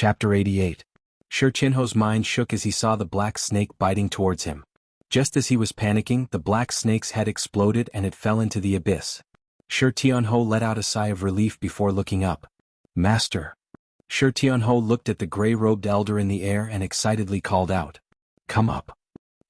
Chapter 88. Shi Qinho's mind shook as he saw the black snake biting towards him. Just as he was panicking, the black snake's head exploded and it fell into the abyss. Shi Tianho let out a sigh of relief before looking up. Master. Shi Tianho looked at the gray-robed elder in the air and excitedly called out. Come up.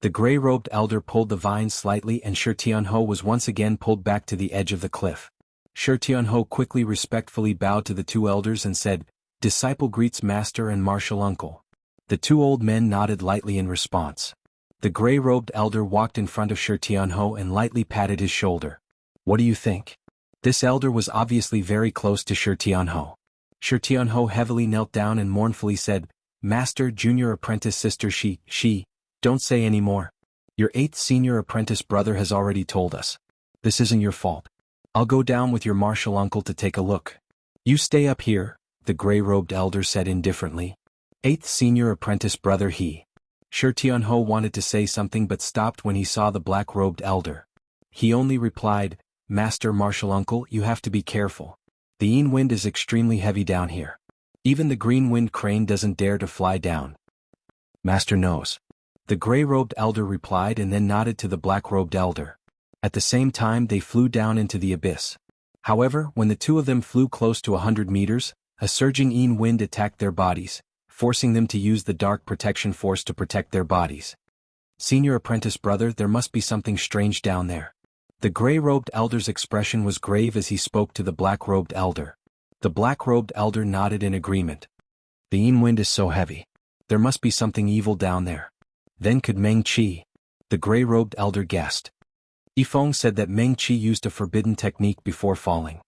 The gray-robed elder pulled the vine slightly and Shi Tianho was once again pulled back to the edge of the cliff. Shi Tianho quickly respectfully bowed to the two elders and said, Disciple greets master and martial uncle. The two old men nodded lightly in response. The gray-robed elder walked in front of Shi Tianho and lightly patted his shoulder. What do you think? This elder was obviously very close to Shi Tianho. Shi Tianho heavily knelt down and mournfully said, Master, junior apprentice sister she, don't say any more. Your 8th senior apprentice brother has already told us. This isn't your fault. I'll go down with your martial uncle to take a look. You stay up here, the gray-robed elder said indifferently. 8th senior apprentice brother he. Shi Tianho wanted to say something but stopped when he saw the black-robed elder. He only replied, Master martial uncle, you have to be careful. The yin wind is extremely heavy down here. Even the green wind crane doesn't dare to fly down. Master knows. The gray-robed elder replied and then nodded to the black-robed elder. At the same time they flew down into the abyss. However, when the two of them flew close to 100 meters, a surging yin wind attacked their bodies, forcing them to use the dark protection force to protect their bodies. Senior apprentice brother, there must be something strange down there. The gray-robed elder's expression was grave as he spoke to the black-robed elder. The black-robed elder nodded in agreement. The yin wind is so heavy. There must be something evil down there. Then could Meng Qi? The gray-robed elder guessed. Yifeng said that Meng Qi used a forbidden technique before falling.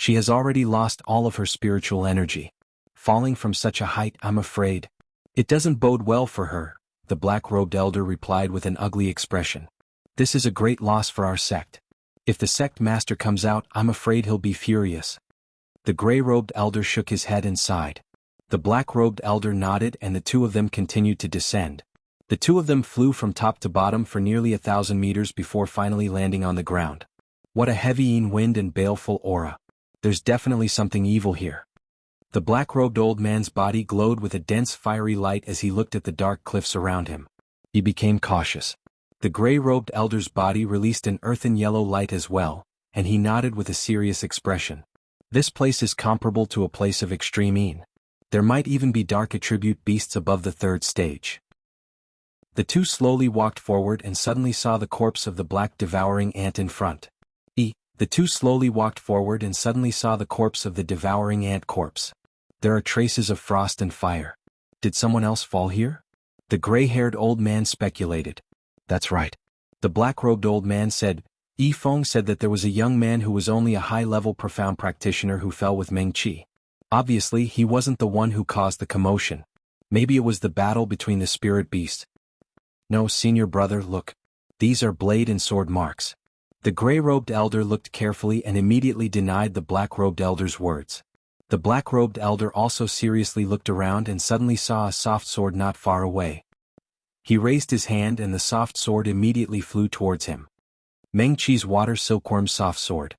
She has already lost all of her spiritual energy. Falling from such a height, I'm afraid. It doesn't bode well for her, the black-robed elder replied with an ugly expression. This is a great loss for our sect. If the sect master comes out, I'm afraid he'll be furious. The gray-robed elder shook his head and sighed. The black-robed elder nodded and the two of them continued to descend. The two of them flew from top to bottom for nearly 1,000 meters before finally landing on the ground. What a heavy yin wind and baleful aura. There's definitely something evil here. The black-robed old man's body glowed with a dense fiery light as he looked at the dark cliffs around him. He became cautious. The gray-robed elder's body released an earthen yellow light as well, and he nodded with a serious expression. This place is comparable to a place of extreme yin. There might even be dark attribute beasts above the 3rd stage. The two slowly walked forward and suddenly saw the corpse of the black devouring ant in front. The two slowly walked forward and suddenly saw the corpse of the devouring ant corpse. There are traces of frost and fire. Did someone else fall here? The gray-haired old man speculated. That's right. The black-robed old man said. Yifeng said that there was a young man who was only a high-level profound practitioner who fell with Meng Qi. Obviously, he wasn't the one who caused the commotion. Maybe it was the battle between the spirit beasts. No, senior brother, look. These are blade and sword marks. The gray-robed elder looked carefully and immediately denied the black-robed elder's words. The black-robed elder also seriously looked around and suddenly saw a soft sword not far away. He raised his hand and the soft sword immediately flew towards him. Meng Qi's water silkworm soft sword.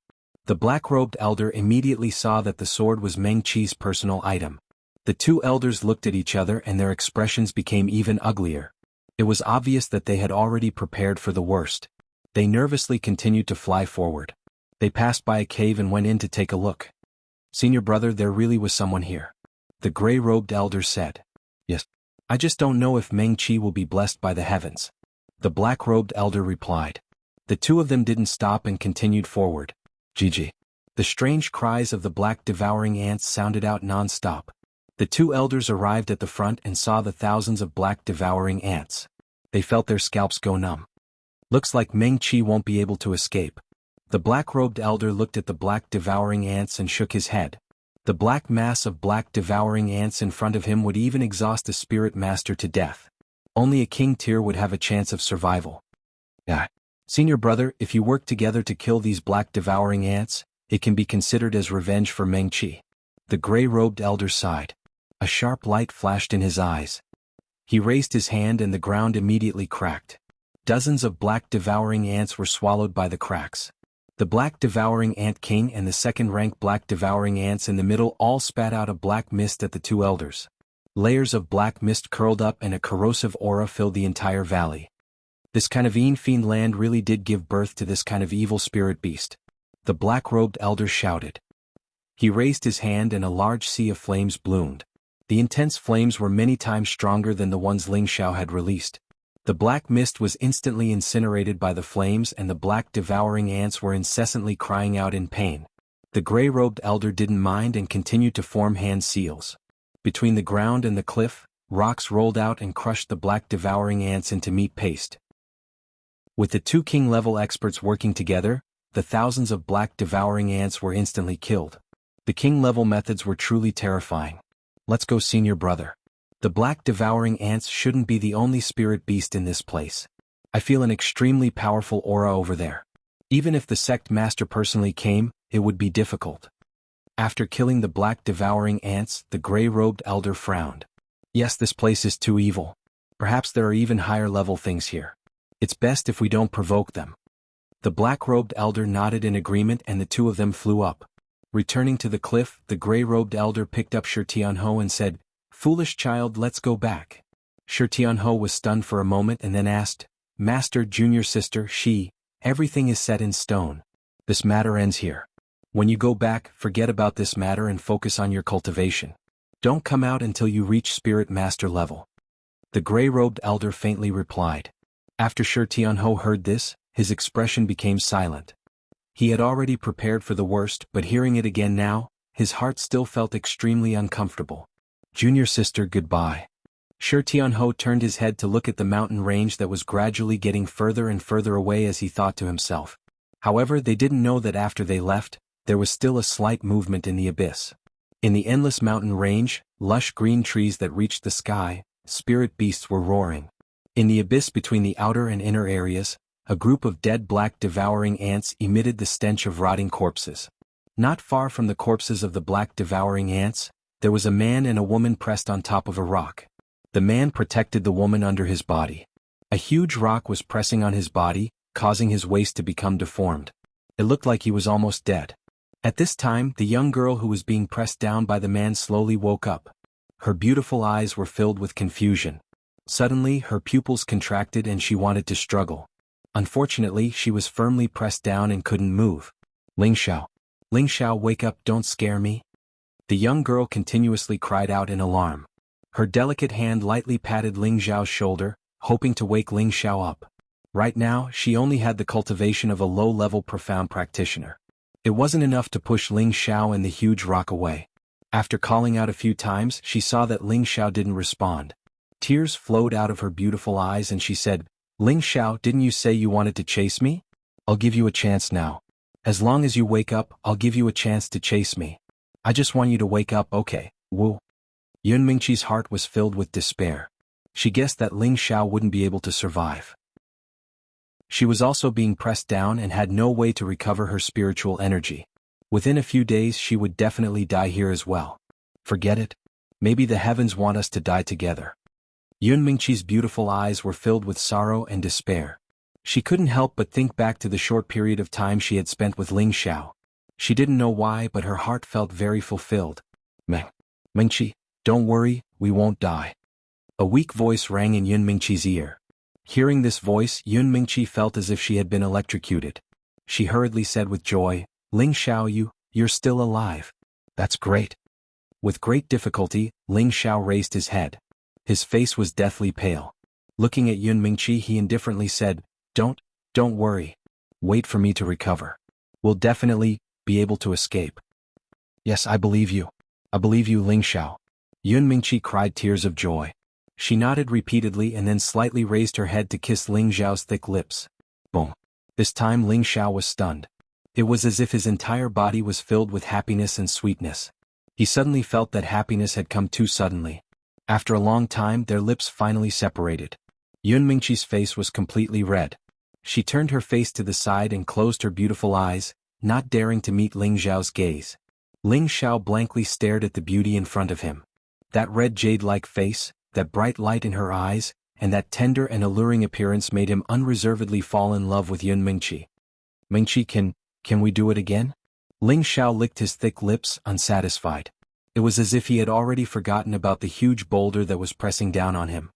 The black-robed elder immediately saw that the sword was Meng Qi's personal item. The two elders looked at each other and their expressions became even uglier. It was obvious that they had already prepared for the worst. They nervously continued to fly forward. They passed by a cave and went in to take a look. Senior brother, there really was someone here. The gray-robed elder said. Yes. I just don't know if Meng Qi will be blessed by the heavens. The black-robed elder replied. The two of them didn't stop and continued forward. Gigi. The strange cries of the black devouring ants sounded out non-stop. The two elders arrived at the front and saw the thousands of black devouring ants. They felt their scalps go numb. Looks like Meng Qi won't be able to escape. The black-robed elder looked at the black devouring ants and shook his head. The black mass of black devouring ants in front of him would even exhaust a spirit master to death. Only a king tier would have a chance of survival. Senior brother, if you work together to kill these black devouring ants, it can be considered as revenge for Meng Qi. The gray-robed elder sighed. A sharp light flashed in his eyes. He raised his hand and the ground immediately cracked. Dozens of black devouring ants were swallowed by the cracks. The black devouring ant king and the second-rank black devouring ants in the middle all spat out a black mist at the two elders. Layers of black mist curled up and a corrosive aura filled the entire valley. This kind of fiend land really did give birth to this kind of evil spirit beast. The black-robed elder shouted. He raised his hand and a large sea of flames bloomed. The intense flames were many times stronger than the ones Ling Xiao had released. The black mist was instantly incinerated by the flames and the black devouring ants were incessantly crying out in pain. The gray-robed elder didn't mind and continued to form hand seals. Between the ground and the cliff, rocks rolled out and crushed the black devouring ants into meat paste. With the two king-level experts working together, the thousands of black devouring ants were instantly killed. The king-level methods were truly terrifying. Let's go, senior brother. The black devouring ants shouldn't be the only spirit beast in this place. I feel an extremely powerful aura over there. Even if the sect master personally came, it would be difficult. After killing the black devouring ants, the gray-robed elder frowned. Yes, this place is too evil. Perhaps there are even higher-level things here. It's best if we don't provoke them. The black-robed elder nodded in agreement and the two of them flew up. Returning to the cliff, the gray-robed elder picked up Shi Tianho and said, "Foolish child, let's go back." Shi Tianho was stunned for a moment and then asked, "Master, junior sister, everything is set in stone. This matter ends here. When you go back, forget about this matter and focus on your cultivation. Don't come out until you reach spirit master level." The gray-robed elder faintly replied. After Shi Tianho heard this, his expression became silent. He had already prepared for the worst, but hearing it again now, his heart still felt extremely uncomfortable. "Junior sister, goodbye." Shi Tianho turned his head to look at the mountain range that was gradually getting further and further away as he thought to himself. However, they didn't know that after they left, there was still a slight movement in the abyss. In the endless mountain range, lush green trees that reached the sky, spirit beasts were roaring. In the abyss between the outer and inner areas, a group of dead black devouring ants emitted the stench of rotting corpses. Not far from the corpses of the black devouring ants, there was a man and a woman pressed on top of a rock. The man protected the woman under his body. A huge rock was pressing on his body, causing his waist to become deformed. It looked like he was almost dead. At this time, the young girl who was being pressed down by the man slowly woke up. Her beautiful eyes were filled with confusion. Suddenly, her pupils contracted and she wanted to struggle. Unfortunately, she was firmly pressed down and couldn't move. Ling Xiao, wake up, don't scare me." The young girl continuously cried out in alarm. Her delicate hand lightly patted Ling Xiao's shoulder, hoping to wake Ling Xiao up. Right now, she only had the cultivation of a low-level profound practitioner. It wasn't enough to push Ling Xiao and the huge rock away. After calling out a few times, she saw that Ling Xiao didn't respond. Tears flowed out of her beautiful eyes and she said, "Ling Xiao, didn't you say you wanted to chase me? I'll give you a chance now. As long as you wake up, I'll give you a chance to chase me. I just want you to wake up, okay, woo." Yun Mingqi's heart was filled with despair. She guessed that Ling Xiao wouldn't be able to survive. She was also being pressed down and had no way to recover her spiritual energy. Within a few days she would definitely die here as well. Forget it. Maybe the heavens want us to die together. Yun Mingqi's beautiful eyes were filled with sorrow and despair. She couldn't help but think back to the short period of time she had spent with Ling Xiao. She didn't know why, but her heart felt very fulfilled. Mingqi, don't worry, we won't die." A weak voice rang in Yun Mingqi's ear. Hearing this voice, Yun Mingqi felt as if she had been electrocuted. She hurriedly said with joy, "Ling Xiao, you're still alive. That's great." With great difficulty, Ling Xiao raised his head. His face was deathly pale. Looking at Yun Mingqi, he indifferently said, Don't worry. Wait for me to recover. We'll definitely be able to escape." "Yes, I believe you. I believe you, Ling Xiao." Yun Mingqi cried tears of joy. She nodded repeatedly and then slightly raised her head to kiss Ling Xiao's thick lips. Boom. This time Ling Xiao was stunned. It was as if his entire body was filled with happiness and sweetness. He suddenly felt that happiness had come too suddenly. After a long time, their lips finally separated. Yun Mingqi's face was completely red. She turned her face to the side and closed her beautiful eyes, not daring to meet Ling Xiao's gaze. Ling Xiao blankly stared at the beauty in front of him. That red jade-like face, that bright light in her eyes, and that tender and alluring appearance made him unreservedly fall in love with Yun Mingqi. "Mingqi, can we do it again?" Ling Xiao licked his thick lips, unsatisfied. It was as if he had already forgotten about the huge boulder that was pressing down on him.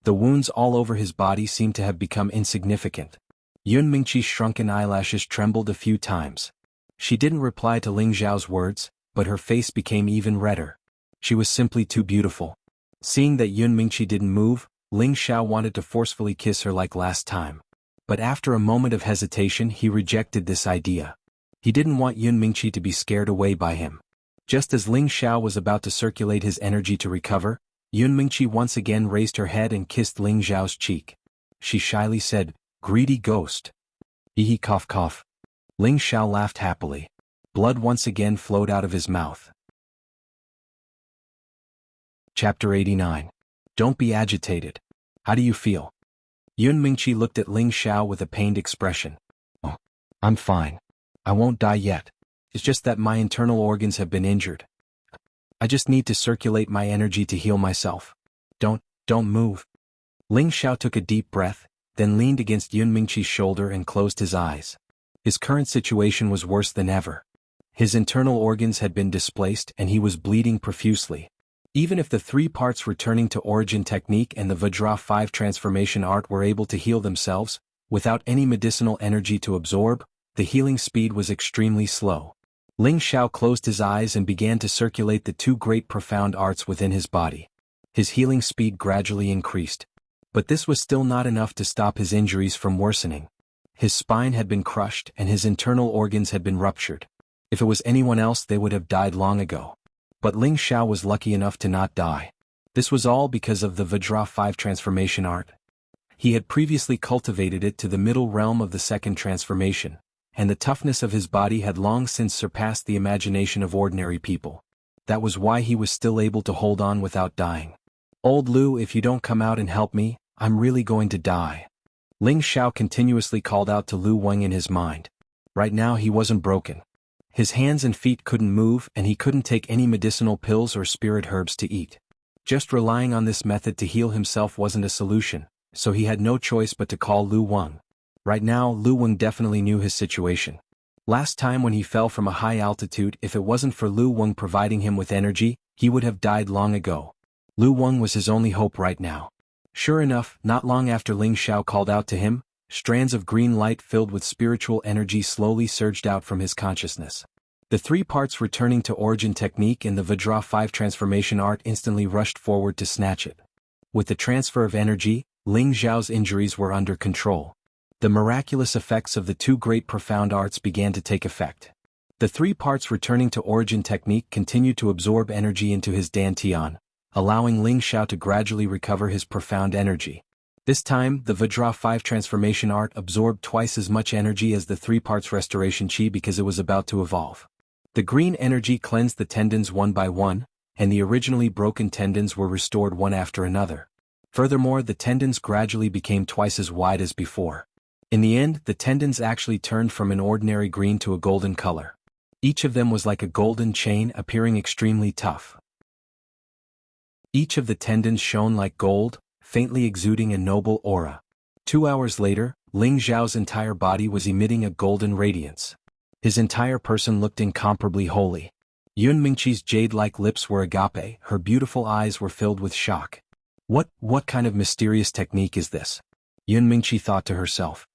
The wounds all over his body seemed to have become insignificant. Yun Mingqi's shrunken eyelashes trembled a few times. She didn't reply to Ling Xiao's words, but her face became even redder. She was simply too beautiful. Seeing that Yun Mingqi didn't move, Ling Xiao wanted to forcefully kiss her like last time. But after a moment of hesitation he rejected this idea. He didn't want Yun Mingqi to be scared away by him. Just as Ling Xiao was about to circulate his energy to recover, Yun Mingqi once again raised her head and kissed Ling Xiao's cheek. She shyly said, "Greedy ghost." Hee cough cough. Ling Xiao laughed happily. Blood once again flowed out of his mouth. Chapter 89. Don't be agitated. How do you feel? Yun Mingqi looked at Ling Xiao with a pained expression. "Oh, I'm fine. I won't die yet. It's just that my internal organs have been injured. I just need to circulate my energy to heal myself. Don't move." Ling Xiao took a deep breath, then leaned against Yun Mingqi's shoulder and closed his eyes. His current situation was worse than ever. His internal organs had been displaced and he was bleeding profusely. Even if the 3 parts returning to origin technique and the Vajra 5 transformation art were able to heal themselves, without any medicinal energy to absorb, the healing speed was extremely slow. Ling Xiao closed his eyes and began to circulate the 2 great profound arts within his body. His healing speed gradually increased. But this was still not enough to stop his injuries from worsening. His spine had been crushed and his internal organs had been ruptured. If it was anyone else they would have died long ago. But Ling Xiao was lucky enough to not die. This was all because of the Vajra 5 transformation art. He had previously cultivated it to the middle realm of the 2nd transformation, and the toughness of his body had long since surpassed the imagination of ordinary people. That was why he was still able to hold on without dying. "Old Lu, if you don't come out and help me, I'm really going to die." Ling Xiao continuously called out to Lu Wang in his mind. Right now he wasn't broken. His hands and feet couldn't move and he couldn't take any medicinal pills or spirit herbs to eat. Just relying on this method to heal himself wasn't a solution, so he had no choice but to call Lu Wang. Right now Lu Wang definitely knew his situation. Last time when he fell from a high altitude, if it wasn't for Lu Wang providing him with energy, he would have died long ago. Lu Wang was his only hope right now. Sure enough, not long after Ling Xiao called out to him, strands of green light filled with spiritual energy slowly surged out from his consciousness. The 3 parts returning to origin technique and the Vajra 5 transformation art instantly rushed forward to snatch it. With the transfer of energy, Ling Xiao's injuries were under control. The miraculous effects of the 2 great profound arts began to take effect. The 3 parts returning to origin technique continued to absorb energy into his dantian, allowing Ling Xiao to gradually recover his profound energy. This time, the Vajra 5 transformation art absorbed twice as much energy as the 3 parts restoration chi because it was about to evolve. The green energy cleansed the tendons one by one, and the originally broken tendons were restored one after another. Furthermore, the tendons gradually became twice as wide as before. In the end, the tendons actually turned from an ordinary green to a golden color. Each of them was like a golden chain, appearing extremely tough. Each of the tendons shone like gold, faintly exuding a noble aura. 2 hours later, Ling Xiao's entire body was emitting a golden radiance. His entire person looked incomparably holy. Yun Mingqi's jade-like lips were agape, her beautiful eyes were filled with shock. What kind of mysterious technique is this? Yun Mingqi thought to herself.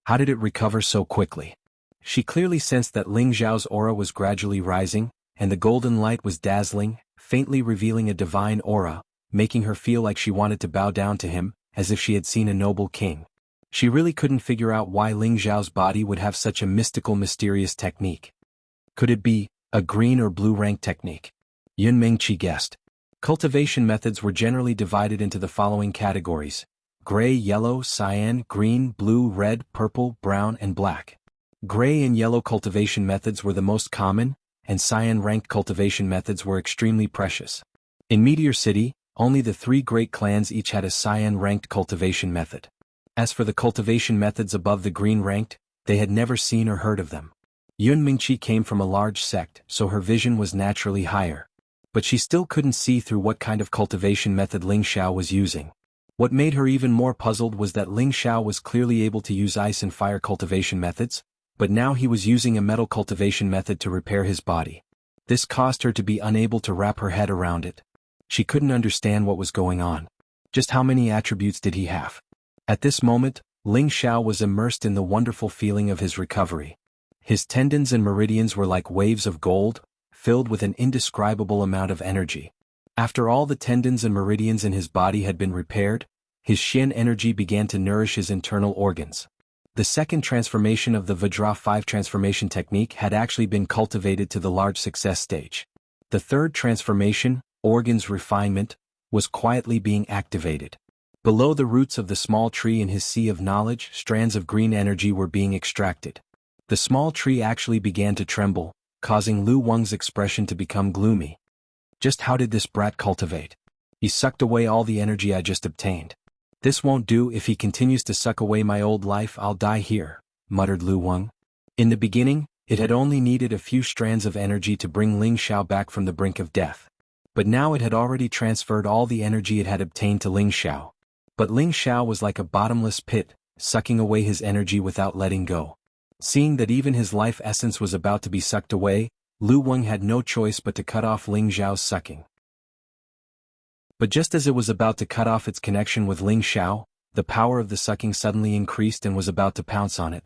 How did it recover so quickly? She clearly sensed that Ling Xiao's aura was gradually rising, and the golden light was dazzling, faintly revealing a divine aura, making her feel like she wanted to bow down to him, as if she had seen a noble king. She really couldn't figure out why Ling Xiao's body would have such a mystical, mysterious technique. Could it be a green or blue rank technique? Yun Mingqi guessed. Cultivation methods were generally divided into the following categories: gray, yellow, cyan, green, blue, red, purple, brown, and black. Gray and yellow cultivation methods were the most common, and cyan-ranked cultivation methods were extremely precious. In Meteor City, only the 3 great clans each had a cyan-ranked cultivation method. As for the cultivation methods above the green-ranked, they had never seen or heard of them. Yun Mingqi came from a large sect, so her vision was naturally higher. But she still couldn't see through what kind of cultivation method Ling Xiao was using. What made her even more puzzled was that Ling Xiao was clearly able to use ice and fire cultivation methods, but now he was using a metal cultivation method to repair his body. This caused her to be unable to wrap her head around it. She couldn't understand what was going on. Just how many attributes did he have? At this moment, Ling Xiao was immersed in the wonderful feeling of his recovery. His tendons and meridians were like waves of gold, filled with an indescribable amount of energy. After all the tendons and meridians in his body had been repaired, his Xian energy began to nourish his internal organs. The second transformation of the Vajra 5 transformation technique had actually been cultivated to the large success stage. The third transformation, organs refinement, was quietly being activated. Below the roots of the small tree in his sea of knowledge, strands of green energy were being extracted. The small tree actually began to tremble, causing Lu Wang's expression to become gloomy. Just how did this brat cultivate? He sucked away all the energy I just obtained. This won't do. If he continues to suck away my old life, I'll die here, muttered Lu Wang. In the beginning, it had only needed a few strands of energy to bring Ling Xiao back from the brink of death. But now it had already transferred all the energy it had obtained to Ling Xiao. But Ling Xiao was like a bottomless pit, sucking away his energy without letting go. Seeing that even his life essence was about to be sucked away, Lu Wang had no choice but to cut off Ling Xiao's sucking. But just as it was about to cut off its connection with Ling Xiao, the power of the sucking suddenly increased and was about to pounce on it.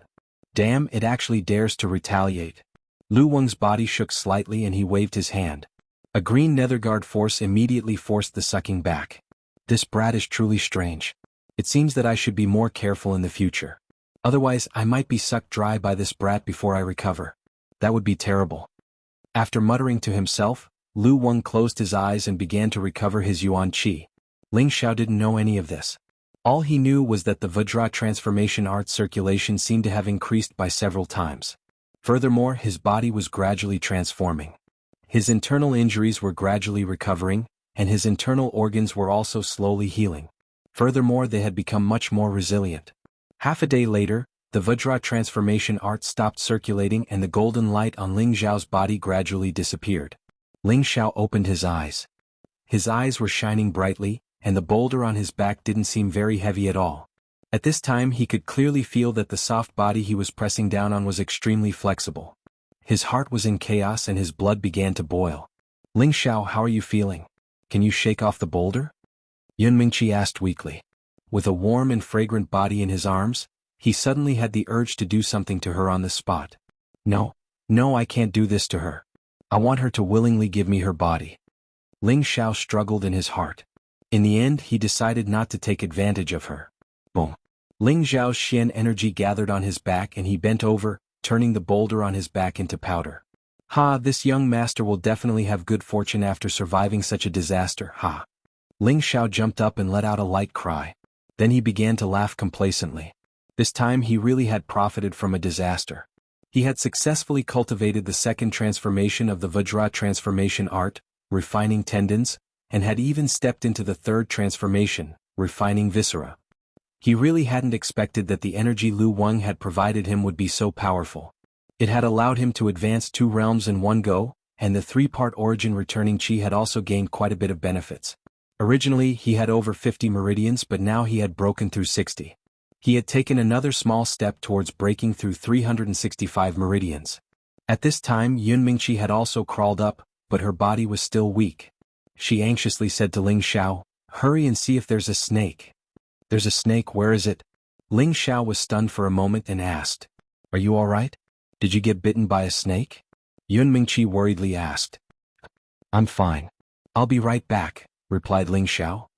Damn, it actually dares to retaliate. Lu Wang's body shook slightly and he waved his hand. A green netherguard force immediately forced the sucking back. This brat is truly strange. It seems that I should be more careful in the future. Otherwise, I might be sucked dry by this brat before I recover. That would be terrible. After muttering to himself, Lu Wang closed his eyes and began to recover his yuan qi. Ling Xiao didn't know any of this. All he knew was that the Vajra transformation art circulation seemed to have increased by several times. Furthermore, his body was gradually transforming. His internal injuries were gradually recovering, and his internal organs were also slowly healing. Furthermore, they had become much more resilient. Half a day later, the Vajra transformation art stopped circulating and the golden light on Ling Xiao's body gradually disappeared. Ling Xiao opened his eyes. His eyes were shining brightly, and the boulder on his back didn't seem very heavy at all. At this time he could clearly feel that the soft body he was pressing down on was extremely flexible. His heart was in chaos and his blood began to boil. Ling Xiao, how are you feeling? Can you shake off the boulder? Yun Mingqi asked weakly. With a warm and fragrant body in his arms, he suddenly had the urge to do something to her on the spot. No, I can't do this to her. I want her to willingly give me her body. Ling Xiao struggled in his heart. In the end, he decided not to take advantage of her. Boom. Ling Xiao's Xian energy gathered on his back and he bent over, turning the boulder on his back into powder. Ha, this young master will definitely have good fortune after surviving such a disaster, ha. Ling Xiao jumped up and let out a light cry. Then he began to laugh complacently. This time he really had profited from a disaster. He had successfully cultivated the second transformation of the Vajra transformation art, refining tendons, and had even stepped into the third transformation, refining viscera. He really hadn't expected that the energy Lu Wang had provided him would be so powerful. It had allowed him to advance 2 realms in one go, and the 3-part origin returning chi had also gained quite a bit of benefits. Originally he had over 50 meridians, but now he had broken through 60. He had taken another small step towards breaking through 365 meridians. At this time Yun Mingqi had also crawled up, but her body was still weak. She anxiously said to Ling Xiao, "Hurry and see if there's a snake." "There's a snake, where is it?" Ling Xiao was stunned for a moment and asked, "Are you alright? Did you get bitten by a snake?" Yun Mingqi worriedly asked. "I'm fine. I'll be right back," replied Ling Xiao.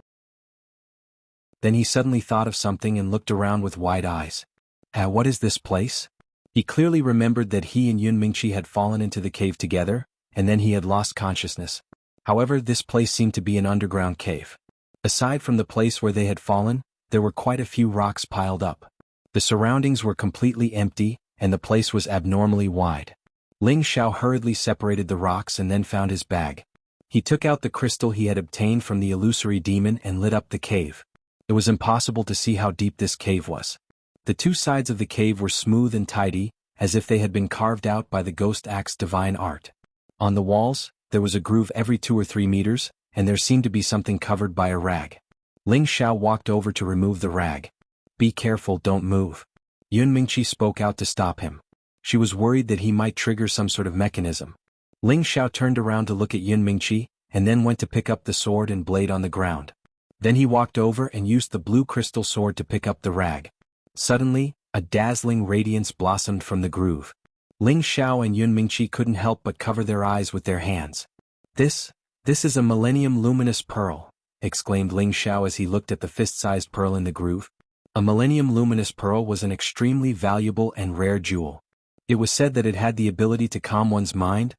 Then he suddenly thought of something and looked around with wide eyes. What is this place? He clearly remembered that he and Yun Mingqi had fallen into the cave together, and then he had lost consciousness. However, this place seemed to be an underground cave. Aside from the place where they had fallen, there were quite a few rocks piled up. The surroundings were completely empty, and the place was abnormally wide. Ling Xiao hurriedly separated the rocks and then found his bag. He took out the crystal he had obtained from the illusory demon and lit up the cave. It was impossible to see how deep this cave was. The 2 sides of the cave were smooth and tidy, as if they had been carved out by the ghost axe divine art. On the walls, there was a groove every 2 or 3 meters, and there seemed to be something covered by a rag. Ling Xiao walked over to remove the rag. "Be careful, don't move." Yun Mingqi spoke out to stop him. She was worried that he might trigger some sort of mechanism. Ling Xiao turned around to look at Yun Mingqi, and then went to pick up the sword and blade on the ground. Then he walked over and used the blue crystal sword to pick up the rag. Suddenly, a dazzling radiance blossomed from the groove. Ling Xiao and Yun Mingqi couldn't help but cover their eyes with their hands. This is a Millennium Luminous Pearl, exclaimed Ling Xiao as he looked at the fist-sized pearl in the groove. A Millennium Luminous Pearl was an extremely valuable and rare jewel. It was said that it had the ability to calm one's mind,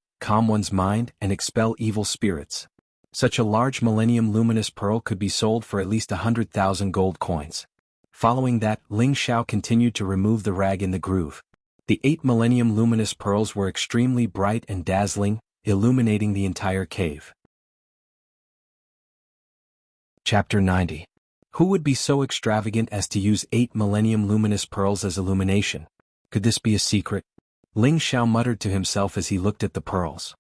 and expel evil spirits. Such a large Millennium Luminous Pearl could be sold for at least 100,000 gold coins. Following that, Ling Xiao continued to remove the rag in the groove. The 8 Millennium Luminous Pearls were extremely bright and dazzling, illuminating the entire cave. Chapter 90. Who would be so extravagant as to use 8 Millennium Luminous Pearls as illumination? Could this be a secret? Ling Xiao muttered to himself as he looked at the pearls.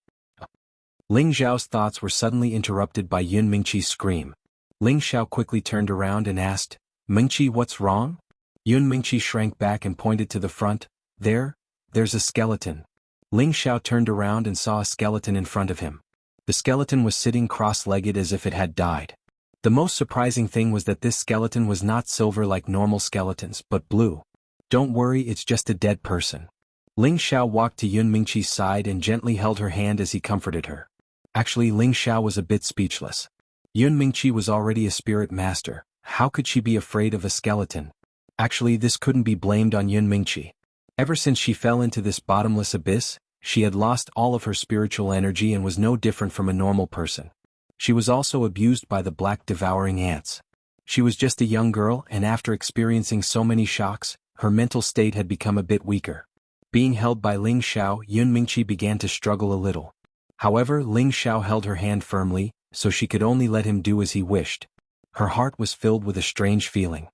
Ling Xiao's thoughts were suddenly interrupted by Yun Mingqi's scream. Ling Xiao quickly turned around and asked, "Mingqi, what's wrong?" Yun Mingqi shrank back and pointed to the front. There's a skeleton." Ling Xiao turned around and saw a skeleton in front of him. The skeleton was sitting cross-legged as if it had died. The most surprising thing was that this skeleton was not silver like normal skeletons, but blue. "Don't worry, it's just a dead person." Ling Xiao walked to Yun Mingqi's side and gently held her hand as he comforted her. Actually, Ling Xiao was a bit speechless. Yun Mingqi was already a spirit master. How could she be afraid of a skeleton? Actually, this couldn't be blamed on Yun Mingqi. Ever since she fell into this bottomless abyss, she had lost all of her spiritual energy and was no different from a normal person. She was also abused by the black devouring ants. She was just a young girl, and after experiencing so many shocks, her mental state had become a bit weaker. Being held by Ling Xiao, Yun Mingqi began to struggle a little. However, Ling Xiao held her hand firmly, so she could only let him do as he wished. Her heart was filled with a strange feeling.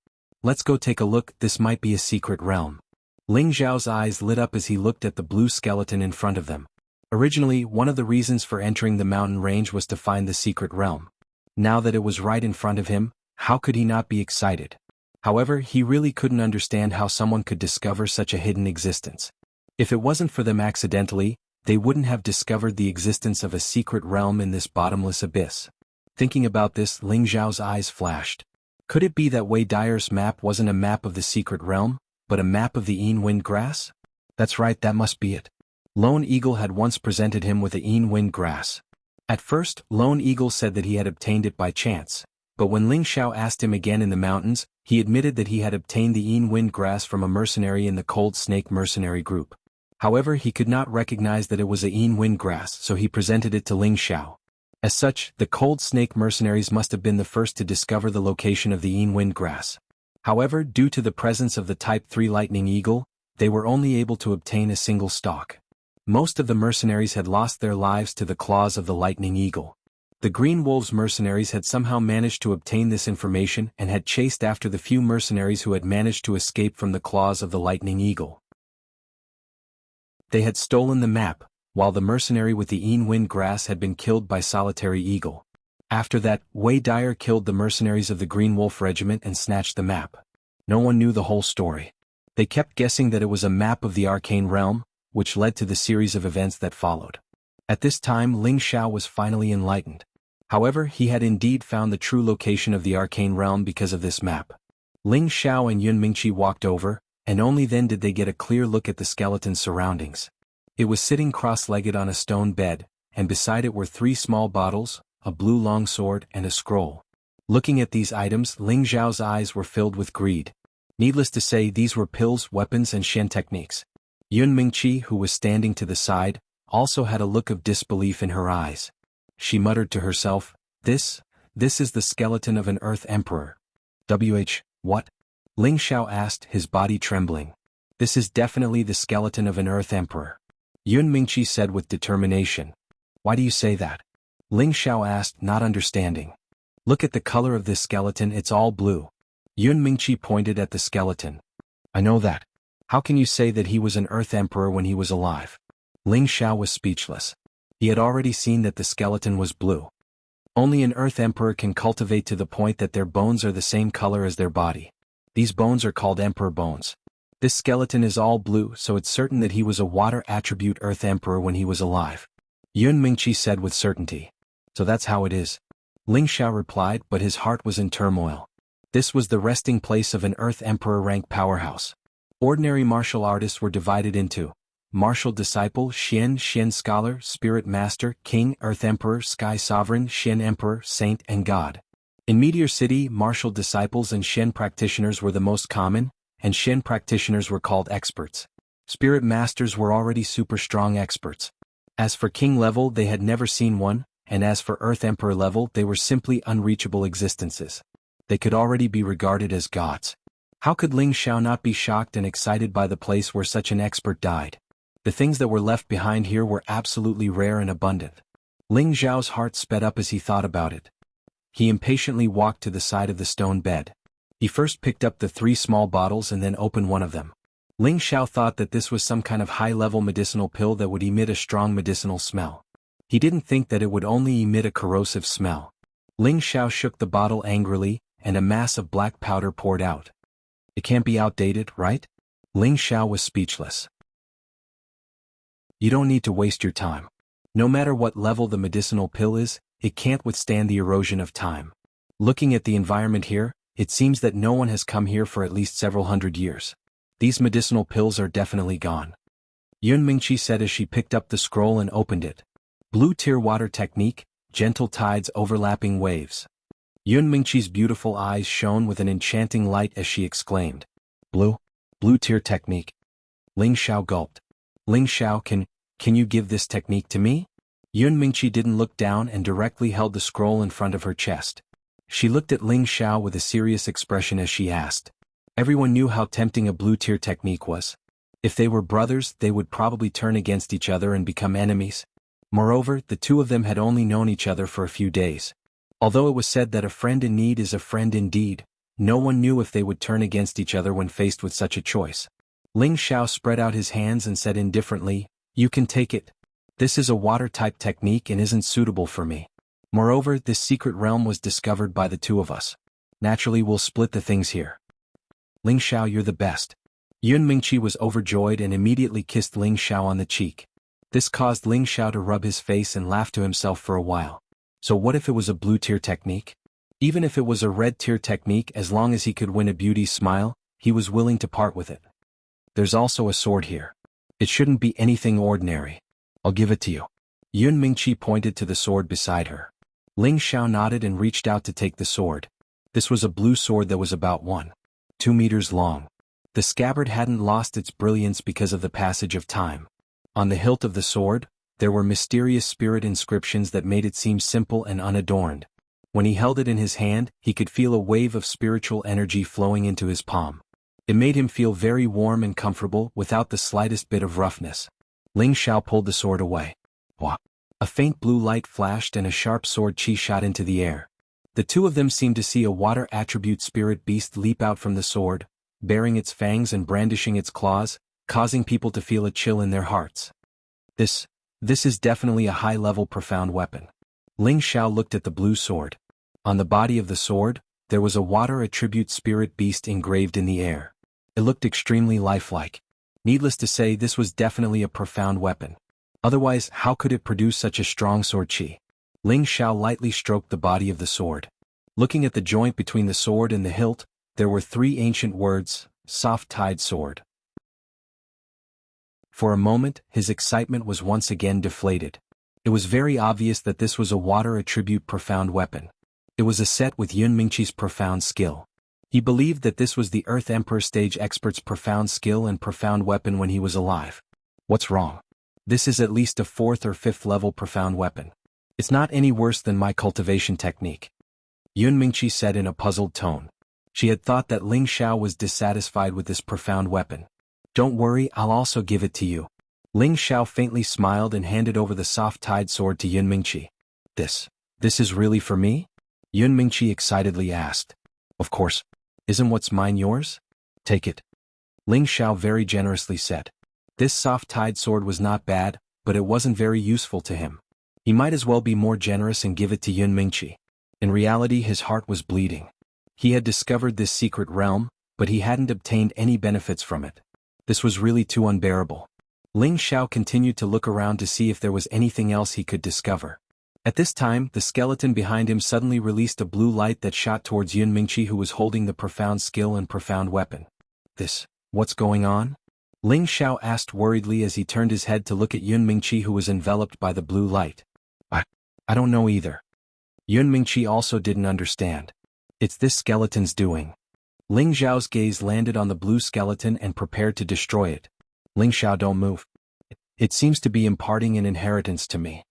"Let's go take a look, this might be a secret realm." Ling Xiao's eyes lit up as he looked at the blue skeleton in front of them. Originally, one of the reasons for entering the mountain range was to find the secret realm. Now that it was right in front of him, how could he not be excited? However, he really couldn't understand how someone could discover such a hidden existence. If it wasn't for them accidentally, they wouldn't have discovered the existence of a secret realm in this bottomless abyss. Thinking about this, Ling Xiao's eyes flashed. Could it be that Wei Dyer's map wasn't a map of the secret realm, but a map of the Een Wind Grass? That's right, that must be it. Lone Eagle had once presented him with the Een Wind Grass. At first, Lone Eagle said that he had obtained it by chance, but when Ling Xiao asked him again in the mountains, he admitted that he had obtained the Een Wind Grass from a mercenary in the Cold Snake mercenary group. However, he could not recognize that it was a Een Wind Grass, so he presented it to Ling Xiao. As such, the Cold Snake mercenaries must have been the first to discover the location of the Een Wind Grass. However, due to the presence of the Type 3 Lightning Eagle, they were only able to obtain a single stalk. Most of the mercenaries had lost their lives to the claws of the Lightning Eagle. The Green Wolves mercenaries had somehow managed to obtain this information and had chased after the few mercenaries who had managed to escape from the claws of the Lightning Eagle. They had stolen the map, while the mercenary with the Een Wind Grass had been killed by Solitary Eagle. After that, Wei Dyer killed the mercenaries of the Green Wolf Regiment and snatched the map. No one knew the whole story. They kept guessing that it was a map of the Arcane Realm, which led to the series of events that followed. At this time, Ling Xiao was finally enlightened. However, he had indeed found the true location of the Arcane Realm because of this map. Ling Xiao and Yun Mingqi walked over, and only then did they get a clear look at the skeleton's surroundings. It was sitting cross-legged on a stone bed, and beside it were 3 small bottles, a blue longsword, and a scroll. Looking at these items, Ling Xiao's eyes were filled with greed. Needless to say, these were pills, weapons, and Shen techniques. Yun Mingqi, who was standing to the side, also had a look of disbelief in her eyes. She muttered to herself, This is the skeleton of an Earth Emperor. What? Ling Xiao asked, his body trembling. This is definitely the skeleton of an Earth Emperor. Yun Mingqi said with determination. Why do you say that? Ling Xiao asked, not understanding. Look at the color of this skeleton, it's all blue. Yun Mingqi pointed at the skeleton. I know that. How can you say that he was an Earth Emperor when he was alive? Ling Xiao was speechless. He had already seen that the skeleton was blue. Only an Earth Emperor can cultivate to the point that their bones are the same color as their body. These bones are called Emperor bones. This skeleton is all blue, so it's certain that he was a water attribute Earth Emperor when he was alive. Yun Mingqi said with certainty. So that's how it is. Ling Xiao replied, but his heart was in turmoil. This was the resting place of an Earth Emperor rank powerhouse. Ordinary martial artists were divided into martial disciple, Xian scholar, spirit master, king, Earth Emperor, sky sovereign, Xian emperor, saint, and god. In Meteor City, martial disciples and Xian practitioners were the most common, and Xian practitioners were called experts. Spirit masters were already super strong experts. As for king level, they had never seen one, and as for Earth Emperor level, they were simply unreachable existences. They could already be regarded as gods. How could Ling Xiao not be shocked and excited by the place where such an expert died? The things that were left behind here were absolutely rare and abundant. Ling Xiao's heart sped up as he thought about it. He impatiently walked to the side of the stone bed. He first picked up the 3 small bottles and then opened one of them. Ling Xiao thought that this was some kind of high-level medicinal pill that would emit a strong medicinal smell. He didn't think that it would only emit a corrosive smell. Ling Xiao shook the bottle angrily, and a mass of black powder poured out. It can't be outdated, right? Ling Xiao was speechless. You don't need to waste your time. No matter what level the medicinal pill is, it can't withstand the erosion of time. Looking at the environment here, it seems that no one has come here for at least several hundred years. These medicinal pills are definitely gone. Yun Mingqi said as she picked up the scroll and opened it. Blue Tear Water Technique, Gentle Tides Overlapping Waves. Yun Mingqi's beautiful eyes shone with an enchanting light as she exclaimed. Blue Tear Technique. Ling Xiao gulped. Ling Xiao, can you give this technique to me? Yun Mingqi didn't look down and directly held the scroll in front of her chest. She looked at Ling Xiao with a serious expression as she asked. Everyone knew how tempting a blue tear technique was. If they were brothers, they would probably turn against each other and become enemies. Moreover, the two of them had only known each other for a few days. Although it was said that a friend in need is a friend indeed, no one knew if they would turn against each other when faced with such a choice. Ling Xiao spread out his hands and said indifferently, You can take it. This is a water-type technique and isn't suitable for me. Moreover, this secret realm was discovered by the two of us. Naturally, we'll split the things here. Ling Xiao, you're the best. Yun Mingqi was overjoyed and immediately kissed Ling Xiao on the cheek. This caused Ling Xiao to rub his face and laugh to himself for a while. So what if it was a blue tear technique? Even if it was a red tear technique, as long as he could win a beauty smile, he was willing to part with it. There's also a sword here. It shouldn't be anything ordinary. I'll give it to you. Yun Mingqi pointed to the sword beside her. Ling Xiao nodded and reached out to take the sword. This was a blue sword that was about 1.2 meters long. The scabbard hadn't lost its brilliance because of the passage of time. On the hilt of the sword, there were mysterious spirit inscriptions that made it seem simple and unadorned. When he held it in his hand, he could feel a wave of spiritual energy flowing into his palm. It made him feel very warm and comfortable without the slightest bit of roughness. Ling Xiao pulled the sword away. Wah! A faint blue light flashed and a sharp sword chi shot into the air. The two of them seemed to see a water attribute spirit beast leap out from the sword, baring its fangs and brandishing its claws, causing people to feel a chill in their hearts. This is definitely a high-level profound weapon. Ling Xiao looked at the blue sword. On the body of the sword, there was a water attribute spirit beast engraved in the air. It looked extremely lifelike. Needless to say, this was definitely a profound weapon. Otherwise, how could it produce such a strong sword chi? Ling Xiao lightly stroked the body of the sword. Looking at the joint between the sword and the hilt, there were 3 ancient words, soft-tide sword. For a moment, his excitement was once again deflated. It was very obvious that this was a water attribute profound weapon. It was a set with Yun Mingqi's profound skill. He believed that this was the Earth Emperor stage expert's profound skill and profound weapon when he was alive. What's wrong? This is at least a 4th or 5th level profound weapon. It's not any worse than my cultivation technique. Yun Mingqi said in a puzzled tone. She had thought that Ling Xiao was dissatisfied with this profound weapon. Don't worry, I'll also give it to you. Ling Xiao faintly smiled and handed over the soft-tide sword to Yun Mingqi. This is really for me? Yun Mingqi excitedly asked. Of course. Isn't what's mine yours? Take it. Ling Xiao very generously said. This soft-tide sword was not bad, but it wasn't very useful to him. He might as well be more generous and give it to Yun Mingqi. In reality, his heart was bleeding. He had discovered this secret realm, but he hadn't obtained any benefits from it. This was really too unbearable. Ling Xiao continued to look around to see if there was anything else he could discover. At this time, the skeleton behind him suddenly released a blue light that shot towards Yun Mingqi, who was holding the profound skill and profound weapon. What's going on? Ling Xiao asked worriedly as he turned his head to look at Yun Mingqi, who was enveloped by the blue light. I don't know either. Yun Mingqi also didn't understand. It's this skeleton's doing. Ling Xiao's gaze landed on the blue skeleton and prepared to destroy it. Ling Xiao, don't move. It seems to be imparting an inheritance to me.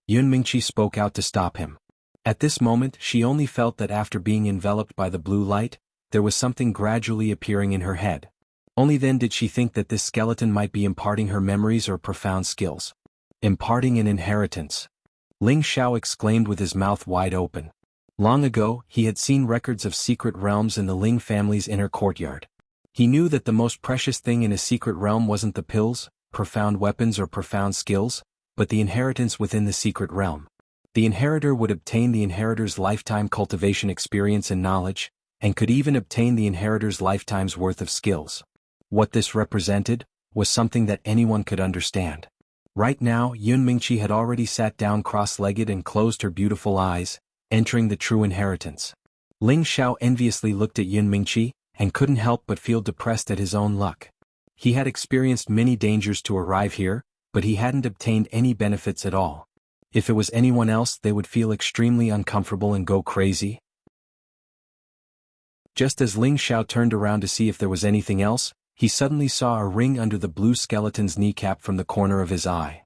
Yun Mingqi spoke out to stop him. At this moment, she only felt that after being enveloped by the blue light, there was something gradually appearing in her head. Only then did she think that this skeleton might be imparting her memories or profound skills. Imparting an inheritance. Ling Xiao exclaimed with his mouth wide open. Long ago, he had seen records of secret realms in the Ling family's inner courtyard. He knew that the most precious thing in a secret realm wasn't the pills, profound weapons or profound skills, but the inheritance within the secret realm. The inheritor would obtain the inheritor's lifetime cultivation experience and knowledge, and could even obtain the inheritor's lifetime's worth of skills. What this represented was something that anyone could understand. Right now, Yun Mingqi had already sat down cross-legged and closed her beautiful eyes, entering the true inheritance. Ling Xiao enviously looked at Yun Mingqi, and couldn't help but feel depressed at his own luck. He had experienced many dangers to arrive here, but he hadn't obtained any benefits at all. If it was anyone else, they would feel extremely uncomfortable and go crazy. Just as Ling Xiao turned around to see if there was anything else, he suddenly saw a ring under the blue skeleton's kneecap from the corner of his eye.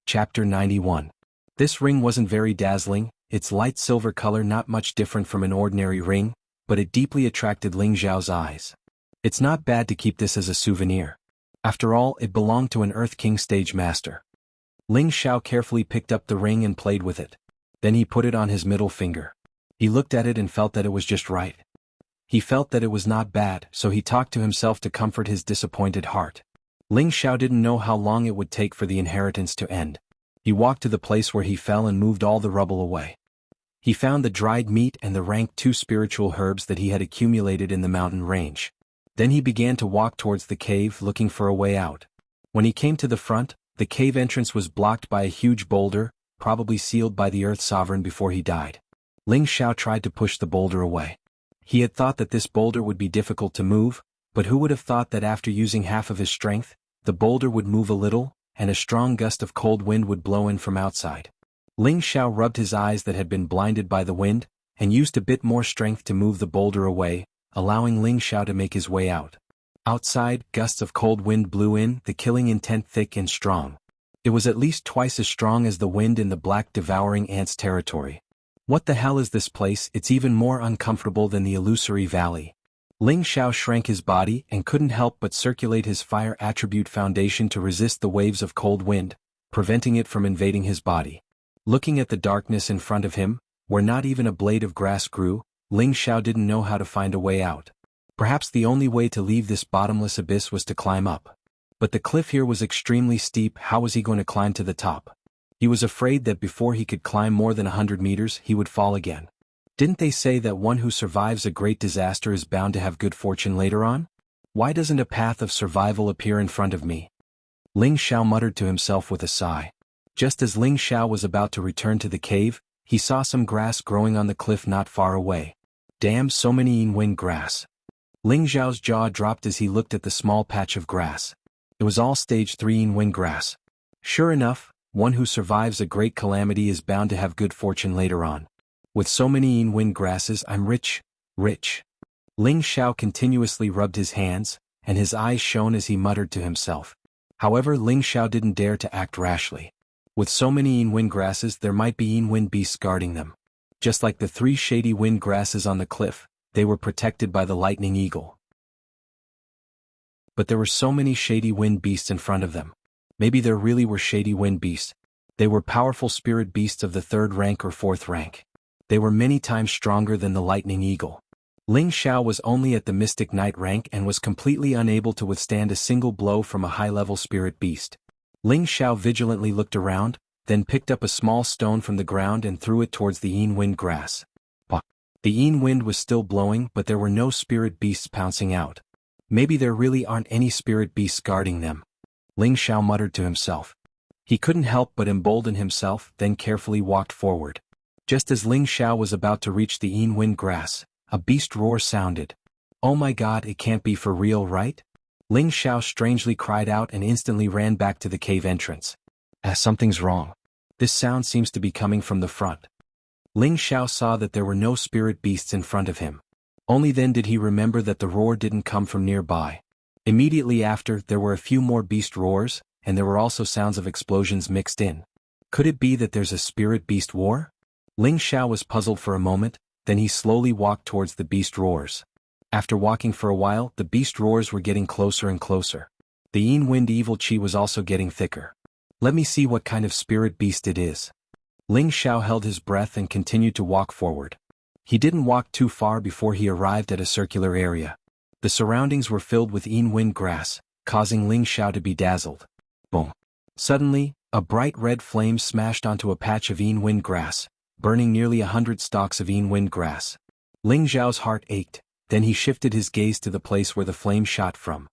Chapter 91. This ring wasn't very dazzling, its light silver color not much different from an ordinary ring, but it deeply attracted Ling Xiao's eyes. It's not bad to keep this as a souvenir. After all, it belonged to an Earth King stage master. Ling Xiao carefully picked up the ring and played with it. Then he put it on his middle finger. He looked at it and felt that it was just right. He felt that it was not bad, so he talked to himself to comfort his disappointed heart. Ling Xiao didn't know how long it would take for the inheritance to end. He walked to the place where he fell and moved all the rubble away. He found the dried meat and the rank 2 spiritual herbs that he had accumulated in the mountain range. Then he began to walk towards the cave, looking for a way out. When he came to the front, the cave entrance was blocked by a huge boulder, probably sealed by the Earth Sovereign before he died. Ling Xiao tried to push the boulder away. He had thought that this boulder would be difficult to move, but who would have thought that after using half of his strength, the boulder would move a little, and a strong gust of cold wind would blow in from outside. Ling Xiao rubbed his eyes that had been blinded by the wind, and used a bit more strength to move the boulder away, allowing Ling Xiao to make his way out. Outside, gusts of cold wind blew in, the killing intent thick and strong. It was at least twice as strong as the wind in the black devouring ants territory. What the hell is this place? It's even more uncomfortable than the illusory valley. Ling Xiao shrank his body and couldn't help but circulate his fire attribute foundation to resist the waves of cold wind, preventing it from invading his body. Looking at the darkness in front of him, where not even a blade of grass grew, Ling Xiao didn't know how to find a way out. Perhaps the only way to leave this bottomless abyss was to climb up. But the cliff here was extremely steep. How was he going to climb to the top? He was afraid that before he could climb more than 100 meters, he would fall again. Didn't they say that one who survives a great disaster is bound to have good fortune later on? Why doesn't a path of survival appear in front of me? Ling Xiao muttered to himself with a sigh. Just as Ling Xiao was about to return to the cave, he saw some grass growing on the cliff not far away. Damn, so many Yin grass. Ling Xiao's jaw dropped as he looked at the small patch of grass. It was all stage 3 Yin grass. Sure enough, one who survives a great calamity is bound to have good fortune later on. With so many Yin grasses, I'm rich, rich. Ling Xiao continuously rubbed his hands, and his eyes shone as he muttered to himself. However, Ling Xiao didn't dare to act rashly. With so many Yin grasses, there might be Yin beasts guarding them. Just like the 3 shady wind grasses on the cliff, they were protected by the lightning eagle. But there were so many shady wind beasts in front of them. Maybe there really were shady wind beasts. They were powerful spirit beasts of the 3rd rank or 4th rank. They were many times stronger than the lightning eagle. Ling Xiao was only at the mystic knight rank and was completely unable to withstand a single blow from a high-level spirit beast. Ling Xiao vigilantly looked around, then picked up a small stone from the ground and threw it towards the Yin wind grass. The Yin wind was still blowing, but there were no spirit beasts pouncing out. Maybe there really aren't any spirit beasts guarding them. Ling Xiao muttered to himself. He couldn't help but embolden himself, then carefully walked forward. Just as Ling Xiao was about to reach the Yin Wind grass, a beast roar sounded. Oh my god, it can't be for real, right? Ling Xiao strangely cried out and instantly ran back to the cave entrance. Something's wrong. This sound seems to be coming from the front. Ling Xiao saw that there were no spirit beasts in front of him. Only then did he remember that the roar didn't come from nearby. Immediately after, there were a few more beast roars, and there were also sounds of explosions mixed in. Could it be that there's a spirit beast war? Ling Xiao was puzzled for a moment, then he slowly walked towards the beast roars. After walking for a while, the beast roars were getting closer and closer. The Yin Wind evil chi was also getting thicker. Let me see what kind of spirit beast it is. Ling Xiao held his breath and continued to walk forward. He didn't walk too far before he arrived at a circular area. The surroundings were filled with Yin Wind grass, causing Ling Xiao to be dazzled. Boom. Suddenly, a bright red flame smashed onto a patch of Yin Wind grass, burning nearly 100 stalks of Yin Wind grass. Ling Xiao's heart ached, then he shifted his gaze to the place where the flame shot from.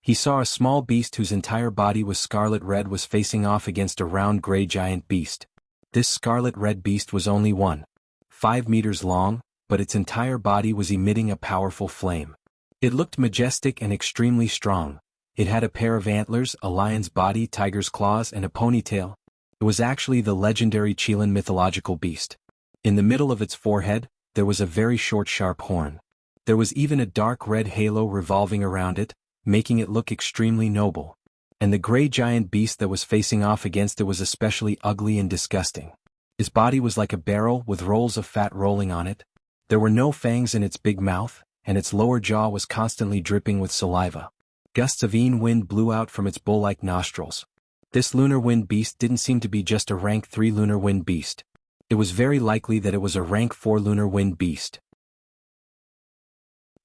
He saw a small beast whose entire body was scarlet red was facing off against a round gray giant beast. This scarlet red beast was only 1.5 meters long, but its entire body was emitting a powerful flame. It looked majestic and extremely strong. It had a pair of antlers, a lion's body, tiger's claws, and a ponytail. It was actually the legendary Qilin mythological beast. In the middle of its forehead, there was a very short sharp horn. There was even a dark red halo revolving around it, making it look extremely noble. And the gray giant beast that was facing off against it was especially ugly and disgusting. His body was like a barrel with rolls of fat rolling on it. There were no fangs in its big mouth, and its lower jaw was constantly dripping with saliva. Gusts of Yin Wind blew out from its bull-like nostrils. This lunar wind beast didn't seem to be just a rank 3 lunar wind beast. It was very likely that it was a rank 4 lunar wind beast.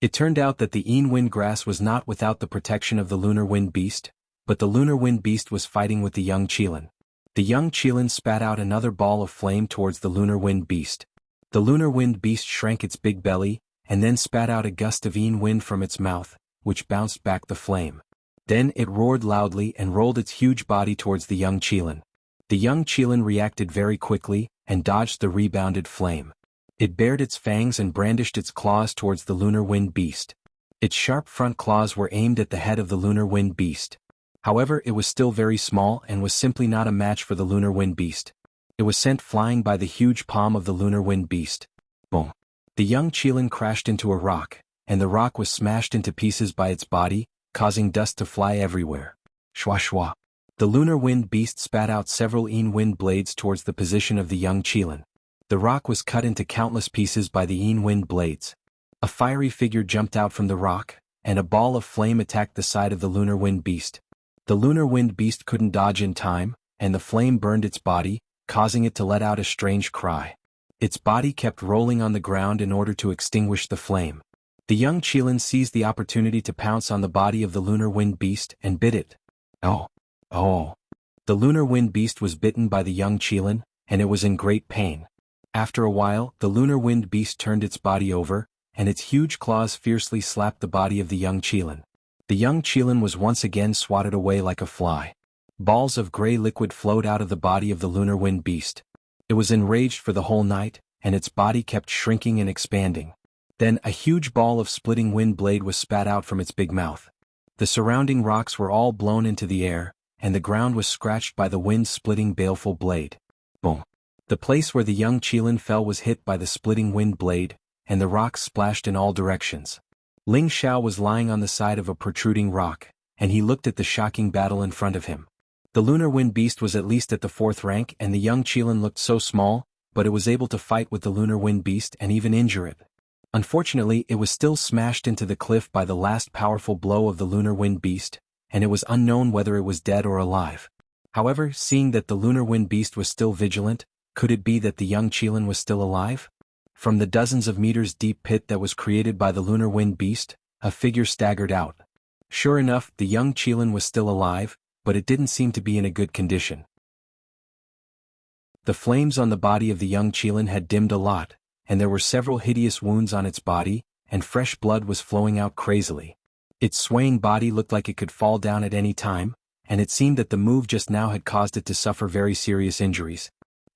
It turned out that the Yin Wind grass was not without the protection of the lunar wind beast, but the lunar wind beast was fighting with the young Qilin. The young Qilin spat out another ball of flame towards the lunar wind beast. The lunar wind beast shrank its big belly, and then spat out a gust of Yin Wind from its mouth, which bounced back the flame. Then it roared loudly and rolled its huge body towards the young Qilin. The young Qilin reacted very quickly, and dodged the rebounded flame. It bared its fangs and brandished its claws towards the lunar wind beast. Its sharp front claws were aimed at the head of the lunar wind beast. However, it was still very small and was simply not a match for the lunar wind beast. It was sent flying by the huge palm of the lunar wind beast. Boom. The young Qilin crashed into a rock, and the rock was smashed into pieces by its body, causing dust to fly everywhere. Shwa shwa. The lunar wind beast spat out several Yin Wind blades towards the position of the young Qilin. The rock was cut into countless pieces by the Yin Wind blades. A fiery figure jumped out from the rock, and a ball of flame attacked the side of the lunar wind beast. The lunar wind beast couldn't dodge in time, and the flame burned its body, causing it to let out a strange cry. Its body kept rolling on the ground in order to extinguish the flame. The young Qilin seized the opportunity to pounce on the body of the lunar wind beast and bit it. Oh. Oh. The lunar wind beast was bitten by the young Qilin, and it was in great pain. After a while, the lunar wind beast turned its body over, and its huge claws fiercely slapped the body of the young Qilin. The young Qilin was once again swatted away like a fly. Balls of gray liquid flowed out of the body of the lunar wind beast. It was enraged for the whole night, and its body kept shrinking and expanding. Then a huge ball of splitting wind blade was spat out from its big mouth. The surrounding rocks were all blown into the air, and the ground was scratched by the wind-splitting baleful blade. Boom. The place where the young Qilin fell was hit by the splitting wind blade, and the rocks splashed in all directions. Ling Xiao was lying on the side of a protruding rock, and he looked at the shocking battle in front of him. The lunar wind beast was at least at the 4th rank, and the young Qilin looked so small, but it was able to fight with the lunar wind beast and even injure it. Unfortunately, it was still smashed into the cliff by the last powerful blow of the lunar wind beast, and it was unknown whether it was dead or alive. However, seeing that the lunar wind beast was still vigilant, could it be that the young Qilin was still alive? From the dozens of meters deep pit that was created by the lunar wind beast, a figure staggered out. Sure enough, the young Qilin was still alive, but it didn't seem to be in a good condition. The flames on the body of the young Qilin had dimmed a lot, and there were several hideous wounds on its body, and fresh blood was flowing out crazily. Its swaying body looked like it could fall down at any time, and it seemed that the move just now had caused it to suffer very serious injuries.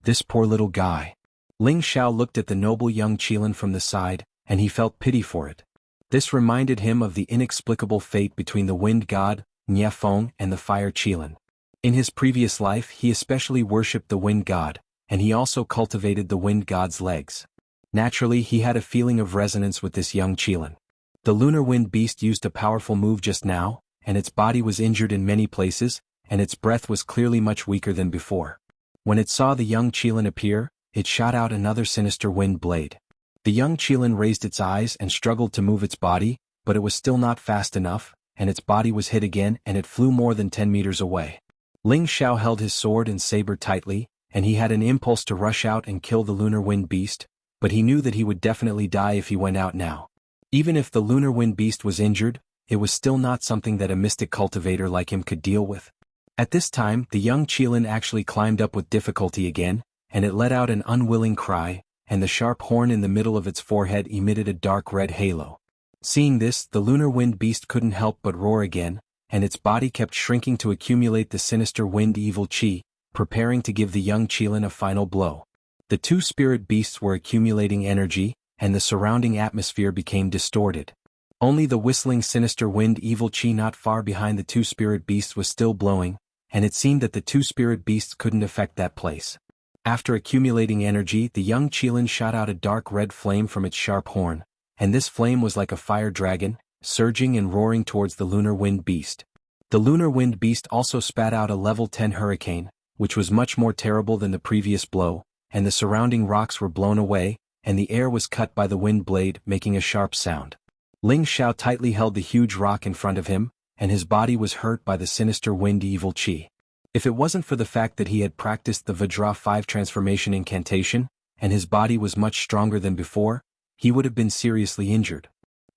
This poor little guy. Ling Xiao looked at the noble young Qilin from the side, and he felt pity for it. This reminded him of the inexplicable fate between the wind god, Nye Feng, and the fire Qilin. In his previous life he especially worshipped the wind god, and he also cultivated the wind god's legs. Naturally he had a feeling of resonance with this young Qilin. The lunar wind beast used a powerful move just now, and its body was injured in many places, and its breath was clearly much weaker than before. When it saw the young Qilin appear, it shot out another sinister wind blade. The young Qilin raised its eyes and struggled to move its body, but it was still not fast enough, and its body was hit again and it flew more than 10 meters away. Ling Xiao held his sword and saber tightly, and he had an impulse to rush out and kill the lunar wind beast, but he knew that he would definitely die if he went out now. Even if the lunar wind beast was injured, it was still not something that a mystic cultivator like him could deal with. At this time, the young Qilin actually climbed up with difficulty again, and it let out an unwilling cry, and the sharp horn in the middle of its forehead emitted a dark red halo. Seeing this, the lunar wind beast couldn't help but roar again, and its body kept shrinking to accumulate the sinister wind evil qi, preparing to give the young Qilin a final blow. The two spirit beasts were accumulating energy, and the surrounding atmosphere became distorted. Only the whistling sinister wind evil qi not far behind the two spirit beasts was still blowing, and it seemed that the two spirit beasts couldn't affect that place. After accumulating energy, the young Qilin shot out a dark red flame from its sharp horn, and this flame was like a fire dragon, surging and roaring towards the lunar wind beast. The lunar wind beast also spat out a level 10 hurricane, which was much more terrible than the previous blow, and the surrounding rocks were blown away, and the air was cut by the wind blade, making a sharp sound. Ling Xiao tightly held the huge rock in front of him, and his body was hurt by the sinister wind evil qi. If it wasn't for the fact that he had practiced the Vajra 5 transformation incantation, and his body was much stronger than before, he would have been seriously injured.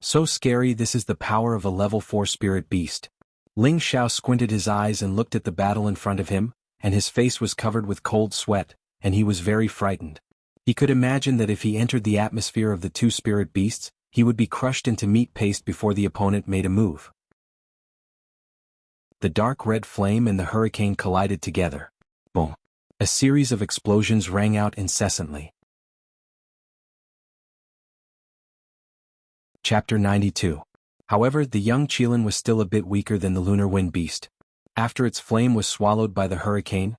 So scary, this is the power of a level 4 spirit beast. Ling Xiao squinted his eyes and looked at the battle in front of him, and his face was covered with cold sweat, and he was very frightened. He could imagine that if he entered the atmosphere of the two spirit beasts, he would be crushed into meat paste before the opponent made a move. The dark red flame and the hurricane collided together. Boom! A series of explosions rang out incessantly. Chapter 92. However, the young Qilin was still a bit weaker than the lunar wind beast. After its flame was swallowed by the hurricane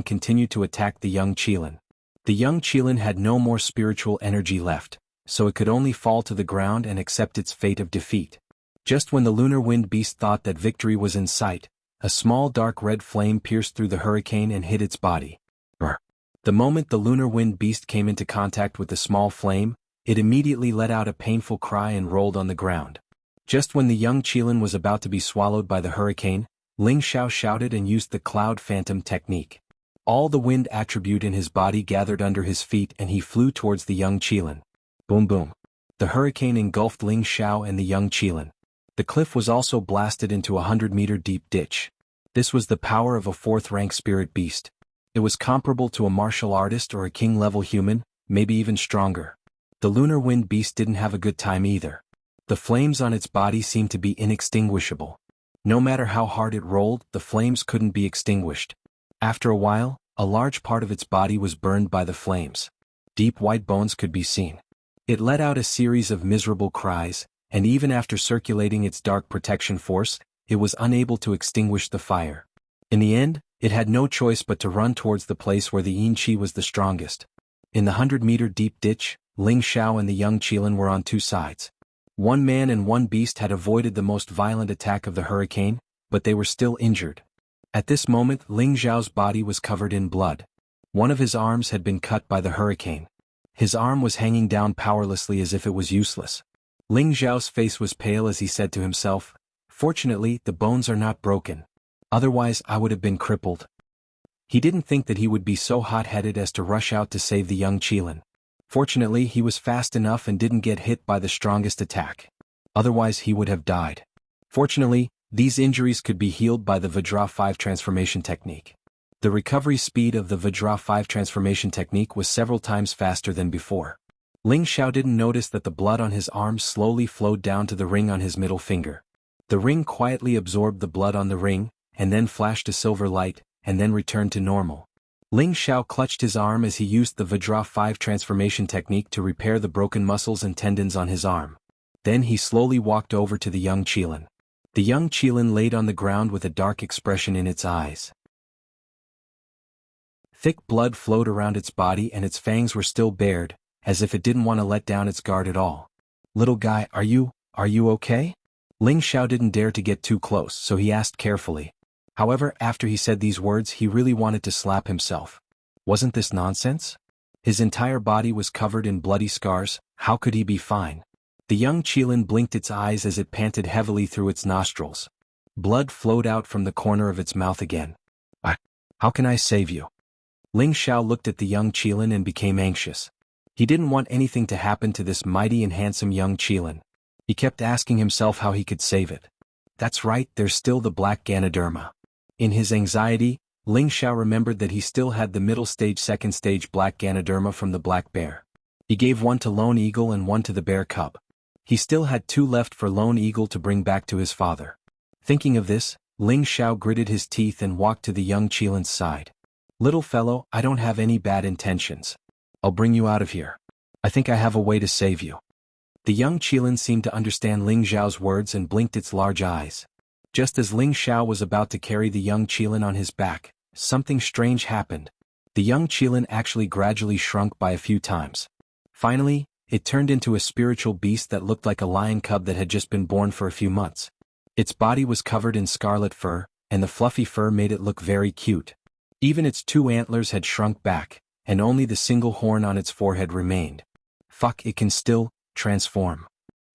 continued to attack the young Qilin. The young Qilin had no more spiritual energy left, so it could only fall to the ground and accept its fate of defeat. Just when the lunar wind beast thought that victory was in sight, a small dark red flame pierced through the hurricane and hit its body. The moment the lunar wind beast came into contact with the small flame, it immediately let out a painful cry and rolled on the ground. Just when the young Qilin was about to be swallowed by the hurricane, Ling Xiao shouted and used the cloud phantom technique. All the wind attribute in his body gathered under his feet and he flew towards the young Qilin. Boom boom. The hurricane engulfed Ling Xiao and the young Qilin. The cliff was also blasted into a 100-meter deep ditch. This was the power of a 4th-rank spirit beast. It was comparable to a martial artist or a king-level human, maybe even stronger. The lunar wind beast didn't have a good time either. The flames on its body seemed to be inextinguishable. No matter how hard it rolled, the flames couldn't be extinguished. After a while, a large part of its body was burned by the flames. Deep white bones could be seen. It let out a series of miserable cries, and even after circulating its dark protection force, it was unable to extinguish the fire. In the end, it had no choice but to run towards the place where the yin qi was the strongest. In the 100-meter deep ditch, Ling Xiao and the young Qilin were on two sides. One man and one beast had avoided the most violent attack of the hurricane, but they were still injured. At this moment, Ling Xiao's body was covered in blood. One of his arms had been cut by the hurricane. His arm was hanging down powerlessly as if it was useless. Ling Xiao's face was pale as he said to himself, "Fortunately, the bones are not broken. Otherwise I would have been crippled." He didn't think that he would be so hot-headed as to rush out to save the young Qilin. Fortunately, he was fast enough and didn't get hit by the strongest attack. Otherwise he would have died. Fortunately, these injuries could be healed by the Vajra 5 transformation technique. The recovery speed of the Vajra 5 transformation technique was several times faster than before. Ling Xiao didn't notice that the blood on his arms slowly flowed down to the ring on his middle finger. The ring quietly absorbed the blood on the ring, and then flashed a silver light, and then returned to normal. Ling Xiao clutched his arm as he used the Vajra 5 transformation technique to repair the broken muscles and tendons on his arm. Then he slowly walked over to the young Qilin. The young Qilin laid on the ground with a dark expression in its eyes. Thick blood flowed around its body and its fangs were still bared, as if it didn't want to let down its guard at all. "Little guy, are you okay?" Ling Xiao didn't dare to get too close, so he asked carefully. However, after he said these words he really wanted to slap himself. Wasn't this nonsense? His entire body was covered in bloody scars, how could he be fine? The young Qilin blinked its eyes as it panted heavily through its nostrils. Blood flowed out from the corner of its mouth again. How can I save you?" Ling Xiao looked at the young Qilin and became anxious. He didn't want anything to happen to this mighty and handsome young Qilin. He kept asking himself how he could save it. That's right, there's still the black Ganoderma. In his anxiety, Ling Xiao remembered that he still had the middle stage second stage black Ganoderma from the black bear. He gave one to Lone Eagle and one to the bear cub. He still had 2 left for Lone Eagle to bring back to his father. Thinking of this, Ling Xiao gritted his teeth and walked to the young Qilin's side. "Little fellow, I don't have any bad intentions. I'll bring you out of here. I think I have a way to save you." The young Qilin seemed to understand Ling Xiao's words and blinked its large eyes. Just as Ling Xiao was about to carry the young Qilin on his back, something strange happened. The young Qilin actually gradually shrunk by a few times. Finally, it turned into a spiritual beast that looked like a lion cub that had just been born for a few months. Its body was covered in scarlet fur, and the fluffy fur made it look very cute. Even its 2 antlers had shrunk back, and only the single horn on its forehead remained. Fuck, it can still transform.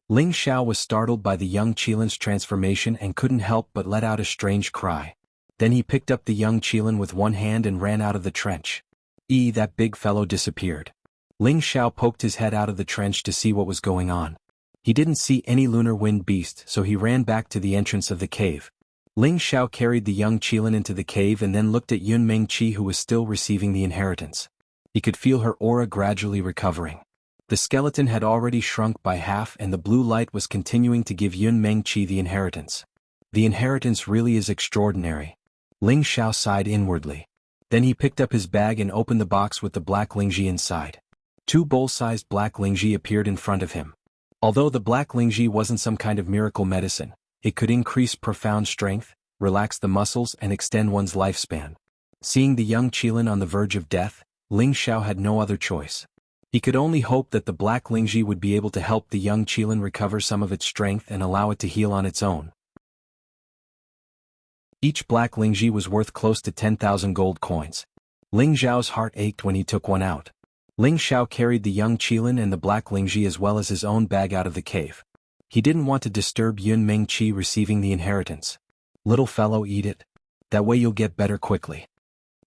Ling Xiao was startled by the young Qilin's transformation and couldn't help but let out a strange cry. Then he picked up the young Qilin with one hand and ran out of the trench. That big fellow disappeared. Ling Xiao poked his head out of the trench to see what was going on. He didn't see any lunar wind beast, so he ran back to the entrance of the cave. Ling Xiao carried the young Qilin into the cave and then looked at Yun Mengqi, who was still receiving the inheritance. He could feel her aura gradually recovering. The skeleton had already shrunk by half and the blue light was continuing to give Yun Mengqi the inheritance. The inheritance really is extraordinary. Ling Xiao sighed inwardly. Then he picked up his bag and opened the box with the black Lingji inside. 2 bowl-sized black Lingji appeared in front of him. Although the black Lingji wasn't some kind of miracle medicine, it could increase profound strength, relax the muscles and extend one's lifespan. Seeing the young Qilin on the verge of death, Ling Xiao had no other choice. He could only hope that the black Lingji would be able to help the young Qilin recover some of its strength and allow it to heal on its own. Each black Lingji was worth close to 10,000 gold coins. Ling Xiao's heart ached when he took one out. Ling Xiao carried the young Qilin and the black Lingji as well as his own bag out of the cave. He didn't want to disturb Yun Mengqi receiving the inheritance. "Little fellow, eat it. That way you'll get better quickly."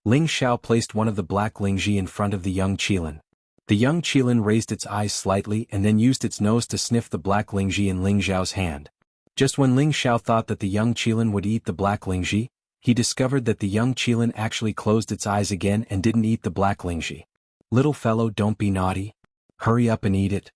Ling Xiao placed one of the black Lingji in front of the young Qilin. The young Qilin raised its eyes slightly and then used its nose to sniff the black Lingji in Ling Xiao's hand. Just when Ling Xiao thought that the young Qilin would eat the black Lingji, he discovered that the young Qilin actually closed its eyes again and didn't eat the black Lingji. "Little fellow, don't be naughty. Hurry up and eat it."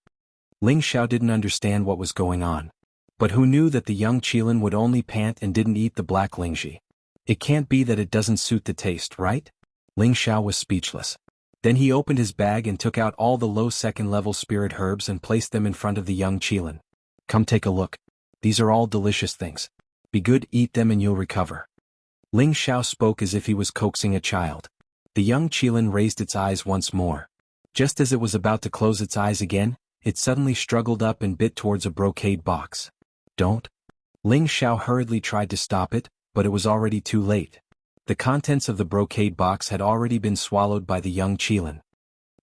Ling Xiao didn't understand what was going on. But who knew that the young Qilin would only pant and didn't eat the black Lingji? It can't be that it doesn't suit the taste, right? Ling Xiao was speechless. Then he opened his bag and took out all the low second-level spirit herbs and placed them in front of the young Qilin. "Come take a look. These are all delicious things. Be good, eat them and you'll recover." Ling Xiao spoke as if he was coaxing a child. The young Qilin raised its eyes once more. Just as it was about to close its eyes again, it suddenly struggled up and bit towards a brocade box. "Don't." Ling Xiao hurriedly tried to stop it, but it was already too late. The contents of the brocade box had already been swallowed by the young Qilin.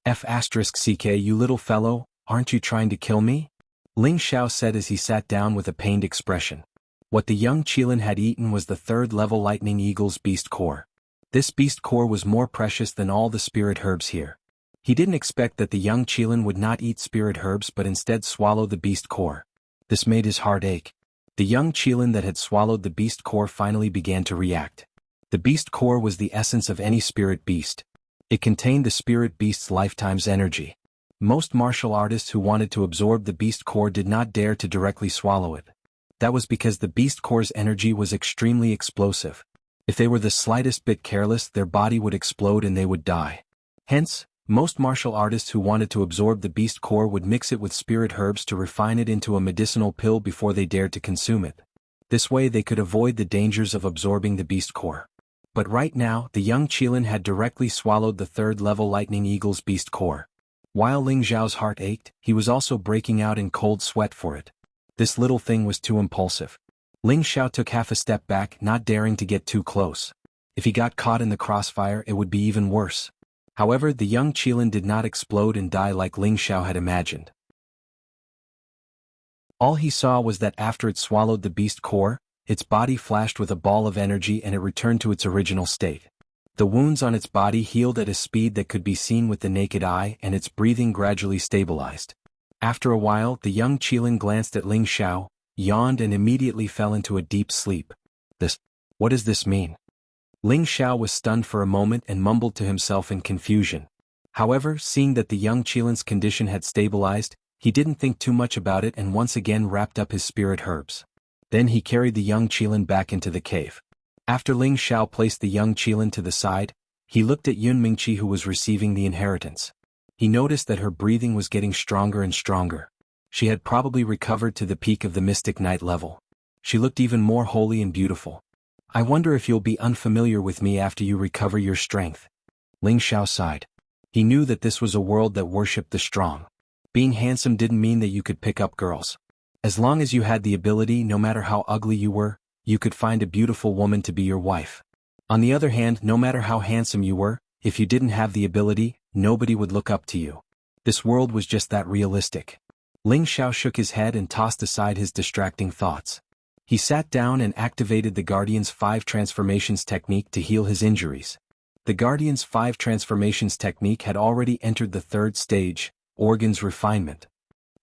"F***ck, you little fellow, aren't you trying to kill me?" Ling Xiao said as he sat down with a pained expression. What the young Qilin had eaten was the 3rd-level Lightning Eagle's beast core. This beast core was more precious than all the spirit herbs here. He didn't expect that the young Qilin would not eat spirit herbs but instead swallow the beast core. This made his heart ache. The young Qilin that had swallowed the beast core finally began to react. The beast core was the essence of any spirit beast. It contained the spirit beast's lifetime's energy. Most martial artists who wanted to absorb the beast core did not dare to directly swallow it. That was because the beast core's energy was extremely explosive. If they were the slightest bit careless, their body would explode and they would die. Hence, most martial artists who wanted to absorb the beast core would mix it with spirit herbs to refine it into a medicinal pill before they dared to consume it. This way they could avoid the dangers of absorbing the beast core. But right now, the young Qilin had directly swallowed the third-level Lightning Eagle's beast core. While Ling Zhao's heart ached, he was also breaking out in cold sweat for it. This little thing was too impulsive. Ling Xiao took half a step back, not daring to get too close. If he got caught in the crossfire, it would be even worse. However, the young Qilin did not explode and die like Ling Xiao had imagined. All he saw was that after it swallowed the beast core, its body flashed with a ball of energy and it returned to its original state. The wounds on its body healed at a speed that could be seen with the naked eye and its breathing gradually stabilized. After a while, the young Qilin glanced at Ling Xiao, yawned and immediately fell into a deep sleep. What does this mean? Ling Xiao was stunned for a moment and mumbled to himself in confusion. However, seeing that the young Qilin's condition had stabilized, he didn't think too much about it and once again wrapped up his spirit herbs. Then he carried the young Qilin back into the cave. After Ling Xiao placed the young Qilin to the side, he looked at Yun Mingqi who was receiving the inheritance. He noticed that her breathing was getting stronger and stronger. She had probably recovered to the peak of the Mystic Knight level. She looked even more holy and beautiful. I wonder if you'll be unfamiliar with me after you recover your strength. Ling Xiao sighed. He knew that this was a world that worshipped the strong. Being handsome didn't mean that you could pick up girls. As long as you had the ability, no matter how ugly you were, you could find a beautiful woman to be your wife. On the other hand, no matter how handsome you were, if you didn't have the ability, nobody would look up to you. This world was just that realistic. Ling Xiao shook his head and tossed aside his distracting thoughts. He sat down and activated the Guardian's 5 Transformations technique to heal his injuries. The Guardian's 5 Transformations technique had already entered the 3rd stage, Organs Refinement.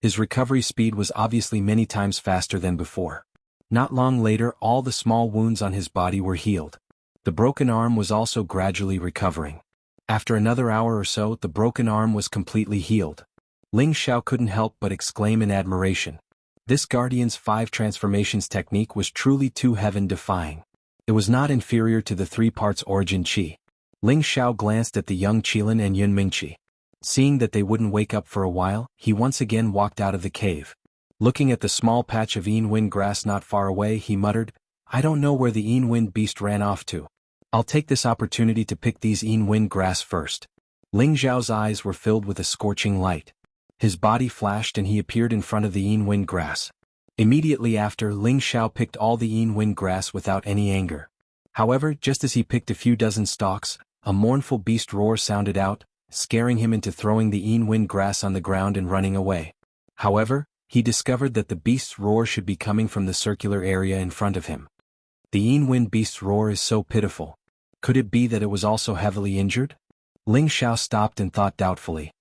His recovery speed was obviously many times faster than before. Not long later, all the small wounds on his body were healed. The broken arm was also gradually recovering. After another hour or so, the broken arm was completely healed. Ling Xiao couldn't help but exclaim in admiration. This Guardian's 5 Transformations technique was truly too heaven-defying. It was not inferior to the 3 parts Origin Qi. Ling Xiao glanced at the young Qilin and Yun Mingqi. Seeing that they wouldn't wake up for a while, he once again walked out of the cave. Looking at the small patch of Yin Wind grass not far away, he muttered, I don't know where the Yin Wind beast ran off to. I'll take this opportunity to pick these Yin Wind grass first. Ling Zhao's eyes were filled with a scorching light. His body flashed and he appeared in front of the Yin Wind grass. Immediately after, Ling Xiao picked all the Yin Wind grass without any anger. However, just as he picked a few dozen stalks, a mournful beast roar sounded out, scaring him into throwing the Yin Wind grass on the ground and running away. However, he discovered that the beast's roar should be coming from the circular area in front of him. The Yin Wind beast's roar is so pitiful. Could it be that it was also heavily injured? Ling Xiao stopped and thought doubtfully.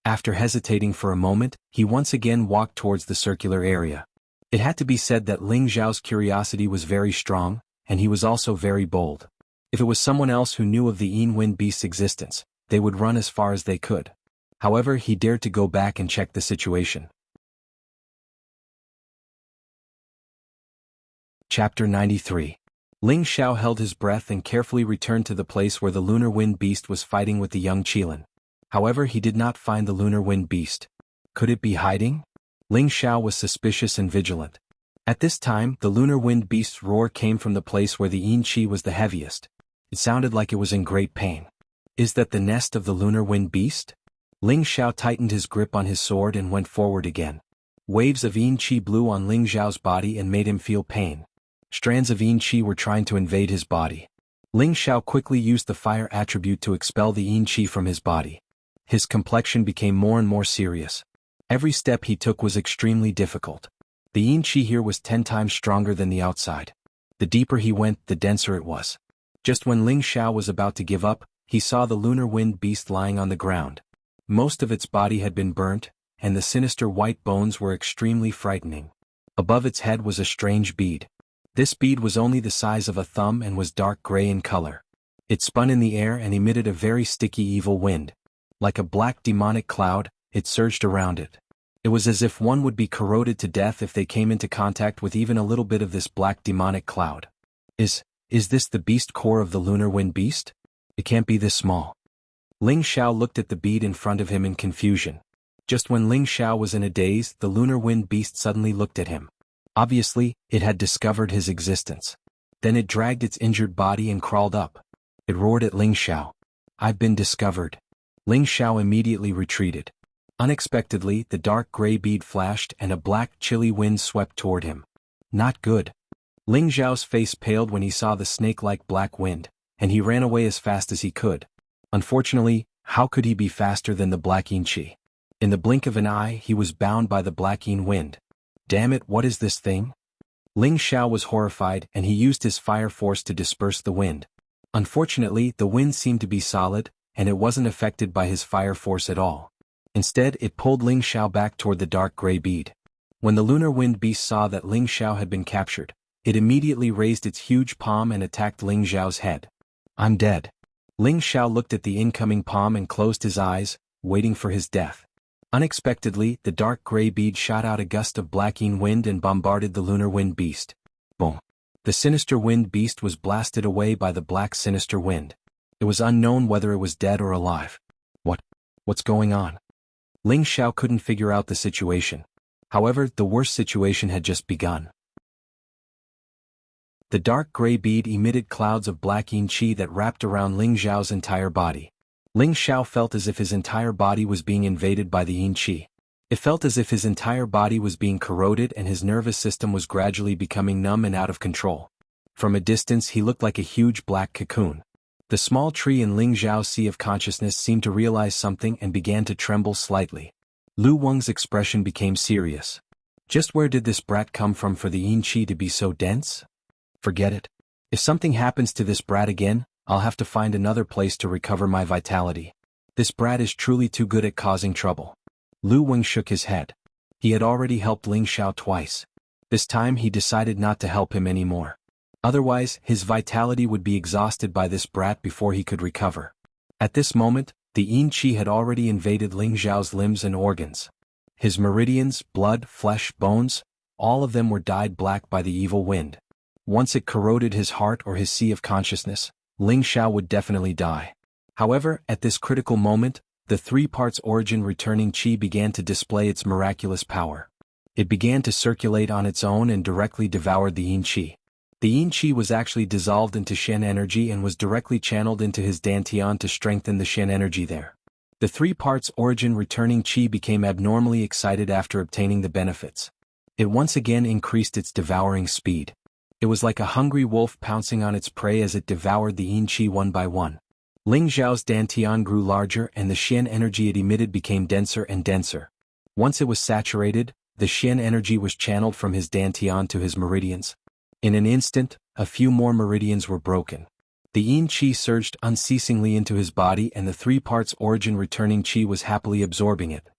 After hesitating for a moment, he once again walked towards the circular area. It had to be said that Ling Zhao's curiosity was very strong, and he was also very bold. If it was someone else who knew of the Yin Wind beast's existence, they would run as far as they could. However, he dared to go back and check the situation. Chapter 93. Ling Xiao held his breath and carefully returned to the place where the Lunar Wind beast was fighting with the young Qilin. However, he did not find the Lunar Wind beast. Could it be hiding? Ling Xiao was suspicious and vigilant. At this time, the Lunar Wind beast's roar came from the place where the Yin Qi was the heaviest. It sounded like it was in great pain. Is that the nest of the Lunar Wind beast? Ling Xiao tightened his grip on his sword and went forward again. Waves of Yin Qi blew on Ling Zhao's body and made him feel pain. Strands of Yin Qi were trying to invade his body. Ling Xiao quickly used the fire attribute to expel the Yin Qi from his body. His complexion became more and more serious. Every step he took was extremely difficult. The Yin Qi here was 10 times stronger than the outside. The deeper he went, the denser it was. Just when Ling Xiao was about to give up, he saw the Lunar Wind beast lying on the ground. Most of its body had been burnt, and the sinister white bones were extremely frightening. Above its head was a strange bead. This bead was only the size of a thumb and was dark gray in color. It spun in the air and emitted a very sticky evil wind. Like a black demonic cloud, it surged around it. It was as if one would be corroded to death if they came into contact with even a little bit of this black demonic cloud. Is this the beast core of the lunar wind beast? It can't be this small. Ling Xiao looked at the bead in front of him in confusion. Just when Ling Xiao was in a daze, the lunar wind beast suddenly looked at him. Obviously, it had discovered his existence. Then it dragged its injured body and crawled up. It roared at Ling Xiao. "I've been discovered." Ling Xiao immediately retreated. Unexpectedly, the dark gray bead flashed and a black, chilly wind swept toward him. Not good. Ling Xiao's face paled when he saw the snake-like black wind, and he ran away as fast as he could. Unfortunately, how could he be faster than the black yin qi? In the blink of an eye, he was bound by the black yin wind. Damn it, what is this thing? Ling Xiao was horrified and he used his fire force to disperse the wind. Unfortunately, the wind seemed to be solid, and it wasn't affected by his fire force at all. Instead, it pulled Ling Xiao back toward the dark gray bead. When the lunar wind beast saw that Ling Xiao had been captured, it immediately raised its huge palm and attacked Ling Xiao's head. "I'm dead." Ling Xiao looked at the incoming palm and closed his eyes, waiting for his death. Unexpectedly, the dark gray bead shot out a gust of black yin wind and bombarded the lunar wind beast. Boom! The sinister wind beast was blasted away by the black sinister wind. It was unknown whether it was dead or alive. What's going on? Ling Xiao couldn't figure out the situation. However, the worst situation had just begun. The dark gray bead emitted clouds of black yin qi that wrapped around Ling Xiao's entire body. Ling Xiao felt as if his entire body was being invaded by the yin qi. It felt as if his entire body was being corroded and his nervous system was gradually becoming numb and out of control. From a distance he looked like a huge black cocoon. The small tree in Ling Xiao's sea of consciousness seemed to realize something and began to tremble slightly. Lu Weng's expression became serious. Just where did this brat come from for the yin qi to be so dense? Forget it. If something happens to this brat again, I'll have to find another place to recover my vitality. This brat is truly too good at causing trouble. Lu Weng shook his head. He had already helped Ling Xiao twice. This time he decided not to help him anymore. Otherwise, his vitality would be exhausted by this brat before he could recover. At this moment, the yin qi had already invaded Ling Xiao's limbs and organs. His meridians, blood, flesh, bones, all of them were dyed black by the evil wind. Once it corroded his heart or his sea of consciousness, Ling Xiao would definitely die. However, at this critical moment, the three parts origin returning qi began to display its miraculous power. It began to circulate on its own and directly devoured the yin qi. The yin qi was actually dissolved into Shen energy and was directly channeled into his dantian to strengthen the Shen energy there. The three parts origin returning qi became abnormally excited after obtaining the benefits. It once again increased its devouring speed. It was like a hungry wolf pouncing on its prey as it devoured the yin qi one by one. Ling Xiao's dantian grew larger and the Shen energy it emitted became denser and denser. Once it was saturated, the Shen energy was channeled from his dantian to his meridians. In an instant, a few more meridians were broken. The yin qi surged unceasingly into his body and the three parts origin returning qi was happily absorbing it.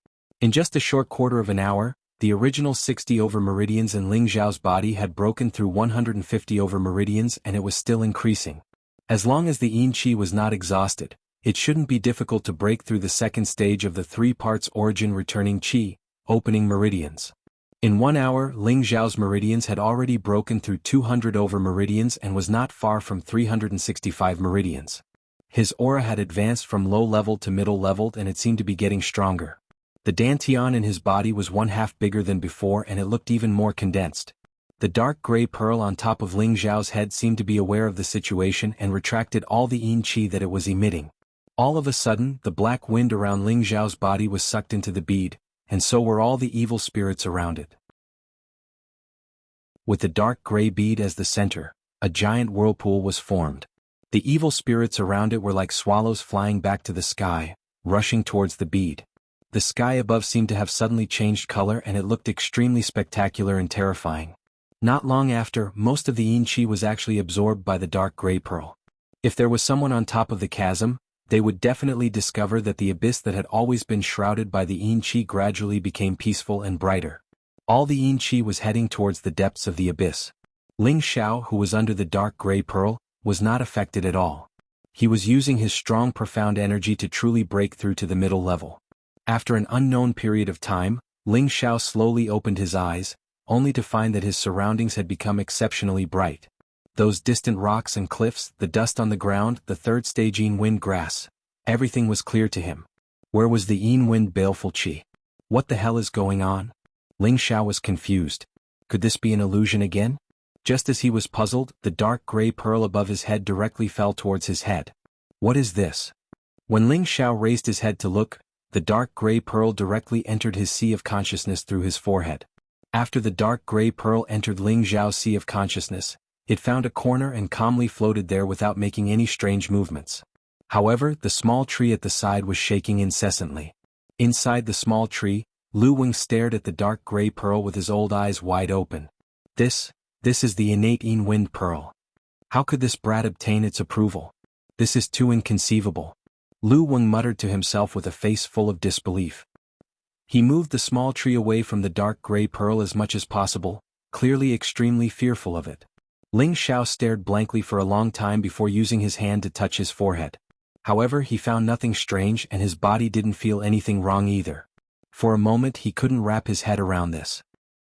In just a short quarter of an hour, the original 60 over meridians in Ling Xiao's body had broken through 150 over meridians and it was still increasing. As long as the yin qi was not exhausted, it shouldn't be difficult to break through the second stage of the three parts origin returning qi, opening meridians. In 1 hour, Ling Xiao's meridians had already broken through 200 over meridians and was not far from 365 meridians. His aura had advanced from low-leveled to middle-leveled and it seemed to be getting stronger. The dantian in his body was 1/2 bigger than before and it looked even more condensed. The dark gray pearl on top of Ling Xiao's head seemed to be aware of the situation and retracted all the yin qi that it was emitting. All of a sudden, the black wind around Ling Xiao's body was sucked into the bead, and so were all the evil spirits around it. With the dark gray bead as the center, a giant whirlpool was formed. The evil spirits around it were like swallows flying back to the sky, rushing towards the bead. The sky above seemed to have suddenly changed color and it looked extremely spectacular and terrifying. Not long after, most of the yin qi was actually absorbed by the dark gray pearl. If there was someone on top of the chasm, they would definitely discover that the abyss that had always been shrouded by the yin qi gradually became peaceful and brighter. All the yin qi was heading towards the depths of the abyss. Ling Xiao, who was under the dark gray pearl, was not affected at all. He was using his strong profound energy to truly break through to the middle level. After an unknown period of time, Ling Xiao slowly opened his eyes, only to find that his surroundings had become exceptionally bright. Those distant rocks and cliffs, the dust on the ground, the third stage Yin Wind grass. Everything was clear to him. Where was the Yin Wind baleful qi? What the hell is going on? Ling Xiao was confused. Could this be an illusion again? Just as he was puzzled, the dark gray pearl above his head directly fell towards his head. What is this? When Ling Xiao raised his head to look, the dark gray pearl directly entered his sea of consciousness through his forehead. After the dark gray pearl entered Ling Xiao's sea of consciousness, it found a corner and calmly floated there without making any strange movements. However, the small tree at the side was shaking incessantly. Inside the small tree, Lu Wing stared at the dark gray pearl with his old eyes wide open. This is the innate Yin Wind pearl. How could this brat obtain its approval? This is too inconceivable. Lu Wing muttered to himself with a face full of disbelief. He moved the small tree away from the dark gray pearl as much as possible, clearly extremely fearful of it. Ling Xiao stared blankly for a long time before using his hand to touch his forehead. However, he found nothing strange and his body didn't feel anything wrong either. For a moment he couldn't wrap his head around this.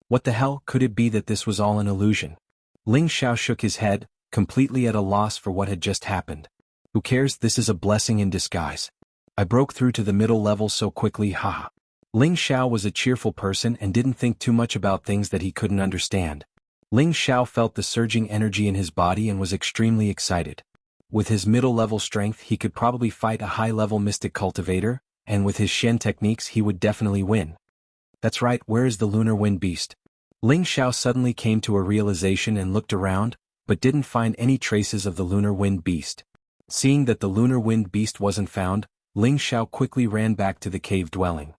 What the hell could it be that this was all an illusion? Ling Xiao shook his head, completely at a loss for what had just happened. Who cares, this is a blessing in disguise. I broke through to the middle level so quickly, haha. Ling Xiao was a cheerful person and didn't think too much about things that he couldn't understand. Ling Xiao felt the surging energy in his body and was extremely excited. With his middle-level strength he could probably fight a high-level mystic cultivator, and with his Shen techniques he would definitely win. That's right, where is the lunar wind beast? Ling Xiao suddenly came to a realization and looked around, but didn't find any traces of the lunar wind beast. Seeing that the lunar wind beast wasn't found, Ling Xiao quickly ran back to the cave dwelling.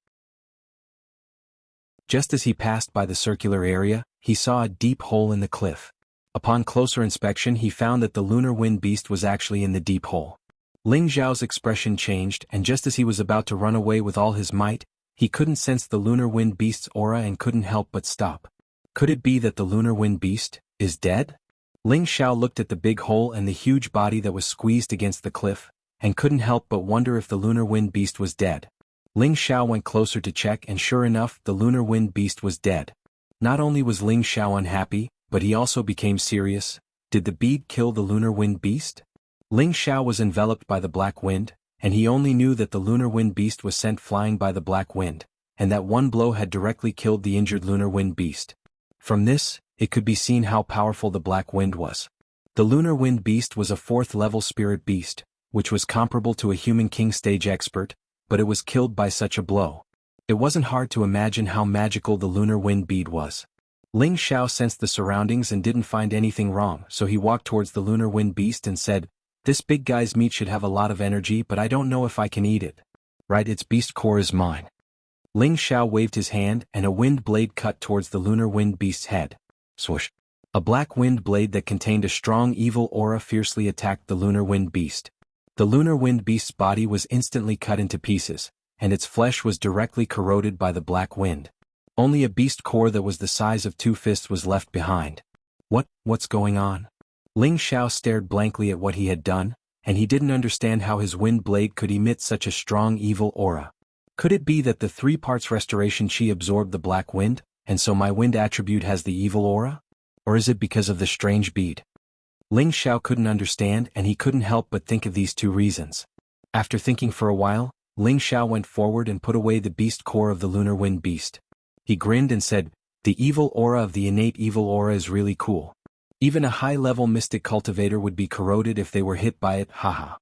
Just as he passed by the circular area, he saw a deep hole in the cliff. Upon closer inspection he found that the lunar wind beast was actually in the deep hole. Ling Xiao's expression changed, and just as he was about to run away with all his might, he couldn't sense the lunar wind beast's aura and couldn't help but stop. Could it be that the lunar wind beast is dead? Ling Xiao looked at the big hole and the huge body that was squeezed against the cliff, and couldn't help but wonder if the lunar wind beast was dead. Ling Xiao went closer to check and sure enough, the lunar wind beast was dead. Not only was Ling Xiao unhappy, but he also became serious. Did the bead kill the lunar wind beast? Ling Xiao was enveloped by the black wind, and he only knew that the lunar wind beast was sent flying by the black wind, and that one blow had directly killed the injured lunar wind beast. From this, it could be seen how powerful the black wind was. The lunar wind beast was a 4th-level spirit beast, which was comparable to a human king stage expert, but it was killed by such a blow. It wasn't hard to imagine how magical the lunar wind bead was. Ling Xiao sensed the surroundings and didn't find anything wrong, so he walked towards the lunar wind beast and said, "This big guy's meat should have a lot of energy, but I don't know if I can eat it. Right, its beast core is mine." Ling Xiao waved his hand and a wind blade cut towards the lunar wind beast's head. Swoosh! A black wind blade that contained a strong evil aura fiercely attacked the lunar wind beast. The lunar wind beast's body was instantly cut into pieces, and its flesh was directly corroded by the black wind. Only a beast core that was the size of 2 fists was left behind. What's going on? Ling Xiao stared blankly at what he had done, and he didn't understand how his wind blade could emit such a strong evil aura. Could it be that the 3 parts restoration chi absorbed the black wind, and so my wind attribute has the evil aura? Or is it because of the strange bead? Ling Xiao couldn't understand, and he couldn't help but think of these 2 reasons. After thinking for a while, Ling Xiao went forward and put away the beast core of the lunar wind beast. He grinned and said, "The evil aura of the innate evil aura is really cool. Even a high-level mystic cultivator would be corroded if they were hit by it, haha."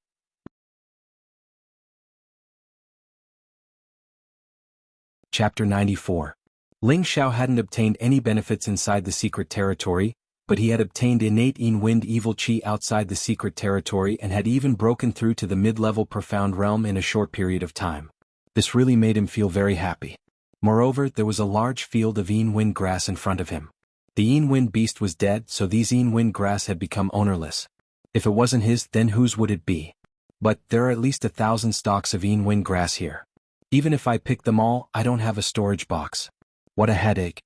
Chapter 94. Ling Xiao hadn't obtained any benefits inside the secret territory, but he had obtained innate Yin Wind evil chi outside the secret territory and had even broken through to the mid-level profound realm in a short period of time. This really made him feel very happy. Moreover, there was a large field of Yin Wind grass in front of him. The Yin Wind beast was dead, so these Yin Wind grass had become ownerless. If it wasn't his, then whose would it be? But there are at least 1,000 stalks of Yin Wind grass here. Even if I pick them all, I don't have a storage box. What a headache.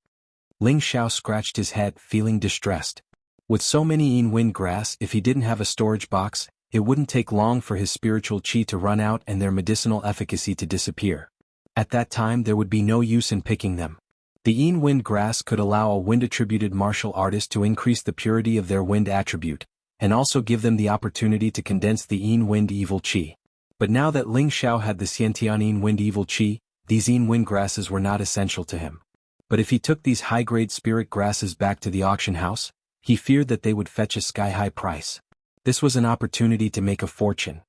Ling Xiao scratched his head, feeling distressed. With so many Yin Wind grass, if he didn't have a storage box, it wouldn't take long for his spiritual chi to run out and their medicinal efficacy to disappear. At that time there would be no use in picking them. The Yin wind grass could allow a wind-attributed martial artist to increase the purity of their wind attribute, and also give them the opportunity to condense the Yin wind evil qi. But now that Ling Xiao had the Xiantian Yin wind evil qi, these Yin wind grasses were not essential to him. But if he took these high-grade spirit grasses back to the auction house, he feared that they would fetch a sky-high price. This was an opportunity to make a fortune.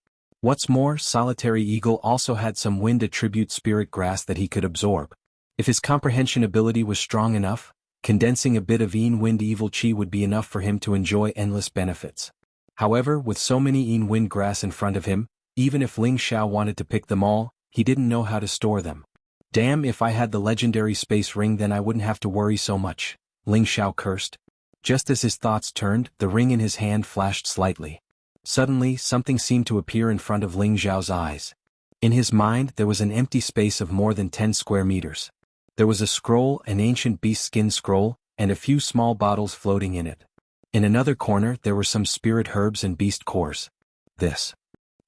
What's more, Solitary Eagle also had some wind attribute spirit grass that he could absorb. If his comprehension ability was strong enough, condensing a bit of Yin wind evil qi would be enough for him to enjoy endless benefits. However, with so many Yin wind grass in front of him, even if Ling Xiao wanted to pick them all, he didn't know how to store them. Damn, if I had the legendary space ring then I wouldn't have to worry so much, Ling Xiao cursed. Just as his thoughts turned, the ring in his hand flashed slightly. Suddenly, something seemed to appear in front of Ling Xiao's eyes. In his mind there was an empty space of more than 10 square meters. There was a scroll, an ancient beast skin scroll, and a few small bottles floating in it. In another corner there were some spirit herbs and beast cores. This.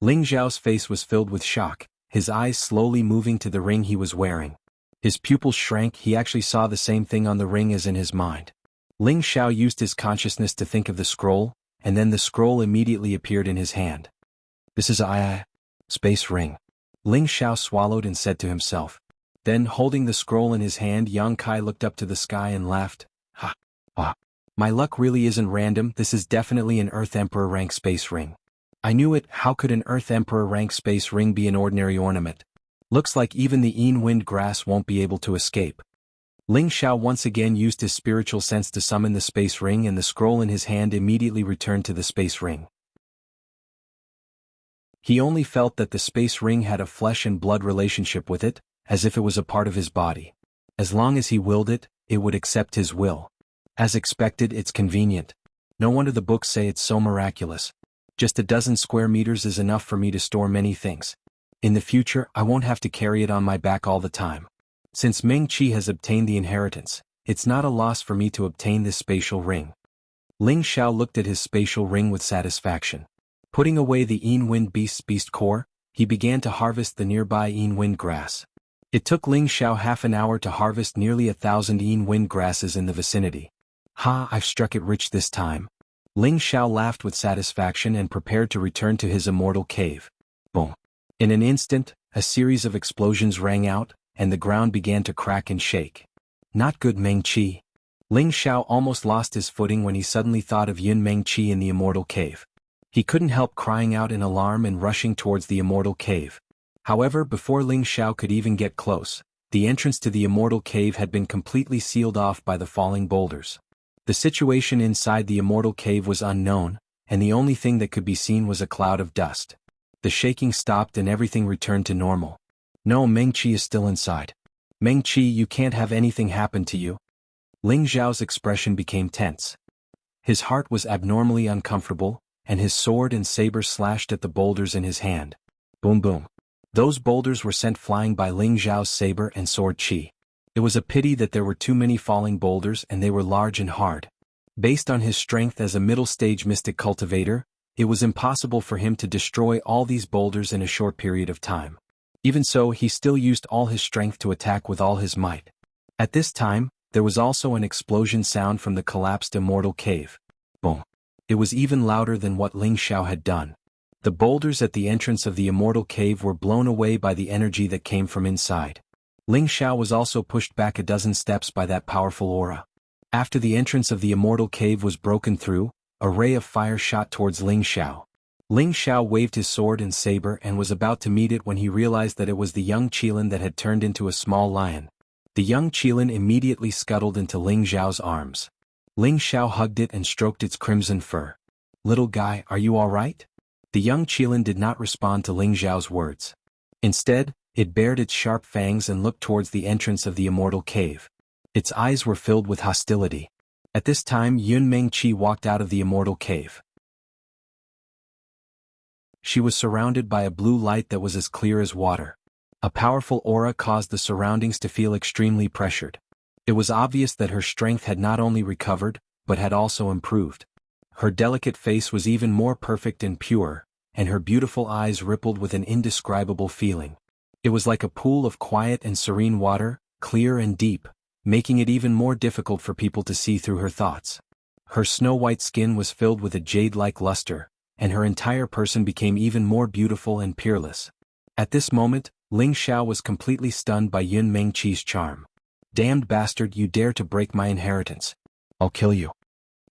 Ling Xiao's face was filled with shock, his eyes slowly moving to the ring he was wearing. His pupils shrank, he actually saw the same thing on the ring as in his mind. Ling Xiao used his consciousness to think of the scroll, and then the scroll immediately appeared in his hand. This is a space ring. Ling Xiao swallowed and said to himself. Then, holding the scroll in his hand, Yang Kai looked up to the sky and laughed. Ha! Ah! My luck really isn't random, this is definitely an Earth Emperor rank space ring. I knew it, how could an Earth Emperor rank space ring be an ordinary ornament? Looks like even the Yin wind grass won't be able to escape. Ling Xiao once again used his spiritual sense to summon the space ring, and the scroll in his hand immediately returned to the space ring. He only felt that the space ring had a flesh and blood relationship with it, as if it was a part of his body. As long as he willed it, it would accept his will. As expected, it's convenient. No wonder the books say it's so miraculous. Just a dozen square meters is enough for me to store many things. In the future, I won't have to carry it on my back all the time. Since Meng Qi has obtained the inheritance, it's not a loss for me to obtain this spatial ring. Ling Xiao looked at his spatial ring with satisfaction. Putting away the Yin Wind Beast's beast core, he began to harvest the nearby Yin Wind grass. It took Ling Xiao half an hour to harvest nearly 1,000 Yin Wind grasses in the vicinity. Ha, I've struck it rich this time. Ling Xiao laughed with satisfaction and prepared to return to his immortal cave. Boom. In an instant, a series of explosions rang out, and the ground began to crack and shake. Not good, Meng Qi. Ling Xiao almost lost his footing when he suddenly thought of Yun Meng Qi in the immortal cave. He couldn't help crying out in alarm and rushing towards the immortal cave. However, before Ling Xiao could even get close, the entrance to the immortal cave had been completely sealed off by the falling boulders. The situation inside the immortal cave was unknown, and the only thing that could be seen was a cloud of dust. The shaking stopped and everything returned to normal. No, Meng Qi is still inside. Meng Qi, you can't have anything happen to you. Ling Xiao's expression became tense. His heart was abnormally uncomfortable, and his sword and saber slashed at the boulders in his hand. Boom boom. Those boulders were sent flying by Ling Xiao's saber and sword qi. It was a pity that there were too many falling boulders and they were large and hard. Based on his strength as a middle-stage mystic cultivator, it was impossible for him to destroy all these boulders in a short period of time. Even so, he still used all his strength to attack with all his might. At this time, there was also an explosion sound from the collapsed immortal cave. Boom. It was even louder than what Ling Xiao had done. The boulders at the entrance of the immortal cave were blown away by the energy that came from inside. Ling Xiao was also pushed back a dozen steps by that powerful aura. After the entrance of the immortal cave was broken through, a ray of fire shot towards Ling Xiao. Ling Xiao waved his sword and saber and was about to meet it when he realized that it was the young Qilin that had turned into a small lion. The young Qilin immediately scuttled into Ling Xiao's arms. Ling Xiao hugged it and stroked its crimson fur. "Little guy, are you all right?" The young Qilin did not respond to Ling Xiao's words. Instead, it bared its sharp fangs and looked towards the entrance of the immortal cave. Its eyes were filled with hostility. At this time, Yun Meng Qi walked out of the immortal cave. She was surrounded by a blue light that was as clear as water. A powerful aura caused the surroundings to feel extremely pressured. It was obvious that her strength had not only recovered, but had also improved. Her delicate face was even more perfect and pure, and her beautiful eyes rippled with an indescribable feeling. It was like a pool of quiet and serene water, clear and deep, making it even more difficult for people to see through her thoughts. Her snow-white skin was filled with a jade-like luster, and her entire person became even more beautiful and peerless. At this moment, Ling Xiao was completely stunned by Yun Mengqi's charm. "Damned bastard, you dare to break my inheritance. I'll kill you."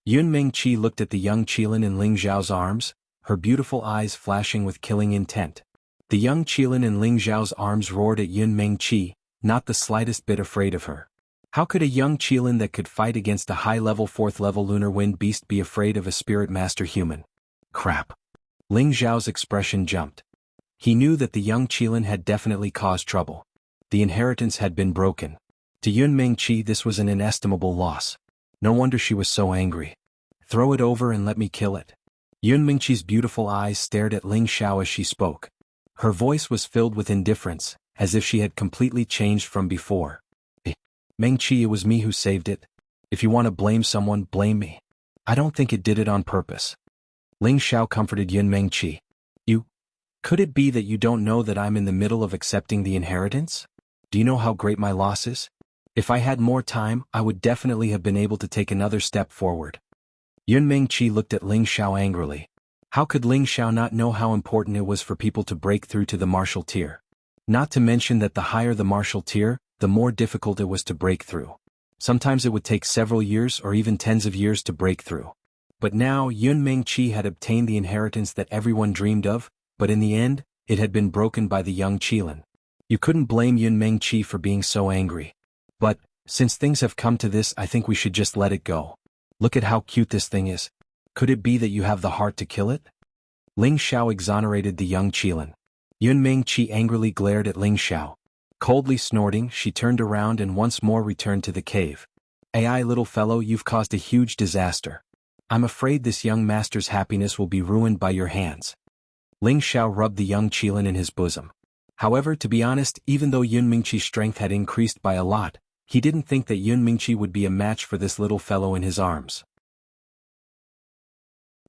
Yun Mengqi looked at the young Qilin in Ling Xiao's arms, her beautiful eyes flashing with killing intent. The young Qilin in Ling Xiao's arms roared at Yun Mengqi, not the slightest bit afraid of her. How could a young Qilin that could fight against a high-level 4th-level lunar wind beast be afraid of a spirit master human? Crap. Ling Xiao's expression jumped. He knew that the young Qilin had definitely caused trouble. The inheritance had been broken. To Yun Mengqi this was an inestimable loss. No wonder she was so angry. "Throw it over and let me kill it." Yun Mengqi's beautiful eyes stared at Ling Xiao as she spoke. Her voice was filled with indifference, as if she had completely changed from before. "Mengqi, it was me who saved it. If you want to blame someone, blame me. I don't think it did it on purpose." Ling Xiao comforted Yun Mengqi. Could it be that you don't know that I'm in the middle of accepting the inheritance? Do you know how great my loss is? If I had more time, I would definitely have been able to take another step forward." Yun Mengqi looked at Ling Xiao angrily. How could Ling Xiao not know how important it was for people to break through to the martial tier? Not to mention that the higher the martial tier, the more difficult it was to break through. Sometimes it would take several years or even tens of years to break through. But now Yun Mengqi had obtained the inheritance that everyone dreamed of, but in the end, it had been broken by the young Qilin. You couldn't blame Yun Mengqi for being so angry. But, since things have come to this, I think we should just let it go. Look at how cute this thing is. Could it be that you have the heart to kill it? Ling Xiao exonerated the young Qilin. Yun Mengqi angrily glared at Ling Xiao. Coldly snorting, she turned around and once more returned to the cave. "Ai, little fellow, you've caused a huge disaster. I'm afraid this young master's happiness will be ruined by your hands." Ling Xiao rubbed the young Qilin in his bosom. However, to be honest, even though Yun Mengqi's strength had increased by a lot, he didn't think that Yun Mengqi would be a match for this little fellow in his arms.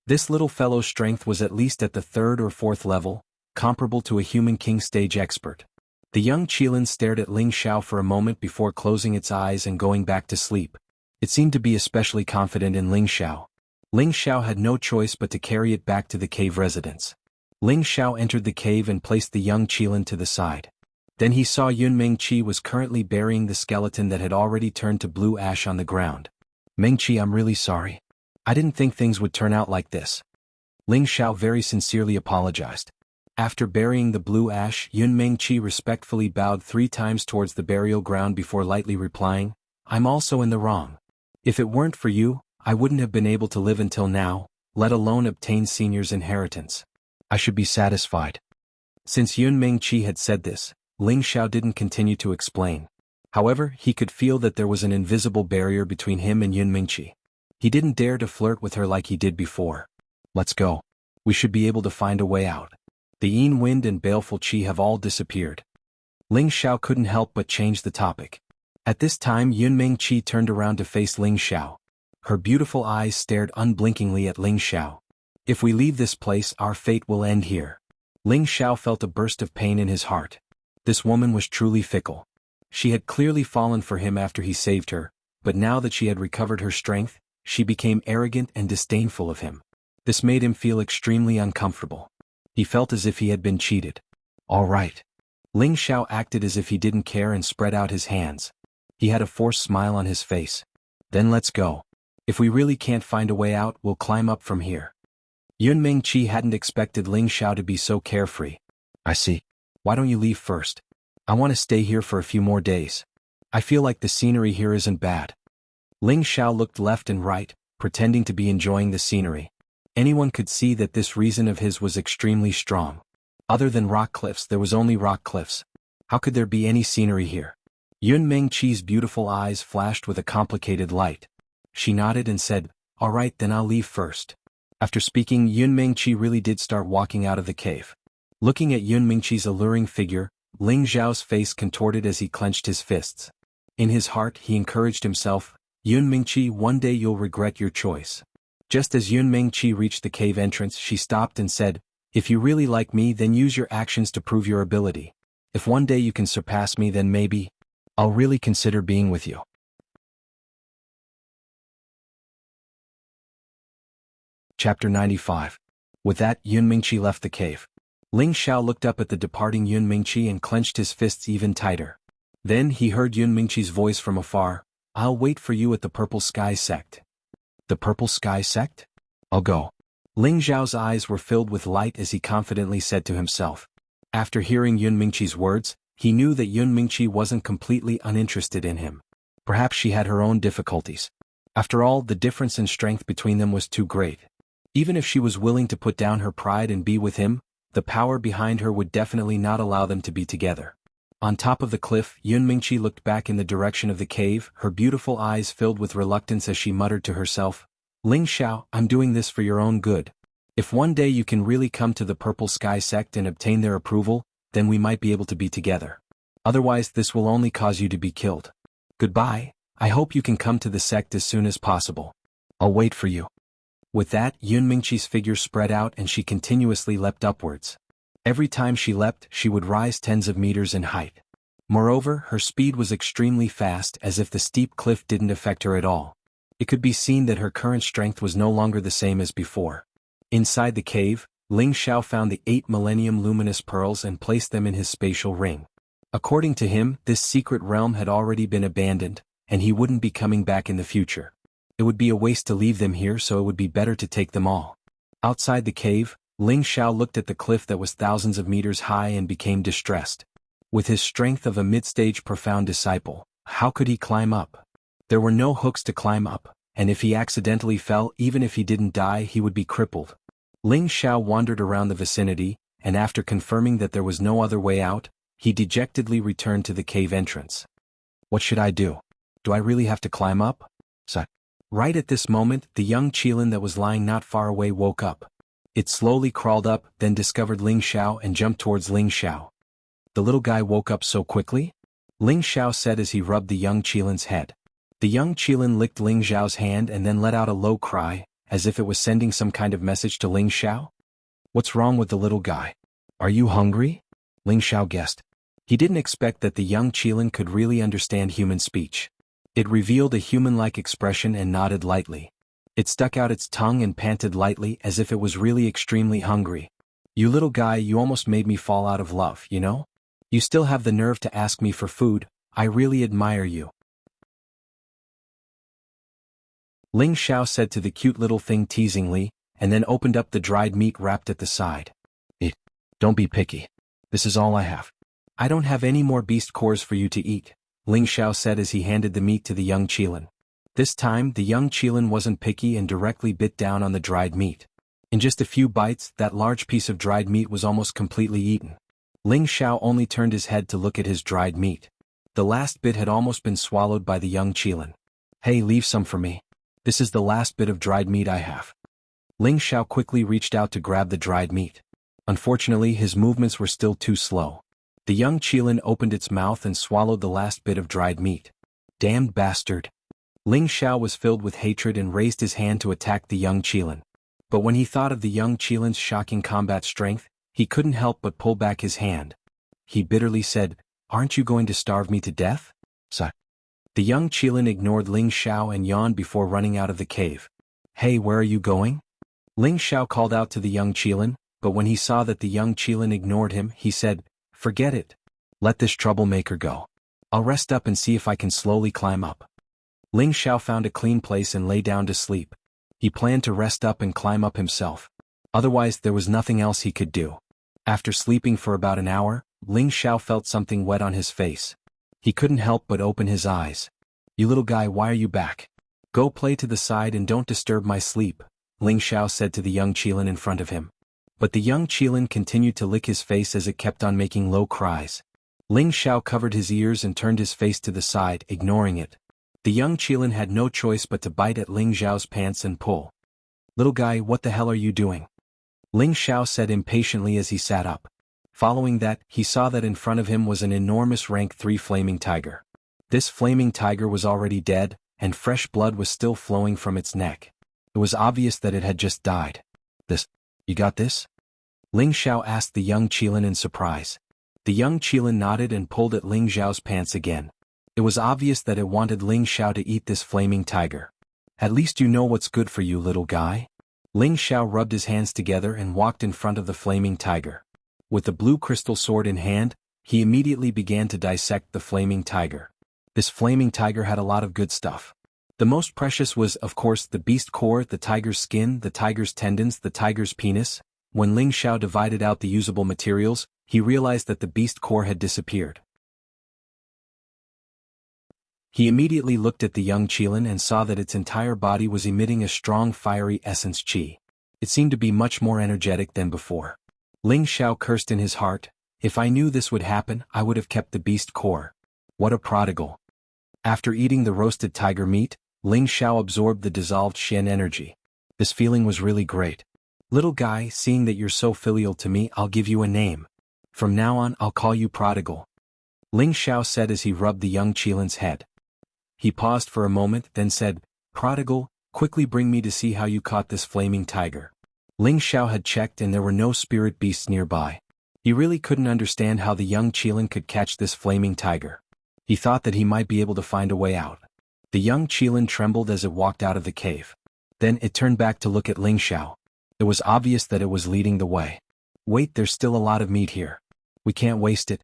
This little fellow's strength was at least at the 3rd or 4th level, comparable to a human king stage expert. The young Qilin stared at Ling Xiao for a moment before closing its eyes and going back to sleep. It seemed to be especially confident in Ling Xiao. Ling Xiao had no choice but to carry it back to the cave residence. Ling Xiao entered the cave and placed the young Qilin to the side. Then he saw Yun Mengqi was currently burying the skeleton that had already turned to blue ash on the ground. "Mengqi, I'm really sorry. I didn't think things would turn out like this." Ling Xiao very sincerely apologized. After burying the blue ash, Yun Mengqi respectfully bowed 3 times towards the burial ground before lightly replying, "I'm also in the wrong. If it weren't for you, I wouldn't have been able to live until now, let alone obtain senior's inheritance. I should be satisfied." Since Yun Mengqi had said this, Ling Xiao didn't continue to explain. However, he could feel that there was an invisible barrier between him and Yun Mengqi. He didn't dare to flirt with her like he did before. "Let's go. We should be able to find a way out. The Yin wind and baleful qi have all disappeared." Ling Xiao couldn't help but change the topic. At this time Yun Mengqi turned around to face Ling Xiao. Her beautiful eyes stared unblinkingly at Ling Xiao. "If we leave this place, our fate will end here." Ling Xiao felt a burst of pain in his heart. This woman was truly fickle. She had clearly fallen for him after he saved her, but now that she had recovered her strength, she became arrogant and disdainful of him. This made him feel extremely uncomfortable. He felt as if he had been cheated. "All right." Ling Xiao acted as if he didn't care and spread out his hands. He had a forced smile on his face. "Then let's go. If we really can't find a way out, we'll climb up from here." Yun Mengqi hadn't expected Ling Xiao to be so carefree. "I see. Why don't you leave first? I want to stay here for a few more days. I feel like the scenery here isn't bad." Ling Xiao looked left and right, pretending to be enjoying the scenery. Anyone could see that this reason of his was extremely strong. Other than rock cliffs, there was only rock cliffs. How could there be any scenery here? Yun Mengqi's beautiful eyes flashed with a complicated light. She nodded and said, "All right, then I'll leave first." After speaking, Yun Mengqi really did start walking out of the cave. Looking at Yun Mengqi's alluring figure, Ling Xiao's face contorted as he clenched his fists. In his heart, he encouraged himself, "Yun Mengqi, one day you'll regret your choice." Just as Yun Mengqi reached the cave entrance, she stopped and said, "If you really like me, then use your actions to prove your ability. If one day you can surpass me, then maybe I'll really consider being with you. Chapter 95. With that, Yun Mingqi left the cave. Ling Xiao looked up at the departing Yun Mingqi and clenched his fists even tighter. Then he heard Yun Mingqi's voice from afar. I'll wait for you at the Purple Sky Sect. The Purple Sky Sect? I'll go. Ling Xiao's eyes were filled with light as he confidently said to himself. After hearing Yun Mingqi's words, he knew that Yun Mingqi wasn't completely uninterested in him. Perhaps she had her own difficulties. After all, the difference in strength between them was too great. Even if she was willing to put down her pride and be with him, the power behind her would definitely not allow them to be together. On top of the cliff, Yun Mingqi looked back in the direction of the cave, her beautiful eyes filled with reluctance as she muttered to herself, Ling Xiao, I'm doing this for your own good. If one day you can really come to the Purple Sky Sect and obtain their approval, then we might be able to be together. Otherwise, this will only cause you to be killed. Goodbye, I hope you can come to the sect as soon as possible. I'll wait for you. With that, Yun Mingqi's figure spread out and she continuously leapt upwards. Every time she leapt, she would rise tens of meters in height. Moreover, her speed was extremely fast, as if the steep cliff didn't affect her at all. It could be seen that her current strength was no longer the same as before. Inside the cave, Ling Xiao found the 8 millennium luminous pearls and placed them in his spatial ring. According to him, this secret realm had already been abandoned, and he wouldn't be coming back in the future. It would be a waste to leave them here, so it would be better to take them all. Outside the cave, Ling Xiao looked at the cliff that was thousands of meters high and became distressed. With his strength of a mid-stage profound disciple, how could he climb up? There were no hooks to climb up, and if he accidentally fell, even if he didn't die, he would be crippled. Ling Xiao wandered around the vicinity, and after confirming that there was no other way out, he dejectedly returned to the cave entrance. What should I do? Do I really have to climb up? Right at this moment, the young Qilin that was lying not far away woke up. It slowly crawled up, then discovered Ling Xiao and jumped towards Ling Xiao. The little guy woke up so quickly? Ling Xiao said as he rubbed the young Qilin's head. The young Qilin licked Ling Xiao's hand and then let out a low cry, as if it was sending some kind of message to Ling Xiao. What's wrong with the little guy? Are you hungry? Ling Xiao guessed. He didn't expect that the young Qilin could really understand human speech. It revealed a human-like expression and nodded lightly. It stuck out its tongue and panted lightly as if it was really extremely hungry. You little guy, you almost made me fall out of love, you know? You still have the nerve to ask me for food. I really admire you. Ling Xiao said to the cute little thing teasingly, and then opened up the dried meat wrapped at the side. Don't be picky. This is all I have. I don't have any more beast cores for you to eat, Ling Xiao said as he handed the meat to the young Qilin. This time, the young Qilin wasn't picky and directly bit down on the dried meat. In just a few bites, that large piece of dried meat was almost completely eaten. Ling Xiao only turned his head to look at his dried meat. The last bit had almost been swallowed by the young Qilin. Hey, leave some for me. This is the last bit of dried meat I have. Ling Xiao quickly reached out to grab the dried meat. Unfortunately, his movements were still too slow. The young Qilin opened its mouth and swallowed the last bit of dried meat. Damned bastard. Ling Xiao was filled with hatred and raised his hand to attack the young Qilin. But when he thought of the young Qilin's shocking combat strength, he couldn't help but pull back his hand. He bitterly said, Aren't you going to starve me to death? The young Qilin ignored Ling Xiao and yawned before running out of the cave. Hey, where are you going? Ling Xiao called out to the young Qilin, but when he saw that the young Qilin ignored him, he said, Forget it. Let this troublemaker go. I'll rest up and see if I can slowly climb up. Ling Xiao found a clean place and lay down to sleep. He planned to rest up and climb up himself. Otherwise, there was nothing else he could do. After sleeping for about an hour, Ling Xiao felt something wet on his face. He couldn't help but open his eyes. You little guy, why are you back? Go play to the side and don't disturb my sleep, Ling Xiao said to the young Qilin in front of him. But the young Qilin continued to lick his face as it kept on making low cries. Ling Xiao covered his ears and turned his face to the side, ignoring it. The young Qilin had no choice but to bite at Ling Xiao's pants and pull. Little guy, what the hell are you doing? Ling Xiao said impatiently as he sat up. Following that, he saw that in front of him was an enormous rank 3 flaming tiger. This flaming tiger was already dead, and fresh blood was still flowing from its neck. It was obvious that it had just died. You got this? Ling Xiao asked the young Qilin in surprise. The young Qilin nodded and pulled at Ling Xiao's pants again. It was obvious that it wanted Ling Xiao to eat this flaming tiger. At least you know what's good for you, little guy. Ling Xiao rubbed his hands together and walked in front of the flaming tiger. With the blue crystal sword in hand, he immediately began to dissect the flaming tiger. This flaming tiger had a lot of good stuff. The most precious was, of course, the beast core, the tiger's skin, the tiger's tendons, the tiger's penis. When Ling Xiao divided out the usable materials, he realized that the beast core had disappeared. He immediately looked at the young Qilin and saw that its entire body was emitting a strong fiery essence qi. It seemed to be much more energetic than before. Ling Xiao cursed in his heart, if I knew this would happen, I would have kept the beast core. What a prodigal. After eating the roasted tiger meat, Ling Xiao absorbed the dissolved Shen energy. This feeling was really great. Little guy, seeing that you're so filial to me, I'll give you a name. From now on, I'll call you Prodigal. Ling Xiao said as he rubbed the young Qilin's head. He paused for a moment, then said, Prodigal, quickly bring me to see how you caught this flaming tiger. Ling Xiao had checked and there were no spirit beasts nearby. He really couldn't understand how the young Qilin could catch this flaming tiger. He thought that he might be able to find a way out. The young Qilin trembled as it walked out of the cave. Then it turned back to look at Ling Xiao. It was obvious that it was leading the way. Wait, there's still a lot of meat here. We can't waste it.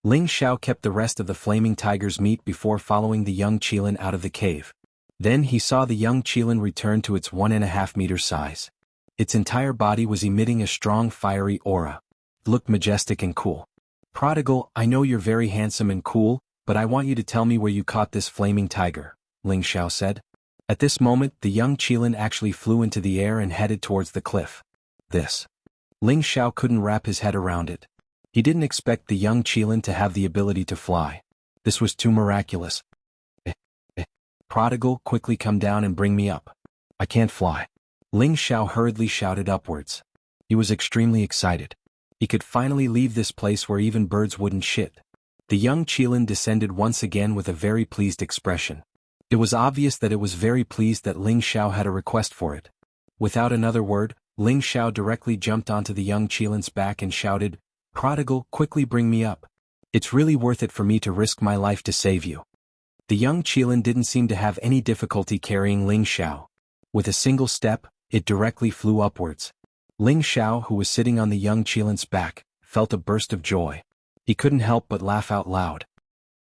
Ling Xiao kept the rest of the flaming tiger's meat before following the young Qilin out of the cave. Then he saw the young Qilin return to its 1.5 meter size. Its entire body was emitting a strong fiery aura. It looked majestic and cool. Prodigal, I know you're very handsome and cool, but I want you to tell me where you caught this flaming tiger, Ling Xiao said. At this moment, the young Qilin actually flew into the air and headed towards the cliff. This. Ling Xiao couldn't wrap his head around it. He didn't expect the young Qilin to have the ability to fly. This was too miraculous. Prodigal, quickly come down and bring me up. I can't fly. Ling Xiao hurriedly shouted upwards. He was extremely excited. He could finally leave this place where even birds wouldn't shit. The young Qilin descended once again with a very pleased expression. It was obvious that it was very pleased that Ling Xiao had a request for it. Without another word, Ling Xiao directly jumped onto the young Qilin's back and shouted, Prodigal, quickly bring me up. It's really worth it for me to risk my life to save you. The young Qilin didn't seem to have any difficulty carrying Ling Xiao. With a single step, it directly flew upwards. Ling Xiao, who was sitting on the young Qilin's back, felt a burst of joy. He couldn't help but laugh out loud.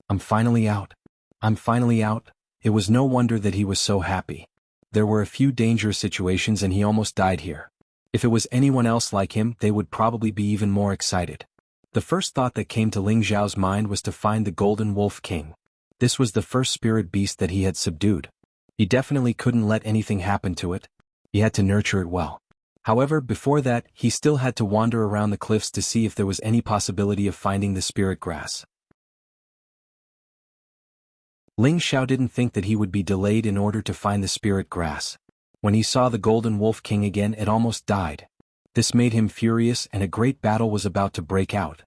I'm finally out. I'm finally out. It was no wonder that he was so happy. There were a few dangerous situations and he almost died here. If it was anyone else like him, they would probably be even more excited. The first thought that came to Ling Xiao's mind was to find the Golden Wolf King. This was the first spirit beast that he had subdued. He definitely couldn't let anything happen to it. He had to nurture it well. However, before that, he still had to wander around the cliffs to see if there was any possibility of finding the spirit grass. Ling Xiao didn't think that he would be delayed in order to find the spirit grass. When he saw the Golden Wolf King again, it almost died. This made him furious and a great battle was about to break out.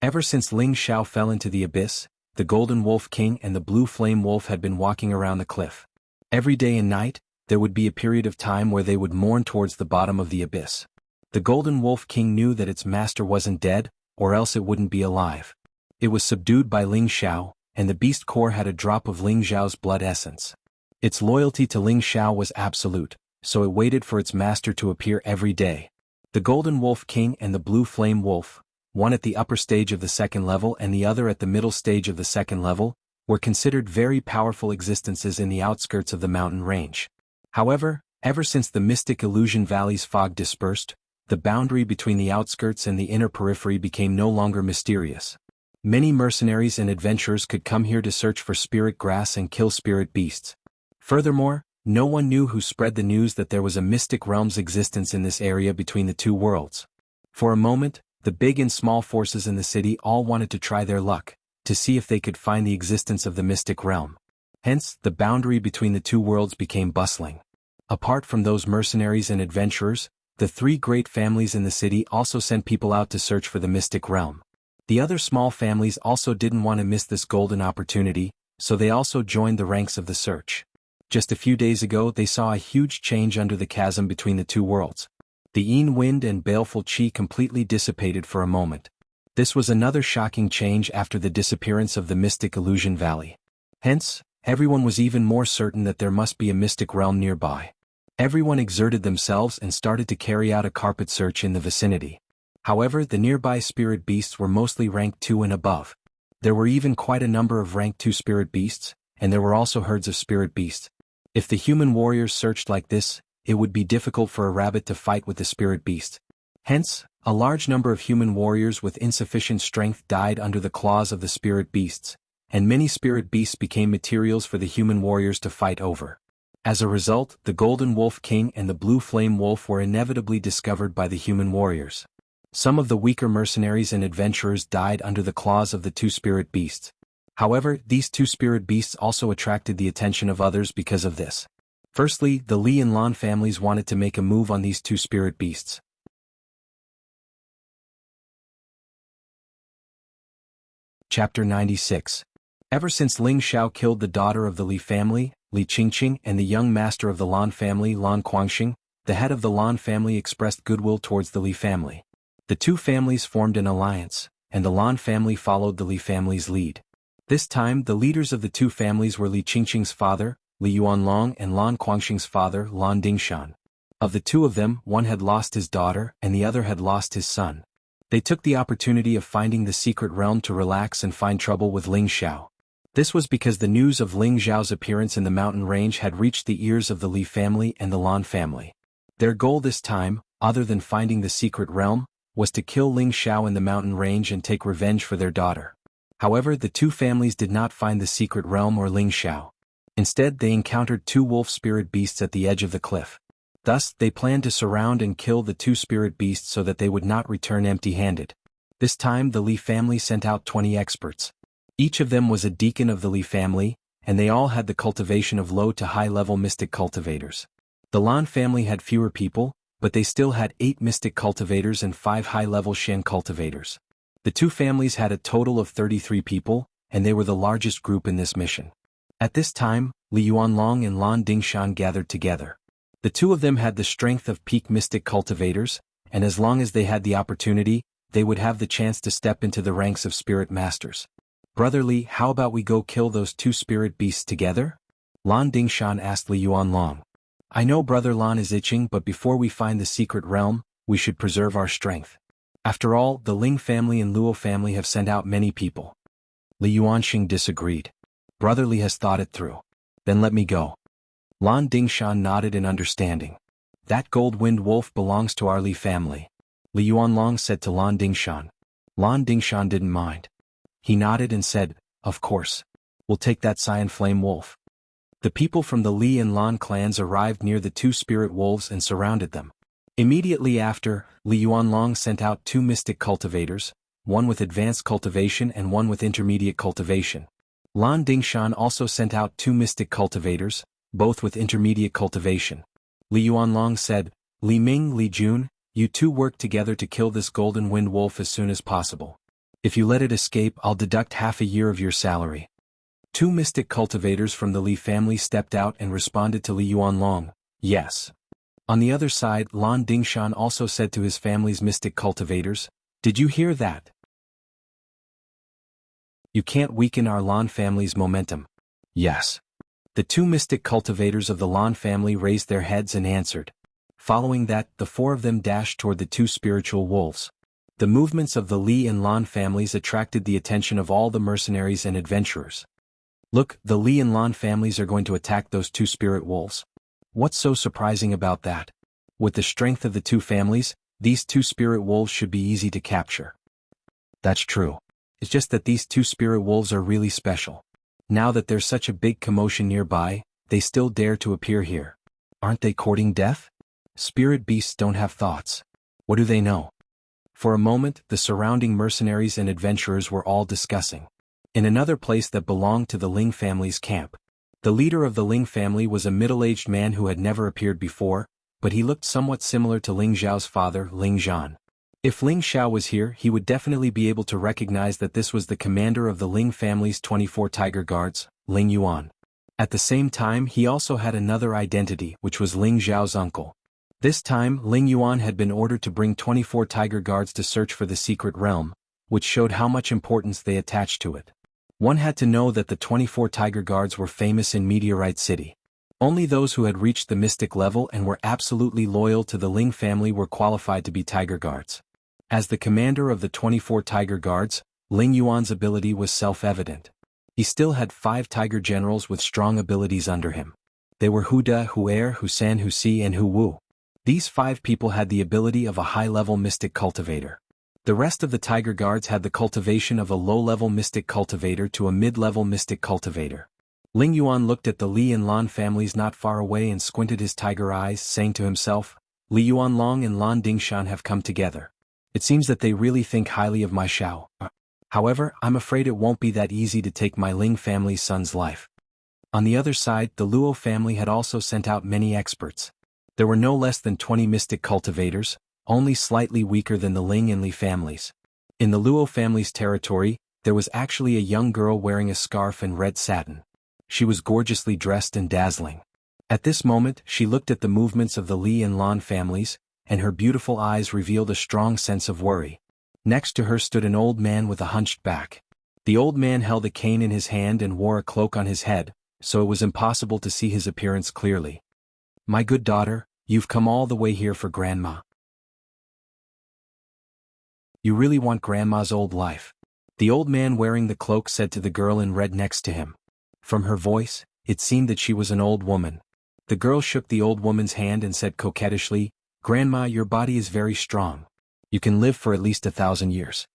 Ever since Ling Xiao fell into the abyss, the Golden Wolf King and the Blue Flame Wolf had been walking around the cliff. Every day and night, there would be a period of time where they would mourn towards the bottom of the abyss. The Golden Wolf King knew that its master wasn't dead, or else it wouldn't be alive. It was subdued by Ling Xiao, and the beast core had a drop of Ling Xiao's blood essence. Its loyalty to Ling Xiao was absolute, so it waited for its master to appear every day. The Golden Wolf King and the Blue Flame Wolf, one at the upper stage of the second level and the other at the middle stage of the second level, were considered very powerful existences in the outskirts of the mountain range. However, ever since the Mystic Illusion Valley's fog dispersed, the boundary between the outskirts and the inner periphery became no longer mysterious. Many mercenaries and adventurers could come here to search for spirit grass and kill spirit beasts. Furthermore, no one knew who spread the news that there was a mystic realm's existence in this area between the two worlds. For a moment, the big and small forces in the city all wanted to try their luck, to see if they could find the existence of the mystic realm. Hence, the boundary between the two worlds became bustling. Apart from those mercenaries and adventurers, the three great families in the city also sent people out to search for the mystic realm. The other small families also didn't want to miss this golden opportunity, so they also joined the ranks of the search. Just a few days ago they saw a huge change under the chasm between the two worlds. The Yin wind and baleful qi completely dissipated for a moment. This was another shocking change after the disappearance of the mystic illusion valley. Hence, everyone was even more certain that there must be a mystic realm nearby. Everyone exerted themselves and started to carry out a carpet search in the vicinity. However, the nearby spirit beasts were mostly rank 2 and above. There were even quite a number of rank 2 spirit beasts, and there were also herds of spirit beasts. If the human warriors searched like this, it would be difficult for a rabbit to fight with the spirit beast. Hence, a large number of human warriors with insufficient strength died under the claws of the spirit beasts, and many spirit beasts became materials for the human warriors to fight over. As a result, the Golden Wolf King and the Blue Flame Wolf were inevitably discovered by the human warriors. Some of the weaker mercenaries and adventurers died under the claws of the 2 spirit beasts. However, these 2 spirit beasts also attracted the attention of others because of this. Firstly, the Li and Lan families wanted to make a move on these 2 spirit beasts. Chapter 96. Ever since Ling Xiao killed the daughter of the Li family, Li Qingqing, and the young master of the Lan family, Lan Guangxing, the head of the Lan family expressed goodwill towards the Li family. The 2 families formed an alliance, and the Lan family followed the Li family's lead. This time, the leaders of the 2 families were Li Qingqing's father, Li Yuanlong, and Lan Guangxing's father, Lan Dingshan. Of the 2 of them, one had lost his daughter and the other had lost his son. They took the opportunity of finding the secret realm to relax and find trouble with Ling Xiao. This was because the news of Ling Xiao's appearance in the mountain range had reached the ears of the Li family and the Lan family. Their goal this time, other than finding the secret realm, was to kill Ling Xiao in the mountain range and take revenge for their daughter. However, the 2 families did not find the secret realm or Ling Xiao. Instead, they encountered 2 wolf spirit beasts at the edge of the cliff. Thus, they planned to surround and kill the 2 spirit beasts so that they would not return empty-handed. This time, the Li family sent out 20 experts. Each of them was a deacon of the Li family, and they all had the cultivation of low to high-level mystic cultivators. The Lan family had fewer people, but they still had 8 mystic cultivators and 5 high-level Shen cultivators. The 2 families had a total of 33 people, and they were the largest group in this mission. At this time, Li Yuanlong and Lan Dingshan gathered together. The 2 of them had the strength of peak mystic cultivators, and as long as they had the opportunity, they would have the chance to step into the ranks of spirit masters. "Brother Li, how about we go kill those 2 spirit beasts together?" Lan Dingshan asked Li Yuanlong. "I know Brother Lan is itching, but before we find the secret realm, we should preserve our strength. After all, the Ling family and Luo family have sent out many people." Li Yuanxing disagreed. "Brother Li has thought it through. Then let me go." Lan Dingshan nodded in understanding. "That gold-winged wolf belongs to our Li family," Li Yuanlong said to Lan Dingshan. Lan Dingshan didn't mind. He nodded and said, "Of course. We'll take that cyan flame wolf." The people from the Li and Lan clans arrived near the 2 spirit wolves and surrounded them. Immediately after, Li Yuanlong sent out 2 mystic cultivators, one with advanced cultivation and one with intermediate cultivation. Lan Dingshan also sent out 2 mystic cultivators, both with intermediate cultivation. Li Yuanlong said, "Li Ming, Li Jun, you 2 work together to kill this golden wind wolf as soon as possible. If you let it escape, I'll deduct half a year of your salary." 2 mystic cultivators from the Li family stepped out and responded to Li Yuanlong, "Yes." On the other side, Lan Dingshan also said to his family's mystic cultivators, "Did you hear that? You can't weaken our Lan family's momentum." "Yes." The 2 mystic cultivators of the Lan family raised their heads and answered. Following that, the 4 of them dashed toward the 2 spiritual wolves. The movements of the Li and Lan families attracted the attention of all the mercenaries and adventurers. "Look, the Li and Lan families are going to attack those 2 spirit wolves. What's so surprising about that? With the strength of the 2 families, these 2 spirit wolves should be easy to capture." "That's true. It's just that these 2 spirit wolves are really special. Now that there's such a big commotion nearby, they still dare to appear here. Aren't they courting death? Spirit beasts don't have thoughts. What do they know?" For a moment, the surrounding mercenaries and adventurers were all discussing. In another place that belonged to the Ling family's camp, the leader of the Ling family was a middle-aged man who had never appeared before, but he looked somewhat similar to Ling Xiao's father, Ling Zhan. If Ling Xiao was here, he would definitely be able to recognize that this was the commander of the Ling family's 24 tiger guards, Ling Yuan. At the same time, he also had another identity, which was Ling Xiao's uncle. This time, Ling Yuan had been ordered to bring 24 tiger guards to search for the secret realm, which showed how much importance they attached to it. One had to know that the 24 Tiger Guards were famous in Meteorite City. Only those who had reached the mystic level and were absolutely loyal to the Ling family were qualified to be Tiger Guards. As the commander of the 24 Tiger Guards, Ling Yuan's ability was self-evident. He still had 5 Tiger Generals with strong abilities under him. They were Hu De, Hu Er, Hu San, Hu Si, and Hu Wu. These 5 people had the ability of a high-level mystic cultivator. The rest of the Tiger Guards had the cultivation of a low-level mystic cultivator to a mid-level mystic cultivator. Ling Yuan looked at the Li and Lan families not far away and squinted his tiger eyes, saying to himself, Li Yuanlong and Lan Dingshan have come together. It seems that they really think highly of my Xiao. However, I'm afraid it won't be that easy to take my Ling family's son's life. On the other side, the Luo family had also sent out many experts. There were no less than 20 mystic cultivators, only slightly weaker than the Ling and Li families. In the Luo family's territory, there was actually a young girl wearing a scarf and red satin. She was gorgeously dressed and dazzling. At this moment, she looked at the movements of the Li and Lan families, and her beautiful eyes revealed a strong sense of worry. Next to her stood an old man with a hunched back. The old man held a cane in his hand and wore a cloak on his head, so it was impossible to see his appearance clearly. My good daughter, you've come all the way here for Grandma. You really want Grandma's old life? The old man wearing the cloak said to the girl in red next to him. From her voice, it seemed that she was an old woman. The girl shook the old woman's hand and said coquettishly, Grandma, your body is very strong. You can live for at least 1,000 years.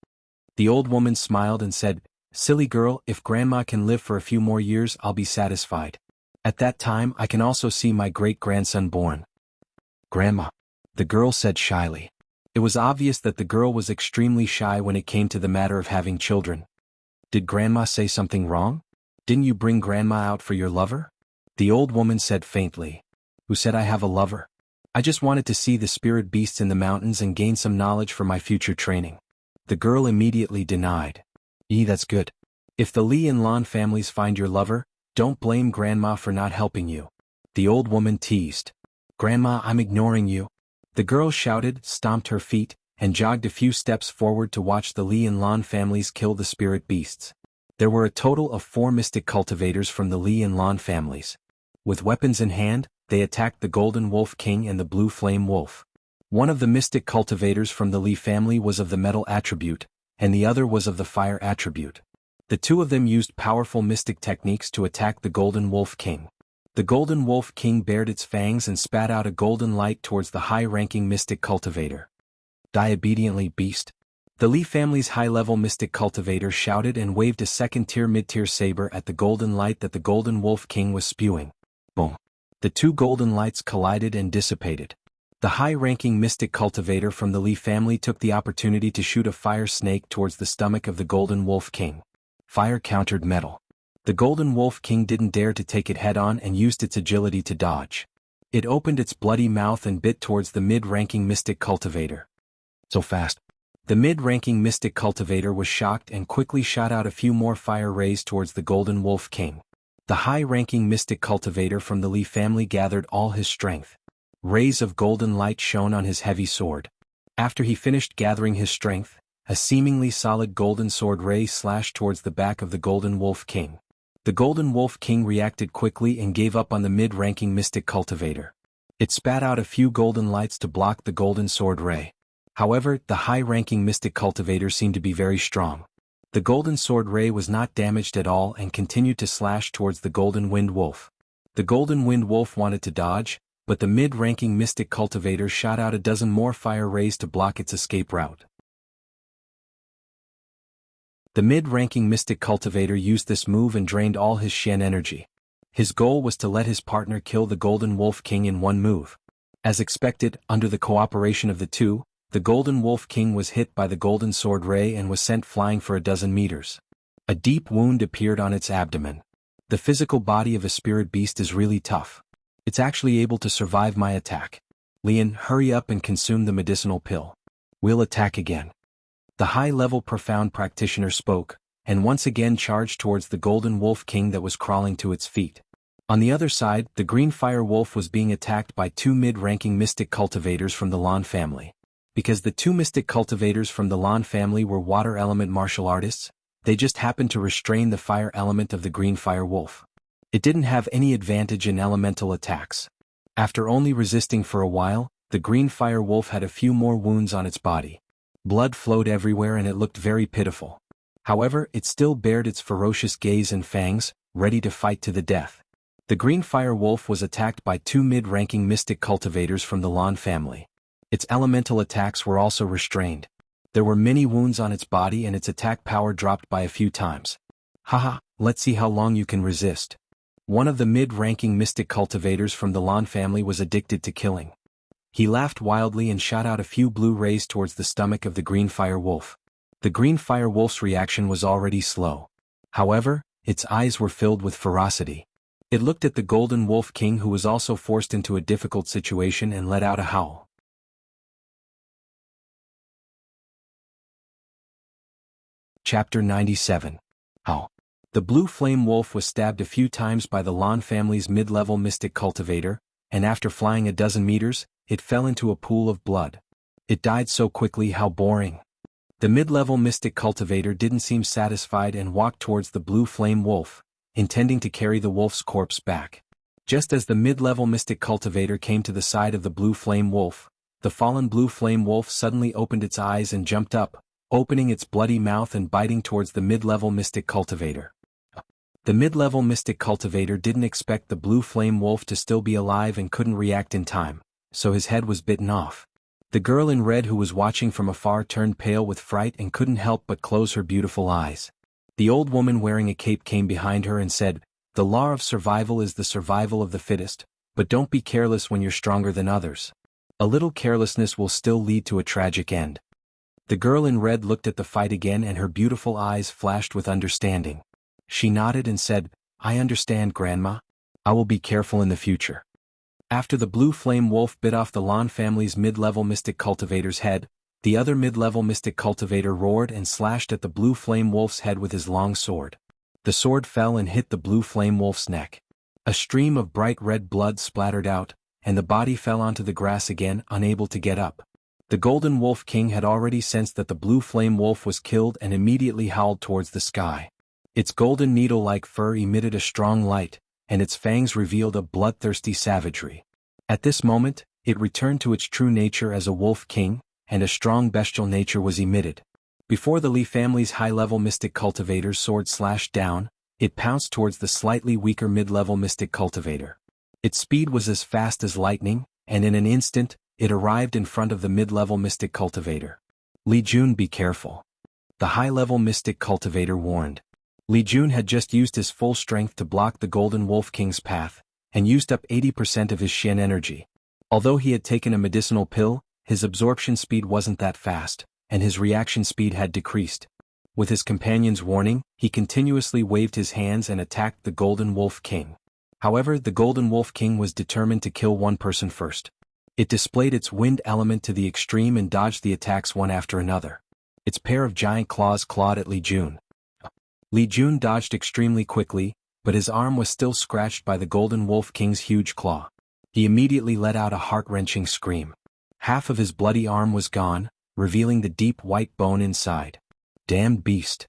The old woman smiled and said, Silly girl, if Grandma can live for a few more years, I'll be satisfied. At that time, I can also see my great-grandson born. Grandma, the girl said shyly. It was obvious that the girl was extremely shy when it came to the matter of having children. Did Grandma say something wrong? Didn't you bring Grandma out for your lover? The old woman said faintly. Who said I have a lover? I just wanted to see the spirit beasts in the mountains and gain some knowledge for my future training. The girl immediately denied. That's good. If the Li and Lan families find your lover, don't blame Grandma for not helping you. The old woman teased. Grandma, I'm ignoring you. The girl shouted, stomped her feet, and jogged a few steps forward to watch the Li and Lan families kill the spirit beasts. There were a total of 4 mystic cultivators from the Li and Lan families. With weapons in hand, they attacked the Golden Wolf King and the Blue Flame Wolf. One of the mystic cultivators from the Li family was of the metal attribute, and the other was of the fire attribute. The two of them used powerful mystic techniques to attack the Golden Wolf King. The Golden Wolf King bared its fangs and spat out a golden light towards the high-ranking mystic cultivator. Die obediently, beast. The Li family's high-level mystic cultivator shouted and waved a second-tier mid-tier saber at the golden light that the Golden Wolf King was spewing. Boom. The 2 golden lights collided and dissipated. The high-ranking mystic cultivator from the Li family took the opportunity to shoot a fire snake towards the stomach of the Golden Wolf King. Fire countered metal. The Golden Wolf King didn't dare to take it head-on and used its agility to dodge. It opened its bloody mouth and bit towards the mid-ranking mystic cultivator. So fast. The mid-ranking mystic cultivator was shocked and quickly shot out a few more fire rays towards the Golden Wolf King. The high-ranking mystic cultivator from the Li family gathered all his strength. Rays of golden light shone on his heavy sword. After he finished gathering his strength, a seemingly solid golden sword ray slashed towards the back of the Golden Wolf King. The Golden Wolf King reacted quickly and gave up on the mid-ranking mystic cultivator. It spat out a few golden lights to block the golden sword ray. However, the high-ranking mystic cultivator seemed to be very strong. The golden sword ray was not damaged at all and continued to slash towards the Golden Wind Wolf. The Golden Wind Wolf wanted to dodge, but the mid-ranking mystic cultivator shot out a dozen more fire rays to block its escape route. The mid-ranking mystic cultivator used this move and drained all his Shen energy. His goal was to let his partner kill the Golden Wolf King in one move. As expected, under the cooperation of the two, the Golden Wolf King was hit by the golden sword ray and was sent flying for a dozen meters. A deep wound appeared on its abdomen. The physical body of a spirit beast is really tough. It's actually able to survive my attack. Lian, hurry up and consume the medicinal pill. We'll attack again. The high-level profound practitioner spoke, and once again charged towards the Golden Wolf King that was crawling to its feet. On the other side, the Green Fire Wolf was being attacked by 2 mid-ranking mystic cultivators from the Lan family. Because the two mystic cultivators from the Lan family were water element martial artists, they just happened to restrain the fire element of the green fire wolf. It didn't have any advantage in elemental attacks. After only resisting for a while, the green fire wolf had a few more wounds on its body. Blood flowed everywhere and it looked very pitiful. However, it still bared its ferocious gaze and fangs, ready to fight to the death. The green fire wolf was attacked by two mid-ranking mystic cultivators from the Lan family. Its elemental attacks were also restrained. There were many wounds on its body and its attack power dropped by a few times. Haha, let's see how long you can resist. One of the mid-ranking mystic cultivators from the Lan family was addicted to killing. He laughed wildly and shot out a few blue rays towards the stomach of the green fire wolf. The green fire wolf's reaction was already slow. However, its eyes were filled with ferocity. It looked at the golden wolf king, who was also forced into a difficult situation, and let out a howl. Chapter 97. How? The blue flame wolf was stabbed a few times by the Lan family's mid-level mystic cultivator, and after flying a dozen meters, it fell into a pool of blood. It died so quickly, how boring. The mid-level mystic cultivator didn't seem satisfied and walked towards the blue flame wolf, intending to carry the wolf's corpse back. Just as the mid-level mystic cultivator came to the side of the blue flame wolf, the fallen blue flame wolf suddenly opened its eyes and jumped up, opening its bloody mouth and biting towards the mid-level mystic cultivator. The mid-level mystic cultivator didn't expect the blue flame wolf to still be alive and couldn't react in time, so his head was bitten off. The girl in red who was watching from afar turned pale with fright and couldn't help but close her beautiful eyes. The old woman wearing a cape came behind her and said, "The law of survival is the survival of the fittest, but don't be careless when you're stronger than others. A little carelessness will still lead to a tragic end." The girl in red looked at the fight again and her beautiful eyes flashed with understanding. She nodded and said, "I understand, Grandma. I will be careful in the future." After the blue flame wolf bit off the Lan family's mid-level mystic cultivator's head, the other mid-level mystic cultivator roared and slashed at the blue flame wolf's head with his long sword. The sword fell and hit the blue flame wolf's neck. A stream of bright red blood splattered out, and the body fell onto the grass again, unable to get up. The golden wolf king had already sensed that the blue flame wolf was killed and immediately howled towards the sky. Its golden needle-like fur emitted a strong light, and its fangs revealed a bloodthirsty savagery. At this moment, it returned to its true nature as a wolf king, and a strong bestial nature was emitted. Before the Li family's high-level mystic cultivator's sword slashed down, it pounced towards the slightly weaker mid-level mystic cultivator. Its speed was as fast as lightning, and in an instant, it arrived in front of the mid-level mystic cultivator. "Li Jun, be careful," the high-level mystic cultivator warned. Li Jun had just used his full strength to block the golden wolf king's path, and used up 80% of his Shen energy. Although he had taken a medicinal pill, his absorption speed wasn't that fast, and his reaction speed had decreased. With his companion's warning, he continuously waved his hands and attacked the golden wolf king. However, the golden wolf king was determined to kill one person first. It displayed its wind element to the extreme and dodged the attacks one after another. Its pair of giant claws clawed at Li Jun. Li Jun dodged extremely quickly, but his arm was still scratched by the golden wolf king's huge claw. He immediately let out a heart-wrenching scream. Half of his bloody arm was gone, revealing the deep white bone inside. Damned beast.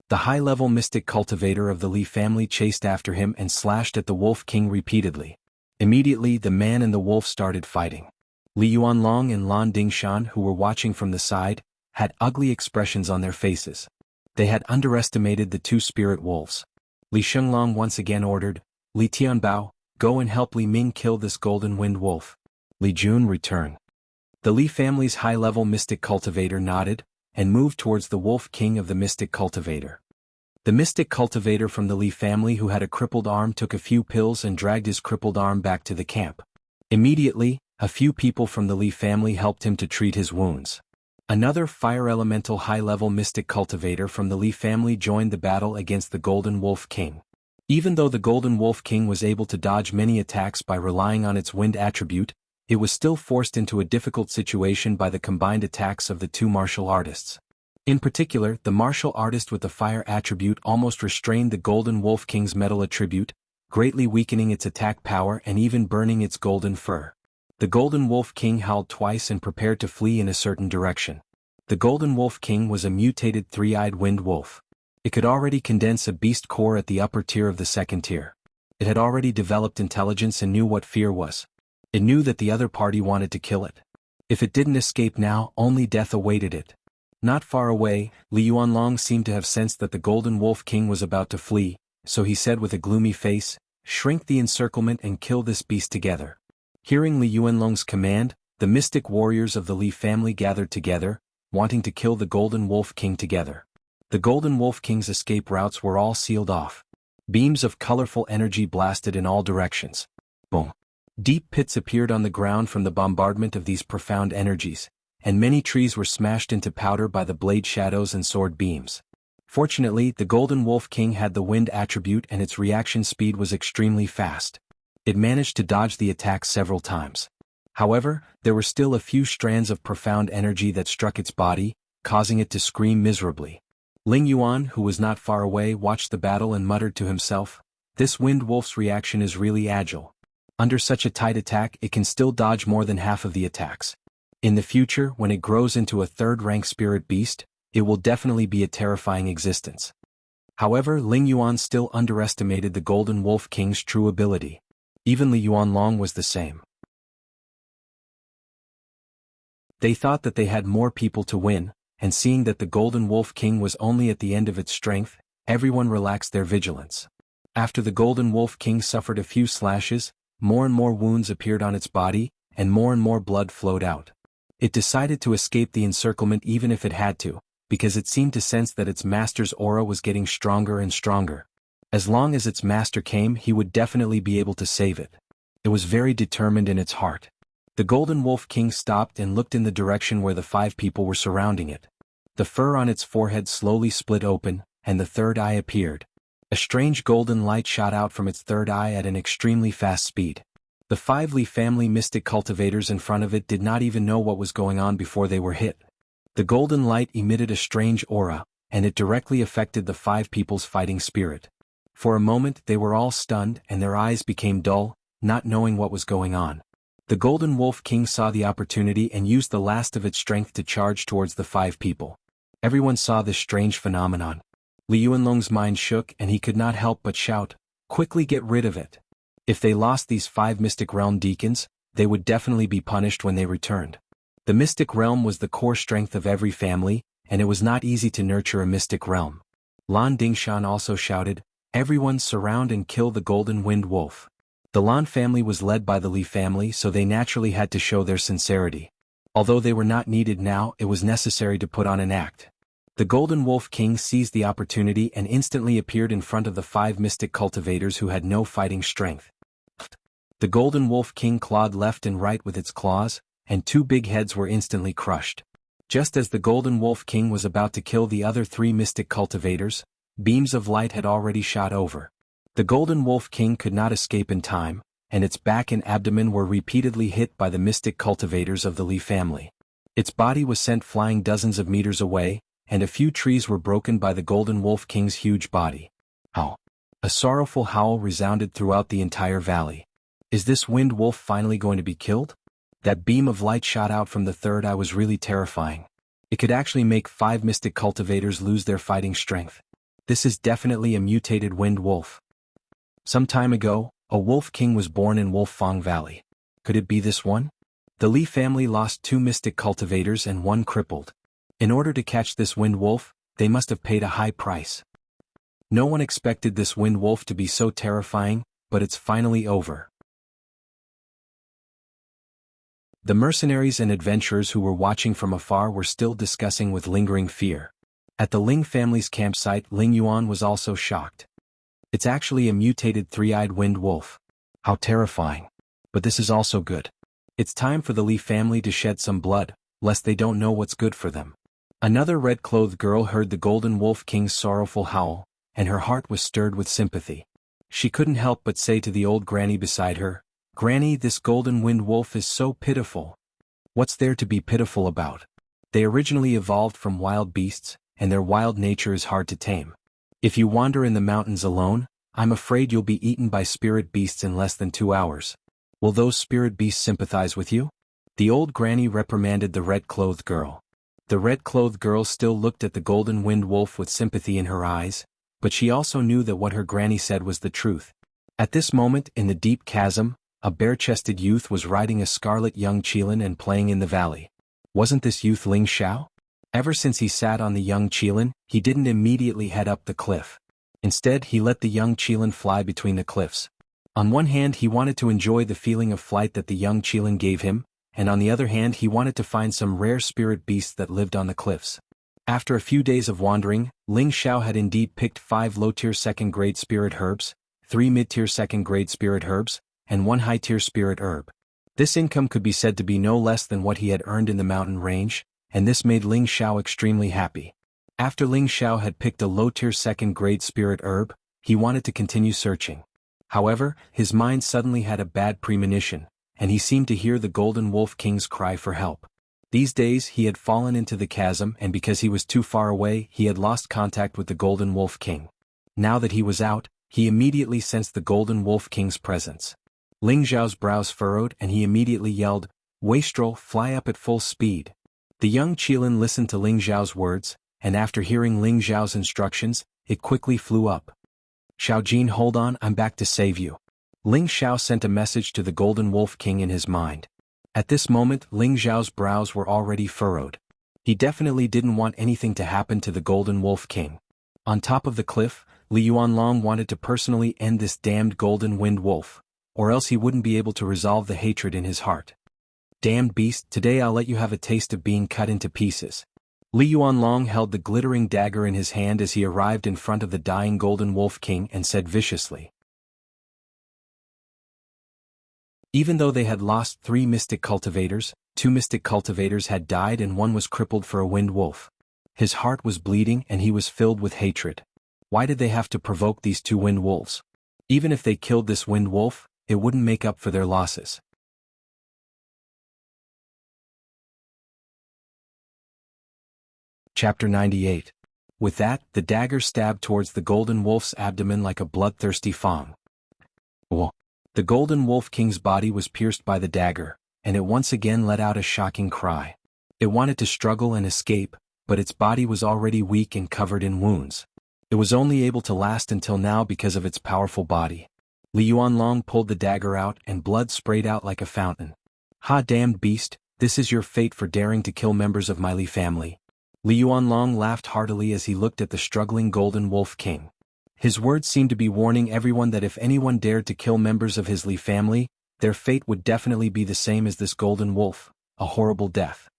The high-level mystic cultivator of the Li family chased after him and slashed at the wolf king repeatedly. Immediately, the man and the wolf started fighting. Li Yuanlong and Lan Dingshan, who were watching from the side, had ugly expressions on their faces. They had underestimated the two spirit wolves. Li Shenglang once again ordered, "Li Tianbao, go and help Li Ming kill this golden wind wolf." Li Jun, return. The Li family's high-level mystic cultivator nodded, and moved towards the wolf king of the mystic cultivator. The mystic cultivator from the Li family who had a crippled arm took a few pills and dragged his crippled arm back to the camp. Immediately, a few people from the Li family helped him to treat his wounds. Another fire elemental high-level mystic cultivator from the Li family joined the battle against the golden wolf king. Even though the golden wolf king was able to dodge many attacks by relying on its wind attribute, it was still forced into a difficult situation by the combined attacks of the two martial artists. In particular, the martial artist with the fire attribute almost restrained the golden wolf king's metal attribute, greatly weakening its attack power and even burning its golden fur. The Golden Wolf King howled twice and prepared to flee in a certain direction. The Golden Wolf King was a mutated three-eyed wind wolf. It could already condense a beast core at the upper tier of the second tier. It had already developed intelligence and knew what fear was. It knew that the other party wanted to kill it. If it didn't escape now, only death awaited it. Not far away, Li Yuanlong seemed to have sensed that the Golden Wolf King was about to flee, so he said with a gloomy face, "Shrink the encirclement and kill this beast together." Hearing Li Yuanlong's command, the mystic warriors of the Li family gathered together, wanting to kill the Golden Wolf King together. The Golden Wolf King's escape routes were all sealed off. Beams of colorful energy blasted in all directions. Boom. Deep pits appeared on the ground from the bombardment of these profound energies, and many trees were smashed into powder by the blade shadows and sword beams. Fortunately, the Golden Wolf King had the wind attribute and its reaction speed was extremely fast. It managed to dodge the attack several times. However, there were still a few strands of profound energy that struck its body, causing it to scream miserably. Ling Yuan, who was not far away, watched the battle and muttered to himself, "This wind wolf's reaction is really agile. Under such a tight attack it can still dodge more than half of the attacks. In the future, when it grows into a third-rank spirit beast, it will definitely be a terrifying existence." However, Ling Yuan still underestimated the Golden Wolf King's true ability. Even Li Yuanlong was the same. They thought that they had more people to win, and seeing that the Golden Wolf King was only at the end of its strength, everyone relaxed their vigilance. After the Golden Wolf King suffered a few slashes, more and more wounds appeared on its body, and more blood flowed out. It decided to escape the encirclement even if it had to, because it seemed to sense that its master's aura was getting stronger and stronger. As long as its master came, he would definitely be able to save it. It was very determined in its heart. The Golden Wolf King stopped and looked in the direction where the 5 people were surrounding it. The fur on its forehead slowly split open, and the third eye appeared. A strange golden light shot out from its third eye at an extremely fast speed. The 5 Li family mystic cultivators in front of it did not even know what was going on before they were hit. The golden light emitted a strange aura, and it directly affected the 5 people's fighting spirit. For a moment they were all stunned and their eyes became dull, not knowing what was going on. The Golden Wolf King saw the opportunity and used the last of its strength to charge towards the 5 people. Everyone saw this strange phenomenon. Li Yuanlong's mind shook and he could not help but shout, "Quickly get rid of it." If they lost these 5 Mystic Realm deacons, they would definitely be punished when they returned. The Mystic Realm was the core strength of every family, and it was not easy to nurture a Mystic Realm. Lan Dingshan also shouted, "Everyone surround and kill the Golden Wind Wolf." The Lan family was led by the Li family, so they naturally had to show their sincerity. Although they were not needed now, it was necessary to put on an act. The Golden Wolf King seized the opportunity and instantly appeared in front of the 5 mystic cultivators who had no fighting strength. The Golden Wolf King clawed left and right with its claws, and 2 big heads were instantly crushed. Just as the Golden Wolf King was about to kill the other 3 mystic cultivators, beams of light had already shot over. The Golden Wolf King could not escape in time, and its back and abdomen were repeatedly hit by the mystic cultivators of the Li family. Its body was sent flying dozens of meters away, and a few trees were broken by the Golden Wolf King's huge body. Howl! A sorrowful howl resounded throughout the entire valley. Is this wind wolf finally going to be killed? That beam of light shot out from the third eye was really terrifying. It could actually make 5 mystic cultivators lose their fighting strength. This is definitely a mutated wind wolf. Some time ago, a wolf king was born in Wolffang Valley. Could it be this one? The Li family lost 2 mystic cultivators and 1 crippled. In order to catch this wind wolf, they must have paid a high price. No one expected this wind wolf to be so terrifying, but it's finally over. The mercenaries and adventurers who were watching from afar were still discussing with lingering fear. At the Ling family's campsite, Ling Yuan was also shocked. It's actually a mutated 3-eyed wind wolf. How terrifying. But this is also good. It's time for the Li family to shed some blood, lest they don't know what's good for them. Another red-clothed girl heard the Golden Wolf King's sorrowful howl, and her heart was stirred with sympathy. She couldn't help but say to the old granny beside her, "Granny, this golden wind wolf is so pitiful." What's there to be pitiful about? They originally evolved from wild beasts, and their wild nature is hard to tame. If you wander in the mountains alone, I'm afraid you'll be eaten by spirit beasts in less than 2 hours. Will those spirit beasts sympathize with you? The old granny reprimanded the red-clothed girl. The red-clothed girl still looked at the golden wind wolf with sympathy in her eyes, but she also knew that what her granny said was the truth. At this moment, in the deep chasm, a bare-chested youth was riding a scarlet young Qilin and playing in the valley. Wasn't this youth Ling Xiao? Ever since he sat on the young Qilin, he didn't immediately head up the cliff. Instead, he let the young Qilin fly between the cliffs. On one hand, he wanted to enjoy the feeling of flight that the young Qilin gave him, and on the other hand, he wanted to find some rare spirit beasts that lived on the cliffs. After a few days of wandering, Ling Xiao had indeed picked 5 low-tier second-grade spirit herbs, 3 mid-tier second-grade spirit herbs, and 1 high-tier spirit herb. This income could be said to be no less than what he had earned in the mountain range, and this made Ling Xiao extremely happy. After Ling Xiao had picked a low-tier second-grade spirit herb, he wanted to continue searching. However, his mind suddenly had a bad premonition, and he seemed to hear the Golden Wolf King's cry for help. These days he had fallen into the chasm, and because he was too far away, he had lost contact with the Golden Wolf King. Now that he was out, he immediately sensed the Golden Wolf King's presence. Ling Xiao's brows furrowed and he immediately yelled, "Wastrel, fly up at full speed." The young Qilin listened to Ling Xiao's words, and after hearing Ling Xiao's instructions, it quickly flew up. "Xiaojin, hold on, I'm back to save you." Ling Xiao sent a message to the Golden Wolf King in his mind. At this moment, Ling Xiao's brows were already furrowed. He definitely didn't want anything to happen to the Golden Wolf King. On top of the cliff, Li Yuanlong wanted to personally end this damned Golden Wind Wolf, or else he wouldn't be able to resolve the hatred in his heart. "Damned beast, today I'll let you have a taste of being cut into pieces." Li Yuanlong held the glittering dagger in his hand as he arrived in front of the dying Golden Wolf King and said viciously. Even though they had lost 3 mystic cultivators, 2 mystic cultivators had died and 1 was crippled for a wind wolf. His heart was bleeding and he was filled with hatred. Why did they have to provoke these 2 wind wolves? Even if they killed this wind wolf, it wouldn't make up for their losses. Chapter 98. With that, the dagger stabbed towards the Golden Wolf's abdomen like a bloodthirsty fang. Whoa. The Golden Wolf King's body was pierced by the dagger, and it once again let out a shocking cry. It wanted to struggle and escape, but its body was already weak and covered in wounds. It was only able to last until now because of its powerful body. Li Yuanlong pulled the dagger out and blood sprayed out like a fountain. "Ha, damned beast, this is your fate for daring to kill members of my Li family." Li Yuanlong laughed heartily as he looked at the struggling Golden Wolf King. His words seemed to be warning everyone that if anyone dared to kill members of his Li family, their fate would definitely be the same as this Golden Wolf, a horrible death.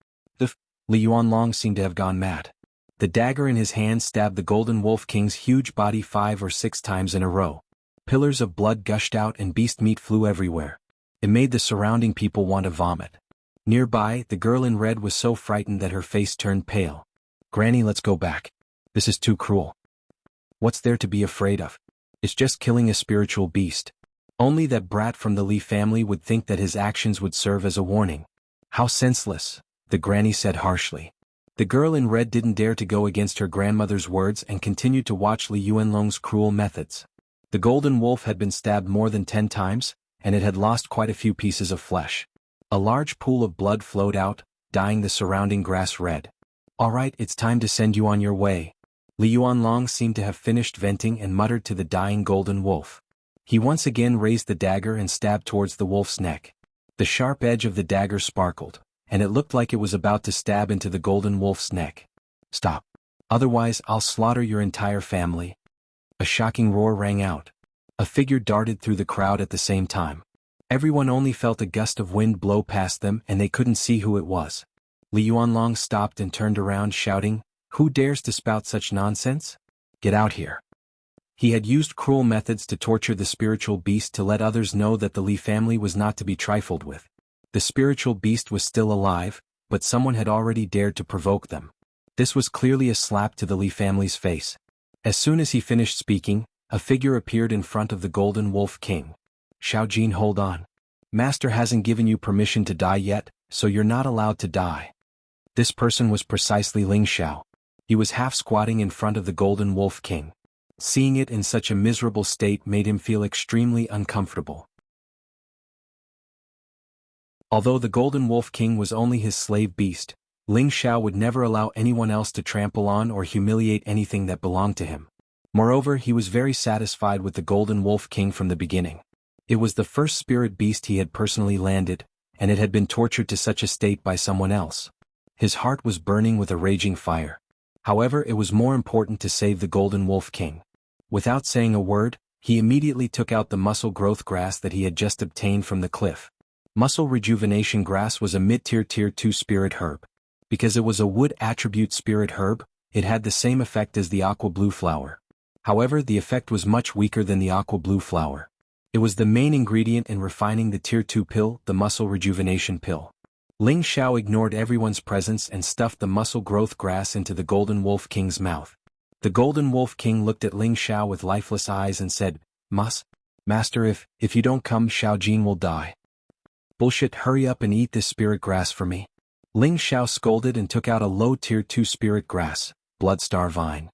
Li Yuanlong seemed to have gone mad. The dagger in his hand stabbed the Golden Wolf King's huge body 5 or 6 times in a row. Pillars of blood gushed out and beast meat flew everywhere. It made the surrounding people want to vomit. Nearby, the girl in red was so frightened that her face turned pale. "Granny, let's go back. This is too cruel. What's there to be afraid of? It's just killing a spiritual beast. Only that brat from the Li family would think that his actions would serve as a warning." "How senseless," the granny said harshly. The girl in red didn't dare to go against her grandmother's words and continued to watch Li Yuanlong's cruel methods. The Golden Wolf had been stabbed more than 10 times, and it had lost quite a few pieces of flesh. A large pool of blood flowed out, dyeing the surrounding grass red. "All right, it's time to send you on your way." Li Yuanlong seemed to have finished venting and muttered to the dying Golden Wolf. He once again raised the dagger and stabbed towards the wolf's neck. The sharp edge of the dagger sparkled, and it looked like it was about to stab into the Golden Wolf's neck. "Stop. Otherwise I'll slaughter your entire family." A shocking roar rang out. A figure darted through the crowd at the same time. Everyone only felt a gust of wind blow past them and they couldn't see who it was. Li Yuanlong stopped and turned around shouting, "Who dares to spout such nonsense? Get out here." He had used cruel methods to torture the spiritual beast to let others know that the Li family was not to be trifled with. The spiritual beast was still alive, but someone had already dared to provoke them. This was clearly a slap to the Li family's face. As soon as he finished speaking, a figure appeared in front of the Golden Wolf King. "Xiaojin, hold on. Master hasn't given you permission to die yet, so you're not allowed to die." This person was precisely Ling Xiao. He was half squatting in front of the Golden Wolf King. Seeing it in such a miserable state made him feel extremely uncomfortable. Although the Golden Wolf King was only his slave beast, Ling Xiao would never allow anyone else to trample on or humiliate anything that belonged to him. Moreover, he was very satisfied with the Golden Wolf King from the beginning. It was the first spirit beast he had personally landed, and it had been tortured to such a state by someone else. His heart was burning with a raging fire. However, it was more important to save the Golden Wolf King. Without saying a word, he immediately took out the muscle growth grass that he had just obtained from the cliff. Muscle rejuvenation grass was a mid-tier tier 2 spirit herb. Because it was a wood attribute spirit herb, it had the same effect as the aqua blue flower. However, the effect was much weaker than the aqua blue flower. It was the main ingredient in refining the tier 2 pill, the muscle rejuvenation pill. Ling Xiao ignored everyone's presence and stuffed the muscle growth grass into the Golden Wolf King's mouth. The Golden Wolf King looked at Ling Xiao with lifeless eyes and said, Master, if you don't come, Xiao Jin will die. Bullshit, hurry up and eat this spirit grass for me. Ling Xiao scolded and took out a low tier 2 spirit grass, Bloodstar Vine.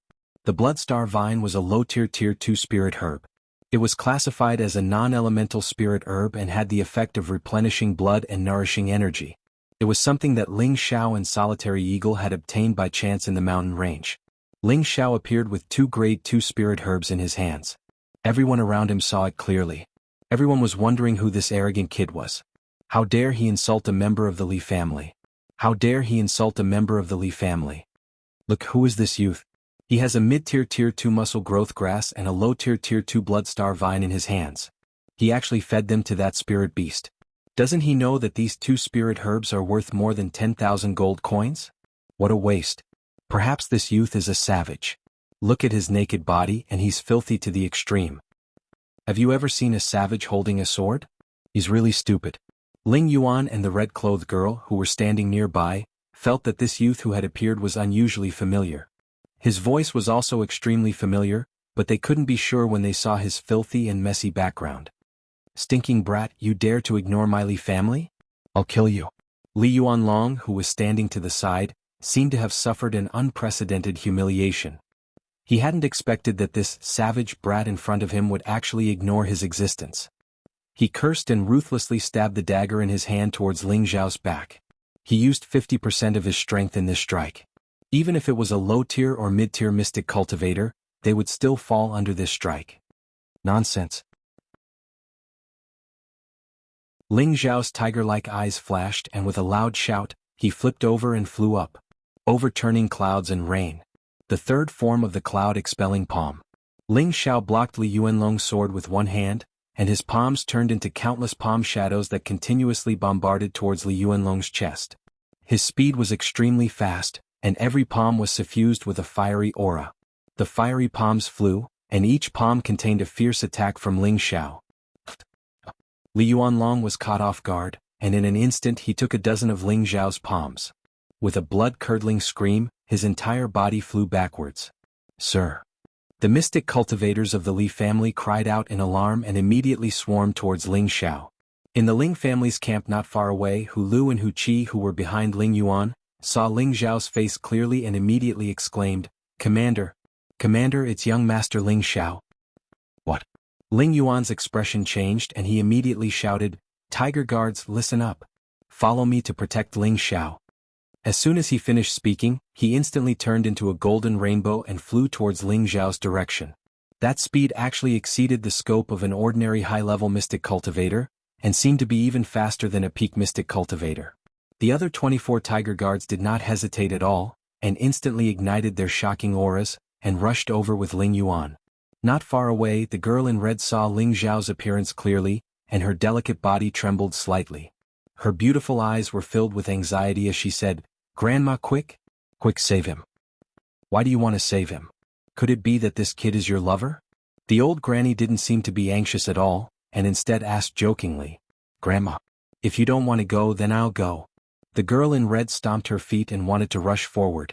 The Bloodstar Vine was a low tier 2 spirit herb. It was classified as a non-elemental spirit herb and had the effect of replenishing blood and nourishing energy. It was something that Ling Xiao and Solitary Eagle had obtained by chance in the mountain range. Ling Xiao appeared with 2 grade 2 spirit herbs in his hands. Everyone around him saw it clearly. Everyone was wondering who this arrogant kid was. How dare he insult a member of the Li family? How dare he insult a member of the Li family? Look, who is this youth? He has a mid-tier tier 2 muscle growth grass and a low-tier tier 2 Bloodstar Vine in his hands. He actually fed them to that spirit beast. Doesn't he know that these 2 spirit herbs are worth more than 10,000 gold coins? What a waste. Perhaps this youth is a savage. Look at his naked body and he's filthy to the extreme. Have you ever seen a savage holding a sword? He's really stupid. Ling Yuan and the red-clothed girl, who were standing nearby, felt that this youth who had appeared was unusually familiar. His voice was also extremely familiar, but they couldn't be sure when they saw his filthy and messy background. Stinking brat, you dare to ignore my Li family? I'll kill you. Li Yuanlong, who was standing to the side, seemed to have suffered an unprecedented humiliation. He hadn't expected that this savage brat in front of him would actually ignore his existence. He cursed and ruthlessly stabbed the dagger in his hand towards Ling Xiao's back. He used 50% of his strength in this strike. Even if it was a low-tier or mid-tier mystic cultivator, they would still fall under this strike. Nonsense. Ling Xiao's tiger-like eyes flashed and with a loud shout, he flipped over and flew up, overturning clouds and rain. The third form of the cloud-expelling palm. Ling Xiao blocked Li Yuanlong's sword with one hand, and his palms turned into countless palm shadows that continuously bombarded towards Li Yuanlong's chest. His speed was extremely fast, and every palm was suffused with a fiery aura. The fiery palms flew, and each palm contained a fierce attack from Ling Xiao. Li Yuanlong was caught off guard, and in an instant he took a dozen of Ling Xiao's palms. With a blood-curdling scream, his entire body flew backwards. Sir! The mystic cultivators of the Li family cried out in alarm and immediately swarmed towards Ling Xiao. In the Ling family's camp not far away, Hu Lu and Hu Qi, who were behind Ling Yuan, saw Ling Xiao's face clearly and immediately exclaimed, Commander! Commander, it's young Master Ling Xiao. What? Ling Yuan's expression changed and he immediately shouted, Tiger guards, listen up. Follow me to protect Ling Xiao. As soon as he finished speaking, he instantly turned into a golden rainbow and flew towards Ling Xiao's direction. That speed actually exceeded the scope of an ordinary high-level mystic cultivator, and seemed to be even faster than a peak mystic cultivator. The other 24 tiger guards did not hesitate at all, and instantly ignited their shocking auras, and rushed over with Ling Yuan. Not far away, the girl in red saw Ling Xiao's appearance clearly, and her delicate body trembled slightly. Her beautiful eyes were filled with anxiety as she said, Grandma, quick! Quick, save him. Why do you want to save him? Could it be that this kid is your lover? The old granny didn't seem to be anxious at all, and instead asked jokingly, Grandma, if you don't want to go, then I'll go. The girl in red stomped her feet and wanted to rush forward.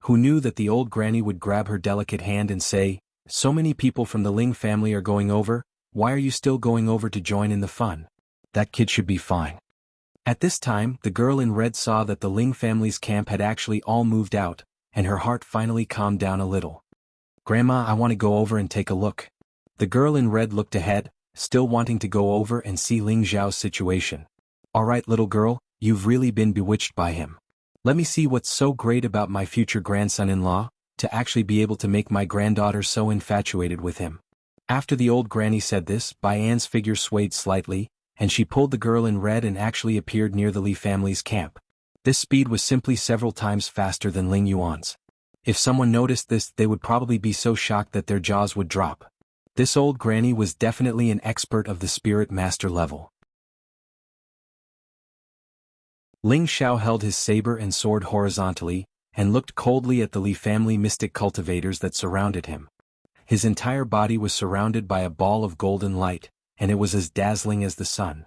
Who knew that the old granny would grab her delicate hand and say, So many people from the Ling family are going over, why are you still going over to join in the fun? That kid should be fine. At this time, the girl in red saw that the Ling family's camp had actually all moved out, and her heart finally calmed down a little. Grandma, I want to go over and take a look. The girl in red looked ahead, still wanting to go over and see Ling Xiao's situation. Alright little girl, you've really been bewitched by him. Let me see what's so great about my future grandson-in-law, to actually be able to make my granddaughter so infatuated with him. After the old granny said this, Anne's figure swayed slightly, and she pulled the girl in red and actually appeared near the Li family's camp. This speed was simply several times faster than Ling Yuan's. If someone noticed this, they would probably be so shocked that their jaws would drop. This old granny was definitely an expert of the spirit master level. Ling Xiao held his saber and sword horizontally, and looked coldly at the Li family mystic cultivators that surrounded him. His entire body was surrounded by a ball of golden light, and it was as dazzling as the sun.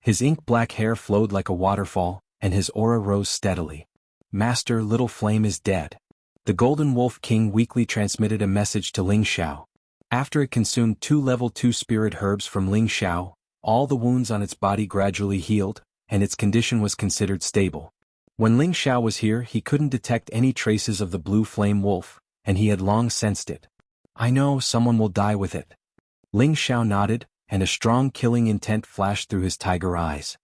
His ink-black hair flowed like a waterfall, and his aura rose steadily. Master, little flame is dead. The Golden Wolf King weakly transmitted a message to Ling Xiao. After it consumed 2 level 2 spirit herbs from Ling Xiao, all the wounds on its body gradually healed, and its condition was considered stable. When Ling Xiao was here, he couldn't detect any traces of the blue flame wolf, and he had long sensed it. I know someone will die with it. Ling Xiao nodded, and a strong killing intent flashed through his tiger eyes.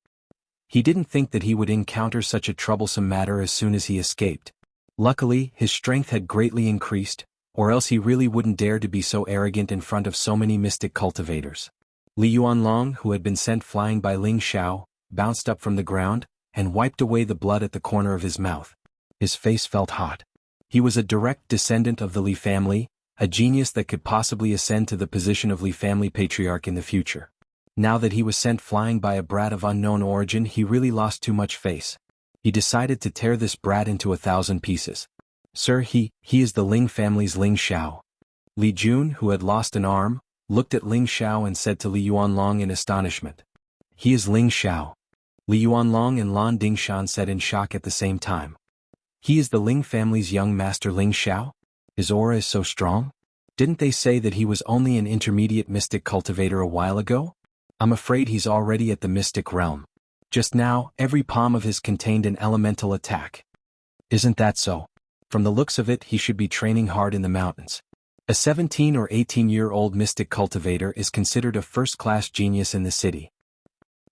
He didn't think that he would encounter such a troublesome matter as soon as he escaped. Luckily, his strength had greatly increased, or else he really wouldn't dare to be so arrogant in front of so many mystic cultivators. Li Yuanlong, who had been sent flying by Ling Xiao, bounced up from the ground, and wiped away the blood at the corner of his mouth. His face felt hot. He was a direct descendant of the Li family, a genius that could possibly ascend to the position of Li family patriarch in the future. Now that he was sent flying by a brat of unknown origin, he really lost too much face. He decided to tear this brat into 1,000 pieces. Sir, he is the Ling family's Ling Xiao. Li Jun, who had lost an arm, looked at Ling Xiao and said to Li Yuanlong in astonishment. He is Ling Xiao. Li Yuanlong and Lan Dingshan said in shock at the same time. He is the Ling family's young master Ling Xiao? His aura is so strong? Didn't they say that he was only an intermediate mystic cultivator a while ago? I'm afraid he's already at the mystic realm. Just now, every palm of his contained an elemental attack. Isn't that so? From the looks of it, he should be training hard in the mountains. A 17 or 18-year-old mystic cultivator is considered a first-class genius in the city.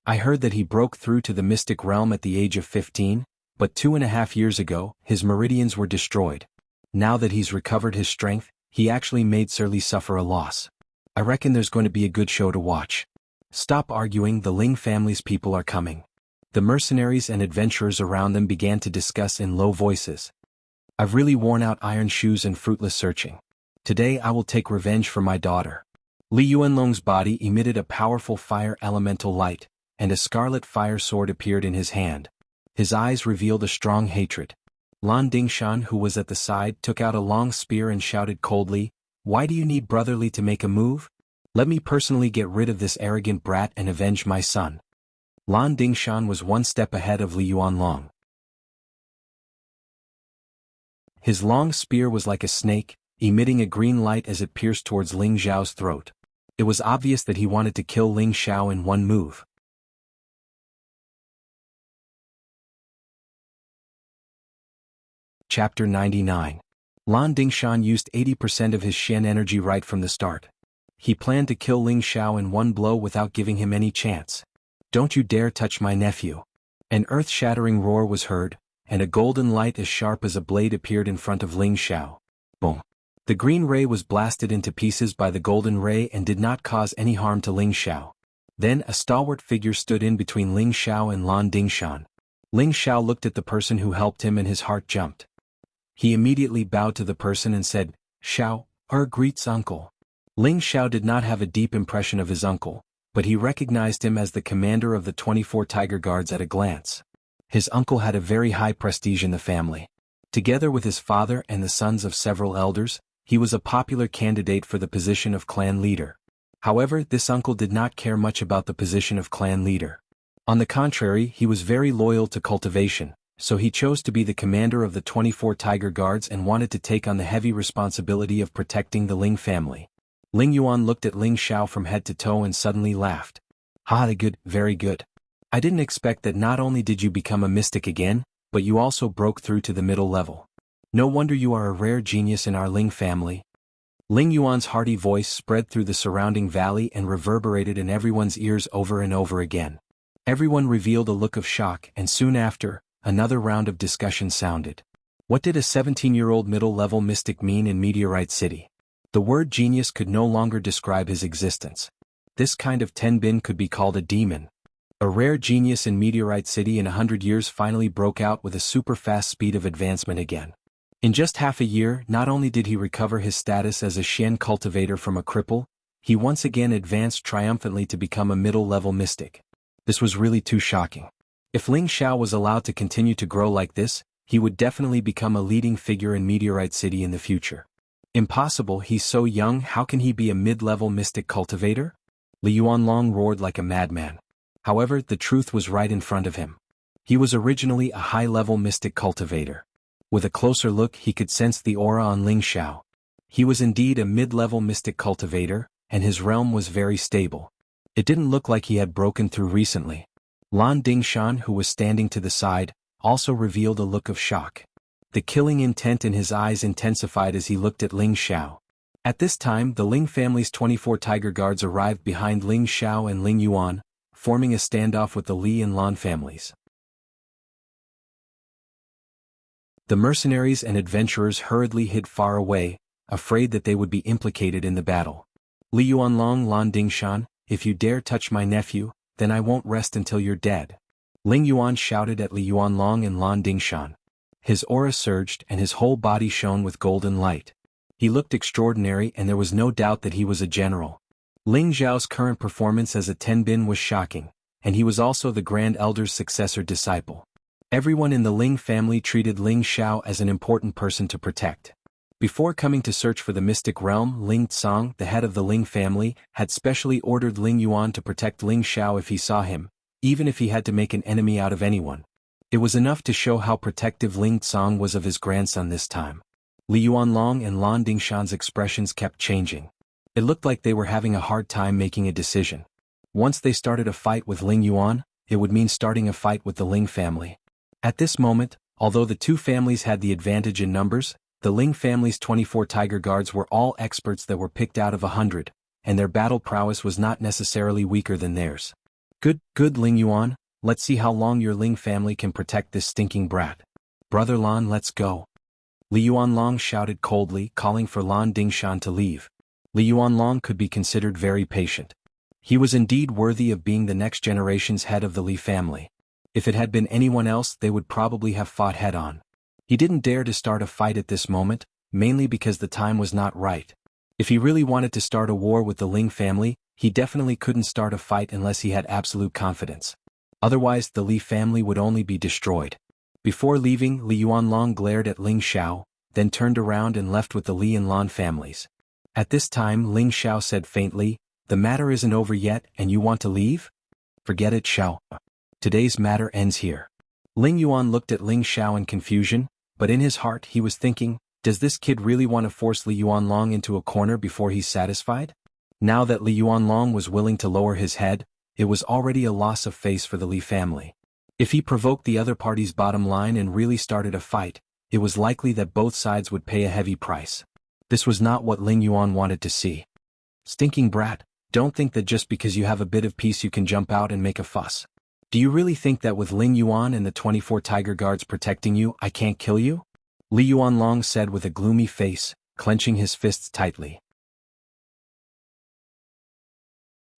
I heard that he broke through to the mystic realm at the age of 15, but 2.5 years ago, his meridians were destroyed. Now that he's recovered his strength, he actually made Sir Li suffer a loss. I reckon there's going to be a good show to watch. Stop arguing, the Ling family's people are coming. The mercenaries and adventurers around them began to discuss in low voices. I've really worn out iron shoes and fruitless searching. Today I will take revenge for my daughter. Li Yuanlong's body emitted a powerful fire elemental light, and a scarlet fire sword appeared in his hand. His eyes revealed a strong hatred. Lan Dingshan, who was at the side, took out a long spear and shouted coldly, "Why do you need brotherly to make a move? Let me personally get rid of this arrogant brat and avenge my son." Lan Dingshan was one step ahead of Li Yuanlong. His long spear was like a snake, emitting a green light as it pierced towards Ling Xiao's throat. It was obvious that he wanted to kill Ling Xiao in one move. Chapter 99. Lan Dingshan used 80% of his Shen energy right from the start. He planned to kill Ling Xiao in one blow without giving him any chance. "Don't you dare touch my nephew." An earth-shattering roar was heard, and a golden light as sharp as a blade appeared in front of Ling Xiao. Boom! The green ray was blasted into pieces by the golden ray and did not cause any harm to Ling Xiao. Then a stalwart figure stood in between Ling Xiao and Lan Dingshan. Ling Xiao looked at the person who helped him and his heart jumped. He immediately bowed to the person and said, "Xiao, greets uncle." Ling Xiao did not have a deep impression of his uncle, but he recognized him as the commander of the 24 Tiger Guards at a glance. His uncle had a very high prestige in the family. Together with his father and the sons of several elders, he was a popular candidate for the position of clan leader. However, this uncle did not care much about the position of clan leader. On the contrary, he was very loyal to Cultivation, so he chose to be the commander of the 24 Tiger Guards and wanted to take on the heavy responsibility of protecting the Ling family. Ling Yuan looked at Ling Xiao from head to toe and suddenly laughed. "Ha, good, very good. I didn't expect that not only did you become a mystic again, but you also broke through to the middle level. No wonder you are a rare genius in our Ling family." Ling Yuan's hearty voice spread through the surrounding valley and reverberated in everyone's ears over and over again. Everyone revealed a look of shock, and soon after, another round of discussion sounded. What did a 17-year-old middle-level mystic mean in Meteorite City? The word genius could no longer describe his existence. This kind of tenbin could be called a demon. A rare genius in Meteorite City in 100 years finally broke out with a super-fast speed of advancement again. In just half a year, not only did he recover his status as a Xian cultivator from a cripple, he once again advanced triumphantly to become a middle-level mystic. This was really too shocking. If Ling Xiao was allowed to continue to grow like this, he would definitely become a leading figure in Meteorite City in the future. Impossible, he's so young, how can he be a mid-level mystic cultivator? Li Yuanlong roared like a madman. However, the truth was right in front of him. He was originally a high-level mystic cultivator. With a closer look he could sense the aura on Ling Xiao. He was indeed a mid-level mystic cultivator, and his realm was very stable. It didn't look like he had broken through recently. Lan Dingshan, who was standing to the side, also revealed a look of shock. The killing intent in his eyes intensified as he looked at Ling Xiao. At this time the Ling family's 24 tiger guards arrived behind Ling Xiao and Ling Yuan, forming a standoff with the Li and Lan families. The mercenaries and adventurers hurriedly hid far away, afraid that they would be implicated in the battle. Li Yuanlong, Lan Dingshan, if you dare touch my nephew, then I won't rest until you're dead. Ling Yuan shouted at Li Yuanlong and Lan Dingshan. His aura surged and his whole body shone with golden light. He looked extraordinary and there was no doubt that he was a general. Ling Zhao's current performance as a tenbin was shocking, and he was also the Grand Elder's successor disciple. Everyone in the Ling family treated Ling Xiao as an important person to protect. Before coming to search for the mystic realm, Ling Tsang, the head of the Ling family, had specially ordered Ling Yuan to protect Ling Xiao if he saw him, even if he had to make an enemy out of anyone. It was enough to show how protective Ling Tsang was of his grandson this time. Li Yuanlong and Lan Dingshan's expressions kept changing. It looked like they were having a hard time making a decision. Once they started a fight with Ling Yuan, it would mean starting a fight with the Ling family. At this moment, although the two families had the advantage in numbers, the Ling family's 24 tiger guards were all experts that were picked out of 100, and their battle prowess was not necessarily weaker than theirs. Good Ling Yuan, let's see how long your Ling family can protect this stinking brat. Brother Lan, let's go. Li Yuanlong shouted coldly, calling for Lan Dingshan to leave. Li Yuanlong could be considered very patient. He was indeed worthy of being the next generation's head of the Li family. If it had been anyone else they would probably have fought head-on. He didn't dare to start a fight at this moment, mainly because the time was not right. If he really wanted to start a war with the Ling family, he definitely couldn't start a fight unless he had absolute confidence. Otherwise the Li family would only be destroyed. Before leaving, Li Yuanlong glared at Ling Xiao, then turned around and left with the Li and Lan families. At this time Ling Xiao said faintly, "The matter isn't over yet and you want to leave? Forget it, Xiao. Today's matter ends here." Ling Yuan looked at Ling Xiao in confusion, but in his heart he was thinking, does this kid really want to force Li Yuanlong into a corner before he's satisfied? Now that Li Yuanlong was willing to lower his head, it was already a loss of face for the Li family. If he provoked the other party's bottom line and really started a fight, it was likely that both sides would pay a heavy price. This was not what Ling Yuan wanted to see. Stinking brat, don't think that just because you have a bit of peace you can jump out and make a fuss. Do you really think that with Ling Yuan and the 24 tiger guards protecting you, I can't kill you? Li Yuanlong said with a gloomy face, clenching his fists tightly.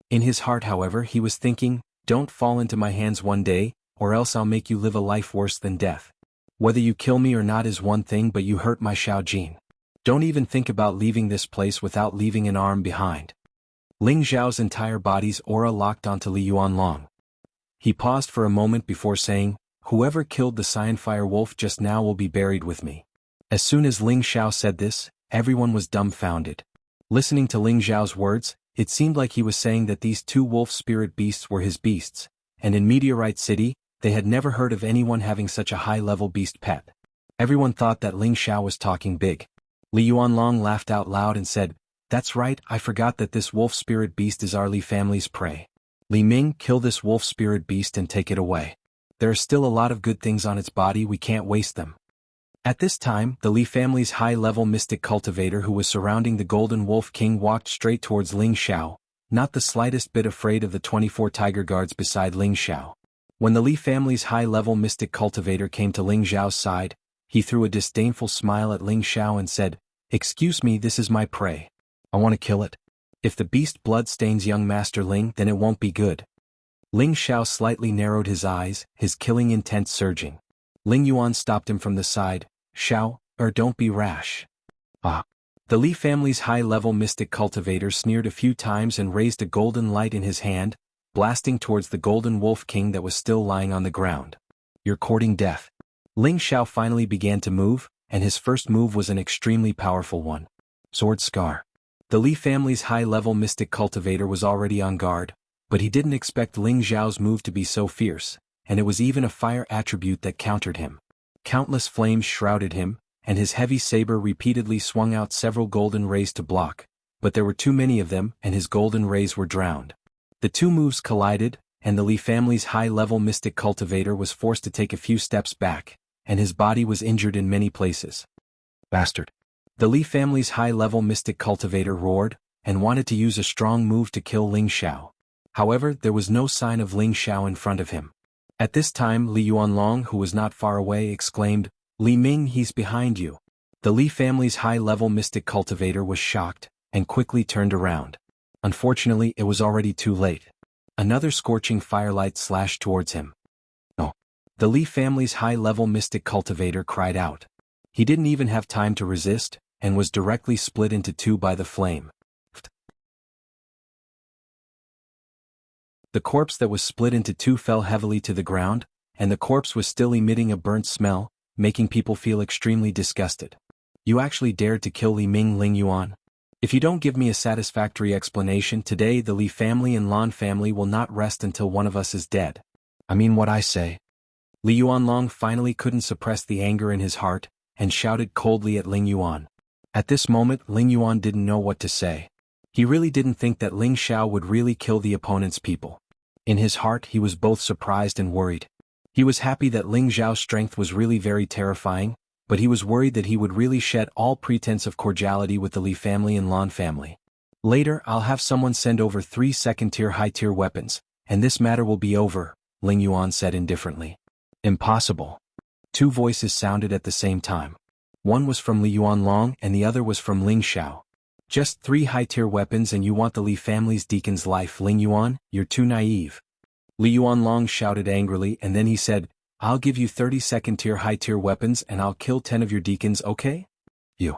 In his heart, however, he was thinking, don't fall into my hands one day, or else I'll make you live a life worse than death. Whether you kill me or not is one thing, but you hurt my Xiao Jin. Don't even think about leaving this place without leaving an arm behind. Ling Zhao's entire body's aura locked onto Li Yuanlong. He paused for a moment before saying, whoever killed the Cyanfire Wolf just now will be buried with me. As soon as Ling Xiao said this, everyone was dumbfounded. Listening to Ling Zhao's words, it seemed like he was saying that these two wolf spirit beasts were his beasts, and in Meteorite City, they had never heard of anyone having such a high-level beast pet. Everyone thought that Ling Xiao was talking big. Li Yuanlong laughed out loud and said, that's right, I forgot that this wolf spirit beast is our Li family's prey. Li Ming, kill this wolf spirit beast and take it away. There are still a lot of good things on its body, we can't waste them. At this time, the Li family's high-level mystic cultivator who was surrounding the Golden Wolf King walked straight towards Ling Xiao, not the slightest bit afraid of the 24 tiger guards beside Ling Xiao. When the Li family's high-level mystic cultivator came to Ling Xiao's side, he threw a disdainful smile at Ling Xiao and said, "Excuse me, this is my prey. I want to kill it. If the beast blood stains young Master Ling, then it won't be good." Ling Xiao slightly narrowed his eyes, his killing intent surging. Ling Yuan stopped him from the side. "Xiao, don't be rash." Ah. The Li family's high-level mystic cultivator sneered a few times and raised a golden light in his hand, blasting towards the golden wolf king that was still lying on the ground. "You're courting death." Ling Xiao finally began to move, and his first move was an extremely powerful one. Sword Scar. The Li family's high-level mystic cultivator was already on guard, but he didn't expect Ling Xiao's move to be so fierce, and it was even a fire attribute that countered him. Countless flames shrouded him, and his heavy saber repeatedly swung out several golden rays to block, but there were too many of them and his golden rays were drowned. The two moves collided, and the Li family's high-level mystic cultivator was forced to take a few steps back, and his body was injured in many places. "Bastard." The Li family's high-level mystic cultivator roared, and wanted to use a strong move to kill Ling Xiao. However, there was no sign of Ling Xiao in front of him. At this time Li Yuanlong, who was not far away, exclaimed, "Li Ming, he's behind you." The Li family's high-level mystic cultivator was shocked, and quickly turned around. Unfortunately, it was already too late. Another scorching firelight slashed towards him. "No." The Li family's high-level mystic cultivator cried out. He didn't even have time to resist, and was directly split into two by the flame. The corpse that was split into two fell heavily to the ground, and the corpse was still emitting a burnt smell, making people feel extremely disgusted. "You actually dared to kill Li Ming, Ling Yuan? If you don't give me a satisfactory explanation today, the Li family and Lan family will not rest until one of us is dead. I mean what I say." Li Yuanlong finally couldn't suppress the anger in his heart, and shouted coldly at Ling Yuan. At this moment Ling Yuan didn't know what to say. He really didn't think that Ling Xiao would really kill the opponent's people. In his heart he was both surprised and worried. He was happy that Ling Xiao's strength was really very terrifying, but he was worried that he would really shed all pretense of cordiality with the Li family and Lan family. "Later I'll have someone send over 3 second-tier high-tier weapons, and this matter will be over," Ling Yuan said indifferently. "Impossible." Two voices sounded at the same time. One was from Li Yuanlong and the other was from Ling Xiao. "Just 3 high-tier weapons and you want the Li family's deacon's life, Ling Yuan? You're too naive." Li Yuanlong shouted angrily, and then he said, "I'll give you 30 second-tier high-tier weapons and I'll kill 10 of your deacons, okay? You."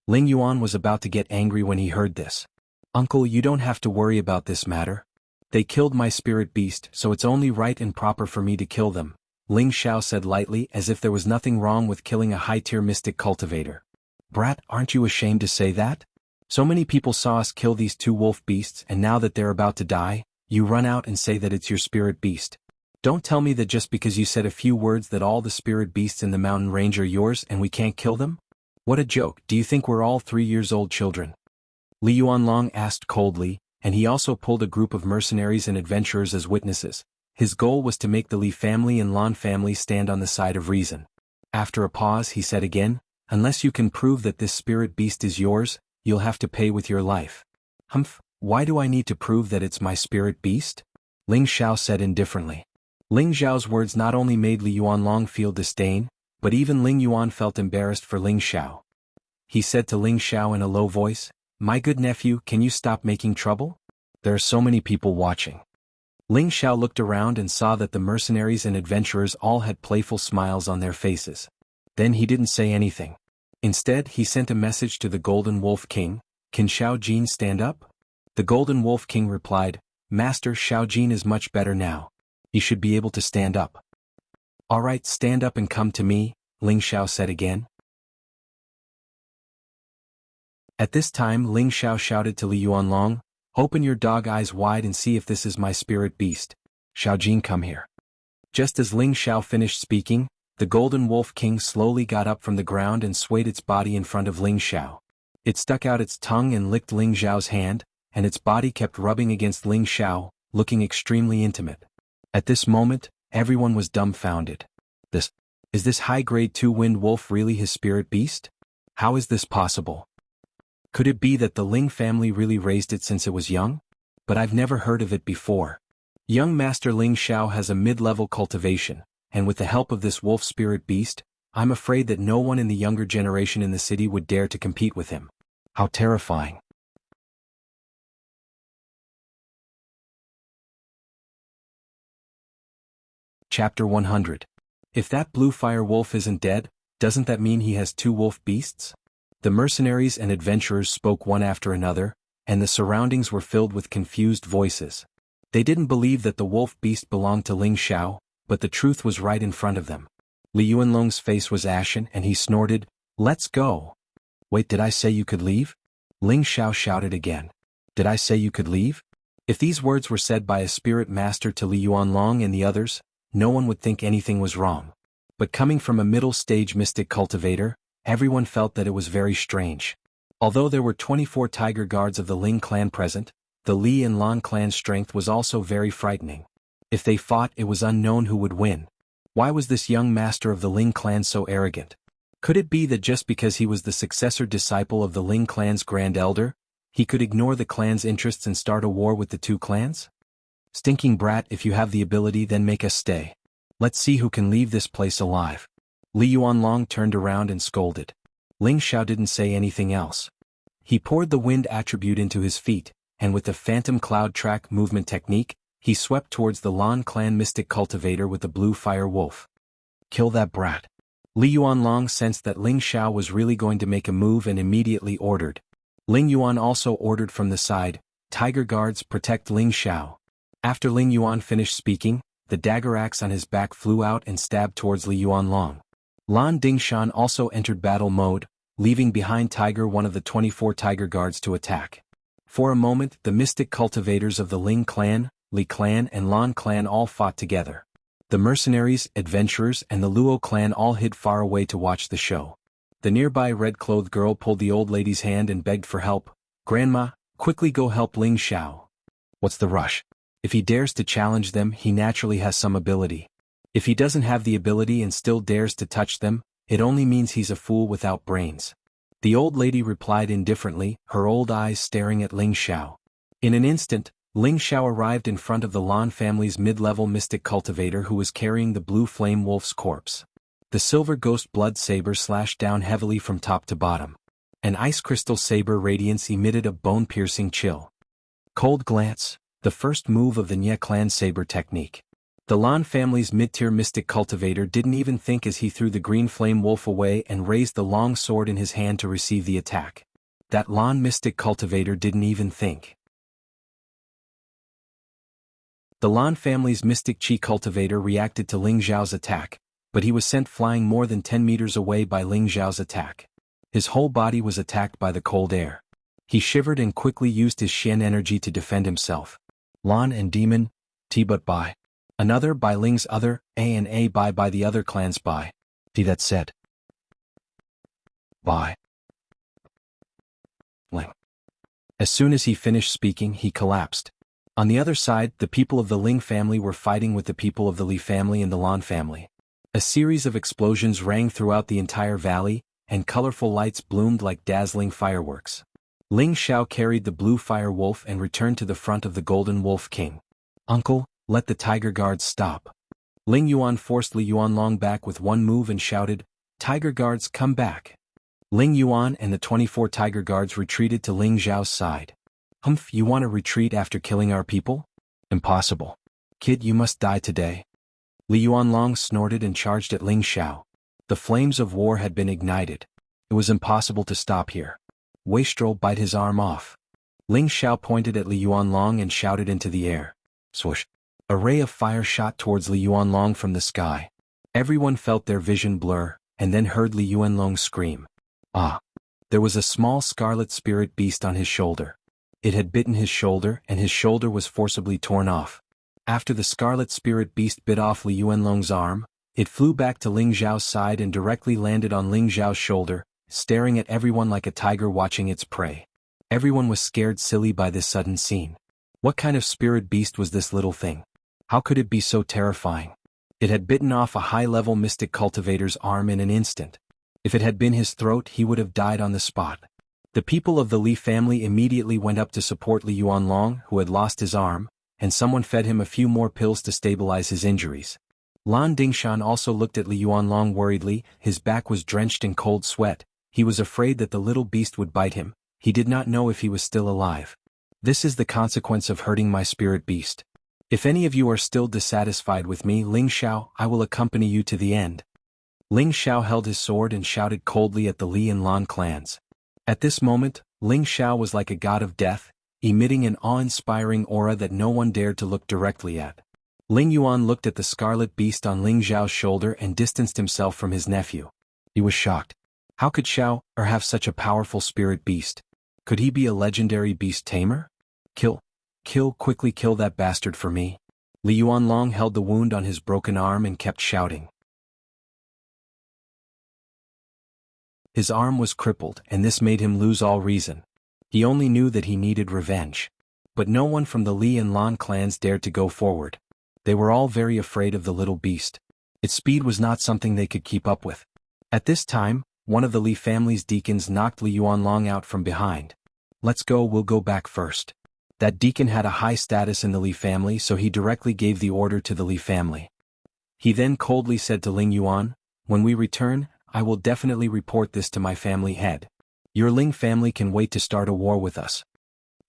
Ling Yuan was about to get angry when he heard this. "Uncle, you don't have to worry about this matter. They killed my spirit beast, so it's only right and proper for me to kill them," Ling Xiao said lightly, as if there was nothing wrong with killing a high-tier mystic cultivator. "Brat, aren't you ashamed to say that? So many people saw us kill these 2 wolf beasts, and now that they're about to die, you run out and say that it's your spirit beast. Don't tell me that just because you said a few words that all the spirit beasts in the mountain range are yours and we can't kill them? What a joke, do you think we're all 3-year-old children?" Li Yuanlong asked coldly, and he also pulled a group of mercenaries and adventurers as witnesses. His goal was to make the Li family and Lan family stand on the side of reason. After a pause he said again, "Unless you can prove that this spirit beast is yours, you'll have to pay with your life." "Humph, why do I need to prove that it's my spirit beast?" Ling Xiao said indifferently. Ling Xiao's words not only made Li Yuanlong feel disdain, but even Ling Yuan felt embarrassed for Ling Xiao. He said to Ling Xiao in a low voice, "My good nephew, can you stop making trouble? There are so many people watching." Ling Xiao looked around and saw that the mercenaries and adventurers all had playful smiles on their faces. Then he didn't say anything. Instead he sent a message to the Golden Wolf King, "Can Xiao Jin stand up?" The Golden Wolf King replied, "Master, Xiao Jin is much better now. He should be able to stand up." "All right, stand up and come to me," Ling Xiao said again. At this time Ling Xiao shouted to Li Yuanlong, "Open your dog eyes wide and see if this is my spirit beast. Xiao Jin, come here." Just as Ling Xiao finished speaking, the Golden Wolf King slowly got up from the ground and swayed its body in front of Ling Xiao. It stuck out its tongue and licked Ling Xiao's hand, and its body kept rubbing against Ling Xiao, looking extremely intimate. At this moment, everyone was dumbfounded. Is this high-grade 2-winged wolf really his spirit beast? How is this possible? Could it be that the Ling family really raised it since it was young? But I've never heard of it before. Young Master Ling Xiao has a mid-level cultivation, and with the help of this wolf spirit beast, I'm afraid that no one in the younger generation in the city would dare to compete with him. How terrifying. Chapter 100. If that blue fire wolf isn't dead, doesn't that mean he has two wolf beasts? The mercenaries and adventurers spoke one after another, and the surroundings were filled with confused voices. They didn't believe that the wolf beast belonged to Ling Xiao, but the truth was right in front of them. Li Yuanlong's face was ashen and he snorted, "Let's go." "Wait, did I say you could leave?" Ling Xiao shouted again. "Did I say you could leave?" If these words were said by a spirit master to Li Yuanlong and the others, no one would think anything was wrong. But coming from a middle-stage mystic cultivator, everyone felt that it was very strange. Although there were 24 tiger guards of the Ling clan present, the Li and Lan clan's strength was also very frightening. If they fought, it was unknown who would win. Why was this young master of the Ling clan so arrogant? Could it be that just because he was the successor disciple of the Ling clan's grand elder, he could ignore the clan's interests and start a war with the two clans? Stinking brat, if you have the ability, then make us stay. Let's see who can leave this place alive. Li Yuanlong turned around and scolded. Ling Xiao didn't say anything else. He poured the wind attribute into his feet, and with the phantom cloud track movement technique, he swept towards the Lan clan mystic cultivator with the blue fire wolf. Kill that brat. Li Yuanlong sensed that Ling Xiao was really going to make a move and immediately ordered. Ling Yuan also ordered from the side, "Tiger guards, protect Ling Xiao." After Ling Yuan finished speaking, the dagger axe on his back flew out and stabbed towards Li Yuanlong. Lan Dingshan also entered battle mode, leaving behind Tiger one of the 24 tiger guards to attack. For a moment, the mystic cultivators of the Ling clan, Li clan and Lan clan all fought together. The mercenaries, adventurers and the Luo clan all hid far away to watch the show. The nearby red-clothed girl pulled the old lady's hand and begged for help. "Grandma, quickly go help Ling Xiao." What's the rush? If he dares to challenge them, he naturally has some ability. If he doesn't have the ability and still dares to touch them, it only means he's a fool without brains. The old lady replied indifferently, her old eyes staring at Ling Xiao. In an instant, Ling Xiao arrived in front of the Lan family's mid-level mystic cultivator who was carrying the blue flame wolf's corpse. The silver ghost blood saber slashed down heavily from top to bottom. An ice crystal saber radiance emitted a bone-piercing chill. Cold glance, the first move of the Nye clan saber technique. The Lan family's mid-tier mystic cultivator didn't even think as he threw the green flame wolf away and raised the long sword in his hand to receive the attack. That Lan mystic cultivator didn't even think. The Lan family's mystic chi cultivator reacted to Ling Xiao's attack, but he was sent flying more than 10 meters away by Ling Xiao's attack. His whole body was attacked by the cold air. He shivered and quickly used his Xian energy to defend himself. Lan and Demon, T but by. Another by Ling's other, A and A by the other clan's by. T that said. By. Ling. As soon as he finished speaking, he collapsed. On the other side, the people of the Ling family were fighting with the people of the Li family and the Lan family. A series of explosions rang throughout the entire valley, and colorful lights bloomed like dazzling fireworks. Ling Xiao carried the blue fire wolf and returned to the front of the golden wolf king. "Uncle, let the tiger guards stop." Ling Yuan forced Li Yuanlong back with one move and shouted, "Tiger guards, come back." Ling Yuan and the 24 tiger guards retreated to Ling Xiao's side. "Humph, you want to retreat after killing our people? Impossible. Kid, you must die today." Li Yuanlong snorted and charged at Ling Xiao. The flames of war had been ignited. It was impossible to stop here. Wastrel, bite his arm off. Ling Xiao pointed at Li Yuanlong and shouted into the air. Swoosh. A ray of fire shot towards Li Yuanlong from the sky. Everyone felt their vision blur, and then heard Li Yuanlong scream. Ah! There was a small scarlet spirit beast on his shoulder. It had bitten his shoulder and his shoulder was forcibly torn off. After the scarlet spirit beast bit off Li Yuanlong's arm, it flew back to Ling Xiao's side and directly landed on Ling Xiao's shoulder, staring at everyone like a tiger watching its prey. Everyone was scared silly by this sudden scene. What kind of spirit beast was this little thing? How could it be so terrifying? It had bitten off a high-level mystic cultivator's arm in an instant. If it had been his throat, he would have died on the spot. The people of the Li family immediately went up to support Li Yuanlong, who had lost his arm, and someone fed him a few more pills to stabilize his injuries. Lan Dingshan also looked at Li Yuanlong worriedly. His back was drenched in cold sweat. He was afraid that the little beast would bite him. He did not know if he was still alive. This is the consequence of hurting my spirit beast. If any of you are still dissatisfied with me, Ling Xiao, I will accompany you to the end. Ling Xiao held his sword and shouted coldly at the Li and Lan clans. At this moment, Ling Xiao was like a god of death, emitting an awe-inspiring aura that no one dared to look directly at. Ling Yuan looked at the scarlet beast on Ling Xiao's shoulder and distanced himself from his nephew. He was shocked. How could Xiao have such a powerful spirit beast? Could he be a legendary beast tamer? Quickly kill that bastard for me. Li Yuanlong held the wound on his broken arm and kept shouting. His arm was crippled, and this made him lose all reason. He only knew that he needed revenge. But no one from the Li and Lan clans dared to go forward. They were all very afraid of the little beast. Its speed was not something they could keep up with. At this time, one of the Li family's deacons knocked Li Yuanlong out from behind. Let's go, we'll go back first. That deacon had a high status in the Li family, so he directly gave the order to the Li family. He then coldly said to Ling Yuan, when we return, I will definitely report this to my family head. Your Ling family can wait to start a war with us.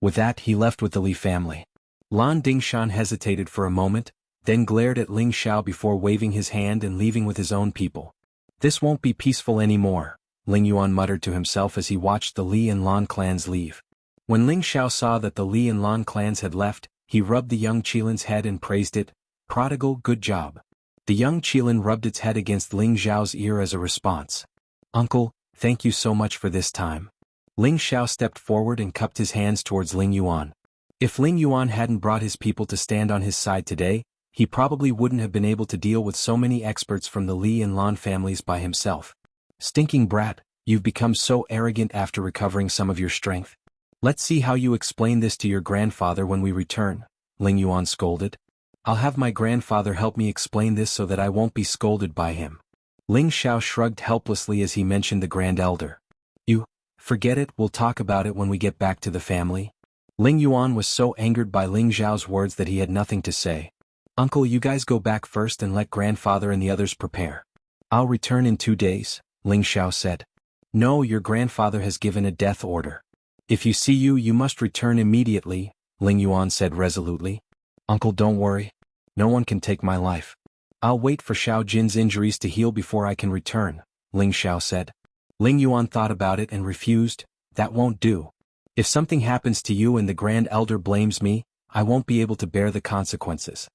With that, he left with the Li family. Lan Dingshan hesitated for a moment, then glared at Ling Xiao before waving his hand and leaving with his own people. This won't be peaceful anymore, Ling Yuan muttered to himself as he watched the Li and Lan clans leave. When Ling Xiao saw that the Li and Lan clans had left, he rubbed the young Qilin's head and praised it. Prodigal, good job. The young Qilin rubbed its head against Ling Xiao's ear as a response. Uncle, thank you so much for this time. Ling Xiao stepped forward and cupped his hands towards Ling Yuan. If Ling Yuan hadn't brought his people to stand on his side today, he probably wouldn't have been able to deal with so many experts from the Li and Lan families by himself. Stinking brat, you've become so arrogant after recovering some of your strength. Let's see how you explain this to your grandfather when we return, Ling Yuan scolded. I'll have my grandfather help me explain this so that I won't be scolded by him. Ling Xiao shrugged helplessly as he mentioned the Grand Elder. You, forget it, we'll talk about it when we get back to the family. Ling Yuan was so angered by Ling Xiao's words that he had nothing to say. Uncle, you guys go back first and let grandfather and the others prepare. I'll return in 2 days, Ling Xiao said. No, your grandfather has given a death order. If you see you must return immediately, Ling Yuan said resolutely. Uncle, don't worry. No one can take my life. I'll wait for Xiao Jin's injuries to heal before I can return, Ling Xiao said. Ling Yuan thought about it and refused. That won't do. If something happens to you and the Grand Elder blames me, I won't be able to bear the consequences.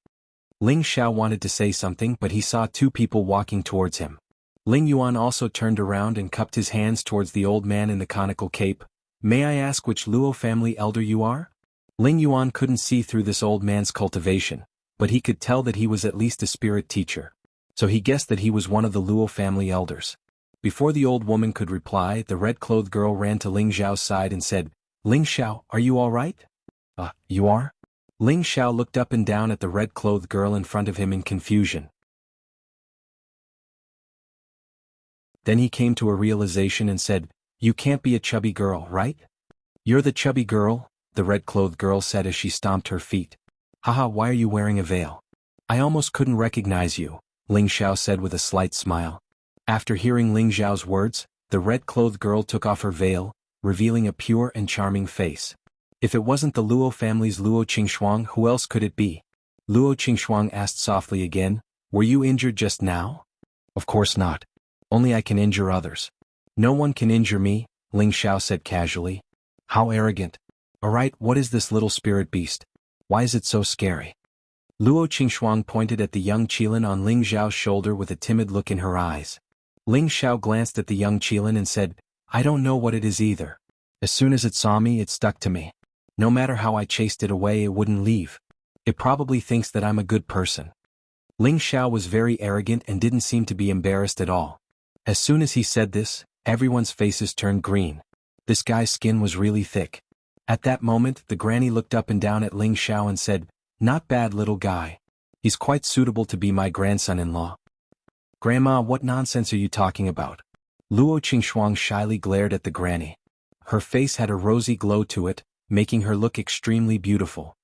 Ling Xiao wanted to say something, but he saw 2 people walking towards him. Ling Yuan also turned around and cupped his hands towards the old man in the conical cape. May I ask which Luo family elder you are? Ling Yuan couldn't see through this old man's cultivation, but he could tell that he was at least a spirit teacher. So he guessed that he was one of the Luo family elders. Before the old woman could reply, the red-clothed girl ran to Ling Xiao's side and said, Ling Xiao, are you all right? You are? Ling Xiao looked up and down at the red-clothed girl in front of him in confusion. Then he came to a realization and said, You can't be a chubby girl, right? You're the chubby girl, the red-clothed girl said as she stomped her feet. Haha, why are you wearing a veil? I almost couldn't recognize you, Ling Xiao said with a slight smile. After hearing Ling Xiao's words, the red-clothed girl took off her veil, revealing a pure and charming face. If it wasn't the Luo family's Luo Qingxuang, who else could it be? Luo Qingxuang asked softly again, Were you injured just now? Of course not. Only I can injure others. No one can injure me, Ling Xiao said casually. How arrogant. Alright, what is this little spirit beast? Why is it so scary? Luo Qingxuang pointed at the young Qilin on Ling Xiao's shoulder with a timid look in her eyes. Ling Xiao glanced at the young Qilin and said, I don't know what it is either. As soon as it saw me, it stuck to me. No matter how I chased it away, it wouldn't leave. It probably thinks that I'm a good person. Ling Xiao was very arrogant and didn't seem to be embarrassed at all. As soon as he said this, everyone's faces turned green. This guy's skin was really thick. At that moment, the granny looked up and down at Ling Xiao and said, Not bad, little guy. He's quite suitable to be my grandson-in-law. Grandma, what nonsense are you talking about? Luo Qingxuang shyly glared at the granny. Her face had a rosy glow to it, making her look extremely beautiful.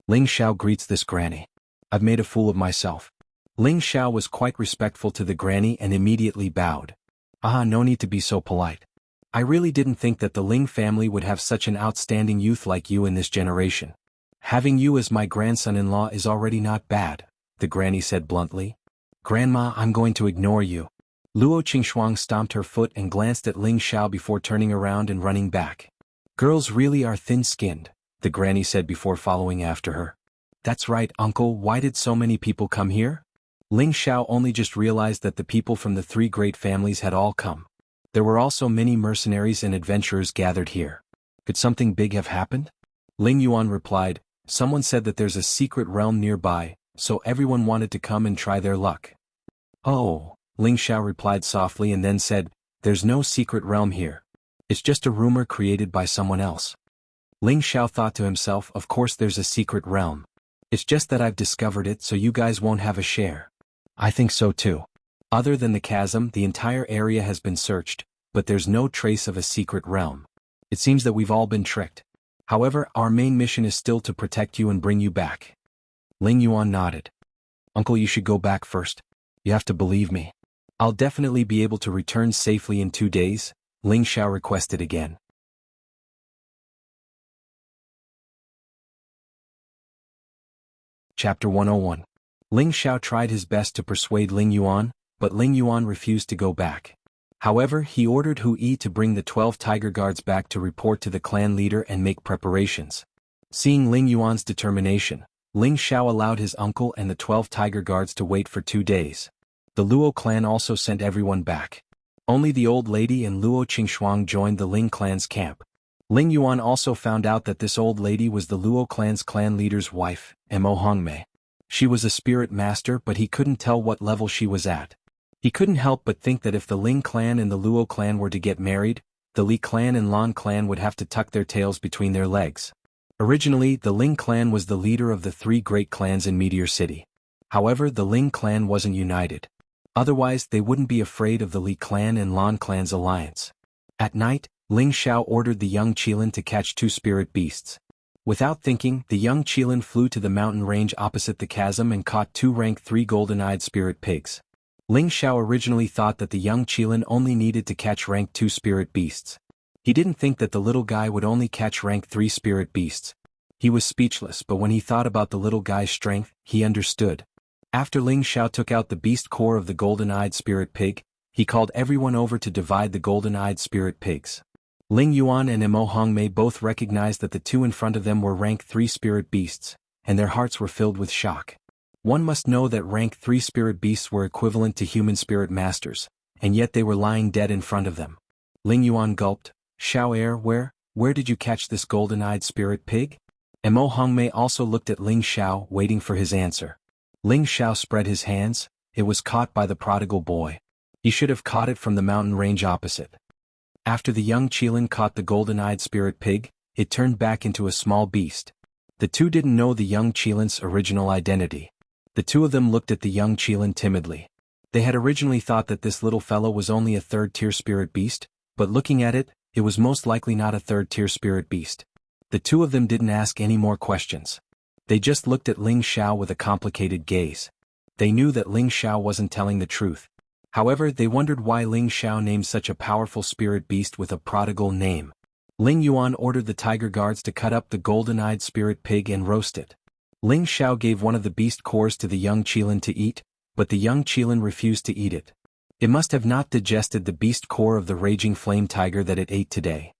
Ling Xiao greets this granny. I've made a fool of myself. Ling Xiao was quite respectful to the granny and immediately bowed. Ah, no need to be so polite. I really didn't think that the Ling family would have such an outstanding youth like you in this generation. Having you as my grandson-in-law is already not bad, the granny said bluntly. Grandma, I'm going to ignore you. Luo Qingxuang stomped her foot and glanced at Ling Xiao before turning around and running back. Girls really are thin-skinned, the granny said before following after her. That's right, uncle, why did so many people come here? Ling Xiao only just realized that the people from the three great families had all come. There were also many mercenaries and adventurers gathered here. Could something big have happened? Ling Yuan replied, someone said that there's a secret realm nearby, so everyone wanted to come and try their luck. Oh, Ling Xiao replied softly and then said, there's no secret realm here. It's just a rumor created by someone else. Ling Xiao thought to himself, of course there's a secret realm. It's just that I've discovered it so you guys won't have a share. I think so too. Other than the chasm, the entire area has been searched, but there's no trace of a secret realm. It seems that we've all been tricked. However, our main mission is still to protect you and bring you back. Ling Yuan nodded. Uncle, you should go back first. You have to believe me. I'll definitely be able to return safely in 2 days, Ling Xiao requested again. Chapter 101. Ling Xiao tried his best to persuade Ling Yuan, but Ling Yuan refused to go back. However, he ordered Hu Yi to bring the 12 tiger guards back to report to the clan leader and make preparations. Seeing Ling Yuan's determination, Ling Xiao allowed his uncle and the 12 tiger guards to wait for 2 days. The Luo clan also sent everyone back. Only the old lady and Luo Qingxuang joined the Ling clan's camp. Ling Yuan also found out that this old lady was the Luo clan's clan leader's wife, Mo Hongmei. She was a spirit master, but he couldn't tell what level she was at. He couldn't help but think that if the Ling clan and the Luo clan were to get married, the Li clan and Lan clan would have to tuck their tails between their legs. Originally, the Ling clan was the leader of the 3 great clans in Meteor City. However, the Ling clan wasn't united. Otherwise, they wouldn't be afraid of the Li clan and Lan clan's alliance. At night, Ling Xiao ordered the young Qilin to catch 2 spirit beasts. Without thinking, the young Qilin flew to the mountain range opposite the chasm and caught 2 rank 3 golden-eyed spirit pigs. Ling Xiao originally thought that the young Qilin only needed to catch rank 2 spirit beasts. He didn't think that the little guy would only catch rank 3 spirit beasts. He was speechless, but when he thought about the little guy's strength, he understood. After Ling Xiao took out the beast core of the golden-eyed spirit pig, he called everyone over to divide the golden-eyed spirit pigs. Ling Yuan and Mo Hongmei both recognized that the 2 in front of them were rank 3 spirit beasts, and their hearts were filled with shock. One must know that rank 3 spirit beasts were equivalent to human spirit masters, and yet they were lying dead in front of them. Ling Yuan gulped, Xiao Er, where did you catch this golden-eyed spirit pig? Mo Hongmei also looked at Ling Xiao, waiting for his answer. Ling Xiao spread his hands. It was caught by the prodigal boy. He should have caught it from the mountain range opposite. After the young Qilin caught the golden-eyed spirit pig, it turned back into a small beast. The 2 didn't know the young Qilin's original identity. The 2 of them looked at the young Qilin timidly. They had originally thought that this little fellow was only a 3rd-tier spirit beast, but looking at it, it was most likely not a 3rd-tier spirit beast. The 2 of them didn't ask any more questions. They just looked at Ling Xiao with a complicated gaze. They knew that Ling Xiao wasn't telling the truth. However, they wondered why Ling Xiao named such a powerful spirit beast with a prodigal name. Ling Yuan ordered the tiger guards to cut up the golden-eyed spirit pig and roast it. Ling Xiao gave one of the beast cores to the young Qilin to eat, but the young Qilin refused to eat it. It must have not digested the beast core of the raging flame tiger that it ate today.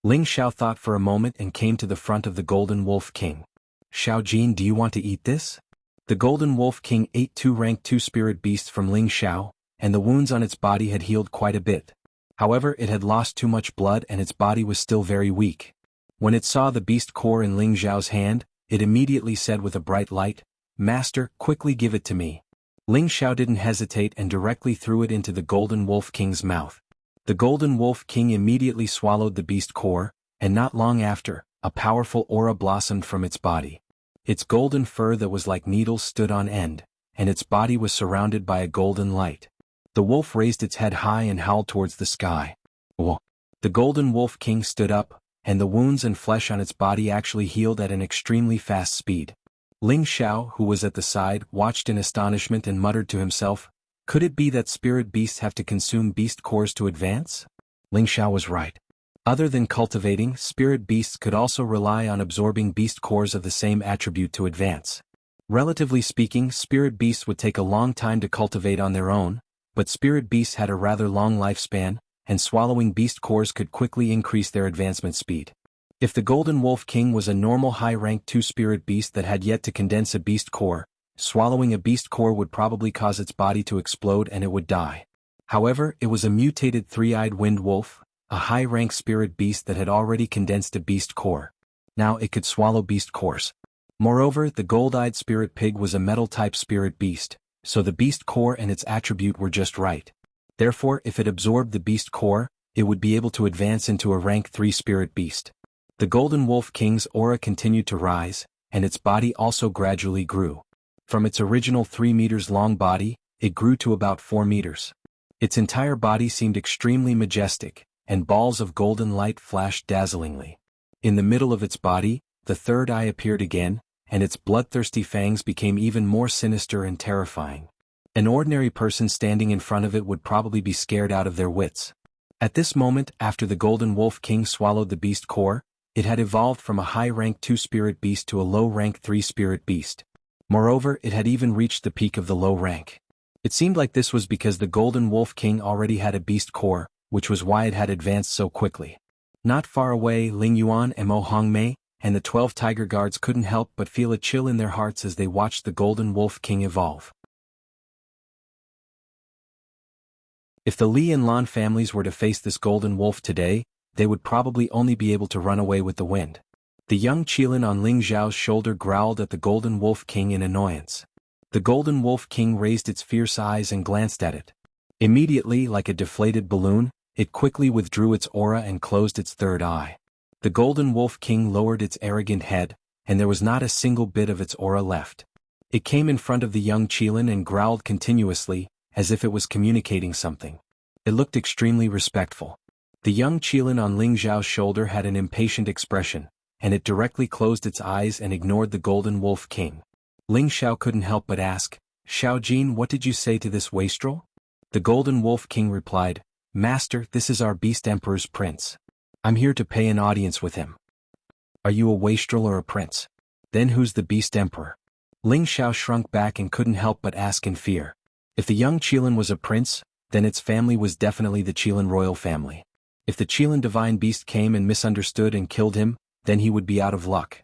Ling Xiao thought for a moment and came to the front of the Golden Wolf King. Xiao Jin, do you want to eat this? The Golden Wolf King ate 2 rank 2 spirit beasts from Ling Xiao, and the wounds on its body had healed quite a bit. However, it had lost too much blood and its body was still very weak. When it saw the beast core in Ling Xiao's hand, it immediately said with a bright light, Master, quickly give it to me. Ling Xiao didn't hesitate and directly threw it into the Golden Wolf King's mouth. The Golden Wolf King immediately swallowed the beast core, and not long after, a powerful aura blossomed from its body. Its golden fur that was like needles stood on end, and its body was surrounded by a golden light. The wolf raised its head high and howled towards the sky. Whoa! The Golden Wolf King stood up, and the wounds and flesh on its body actually healed at an extremely fast speed. Ling Xiao, who was at the side, watched in astonishment and muttered to himself, "Could it be that spirit beasts have to consume beast cores to advance?" Ling Xiao was right. Other than cultivating, spirit beasts could also rely on absorbing beast cores of the same attribute to advance. Relatively speaking, spirit beasts would take a long time to cultivate on their own, but spirit beasts had a rather long lifespan, and swallowing beast cores could quickly increase their advancement speed. If the Golden Wolf King was a normal high-rank 2 spirit beast that had yet to condense a beast core, swallowing a beast core would probably cause its body to explode and it would die. However, it was a mutated 3-eyed wind wolf, a high-rank spirit beast that had already condensed a beast core. Now it could swallow beast cores. Moreover, the gold-eyed spirit pig was a metal-type spirit beast, so the beast core and its attribute were just right. Therefore, if it absorbed the beast core, it would be able to advance into a rank 3 spirit beast. The Golden Wolf King's aura continued to rise, and its body also gradually grew. From its original 3 meters long body, it grew to about 4 meters. Its entire body seemed extremely majestic, and balls of golden light flashed dazzlingly. In the middle of its body, the third eye appeared again, and its bloodthirsty fangs became even more sinister and terrifying. An ordinary person standing in front of it would probably be scared out of their wits. At this moment, after the Golden Wolf King swallowed the beast core, it had evolved from a high-rank 2 spirit beast to a low-rank 3 spirit beast. Moreover, it had even reached the peak of the low rank. It seemed like this was because the Golden Wolf King already had a beast core, which was why it had advanced so quickly. Not far away, Ling Yuan and Mo Hongmei, and the 12 tiger guards couldn't help but feel a chill in their hearts as they watched the Golden Wolf King evolve. If the Li and Lan families were to face this golden wolf today, they would probably only be able to run away with the wind. The young Qilin on Ling Zhao's shoulder growled at the Golden Wolf King in annoyance. The Golden Wolf King raised its fierce eyes and glanced at it. Immediately, like a deflated balloon, it quickly withdrew its aura and closed its third eye. The Golden Wolf King lowered its arrogant head, and there was not a single bit of its aura left. It came in front of the young Qilin and growled continuously, as if it was communicating something. It looked extremely respectful. The young Qilin on Ling Zhao's shoulder had an impatient expression, and it directly closed its eyes and ignored the Golden Wolf King. Ling Xiao couldn't help but ask, "Xiao Jin, what did you say to this wastrel?" The Golden Wolf King replied, "Master, this is our Beast Emperor's prince. I'm here to pay an audience with him." "Are you a wastrel or a prince? Then who's the Beast Emperor?" Ling Xiao shrunk back and couldn't help but ask in fear. If the young Qilin was a prince, then its family was definitely the Qilin royal family. If the Qilin divine beast came and misunderstood and killed him, then he would be out of luck.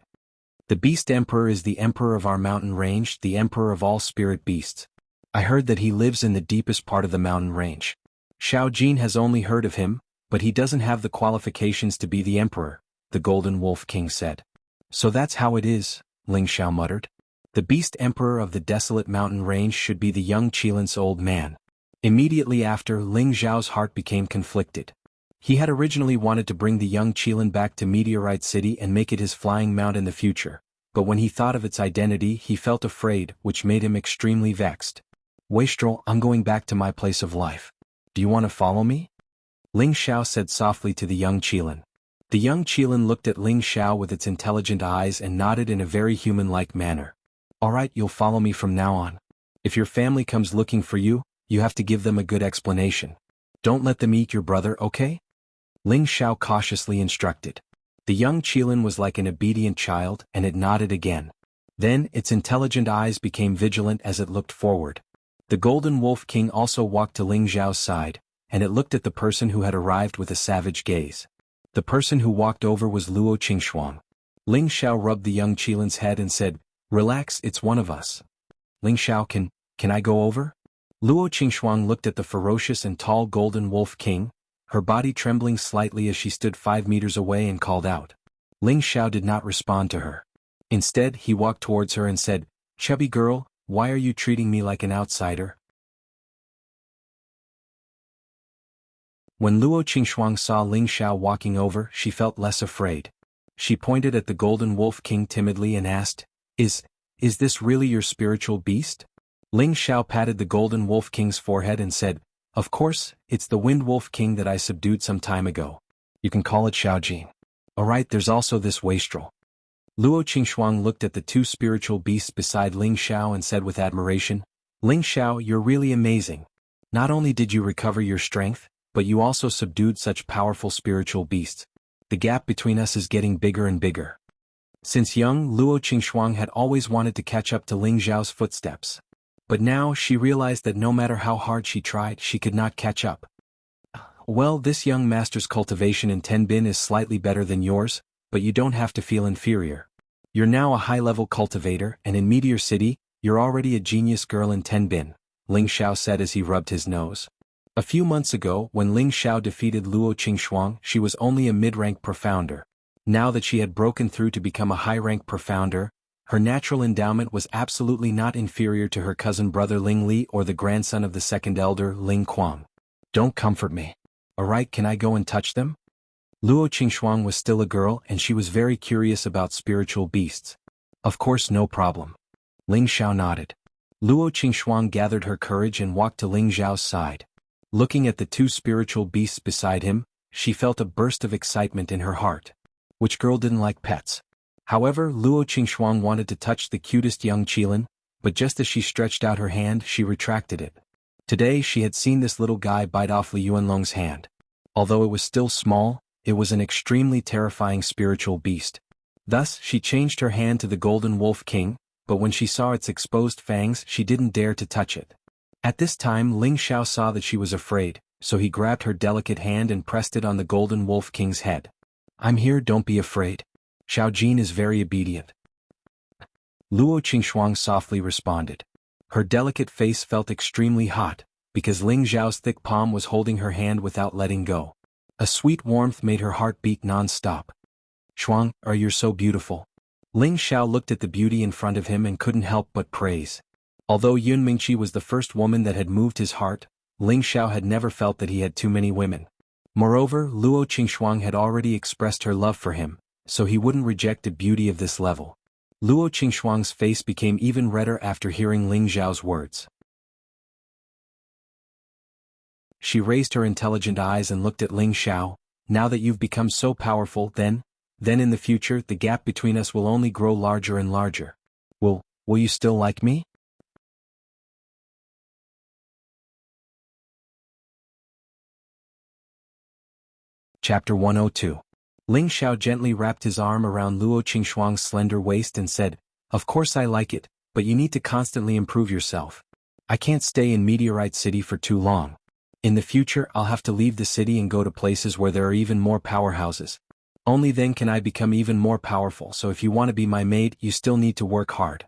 "The Beast Emperor is the emperor of our mountain range, the emperor of all spirit beasts. I heard that he lives in the deepest part of the mountain range. Xiao Jin has only heard of him, but he doesn't have the qualifications to be the emperor," the Golden Wolf King said. "So that's how it is," Ling Xiao muttered. "The Beast Emperor of the desolate mountain range should be the young Qilin's old man." Immediately after, Ling Zhao's heart became conflicted. He had originally wanted to bring the young Qilin back to Meteorite City and make it his flying mount in the future, but when he thought of its identity he felt afraid, which made him extremely vexed. "Wastrel, I'm going back to my place of life. Do you want to follow me?" Ling Xiao said softly to the young Qilin. The young Qilin looked at Ling Xiao with its intelligent eyes and nodded in a very human-like manner. "All right, you'll follow me from now on. If your family comes looking for you, you have to give them a good explanation. Don't let them eat your brother, okay?" Ling Xiao cautiously instructed. The young Qilin was like an obedient child, and it nodded again. Then, its intelligent eyes became vigilant as it looked forward. The Golden Wolf King also walked to Ling Zhao's side, and it looked at the person who had arrived with a savage gaze. The person who walked over was Luo Qingxuang. Ling Xiao rubbed the young Qilin's head and said, "Relax, it's one of us." "Ling Xiao, can I go over?" Luo Qingxuang looked at the ferocious and tall Golden Wolf King, her body trembling slightly as she stood 5 meters away and called out. Ling Xiao did not respond to her. Instead, he walked towards her and said, "Chubby girl, why are you treating me like an outsider?" When Luo Qingxuang saw Ling Xiao walking over, she felt less afraid. She pointed at the Golden Wolf King timidly and asked, Is this really your spiritual beast?" Ling Xiao patted the Golden Wolf King's forehead and said, "Of course, it's the Wind Wolf King that I subdued some time ago. You can call it Xiao Jin." Alright, there's also this wastrel. Luo Qingxuang looked at the two spiritual beasts beside Ling Xiao and said with admiration, Ling Xiao, you're really amazing. Not only did you recover your strength, but you also subdued such powerful spiritual beasts. The gap between us is getting bigger and bigger. Since young, Luo Qingxuang had always wanted to catch up to Ling Xiao's footsteps. But now she realized that no matter how hard she tried, she could not catch up. Well, this young master's cultivation in Tenbin is slightly better than yours, but you don't have to feel inferior. You're now a high-level cultivator, and in Meteor City, you're already a genius girl in Tenbin, Ling Xiao said as he rubbed his nose. A few months ago, when Ling Xiao defeated Luo Qingxuang, she was only a mid-rank profounder. Now that she had broken through to become a high-rank profounder, her natural endowment was absolutely not inferior to her cousin brother Ling Li or the grandson of the second elder, Ling Kuang. Don't comfort me. Alright, can I go and touch them? Luo Qingxuang was still a girl and she was very curious about spiritual beasts. Of course, no problem. Ling Xiao nodded. Luo Qingxuang gathered her courage and walked to Ling Xiao's side. Looking at the two spiritual beasts beside him, she felt a burst of excitement in her heart. Which girl didn't like pets? However, Luo Qingxuang wanted to touch the cutest young Qilin, but just as she stretched out her hand, she retracted it. Today she had seen this little guy bite off Li Yuanlong's hand. Although it was still small, it was an extremely terrifying spiritual beast. Thus, she changed her hand to the Golden Wolf King, but when she saw its exposed fangs, she didn't dare to touch it. At this time, Ling Xiao saw that she was afraid, so he grabbed her delicate hand and pressed it on the Golden Wolf King's head. I'm here, don't be afraid. Xiao Jin is very obedient. Luo Qingxuang softly responded. Her delicate face felt extremely hot, because Ling Xiao's thick palm was holding her hand without letting go. A sweet warmth made her heart beat non-stop. Xuang, you're so beautiful. Ling Xiao looked at the beauty in front of him and couldn't help but praise. Although Yun Mingqi was the first woman that had moved his heart, Ling Xiao had never felt that he had too many women. Moreover, Luo Qingxuang had already expressed her love for him, so he wouldn't reject a beauty of this level. Luo Qingxuang's face became even redder after hearing Ling Xiao's words. She raised her intelligent eyes and looked at Ling Xiao. Now that you've become so powerful, then in the future the gap between us will only grow larger and larger. Will you still like me? Chapter 102. Ling Xiao gently wrapped his arm around Luo Qingxuang's slender waist and said, Of course I like it, but you need to constantly improve yourself. I can't stay in Meteorite City for too long. In the future I'll have to leave the city and go to places where there are even more powerhouses. Only then can I become even more powerful, so if you want to be my maid, you still need to work hard.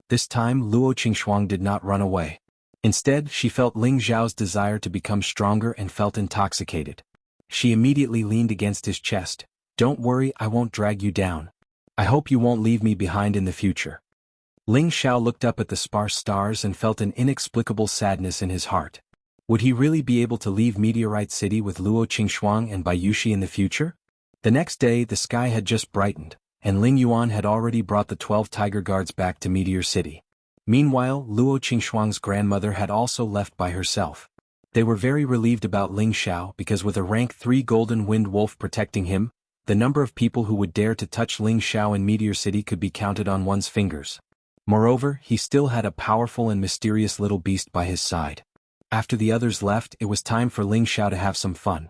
This time Luo Qingxuang did not run away. Instead, she felt Ling Xiao's desire to become stronger and felt intoxicated. She immediately leaned against his chest. Don't worry, I won't drag you down. I hope you won't leave me behind in the future. Ling Xiao looked up at the sparse stars and felt an inexplicable sadness in his heart. Would he really be able to leave Meteorite City with Luo Qingxuang and Bayushi in the future? The next day, the sky had just brightened, and Ling Yuan had already brought the 12 tiger guards back to Meteor City. Meanwhile, Luo Qingxuang's grandmother had also left by herself. They were very relieved about Ling Xiao because with a rank 3 Golden Wind Wolf protecting him, the number of people who would dare to touch Ling Xiao in Meteor City could be counted on one's fingers. Moreover, he still had a powerful and mysterious little beast by his side. After the others left, it was time for Ling Xiao to have some fun.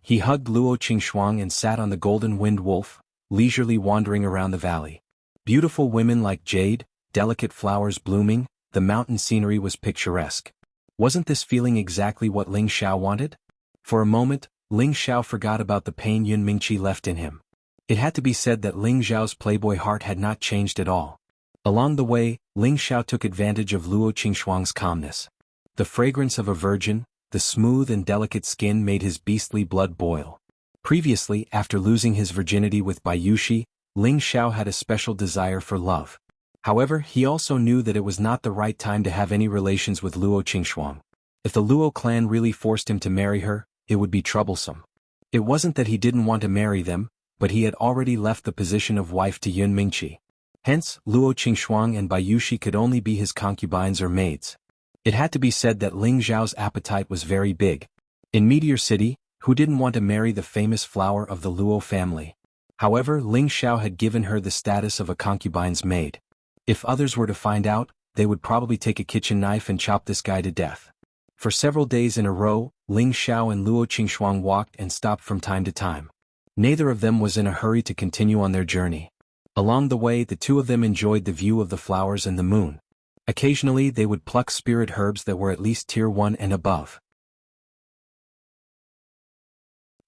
He hugged Luo Qingxuang and sat on the Golden Wind Wolf, leisurely wandering around the valley. Beautiful women like jade, delicate flowers blooming, the mountain scenery was picturesque. Wasn't this feeling exactly what Ling Xiao wanted? For a moment, Ling Xiao forgot about the pain Yun Mingqi left in him. It had to be said that Ling Xiao's playboy heart had not changed at all. Along the way, Ling Xiao took advantage of Luo Qingxuang's calmness. The fragrance of a virgin, the smooth and delicate skin made his beastly blood boil. Previously, after losing his virginity with Bayushi, Ling Xiao had a special desire for love. However, he also knew that it was not the right time to have any relations with Luo Qingxuang. If the Luo clan really forced him to marry her, it would be troublesome. It wasn't that he didn't want to marry them, but he had already left the position of wife to Yun Mingqi. Hence, Luo Qingxuang and Bayushi could only be his concubines or maids. It had to be said that Ling Xiao's appetite was very big. In Meteor City, who didn't want to marry the famous flower of the Luo family? However, Ling Xiao had given her the status of a concubine's maid. If others were to find out, they would probably take a kitchen knife and chop this guy to death. For several days in a row, Ling Xiao and Luo Qingxuang walked and stopped from time to time. Neither of them was in a hurry to continue on their journey. Along the way, the two of them enjoyed the view of the flowers and the moon. Occasionally, they would pluck spirit herbs that were at least tier 1 and above.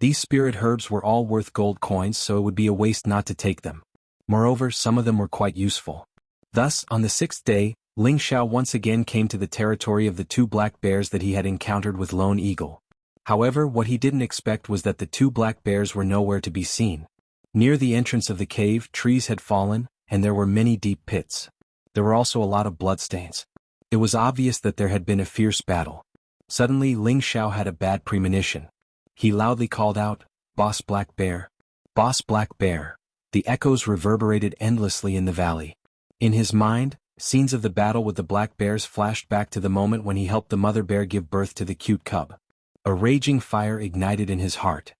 These spirit herbs were all worth gold coins, so it would be a waste not to take them. Moreover, some of them were quite useful. Thus, on the 6th day, Ling Xiao once again came to the territory of the two black bears that he had encountered with Lone Eagle. However, what he didn't expect was that the two black bears were nowhere to be seen. Near the entrance of the cave, trees had fallen, and there were many deep pits. There were also a lot of bloodstains. It was obvious that there had been a fierce battle. Suddenly, Ling Xiao had a bad premonition. He loudly called out, "Boss Black Bear! Boss Black Bear!" The echoes reverberated endlessly in the valley. In his mind, scenes of the battle with the black bears flashed back to the moment when he helped the mother bear give birth to the cute cub. A raging fire ignited in his heart.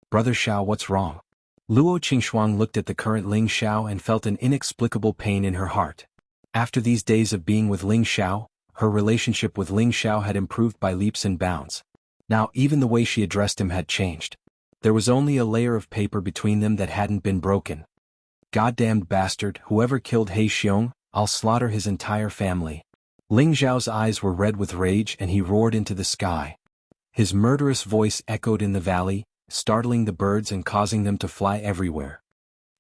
"Brother Xiao, what's wrong?" Luo Qingxuang looked at the current Ling Xiao and felt an inexplicable pain in her heart. After these days of being with Ling Xiao, her relationship with Ling Xiao had improved by leaps and bounds. Now even the way she addressed him had changed. There was only a layer of paper between them that hadn't been broken. "Goddamned bastard, whoever killed He Xiong, I'll slaughter his entire family." Ling Xiao's eyes were red with rage and he roared into the sky. His murderous voice echoed in the valley, startling the birds and causing them to fly everywhere.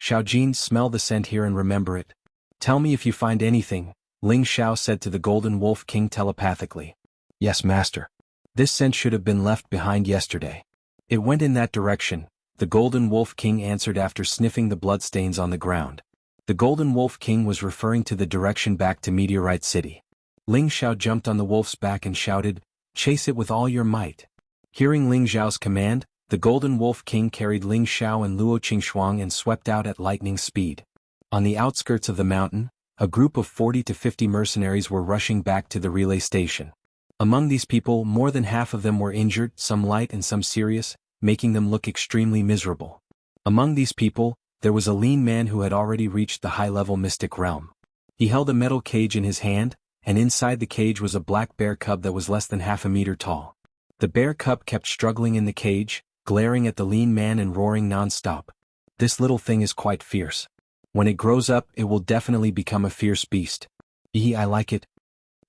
"Xiaojin, smell the scent here and remember it. Tell me if you find anything," Ling Xiao said to the Golden Wolf King telepathically. "Yes, master. This scent should have been left behind yesterday." "It went in that direction," the Golden Wolf King answered after sniffing the bloodstains on the ground. The Golden Wolf King was referring to the direction back to Meteorite City. Ling Xiao jumped on the wolf's back and shouted, "Chase it with all your might." Hearing Ling Xiao's command, the Golden Wolf King carried Ling Xiao and Luo Qingxuang and swept out at lightning speed. On the outskirts of the mountain, a group of 40 to 50 mercenaries were rushing back to the relay station. Among these people, more than half of them were injured, some light and some serious, making them look extremely miserable. Among these people, there was a lean man who had already reached the high-level mystic realm. He held a metal cage in his hand, and inside the cage was a black bear cub that was less than half a meter tall. The bear cub kept struggling in the cage, glaring at the lean man and roaring non-stop. "This little thing is quite fierce. When it grows up, it will definitely become a fierce beast. I like it."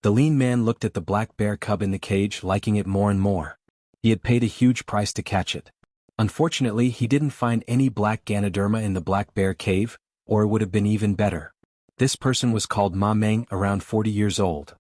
The lean man looked at the black bear cub in the cage, liking it more and more. He had paid a huge price to catch it. Unfortunately, he didn't find any black Ganoderma in the black bear cave, or it would have been even better. This person was called Ma Meng, around 40 years old.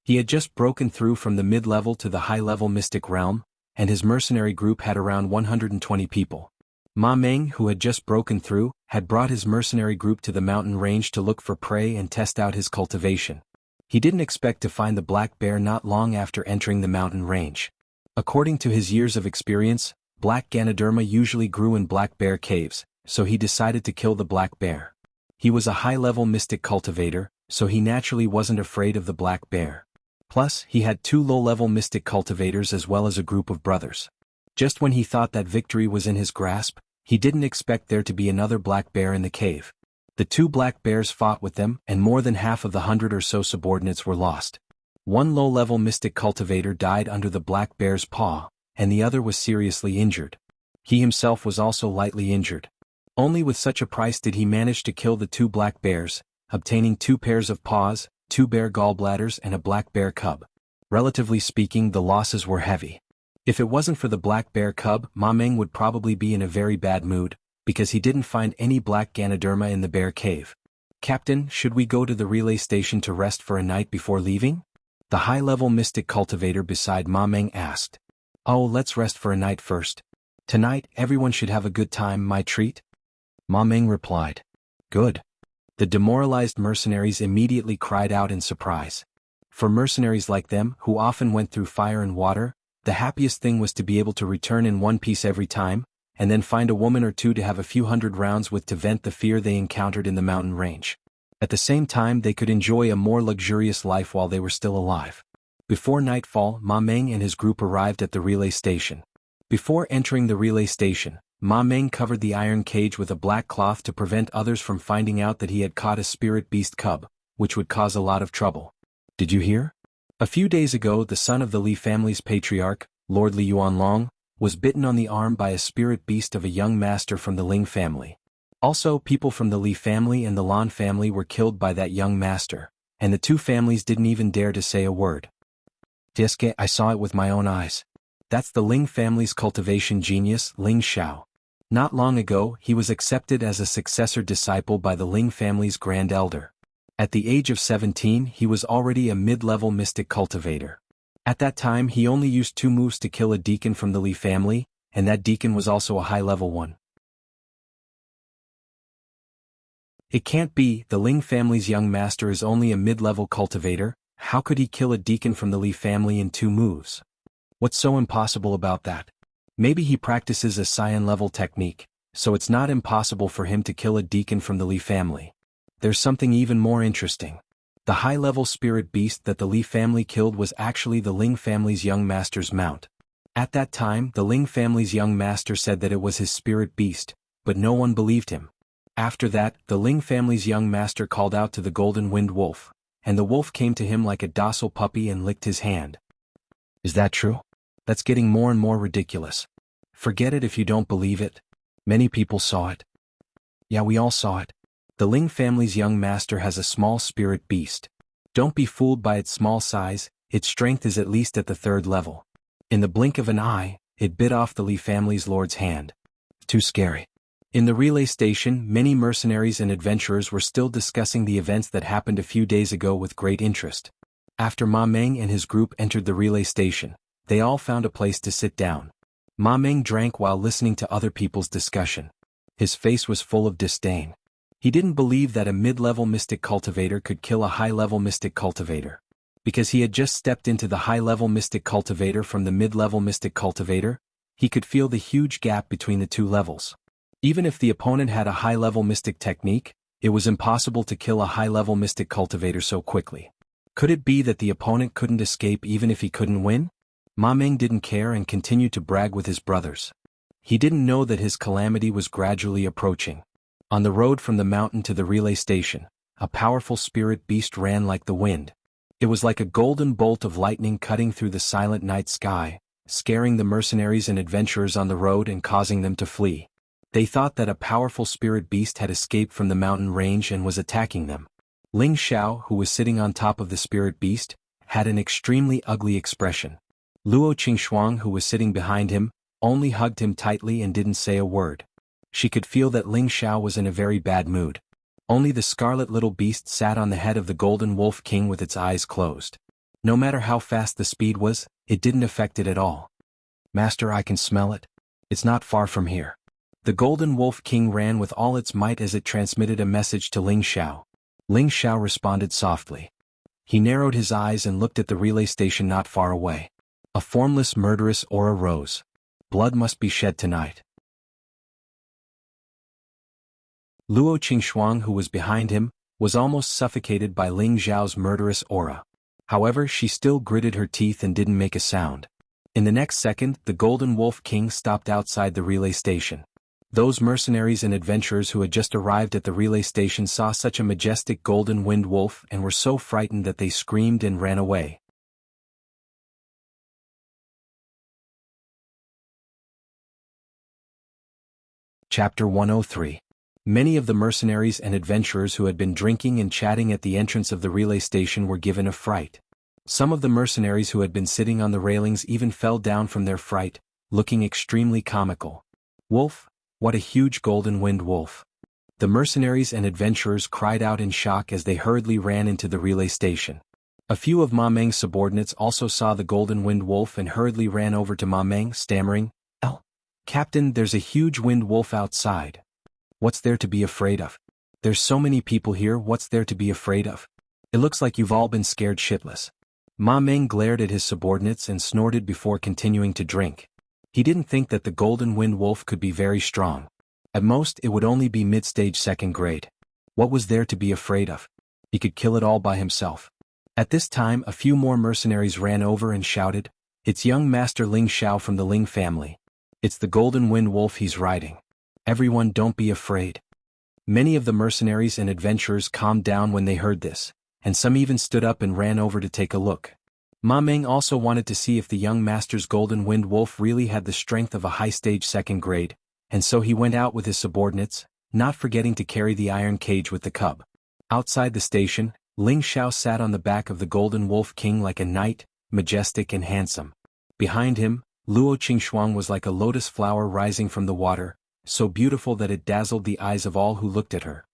He had just broken through from the mid-level to the high-level mystic realm, and his mercenary group had around 120 people. Ma Meng, who had just broken through, had brought his mercenary group to the mountain range to look for prey and test out his cultivation. He didn't expect to find the black bear not long after entering the mountain range. According to his years of experience, black Ganoderma usually grew in black bear caves, so he decided to kill the black bear. He was a high-level mystic cultivator, so he naturally wasn't afraid of the black bear. Plus, he had 2 low-level mystic cultivators as well as a group of brothers. Just when he thought that victory was in his grasp, he didn't expect there to be another black bear in the cave. The 2 black bears fought with them, and more than half of the 100 or so subordinates were lost. 1 low-level mystic cultivator died under the black bear's paw, and the other was seriously injured. He himself was also lightly injured. Only with such a price did he manage to kill the 2 black bears, obtaining 2 pairs of paws, 2 bear gallbladders and a black bear cub. Relatively speaking, the losses were heavy. If it wasn't for the black bear cub, Ma Meng would probably be in a very bad mood, because he didn't find any black Ganoderma in the bear cave. "Captain, should we go to the relay station to rest for a night before leaving?" the high-level mystic cultivator beside Ma Meng asked. "Oh, let's rest for a night first. Tonight, everyone should have a good time, my treat." Ma Meng replied. "Good." The demoralized mercenaries immediately cried out in surprise. For mercenaries like them, who often went through fire and water, the happiest thing was to be able to return in one piece every time, and then find a woman or two to have a few hundred rounds with to vent the fear they encountered in the mountain range. At the same time, they could enjoy a more luxurious life while they were still alive. Before nightfall, Ma Meng and his group arrived at the relay station. Before entering the relay station, Ma Meng covered the iron cage with a black cloth to prevent others from finding out that he had caught a spirit beast cub, which would cause a lot of trouble. Did you hear? A few days ago the son of the Li family's patriarch, Lord Li Yuanlong, was bitten on the arm by a spirit beast of a young master from the Ling family. Also, people from the Li family and the Lan family were killed by that young master, and the two families didn't even dare to say a word. Diske, I saw it with my own eyes. That's the Ling family's cultivation genius, Ling Xiao. Not long ago, he was accepted as a successor disciple by the Ling family's grand elder. At the age of 17, he was already a mid-level mystic cultivator. At that time he only used 2 moves to kill a deacon from the Li family, and that deacon was also a high-level one. It can't be, the Ling family's young master is only a mid-level cultivator. How could he kill a deacon from the Li family in 2 moves? What's so impossible about that? Maybe he practices a Saiyan-level technique, so it's not impossible for him to kill a deacon from the Li family. There's something even more interesting. The high-level spirit beast that the Li family killed was actually the Ling family's young master's mount. At that time, the Ling family's young master said that it was his spirit beast, but no one believed him. After that, the Ling family's young master called out to the golden winged wolf, and the wolf came to him like a docile puppy and licked his hand. Is that true? That's getting more and more ridiculous. Forget it if you don't believe it. Many people saw it. Yeah, we all saw it. The Ling family's young master has a small spirit beast. Don't be fooled by its small size, its strength is at least at the 3rd level. In the blink of an eye, it bit off the Li family's lord's hand. Too scary. In the relay station, many mercenaries and adventurers were still discussing the events that happened a few days ago with great interest. After Ma Meng and his group entered the relay station, they all found a place to sit down. Ma Meng drank while listening to other people's discussion. His face was full of disdain. He didn't believe that a mid-level mystic cultivator could kill a high-level mystic cultivator. Because he had just stepped into the high-level mystic cultivator from the mid-level mystic cultivator, he could feel the huge gap between the 2 levels. Even if the opponent had a high-level mystic technique, it was impossible to kill a high-level mystic cultivator so quickly. Could it be that the opponent couldn't escape even if he couldn't win? Ma Meng didn't care and continued to brag with his brothers. He didn't know that his calamity was gradually approaching. On the road from the mountain to the relay station, a powerful spirit beast ran like the wind. It was like a golden bolt of lightning cutting through the silent night sky, scaring the mercenaries and adventurers on the road and causing them to flee. They thought that a powerful spirit beast had escaped from the mountain range and was attacking them. Ling Xiao, who was sitting on top of the spirit beast, had an extremely ugly expression. Luo Qingxuang, who was sitting behind him, only hugged him tightly and didn't say a word. She could feel that Ling Xiao was in a very bad mood. Only the scarlet little beast sat on the head of the golden wolf king with its eyes closed. No matter how fast the speed was, it didn't affect it at all. Master, I can smell it. It's not far from here. The golden wolf king ran with all its might as it transmitted a message to Ling Xiao. Ling Xiao responded softly. He narrowed his eyes and looked at the relay station not far away. A formless murderous aura rose. Blood must be shed tonight. Luo Qingxuang, who was behind him, was almost suffocated by Ling Xiao's murderous aura. However, she still gritted her teeth and didn't make a sound. In the next second, the Golden Wolf King stopped outside the relay station. Those mercenaries and adventurers who had just arrived at the relay station saw such a majestic golden winged wolf and were so frightened that they screamed and ran away. Chapter 103. Many of the mercenaries and adventurers who had been drinking and chatting at the entrance of the relay station were given a fright. Some of the mercenaries who had been sitting on the railings even fell down from their fright, looking extremely comical. Wolf? What a huge golden winged wolf! The mercenaries and adventurers cried out in shock as they hurriedly ran into the relay station. A few of Ma Meng's subordinates also saw the golden winged wolf and hurriedly ran over to Ma Meng, stammering, Captain, there's a huge winged wolf outside. What's there to be afraid of? There's so many people here, what's there to be afraid of? It looks like you've all been scared shitless. Ma Meng glared at his subordinates and snorted before continuing to drink. He didn't think that the golden winged wolf could be very strong. At most, it would only be mid-stage 2nd grade. What was there to be afraid of? He could kill it all by himself. At this time, a few more mercenaries ran over and shouted, It's young Master Ling Xiao from the Ling family. It's the Golden Wind Wolf he's riding. Everyone don't be afraid. Many of the mercenaries and adventurers calmed down when they heard this, and some even stood up and ran over to take a look. Ma Meng also wanted to see if the young master's Golden Wind Wolf really had the strength of a high-stage second grade, and so he went out with his subordinates, not forgetting to carry the iron cage with the cub. Outside the station, Ling Xiao sat on the back of the Golden Wolf King like a knight, majestic and handsome. Behind him, Luo Qingxuang was like a lotus flower rising from the water, so beautiful that it dazzled the eyes of all who looked at her.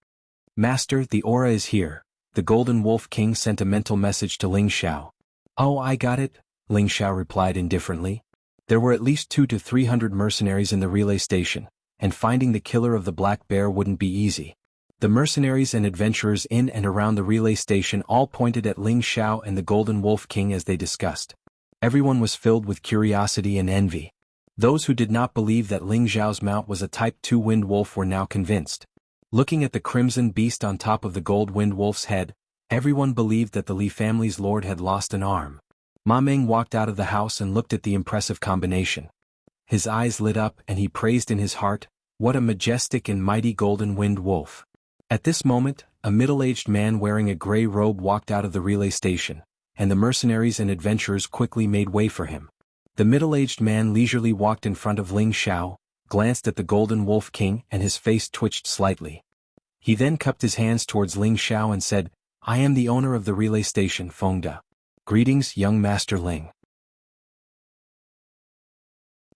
Master, the aura is here, the Golden Wolf King sent a mental message to Ling Xiao. Oh, I got it, Ling Xiao replied indifferently. There were at least 200 to 300 mercenaries in the relay station, and finding the killer of the black bear wouldn't be easy. The mercenaries and adventurers in and around the relay station all pointed at Ling Xiao and the Golden Wolf King as they discussed. Everyone was filled with curiosity and envy. Those who did not believe that Ling Xiao's mount was a Type 2 Wind Wolf were now convinced. Looking at the crimson beast on top of the Gold Wind Wolf's head, everyone believed that the Li family's lord had lost an arm. Ma Meng walked out of the house and looked at the impressive combination. His eyes lit up and he praised in his heart, "What a majestic and mighty Golden Wind Wolf." At this moment, a middle-aged man wearing a gray robe walked out of the relay station, and the mercenaries and adventurers quickly made way for him. The middle-aged man leisurely walked in front of Ling Xiao, glanced at the Golden Wolf King and his face twitched slightly. He then cupped his hands towards Ling Xiao and said, "I am the owner of the relay station, Fengde. Greetings, young Master Ling."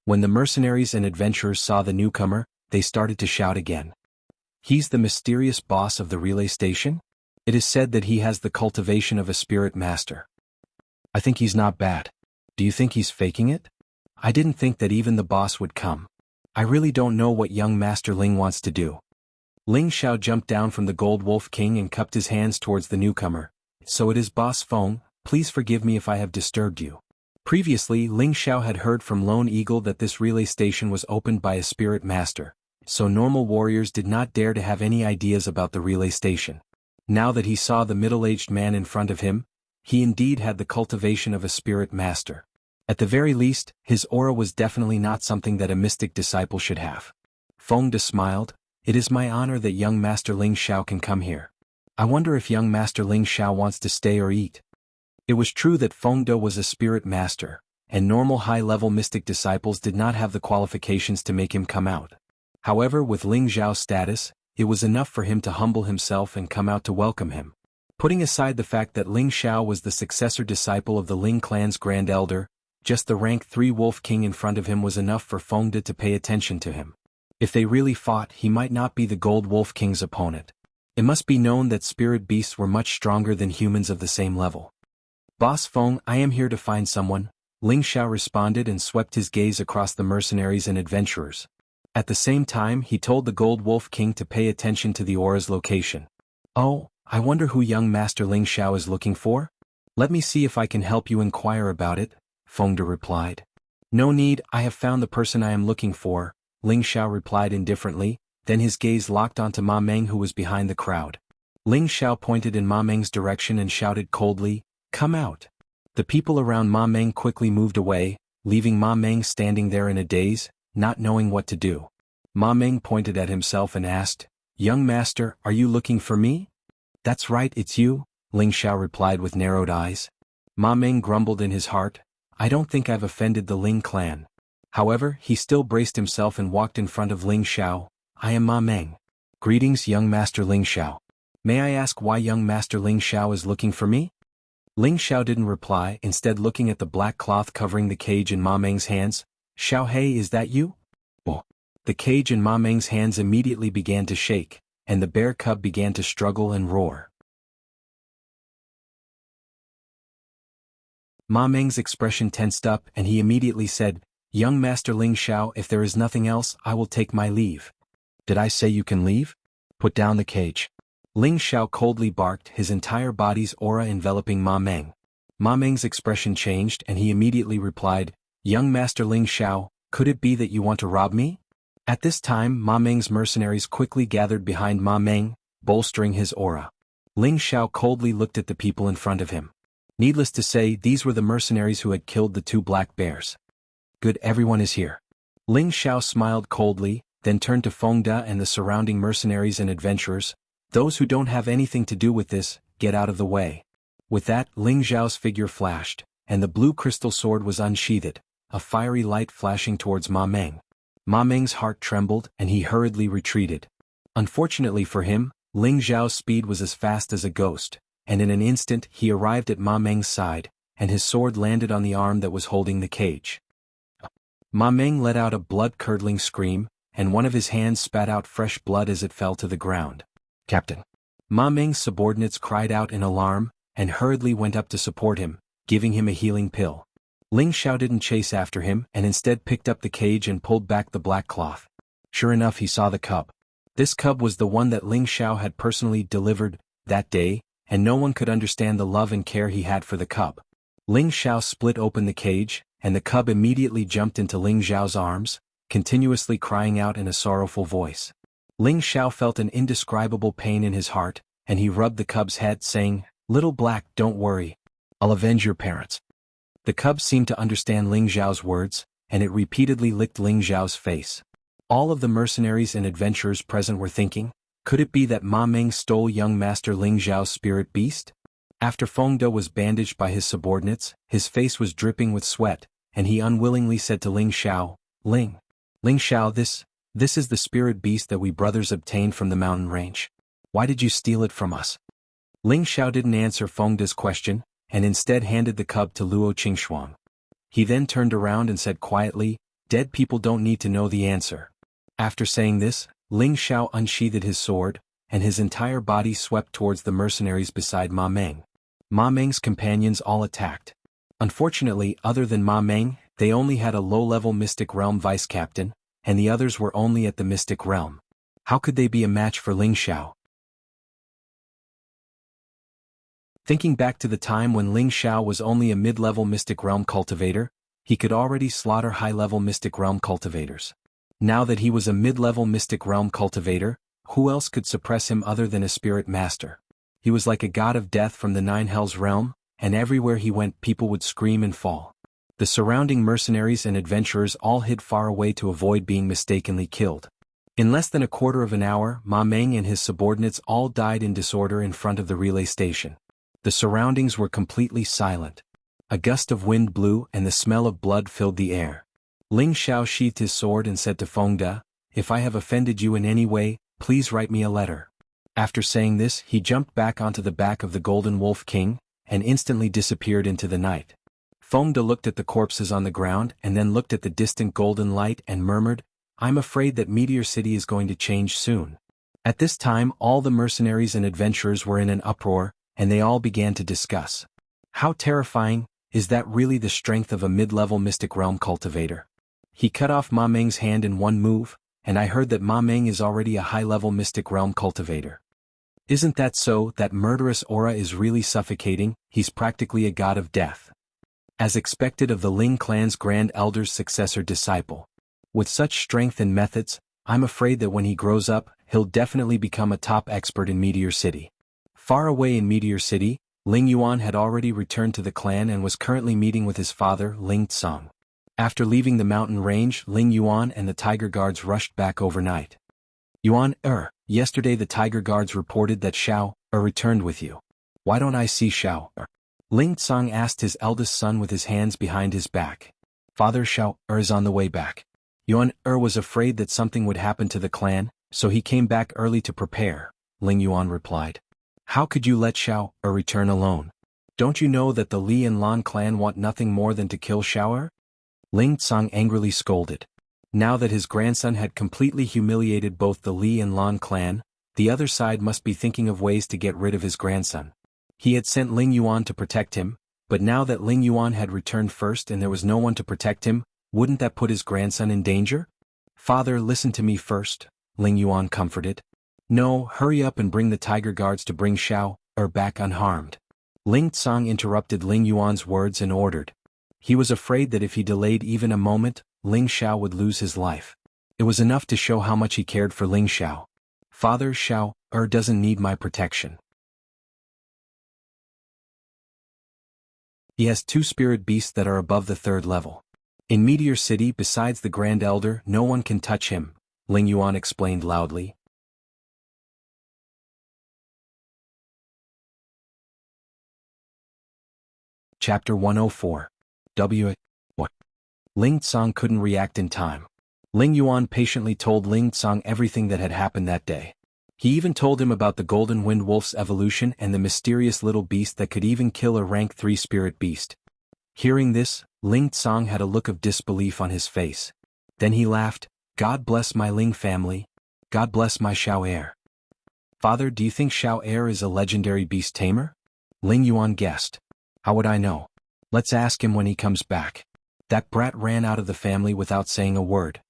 When the mercenaries and adventurers saw the newcomer, they started to shout again. He's the mysterious boss of the relay station? It is said that he has the cultivation of a spirit master. I think he's not bad. Do you think he's faking it? I didn't think that even the boss would come. I really don't know what young Master Ling wants to do. Ling Xiao jumped down from the Gold Wolf King and cupped his hands towards the newcomer. So it is Boss Feng, please forgive me if I have disturbed you. Previously, Ling Xiao had heard from Lone Eagle that this relay station was opened by a spirit master, so normal warriors did not dare to have any ideas about the relay station. Now that he saw the middle-aged man in front of him, he indeed had the cultivation of a spirit master. At the very least, his aura was definitely not something that a mystic disciple should have. Fengde smiled, "It is my honor that young Master Ling Xiao can come here. I wonder if young Master Ling Xiao wants to stay or eat." It was true that Fengde was a spirit master, and normal high-level mystic disciples did not have the qualifications to make him come out. However, with Ling Xiao's status, it was enough for him to humble himself and come out to welcome him. Putting aside the fact that Ling Xiao was the successor disciple of the Ling clan's Grand Elder, just the rank 3 Wolf King in front of him was enough for Fengde to pay attention to him. If they really fought, he might not be the Gold Wolf King's opponent. It must be known that spirit beasts were much stronger than humans of the same level. "Boss Feng, I am here to find someone," Ling Xiao responded and swept his gaze across the mercenaries and adventurers. At the same time, he told the Gold Wolf King to pay attention to the aura's location. "Oh, I wonder who young Master Ling Xiao is looking for? Let me see if I can help you inquire about it," Fengde replied. "No need, I have found the person I am looking for," Ling Xiao replied indifferently, then his gaze locked onto Ma Meng who was behind the crowd. Ling Xiao pointed in Ma Meng's direction and shouted coldly, "Come out." The people around Ma Meng quickly moved away, leaving Ma Meng standing there in a daze, not knowing what to do. Ma Meng pointed at himself and asked, "Young master, are you looking for me?" "That's right, it's you," Ling Xiao replied with narrowed eyes. Ma Meng grumbled in his heart, "I don't think I've offended the Ling clan." However, he still braced himself and walked in front of Ling Xiao. "I am Ma Meng. Greetings, young Master Ling Xiao. May I ask why young Master Ling Xiao is looking for me?" Ling Xiao didn't reply, instead looking at the black cloth covering the cage in Ma Meng's hands. "Xiao Hei, is that you?" Oh. The cage in Ma Meng's hands immediately began to shake, and the bear cub began to struggle and roar. Ma Meng's expression tensed up and he immediately said, "Young Master Ling Xiao, if there is nothing else, I will take my leave." "Did I say you can leave? Put down the cage." Ling Xiao coldly barked, his entire body's aura enveloping Ma Meng. Ma Meng's expression changed and he immediately replied, "Young Master Ling Xiao, could it be that you want to rob me?" At this time Ma Meng's mercenaries quickly gathered behind Ma Meng, bolstering his aura. Ling Xiao coldly looked at the people in front of him. Needless to say, these were the mercenaries who had killed the 2 black bears. "Good, everyone is here. Ling Xiao smiled coldly, then turned to Feng De and the surrounding mercenaries and adventurers. Those who don't have anything to do with this, get out of the way. With that, Ling Xiao's figure flashed, and the blue crystal sword was unsheathed, a fiery light flashing towards Ma Meng. Ma Meng's heart trembled and he hurriedly retreated. Unfortunately for him, Ling Xiao's speed was as fast as a ghost, and in an instant he arrived at Ma Meng's side, and his sword landed on the arm that was holding the cage. Ma Meng let out a blood-curdling scream, and one of his hands spat out fresh blood as it fell to the ground. "Captain!" Ma Meng's subordinates cried out in alarm, and hurriedly went up to support him, giving him a healing pill. Ling Xiao didn't chase after him and instead picked up the cage and pulled back the black cloth. Sure enough, he saw the cub. This cub was the one that Ling Xiao had personally delivered that day, and no one could understand the love and care he had for the cub. Ling Xiao split open the cage, and the cub immediately jumped into Ling Xiao's arms, continuously crying out in a sorrowful voice. Ling Xiao felt an indescribable pain in his heart, and he rubbed the cub's head, saying, "Little Black, don't worry. I'll avenge your parents." The cub seemed to understand Ling Xiao's words, and it repeatedly licked Ling Xiao's face. All of the mercenaries and adventurers present were thinking, could it be that Ma Meng stole young master Ling Xiao's spirit beast? After Feng De was bandaged by his subordinates, his face was dripping with sweat, and he unwillingly said to Ling Xiao, Ling Xiao, this is the spirit beast that we brothers obtained from the mountain range. Why did you steal it from us?" Ling Xiao didn't answer Feng De's question, and instead handed the cub to Luo Qingxuang. He then turned around and said quietly, "Dead people don't need to know the answer." After saying this, Ling Xiao unsheathed his sword, and his entire body swept towards the mercenaries beside Ma Meng. Ma Meng's companions all attacked. Unfortunately, other than Ma Meng, they only had a low-level Mystic Realm vice-captain, and the others were only at the Mystic Realm. How could they be a match for Ling Xiao? Thinking back to the time when Ling Xiao was only a mid-level Mystic Realm cultivator, he could already slaughter high-level Mystic Realm cultivators. Now that he was a mid-level Mystic Realm cultivator, who else could suppress him other than a spirit master? He was like a god of death from the Nine Hells realm, and everywhere he went people would scream and fall. The surrounding mercenaries and adventurers all hid far away to avoid being mistakenly killed. In less than a quarter of an hour, Ma Meng and his subordinates all died in disorder in front of the relay station. The surroundings were completely silent. A gust of wind blew and the smell of blood filled the air. Ling Xiao sheathed his sword and said to Feng De, "If I have offended you in any way, please write me a letter." After saying this, he jumped back onto the back of the Golden Wolf King, and instantly disappeared into the night. Feng De looked at the corpses on the ground and then looked at the distant golden light and murmured, "I'm afraid that Meteor City is going to change soon." At this time all the mercenaries and adventurers were in an uproar, and they all began to discuss. How terrifying, is that really the strength of a mid-level Mystic Realm cultivator? He cut off Ma Meng's hand in one move, and I heard that Ma Meng is already a high-level Mystic Realm cultivator. Isn't that so? That murderous aura is really suffocating, he's practically a god of death. As expected of the Ling clan's Grand Elder's successor disciple. With such strength and methods, I'm afraid that when he grows up, he'll definitely become a top expert in Meteor City. Far away in Meteor City, Ling Yuan had already returned to the clan and was currently meeting with his father, Ling Tsang. After leaving the mountain range, Ling Yuan and the Tiger Guards rushed back overnight. "Yuan, yesterday the Tiger Guards reported that Xiao, returned with you. Why don't I see Xiao, Ling Tsang asked his eldest son with his hands behind his back. "Father, Xiao, is on the way back." Yuan, was afraid that something would happen to the clan, so he came back early to prepare, Ling Yuan replied. "How could you let Xiao, return alone? Don't you know that the Li and Lan clan want nothing more than to kill Xiao? Ling Tsang angrily scolded. Now that his grandson had completely humiliated both the Li and Lan clan, the other side must be thinking of ways to get rid of his grandson. He had sent Ling Yuan to protect him, but now that Ling Yuan had returned first and there was no one to protect him, wouldn't that put his grandson in danger? "Father, listen to me first," Ling Yuan comforted. "No, hurry up and bring the Tiger Guards to bring Xiao, back unharmed." Ling Tsang interrupted Ling Yuan's words and ordered. He was afraid that if he delayed even a moment, Ling Xiao would lose his life. It was enough to show how much he cared for Ling Xiao. "Father, Xiao, doesn't need my protection. He has two spirit beasts that are above the 3rd level. In Meteor City, besides the Grand Elder, no one can touch him, Ling Yuan explained loudly. Chapter 104. What? Ling Tsang couldn't react in time. Ling Yuan patiently told Ling Tsang everything that had happened that day. He even told him about the Golden Wind Wolf's evolution and the mysterious little beast that could even kill a rank 3 spirit beast. Hearing this, Ling Tsang had a look of disbelief on his face. Then he laughed, "God bless my Ling family. God bless my Xiao heir." "Father, do you think Xiao heir is a legendary beast tamer?" Ling Yuan guessed. "How would I know? Let's ask him when he comes back." That brat ran out of the family without saying a word.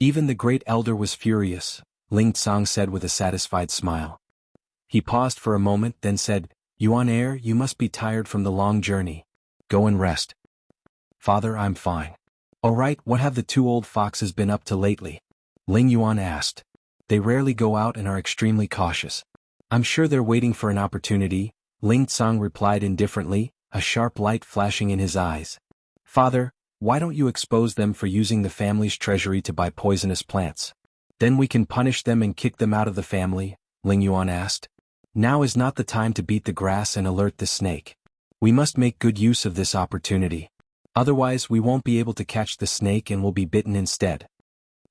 Even the great elder was furious, Ling Tsang said with a satisfied smile. He paused for a moment, then said, "Yuan heir, you must be tired from the long journey. Go and rest." "Father, I'm fine." "All right, what have the two old foxes been up to lately?" Ling Yuan asked. "They rarely go out and are extremely cautious. I'm sure they're waiting for an opportunity," Ling Tsang replied indifferently, a sharp light flashing in his eyes. "Father, why don't you expose them for using the family's treasury to buy poisonous plants? Then we can punish them and kick them out of the family," Ling Yuan asked. "Now is not the time to beat the grass and alert the snake. We must make good use of this opportunity. Otherwise we won't be able to catch the snake and will be bitten instead."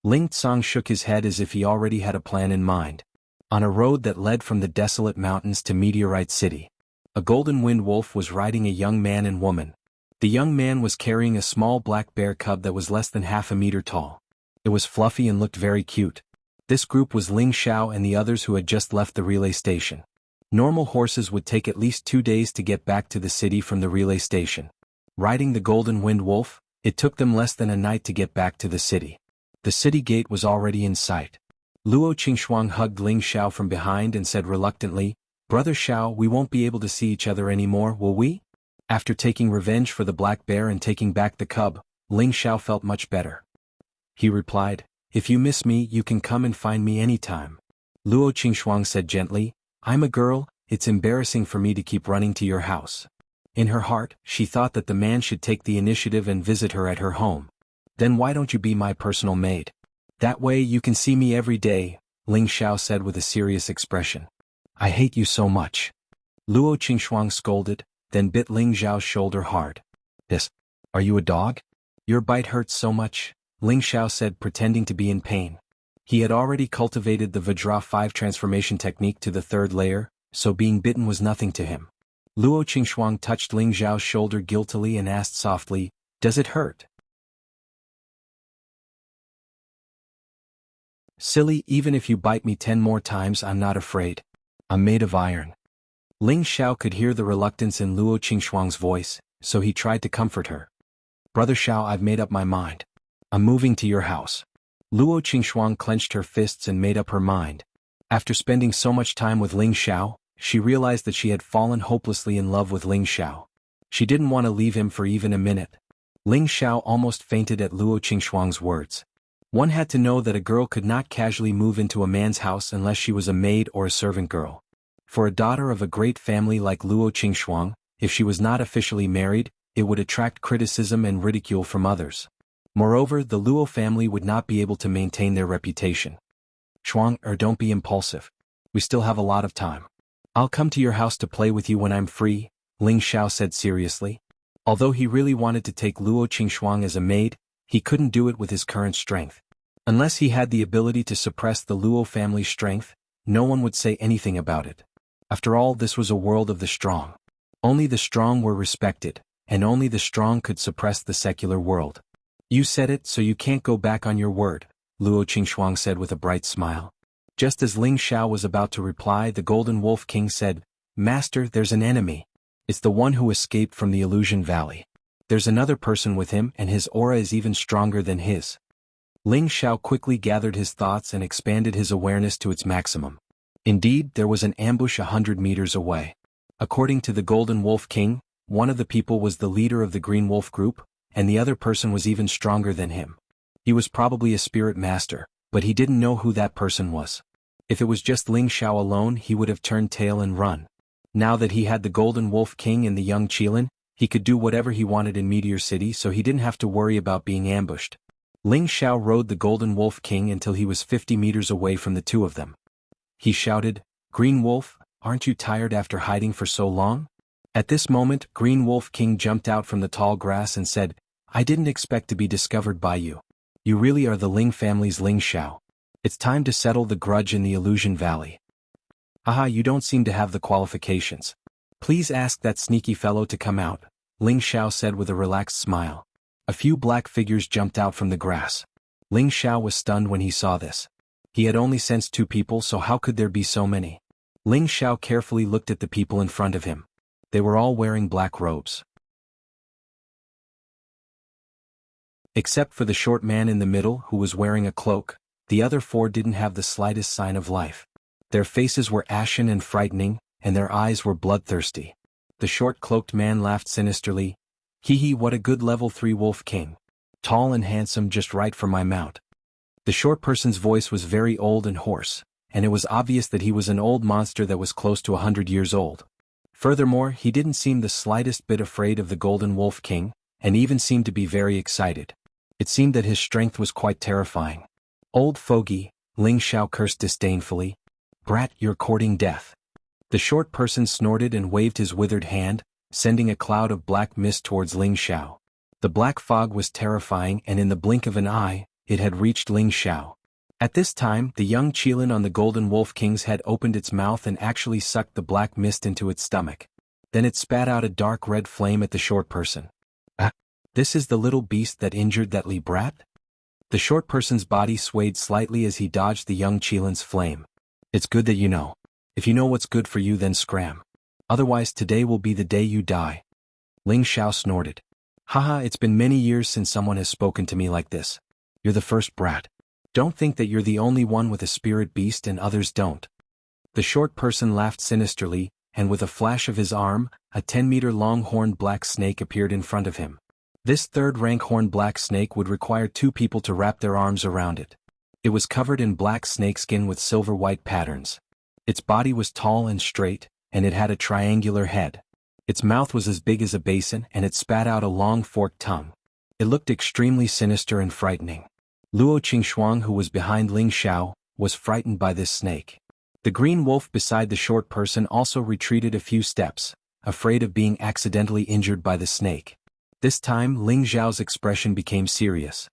Ling Tsang shook his head as if he already had a plan in mind. On a road that led from the desolate mountains to Meteorite City, a golden wind wolf was riding a young man and woman. The young man was carrying a small black bear cub that was less than half a meter tall. It was fluffy and looked very cute. This group was Ling Xiao and the others who had just left the relay station. Normal horses would take at least 2 days to get back to the city from the relay station. Riding the golden wind wolf, it took them less than a night to get back to the city. The city gate was already in sight. Luo Qingxuang hugged Ling Xiao from behind and said reluctantly, "Brother Xiao, we won't be able to see each other anymore, will we?" After taking revenge for the black bear and taking back the cub, Ling Xiao felt much better. He replied, "If you miss me, you can come and find me anytime." Luo Qingxuang said gently, "I'm a girl, it's embarrassing for me to keep running to your house." In her heart, she thought that the man should take the initiative and visit her at her home. "Then why don't you be my personal maid? That way you can see me every day," Ling Xiao said with a serious expression. "I hate you so much." Luo Qingxuang scolded, then bit Ling Xiao's shoulder hard. "This, are you a dog? Your bite hurts so much," Ling Xiao said, pretending to be in pain. He had already cultivated the Vajra 5 transformation technique to the 3rd layer, so being bitten was nothing to him. Luo Qingxuang touched Ling Xiao's shoulder guiltily and asked softly, "Does it hurt?" "Silly, even if you bite me 10 more times I'm not afraid. I'm made of iron." Ling Xiao could hear the reluctance in Luo Qingxuang's voice, so he tried to comfort her. "Brother Xiao, I've made up my mind. I'm moving to your house." Luo Qingxuang clenched her fists and made up her mind. After spending so much time with Ling Xiao, she realized that she had fallen hopelessly in love with Ling Xiao. She didn't want to leave him for even a minute. Ling Xiao almost fainted at Luo Qingxuang's words. One had to know that a girl could not casually move into a man's house unless she was a maid or a servant girl. For a daughter of a great family like Luo Qingxuang, if she was not officially married, it would attract criticism and ridicule from others. Moreover, the Luo family would not be able to maintain their reputation. "Shuang, don't be impulsive. We still have a lot of time. I'll come to your house to play with you when I'm free," Ling Xiao said seriously. Although he really wanted to take Luo Qingxuang as a maid, he couldn't do it with his current strength. Unless he had the ability to suppress the Luo family's strength, no one would say anything about it. After all, this was a world of the strong. Only the strong were respected, and only the strong could suppress the secular world. "You said it, so you can't go back on your word," Luo Qingxuang said with a bright smile. Just as Ling Xiao was about to reply, the Golden Wolf King said, "Master, there's an enemy. It's the one who escaped from the Illusion Valley. There's another person with him and his aura is even stronger than his." Ling Xiao quickly gathered his thoughts and expanded his awareness to its maximum. Indeed, there was an ambush 100 meters away. According to the Golden Wolf King, one of the people was the leader of the Green Wolf group, and the other person was even stronger than him. He was probably a spirit master, but he didn't know who that person was. If it was just Ling Xiao alone, he would have turned tail and run. Now that he had the Golden Wolf King and the young Qilin, He could do whatever he wanted in Meteor City, so he didn't have to worry about being ambushed. Ling Xiao rode the Golden Wolf King until he was 50 meters away from the two of them. He shouted, "Green Wolf, aren't you tired after hiding for so long?" At this moment, Green Wolf King jumped out from the tall grass and said, "I didn't expect to be discovered by you. You really are the Ling family's Ling Xiao. It's time to settle the grudge in the Illusion Valley." "Aha, you don't seem to have the qualifications. Please ask that sneaky fellow to come out," Ling Xiao said with a relaxed smile. A few black figures jumped out from the grass. Ling Xiao was stunned when he saw this. He had only sensed 2 people, so how could there be so many? Ling Xiao carefully looked at the people in front of him. They were all wearing black robes. Except for the short man in the middle who was wearing a cloak, the other 4 didn't have the slightest sign of life. Their faces were ashen and frightening, and their eyes were bloodthirsty. The short-cloaked man laughed sinisterly. "Hee hee, what a good level 3 Wolf King. Tall and handsome, just right for my mount." The short person's voice was very old and hoarse, and it was obvious that he was an old monster that was close to 100 years old. Furthermore, he didn't seem the slightest bit afraid of the Golden Wolf King, and even seemed to be very excited. It seemed that his strength was quite terrifying. "Old fogey," Ling Xiao cursed disdainfully. "Brat, you're courting death." The short person snorted and waved his withered hand, sending a cloud of black mist towards Ling Xiao. The black fog was terrifying, and in the blink of an eye, it had reached Ling Xiao. At this time, the young Qilin on the Golden Wolf King's head opened its mouth and actually sucked the black mist into its stomach. Then it spat out a dark red flame at the short person. "Ah, this is the little beast that injured that Li brat?" The short person's body swayed slightly as he dodged the young Qilin's flame. "It's good that you know. If you know what's good for you, then scram. Otherwise today will be the day you die." Ling Xiao snorted. "Haha, it's been many years since someone has spoken to me like this. You're the first, brat. Don't think that you're the only one with a spirit beast and others don't." The short person laughed sinisterly, and with a flash of his arm, a 10-meter-long horned black snake appeared in front of him. This third-rank horned black snake would require 2 people to wrap their arms around it. It was covered in black snakeskin with silver-white patterns. Its body was tall and straight, and it had a triangular head. Its mouth was as big as a basin, and it spat out a long forked tongue. It looked extremely sinister and frightening. Luo Qingxuang, who was behind Ling Xiao, was frightened by this snake. The green wolf beside the short person also retreated a few steps, afraid of being accidentally injured by the snake. This time Ling Xiao's expression became serious.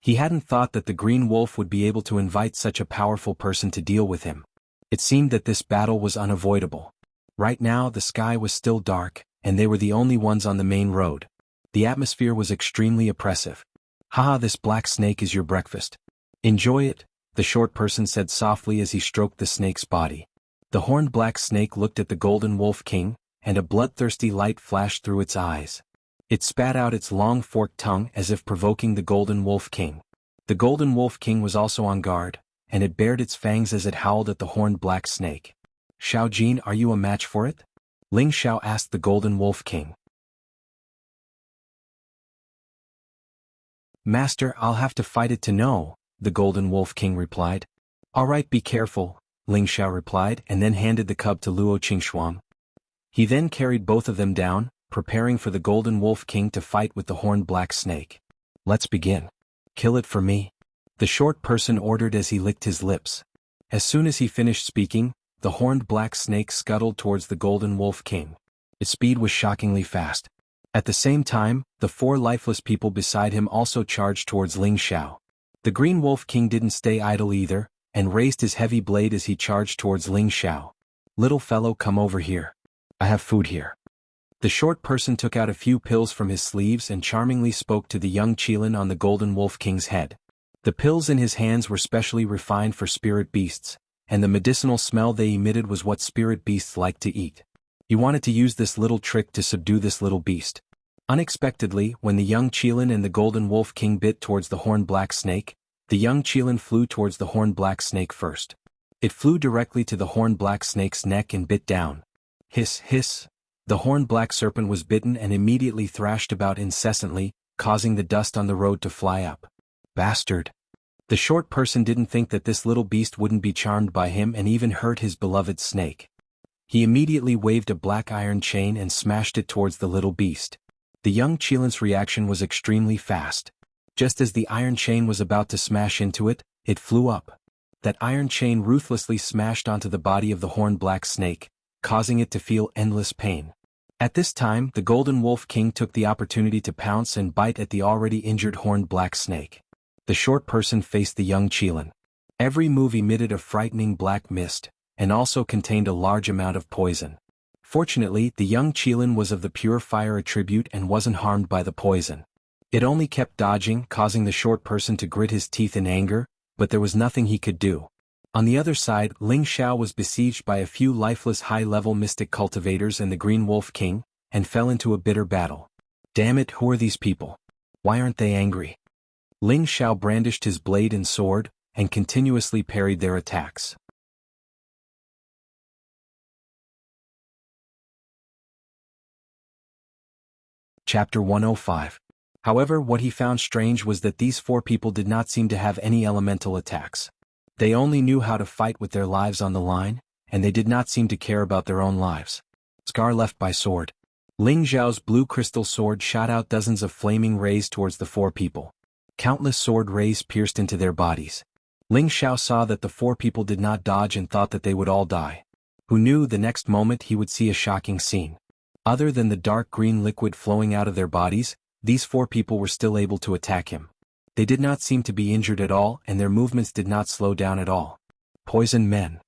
He hadn't thought that the green wolf would be able to invite such a powerful person to deal with him. It seemed that this battle was unavoidable. Right now the sky was still dark, and they were the only ones on the main road. The atmosphere was extremely oppressive. "Haha, this black snake is your breakfast. Enjoy it," the short person said softly as he stroked the snake's body. The horned black snake looked at the Golden Wolf King, and a bloodthirsty light flashed through its eyes. It spat out its long forked tongue as if provoking the Golden Wolf King. The Golden Wolf King was also on guard, and it bared its fangs as it howled at the horned black snake. "Xiao Jin, are you a match for it?" Ling Xiao asked the Golden Wolf King. "Master, I'll have to fight it to know," the Golden Wolf King replied. "All right, be careful," Ling Xiao replied, and then handed the cub to Luo Qingxuang. He then carried both of them down, preparing for the Golden Wolf King to fight with the horned black snake. "Let's begin. Kill it for me," the short person ordered as he licked his lips. As soon as he finished speaking, the horned black snake scuttled towards the Golden Wolf King. Its speed was shockingly fast. At the same time, the 4 lifeless people beside him also charged towards Ling Xiao. The Green Wolf King didn't stay idle either, and raised his heavy blade as he charged towards Ling Xiao. "Little fellow, come over here. I have food here." The short person took out a few pills from his sleeves and charmingly spoke to the young Qilin on the Golden Wolf King's head. The pills in his hands were specially refined for spirit beasts, and the medicinal smell they emitted was what spirit beasts like to eat. He wanted to use this little trick to subdue this little beast. Unexpectedly, when the young Qilin and the Golden Wolf King bit towards the horned black snake, the young Qilin flew towards the horned black snake first. It flew directly to the horned black snake's neck and bit down. Hiss, hiss. The horned black serpent was bitten and immediately thrashed about incessantly, causing the dust on the road to fly up. Bastard. The short person didn't think that this little beast wouldn't be charmed by him and even hurt his beloved snake. He immediately waved a black iron chain and smashed it towards the little beast. The young Qilin's reaction was extremely fast. Just as the iron chain was about to smash into it, it flew up. That iron chain ruthlessly smashed onto the body of the horned black snake, causing it to feel endless pain. At this time, the Golden Wolf King took the opportunity to pounce and bite at the already injured horned black snake. The short person faced the young Qilin. Every move emitted a frightening black mist, and also contained a large amount of poison. Fortunately, the young Qilin was of the pure fire attribute and wasn't harmed by the poison. It only kept dodging, causing the short person to grit his teeth in anger, but there was nothing he could do. On the other side, Ling Xiao was besieged by a few lifeless high-level mystic cultivators and the Green Wolf King, and fell into a bitter battle. Damn it, who are these people? Why aren't they angry? Ling Xiao brandished his blade and sword, and continuously parried their attacks. Chapter 105. However, what he found strange was that these four people did not seem to have any elemental attacks. They only knew how to fight with their lives on the line, and they did not seem to care about their own lives. Scar left by sword. Ling Xiao's blue crystal sword shot out dozens of flaming rays towards the four people. Countless sword rays pierced into their bodies. Ling Xiao saw that the four people did not dodge and thought that they would all die. Who knew the next moment he would see a shocking scene. Other than the dark green liquid flowing out of their bodies, these four people were still able to attack him. They did not seem to be injured at all and their movements did not slow down at all. Poison men.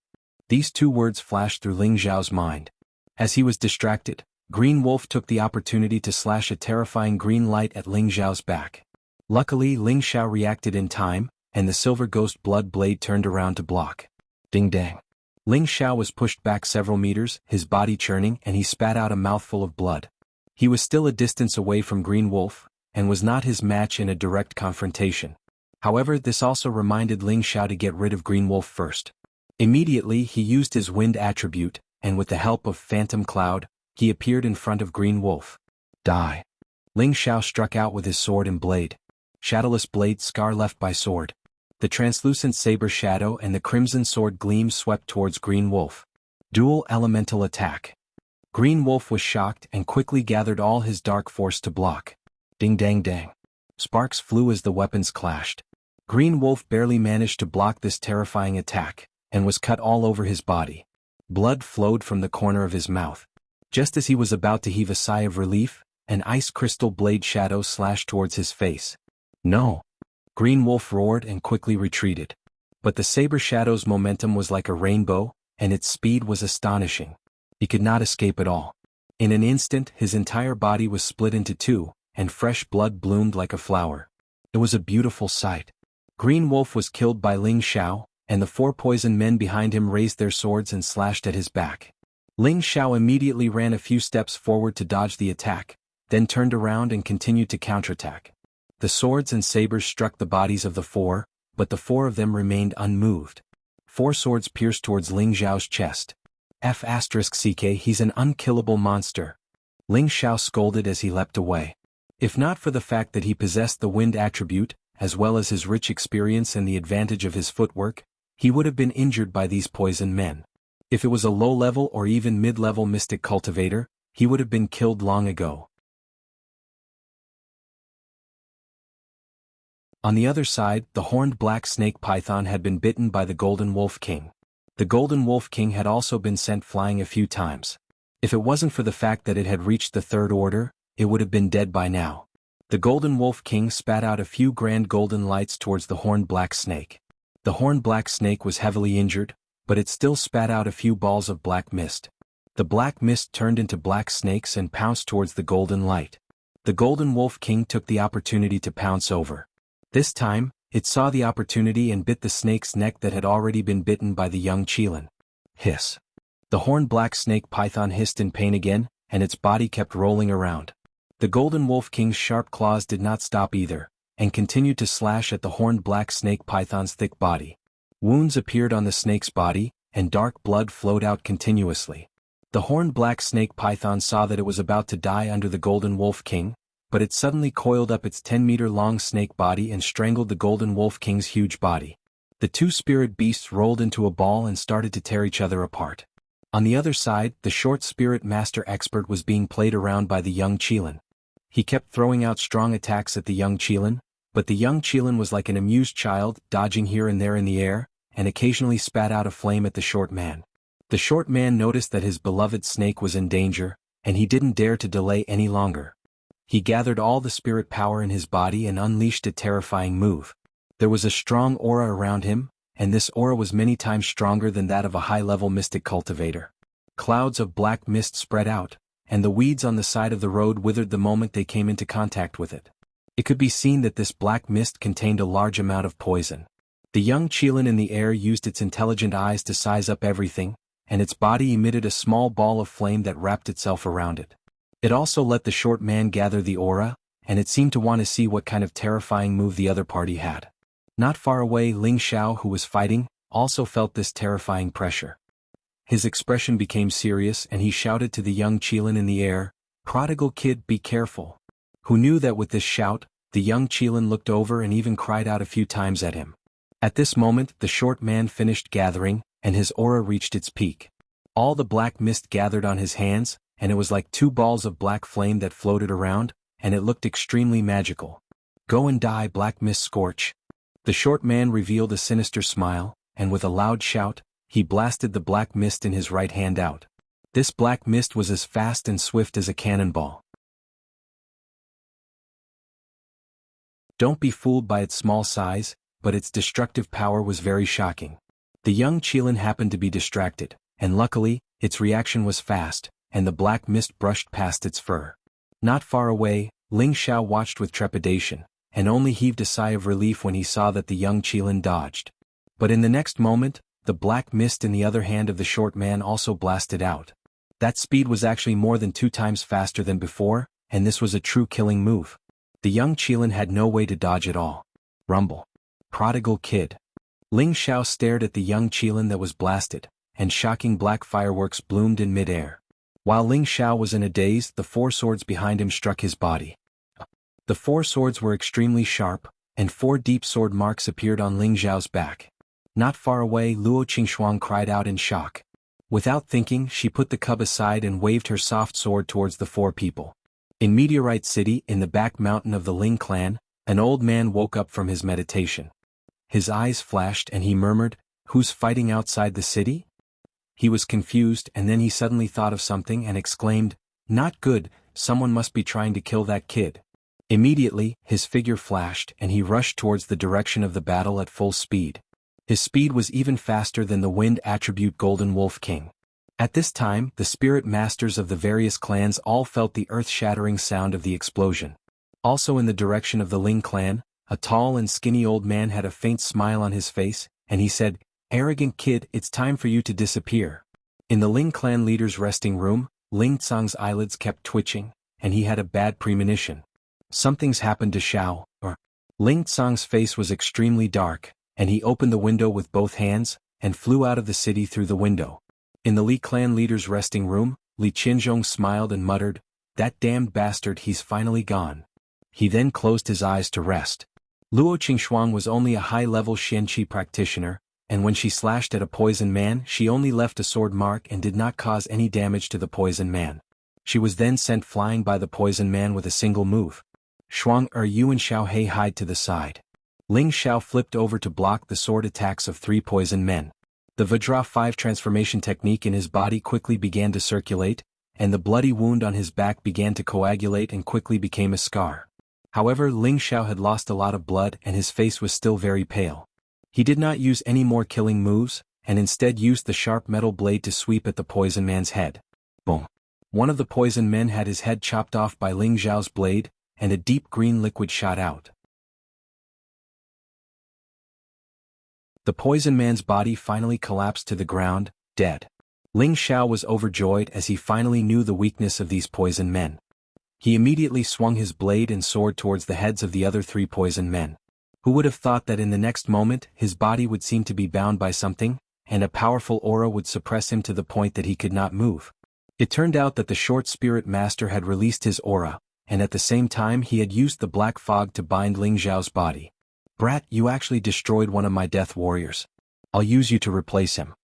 These two words flashed through Ling Xiao's mind. As he was distracted, Green Wolf took the opportunity to slash a terrifying green light at Ling Xiao's back. Luckily, Ling Xiao reacted in time, and the silver ghost blood blade turned around to block. Ding dang. Ling Xiao was pushed back several meters, his body churning, and he spat out a mouthful of blood. He was still a distance away from Green Wolf, and was not his match in a direct confrontation. However, this also reminded Ling Xiao to get rid of Green Wolf first. Immediately, he used his wind attribute, and with the help of Phantom Cloud, he appeared in front of Green Wolf. Die. Ling Xiao struck out with his sword and blade. Shadowless blade, scar left by sword. The translucent saber shadow and the crimson sword gleam swept towards Green Wolf. Dual elemental attack. Green Wolf was shocked and quickly gathered all his dark force to block. Ding dang dang. Sparks flew as the weapons clashed. Green Wolf barely managed to block this terrifying attack, and was cut all over his body. Blood flowed from the corner of his mouth. Just as he was about to heave a sigh of relief, an ice crystal blade shadow slashed towards his face. No! Green Wolf roared and quickly retreated. But the saber shadow's momentum was like a rainbow, and its speed was astonishing. He could not escape at all. In an instant, his entire body was split into two, and fresh blood bloomed like a flower. It was a beautiful sight. Green Wolf was killed by Ling Xiao, and the four poison men behind him raised their swords and slashed at his back. Ling Xiao immediately ran a few steps forward to dodge the attack, then turned around and continued to counterattack. The swords and sabers struck the bodies of the four, but the four of them remained unmoved. Four swords pierced towards Ling Xiao's chest. F***ck, he's an unkillable monster. Ling Xiao scolded as he leapt away. If not for the fact that he possessed the wind attribute, as well as his rich experience and the advantage of his footwork, he would have been injured by these poison men. If it was a low-level or even mid-level mystic cultivator, he would have been killed long ago. On the other side, the horned black snake python had been bitten by the Golden Wolf King. The Golden Wolf King had also been sent flying a few times. If it wasn't for the fact that it had reached the third order, it would have been dead by now. The Golden Wolf King spat out a few grand golden lights towards the horned black snake. The horned black snake was heavily injured, but it still spat out a few balls of black mist. The black mist turned into black snakes and pounced towards the golden light. The Golden Wolf King took the opportunity to pounce over. This time, it saw the opportunity and bit the snake's neck that had already been bitten by the young Qilin. Hiss. The horned black snake python hissed in pain again, and its body kept rolling around. The Golden Wolf King's sharp claws did not stop either, and continued to slash at the horned black snake python's thick body. Wounds appeared on the snake's body, and dark blood flowed out continuously. The horned black snake python saw that it was about to die under the Golden Wolf King, but it suddenly coiled up its 10-meter-long snake body and strangled the Golden Wolf King's huge body. The two spirit beasts rolled into a ball and started to tear each other apart. On the other side, the short spirit master expert was being played around by the young Qilin. He kept throwing out strong attacks at the young Qilin, but the young Qilin was like an amused child, dodging here and there in the air, and occasionally spat out a flame at the short man. The short man noticed that his beloved snake was in danger, and he didn't dare to delay any longer. He gathered all the spirit power in his body and unleashed a terrifying move. There was a strong aura around him, and this aura was many times stronger than that of a high-level mystic cultivator. Clouds of black mist spread out, and the weeds on the side of the road withered the moment they came into contact with it. It could be seen that this black mist contained a large amount of poison. The young Qilin in the air used its intelligent eyes to size up everything, and its body emitted a small ball of flame that wrapped itself around it. It also let the short man gather the aura, and it seemed to want to see what kind of terrifying move the other party had. Not far away, Ling Xiao, who was fighting, also felt this terrifying pressure. His expression became serious and he shouted to the young Qilin in the air, "Prodigal kid, be careful." Who knew that with this shout, the young Qilin looked over and even cried out a few times at him. At this moment, the short man finished gathering, and his aura reached its peak. All the black mist gathered on his hands, and it was like two balls of black flame that floated around, and it looked extremely magical. "Go and die, black mist scorch." The short man revealed a sinister smile, and with a loud shout, he blasted the black mist in his right hand out. This black mist was as fast and swift as a cannonball. Don't be fooled by its small size, but its destructive power was very shocking. The young Qilin happened to be distracted, and luckily, its reaction was fast, and the black mist brushed past its fur. Not far away, Ling Xiao watched with trepidation, and only heaved a sigh of relief when he saw that the young Qilin dodged. But in the next moment, the black mist in the other hand of the short man also blasted out. That speed was actually more than 2 times faster than before, and this was a true killing move. The young Qilin had no way to dodge at all. Rumble. Prodigal kid. Ling Xiao stared at the young Qilin that was blasted, and shocking black fireworks bloomed in mid-air. While Ling Xiao was in a daze, the 4 swords behind him struck his body. The 4 swords were extremely sharp, and 4 deep sword marks appeared on Ling Xiao's back. Not far away, Luo Qingxuang cried out in shock. Without thinking, she put the cub aside and waved her soft sword towards the 4 people. In Meteorite City, in the back mountain of the Ling clan, an old man woke up from his meditation. His eyes flashed and he murmured, "Who's fighting outside the city?" He was confused, and then he suddenly thought of something and exclaimed, "Not good, someone must be trying to kill that kid." Immediately, his figure flashed and he rushed towards the direction of the battle at full speed. His speed was even faster than the wind attribute Golden Wolf King. At this time, the spirit masters of the various clans all felt the earth-shattering sound of the explosion. Also in the direction of the Ling clan, a tall and skinny old man had a faint smile on his face, and he said, "Arrogant kid, it's time for you to disappear." In the Ling clan leader's resting room, Ling Tsang's eyelids kept twitching, and he had a bad premonition. Something's happened to Xiao, or... Ling Tsang's face was extremely dark, and he opened the window with both hands, and flew out of the city through the window. In the Li clan leader's resting room, Li Qinzhong smiled and muttered, "That damned bastard, he's finally gone." He then closed his eyes to rest. Luo Qingxuang was only a high-level Xianqi practitioner, and when she slashed at a poison man, she only left a sword mark and did not cause any damage to the poison man. She was then sent flying by the poison man with a single move. "Shuang, you and Xiao He hide to the side." Ling Xiao flipped over to block the sword attacks of 3 poison men. The Vajra 5 transformation technique in his body quickly began to circulate, and the bloody wound on his back began to coagulate and quickly became a scar. However, Ling Xiao had lost a lot of blood and his face was still very pale. He did not use any more killing moves, and instead used the sharp metal blade to sweep at the poison man's head. Boom! One of the poison men had his head chopped off by Ling Xiao's blade, and a deep green liquid shot out. The poison man's body finally collapsed to the ground, dead. Ling Xiao was overjoyed as he finally knew the weakness of these poison men. He immediately swung his blade and sword towards the heads of the other 3 poison men. Who would have thought that in the next moment his body would seem to be bound by something, and a powerful aura would suppress him to the point that he could not move. It turned out that the short spirit master had released his aura, and at the same time he had used the black fog to bind Ling Xiao's body. "Brat, you actually destroyed one of my death warriors. I'll use you to replace him."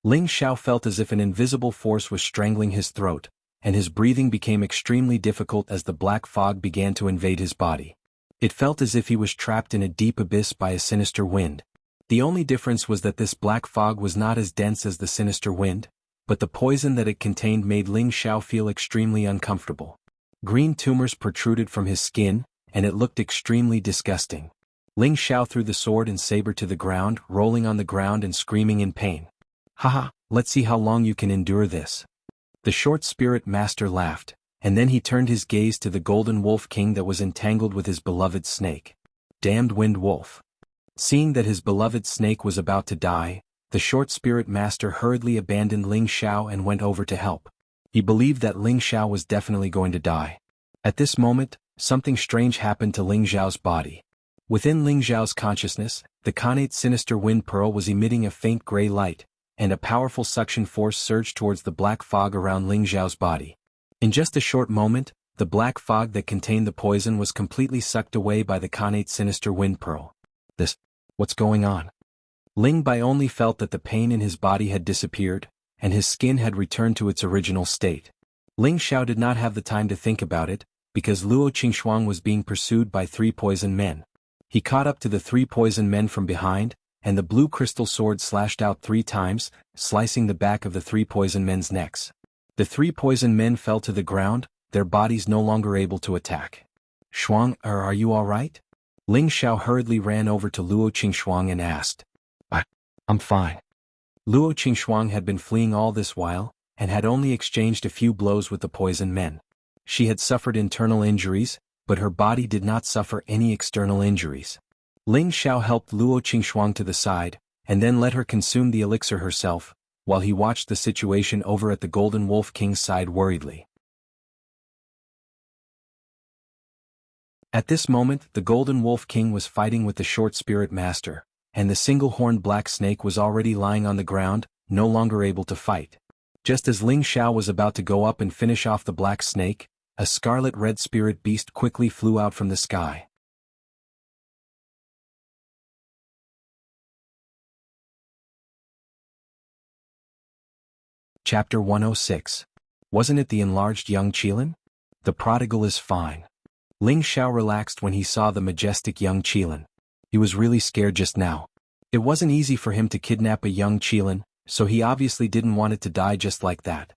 Ling Xiao felt as if an invisible force was strangling his throat, and his breathing became extremely difficult as the black fog began to invade his body. It felt as if he was trapped in a deep abyss by a sinister wind. The only difference was that this black fog was not as dense as the sinister wind, but the poison that it contained made Ling Xiao feel extremely uncomfortable. Green tumors protruded from his skin, and it looked extremely disgusting. Ling Xiao threw the sword and saber to the ground, rolling on the ground and screaming in pain. "Haha, let's see how long you can endure this." The short spirit master laughed, and then he turned his gaze to the golden wolf king that was entangled with his beloved snake. Damned wind wolf. Seeing that his beloved snake was about to die, the short spirit master hurriedly abandoned Ling Xiao and went over to help. He believed that Ling Xiao was definitely going to die. At this moment, something strange happened to Ling Xiao's body. Within Ling Xiao's consciousness, the connate sinister wind pearl was emitting a faint gray light, and a powerful suction force surged towards the black fog around Ling Xiao's body. In just a short moment, the black fog that contained the poison was completely sucked away by the connate sinister wind pearl. What's going on? Ling Bai only felt that the pain in his body had disappeared, and his skin had returned to its original state. Ling Xiao did not have the time to think about it, because Luo Qingxuang was being pursued by 3 poison men. He caught up to the 3 poison men from behind, and the blue crystal sword slashed out 3 times, slicing the back of the 3 poison men's necks. The 3 poison men fell to the ground, their bodies no longer able to attack. "Shuang, are you all right?" Ling Xiao hurriedly ran over to Luo Qingxuang and asked. I'm fine." Luo Qingxuang had been fleeing all this while, and had only exchanged a few blows with the poison men. She had suffered internal injuries, but her body did not suffer any external injuries. Ling Xiao helped Luo Qingxuang to the side, and then let her consume the elixir herself, while he watched the situation over at the Golden Wolf King's side worriedly. At this moment, the Golden Wolf King was fighting with the Short Spirit Master, and the single-horned black snake was already lying on the ground, no longer able to fight. Just as Ling Xiao was about to go up and finish off the black snake, a scarlet-red spirit beast quickly flew out from the sky. Chapter 106. Wasn't it the enlarged young Qilin? The prodigal is fine. Ling Xiao relaxed when he saw the majestic young Qilin. He was really scared just now. It wasn't easy for him to kidnap a young Qilin, so he obviously didn't want it to die just like that.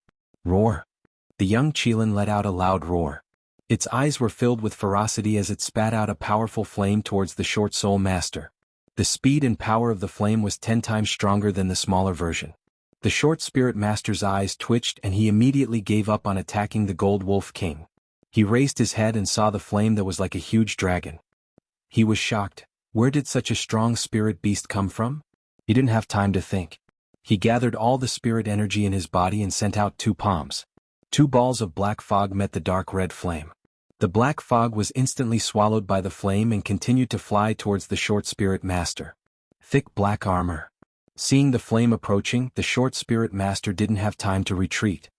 Roar. The young Qilin let out a loud roar. Its eyes were filled with ferocity as it spat out a powerful flame towards the Short Soul Master. The speed and power of the flame was 10 times stronger than the smaller version. The Short Spirit Master's eyes twitched and he immediately gave up on attacking the Gold Wolf King. He raised his head and saw the flame that was like a huge dragon. He was shocked. Where did such a strong spirit beast come from? He didn't have time to think. He gathered all the spirit energy in his body and sent out 2 palms. 2 balls of black fog met the dark red flame. The black fog was instantly swallowed by the flame and continued to fly towards the Short Spirit Master. Thick black armor. Seeing the flame approaching, the Short Spirit Master didn't have time to retreat.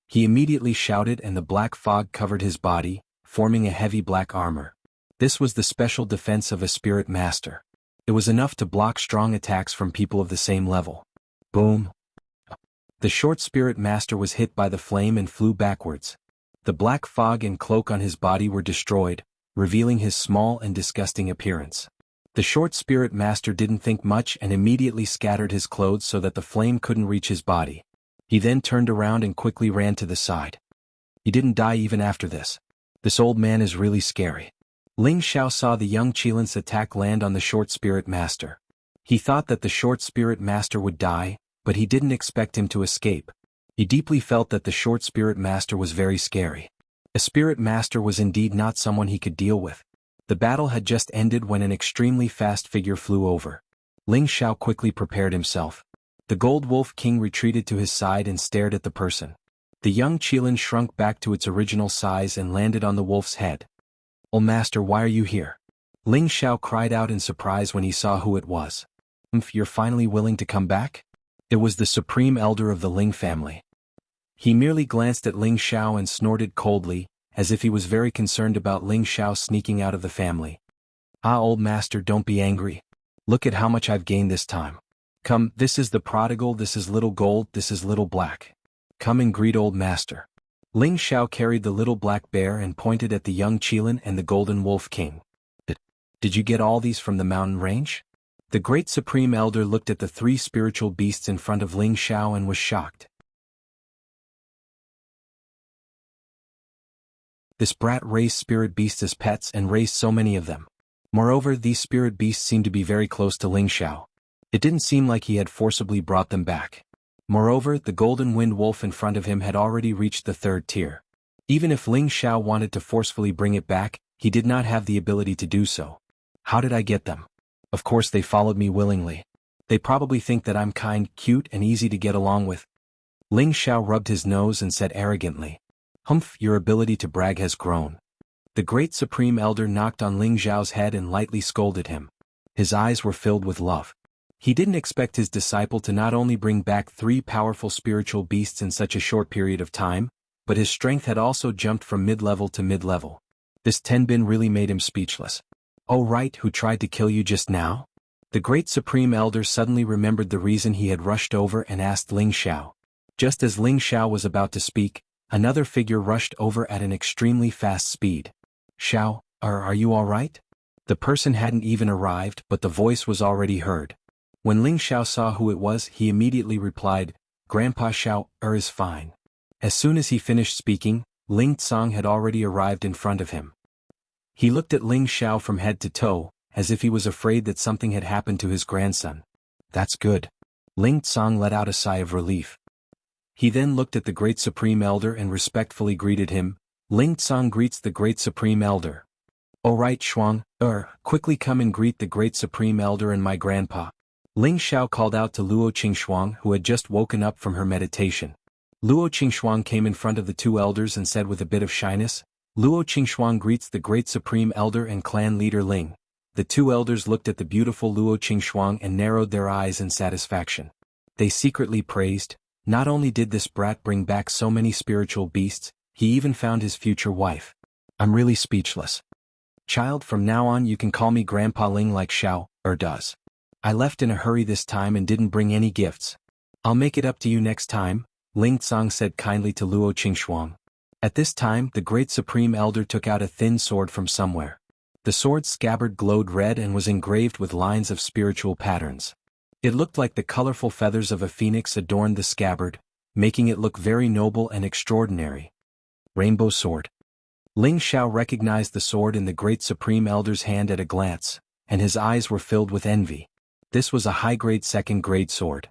He immediately shouted and the black fog covered his body, forming a heavy black armor. This was the special defense of a spirit master. It was enough to block strong attacks from people of the same level. Boom. The Short Spirit Master was hit by the flame and flew backwards. The black fog and cloak on his body were destroyed, revealing his small and disgusting appearance. The Short Spirit Master didn't think much and immediately scattered his clothes so that the flame couldn't reach his body. He then turned around and quickly ran to the side. He didn't die even after this. This old man is really scary. Ling Xiao saw the young Qilin's attack land on the Short Spirit Master. He thought that the Short Spirit Master would die, but he didn't expect him to escape. He deeply felt that the Short Spirit Master was very scary. A Spirit Master was indeed not someone he could deal with. The battle had just ended when an extremely fast figure flew over. Ling Xiao quickly prepared himself. The Gold Wolf King retreated to his side and stared at the person. The young Qilin shrunk back to its original size and landed on the wolf's head. "Oh master, why are you here?" Ling Xiao cried out in surprise when he saw who it was. You're finally willing to come back?" It was the supreme elder of the Ling family. He merely glanced at Ling Xiao and snorted coldly, as if he was very concerned about Ling Xiao sneaking out of the family. "Ah, old master, don't be angry. Look at how much I've gained this time. Come, this is the prodigal, this is little gold, this is little black. Come and greet old master." Ling Xiao carried the little black bear and pointed at the young Qilin and the golden wolf king. Did you get all these from the mountain range? The great supreme elder looked at the three spiritual beasts in front of Ling Xiao and was shocked. This brat raised spirit beasts as pets and raised so many of them. Moreover, these spirit beasts seemed to be very close to Ling Xiao. It didn't seem like he had forcibly brought them back. Moreover, the golden wind wolf in front of him had already reached the third tier. Even if Ling Xiao wanted to forcefully bring it back, he did not have the ability to do so. How did I get them? Of course they followed me willingly. They probably think that I'm kind, cute and easy to get along with. Ling Xiao rubbed his nose and said arrogantly. Humph, your ability to brag has grown. The great supreme elder knocked on Ling Xiao's head and lightly scolded him. His eyes were filled with love. He didn't expect his disciple to not only bring back 3 powerful spiritual beasts in such a short period of time, but his strength had also jumped from mid-level to mid-level. This Tenbin really made him speechless. Oh right, who tried to kill you just now? The great supreme elder suddenly remembered the reason he had rushed over and asked Ling Xiao. Just as Ling Xiao was about to speak, another figure rushed over at an extremely fast speed. Xiao, are you all right? The person hadn't even arrived, but the voice was already heard. When Ling Xiao saw who it was, he immediately replied, Grandpa Xiao, is fine. As soon as he finished speaking, Ling Tsang had already arrived in front of him. He looked at Ling Xiao from head to toe, as if he was afraid that something had happened to his grandson. That's good. Ling Tsang let out a sigh of relief. He then looked at the great supreme elder and respectfully greeted him. Ling Tsang greets the great supreme elder. All right Shuang, quickly come and greet the great supreme elder and my grandpa. Ling Xiao called out to Luo Qingxuang who had just woken up from her meditation. Luo Qingxuang came in front of the 2 elders and said with a bit of shyness, Luo Qingxuang greets the great supreme elder and clan leader Ling. The 2 elders looked at the beautiful Luo Qingxuang and narrowed their eyes in satisfaction. They secretly praised, not only did this brat bring back so many spiritual beasts, he even found his future wife. I'm really speechless. Child, from now on you can call me Grandpa Ling like Xiao, does. I left in a hurry this time and didn't bring any gifts. I'll make it up to you next time, Ling Tsang said kindly to Luo Qingxuang. At this time, the great supreme elder took out a thin sword from somewhere. The sword's scabbard glowed red and was engraved with lines of spiritual patterns. It looked like the colorful feathers of a phoenix adorned the scabbard, making it look very noble and extraordinary. Rainbow sword. Ling Xiao recognized the sword in the great supreme elder's hand at a glance, and his eyes were filled with envy. This was a high-grade 2nd-grade sword.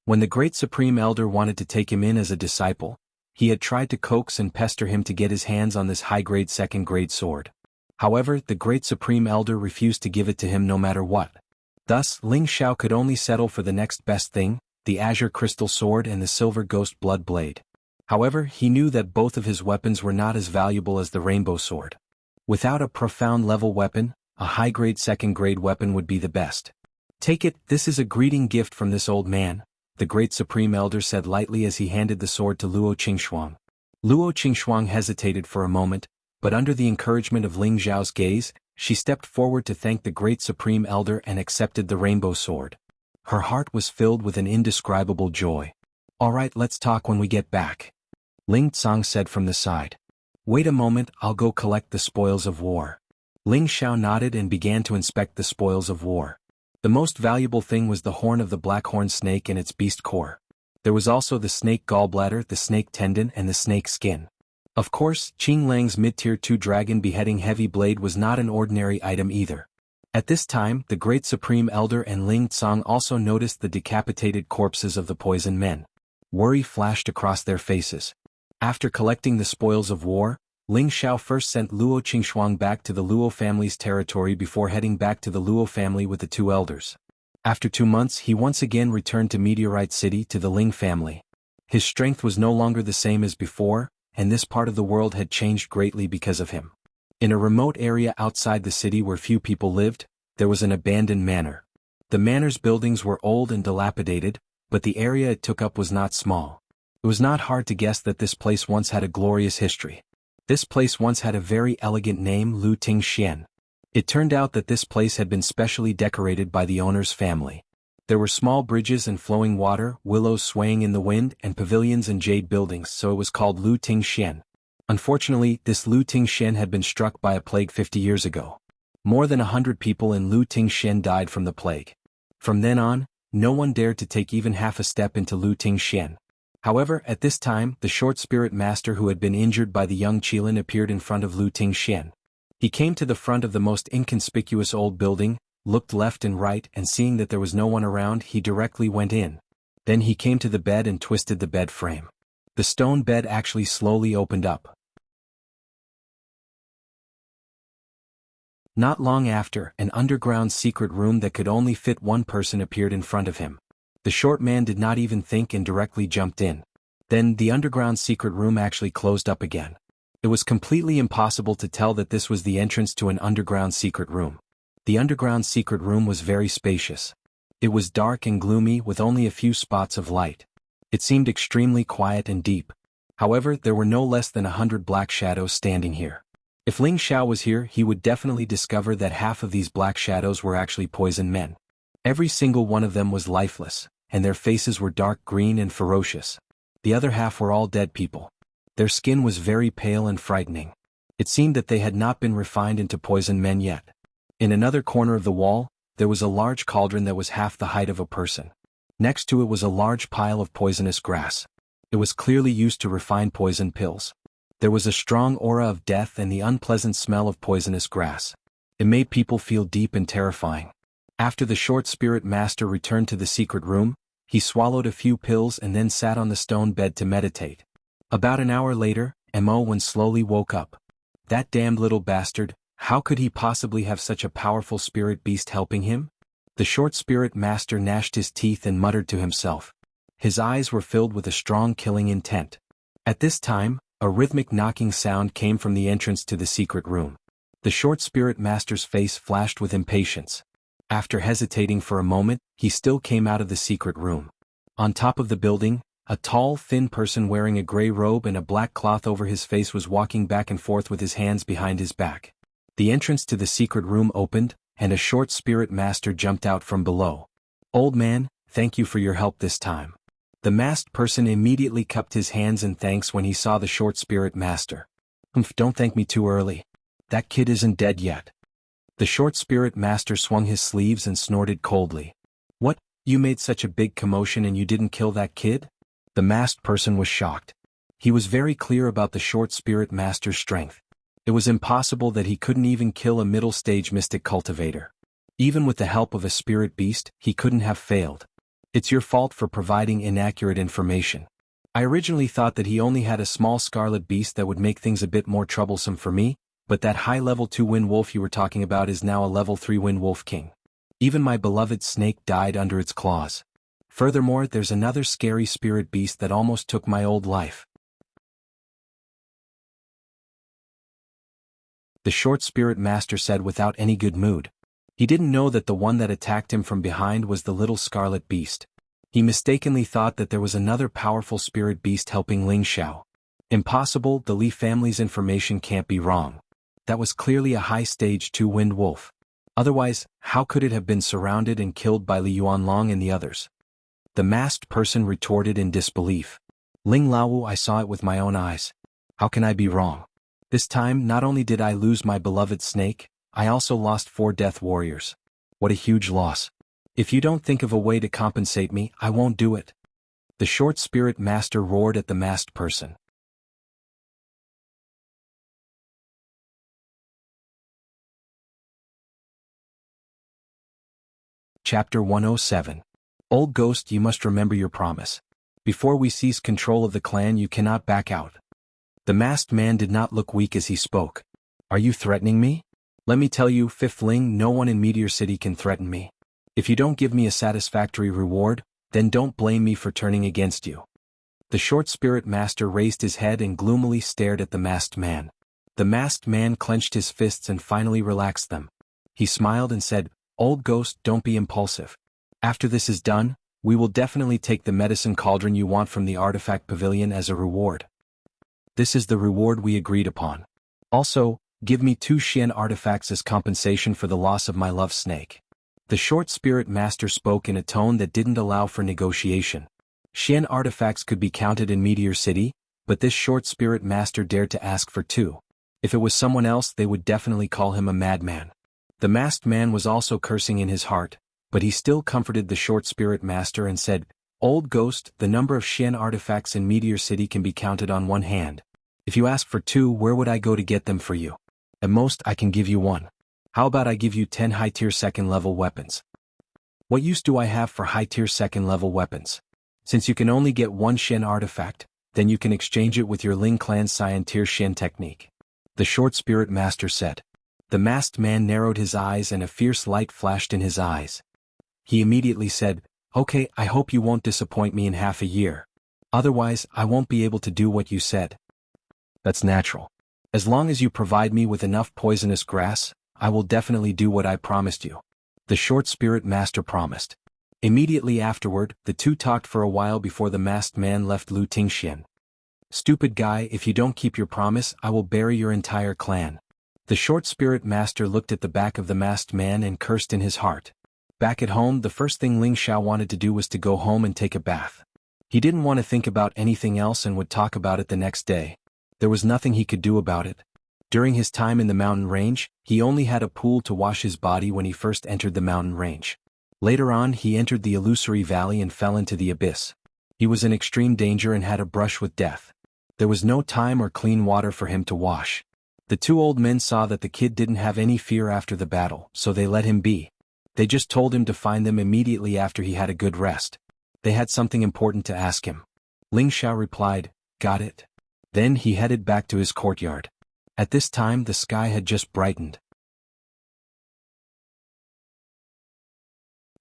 When the great supreme elder wanted to take him in as a disciple, he had tried to coax and pester him to get his hands on this high-grade 2nd-grade sword. However, the great supreme elder refused to give it to him no matter what. Thus, Ling Xiao could only settle for the next best thing, the azure crystal sword and the silver ghost blood blade. However, he knew that both of his weapons were not as valuable as the rainbow sword. Without a profound level weapon, a high-grade 2nd-grade weapon would be the best. Take it, this is a greeting gift from this old man, the great supreme elder said lightly as he handed the sword to Luo Qingxuang. Luo Qingxuang hesitated for a moment, but under the encouragement of Ling Xiao's gaze, she stepped forward to thank the great supreme elder and accepted the rainbow sword. Her heart was filled with an indescribable joy. All right, let's talk when we get back, Ling Tsang said from the side. Wait a moment, I'll go collect the spoils of war. Ling Xiao nodded and began to inspect the spoils of war. The most valuable thing was the horn of the black-horned snake and its beast core. There was also the snake gallbladder, the snake tendon and the snake skin. Of course, Qing Lang's mid-tier 2 dragon beheading heavy blade was not an ordinary item either. At this time, the great supreme elder and Ling Tsang also noticed the decapitated corpses of the poison men. Worry flashed across their faces. After collecting the spoils of war, Ling Xiao first sent Luo Qingxuang back to the Luo family's territory before heading back to the Luo family with the 2 elders. After 2 months he once again returned to Meteorite City to the Ling family. His strength was no longer the same as before, and this part of the world had changed greatly because of him. In a remote area outside the city where few people lived, there was an abandoned manor. The manor's buildings were old and dilapidated, but the area it took up was not small. It was not hard to guess that this place once had a glorious history. This place once had a very elegant name, Lu Ting Xian. It turned out that this place had been specially decorated by the owner's family. There were small bridges and flowing water, willows swaying in the wind, and pavilions and jade buildings, so it was called Lu Ting Xian. Unfortunately, this Lu Ting Xian had been struck by a plague 50 years ago. More than 100 people in Lu Ting Xian died from the plague. From then on, no one dared to take even half a step into Lu Ting Xian. However, at this time, the short spirit master who had been injured by the young Qilin appeared in front of Lu Ting Xian. He came to the front of the most inconspicuous old building, looked left and right, and seeing that there was no one around, he directly went in. Then he came to the bed and twisted the bed frame. The stone bed actually slowly opened up. Not long after, an underground secret room that could only fit one person appeared in front of him. The short man did not even think and directly jumped in. Then, the underground secret room actually closed up again. It was completely impossible to tell that this was the entrance to an underground secret room. The underground secret room was very spacious. It was dark and gloomy with only a few spots of light. It seemed extremely quiet and deep. However, there were no less than 100 black shadows standing here. If Ling Xiao was here, he would definitely discover that half of these black shadows were actually poison men. Every single one of them was lifeless, and their faces were dark green and ferocious. The other half were all dead people. Their skin was very pale and frightening. It seemed that they had not been refined into poison men yet. In another corner of the wall, there was a large cauldron that was half the height of a person. Next to it was a large pile of poisonous grass. It was clearly used to refine poison pills. There was a strong aura of death and the unpleasant smell of poisonous grass. It made people feel deep and terrifying. After the short spirit master returned to the secret room, he swallowed a few pills and then sat on the stone bed to meditate. About an hour later, Mo slowly woke up. That damned little bastard, how could he possibly have such a powerful spirit beast helping him? The short spirit master gnashed his teeth and muttered to himself. His eyes were filled with a strong killing intent. At this time, a rhythmic knocking sound came from the entrance to the secret room. The short spirit master's face flashed with impatience. After hesitating for a moment, he still came out of the secret room. On top of the building, a tall, thin person wearing a gray robe and a black cloth over his face was walking back and forth with his hands behind his back. The entrance to the secret room opened, and a short spirit master jumped out from below. "Old man, thank you for your help this time." The masked person immediately cupped his hands in thanks when he saw the short spirit master. Don't thank me too early. That kid isn't dead yet." The short spirit master swung his sleeves and snorted coldly. "What, you made such a big commotion and you didn't kill that kid?" The masked person was shocked. He was very clear about the short spirit master's strength. It was impossible that he couldn't even kill a middle-stage mystic cultivator. Even with the help of a spirit beast, he couldn't have failed. "It's your fault for providing inaccurate information. I originally thought that he only had a small scarlet beast that would make things a bit more troublesome for me, but that high-level 2 wind wolf you were talking about is now a level 3 wind wolf king. Even my beloved snake died under its claws. Furthermore, there's another scary spirit beast that almost took my old life." The short spirit master said without any good mood. He didn't know that the one that attacked him from behind was the little scarlet beast. He mistakenly thought that there was another powerful spirit beast helping Ling Xiao. Impossible, the Li family's information can't be wrong. That was clearly a high stage 2 wind wolf. Otherwise, how could it have been surrounded and killed by Li Yuanlong and the others? The masked person retorted in disbelief. "Ling Laowu, I saw it with my own eyes. How can I be wrong? This time, not only did I lose my beloved snake, I also lost 4 death warriors. What a huge loss. If you don't think of a way to compensate me, I won't do it." The short spirit master roared at the masked person. Chapter 107. Old Ghost, you must remember your promise. Before we seize control of the clan, you cannot back out. The masked man did not look weak as he spoke. "Are you threatening me? Let me tell you, Fifth Ling, no one in Meteor City can threaten me. If you don't give me a satisfactory reward, then don't blame me for turning against you." The short spirit master raised his head and gloomily stared at the masked man. The masked man clenched his fists and finally relaxed them. He smiled and said, "Old Ghost, don't be impulsive. After this is done, we will definitely take the medicine cauldron you want from the artifact pavilion as a reward. This is the reward we agreed upon. Also, give me 2 Xian artifacts as compensation for the loss of my love snake." The short spirit master spoke in a tone that didn't allow for negotiation. Xian artifacts could be counted in Meteor City, but this short spirit master dared to ask for 2. If it was someone else, they would definitely call him a madman. The masked man was also cursing in his heart, but he still comforted the short spirit master and said, "Old ghost, the number of Xian artifacts in Meteor City can be counted on one hand. If you ask for 2, where would I go to get them for you? At most, I can give you 1. How about I give you 10 high-tier second-level weapons? What use do I have for high-tier second-level weapons? Since you can only get 1 Xian artifact, then you can exchange it with your Ling Clan Cyan tier Xian technique," the short spirit master said. The masked man narrowed his eyes and a fierce light flashed in his eyes. He immediately said, "Okay, I hope you won't disappoint me in half a year. Otherwise, I won't be able to do what you said." "That's natural. As long as you provide me with enough poisonous grass, I will definitely do what I promised you," the short spirit master promised. Immediately afterward, the two talked for a while before the masked man left Lu Tingxian. "Stupid guy, if you don't keep your promise, I will bury your entire clan." The short spirit master looked at the back of the masked man and cursed in his heart. Back at home, the first thing Ling Xiao wanted to do was to go home and take a bath. He didn't want to think about anything else and would talk about it the next day. There was nothing he could do about it. During his time in the mountain range, he only had a pool to wash his body when he first entered the mountain range. Later on, he entered the illusory valley and fell into the abyss. He was in extreme danger and had a brush with death. There was no time or clean water for him to wash. The 2 old men saw that the kid didn't have any fear after the battle, so they let him be. They just told him to find them immediately after he had a good rest. They had something important to ask him. Ling Xiao replied, "Got it." Then he headed back to his courtyard. At this time, the sky had just brightened.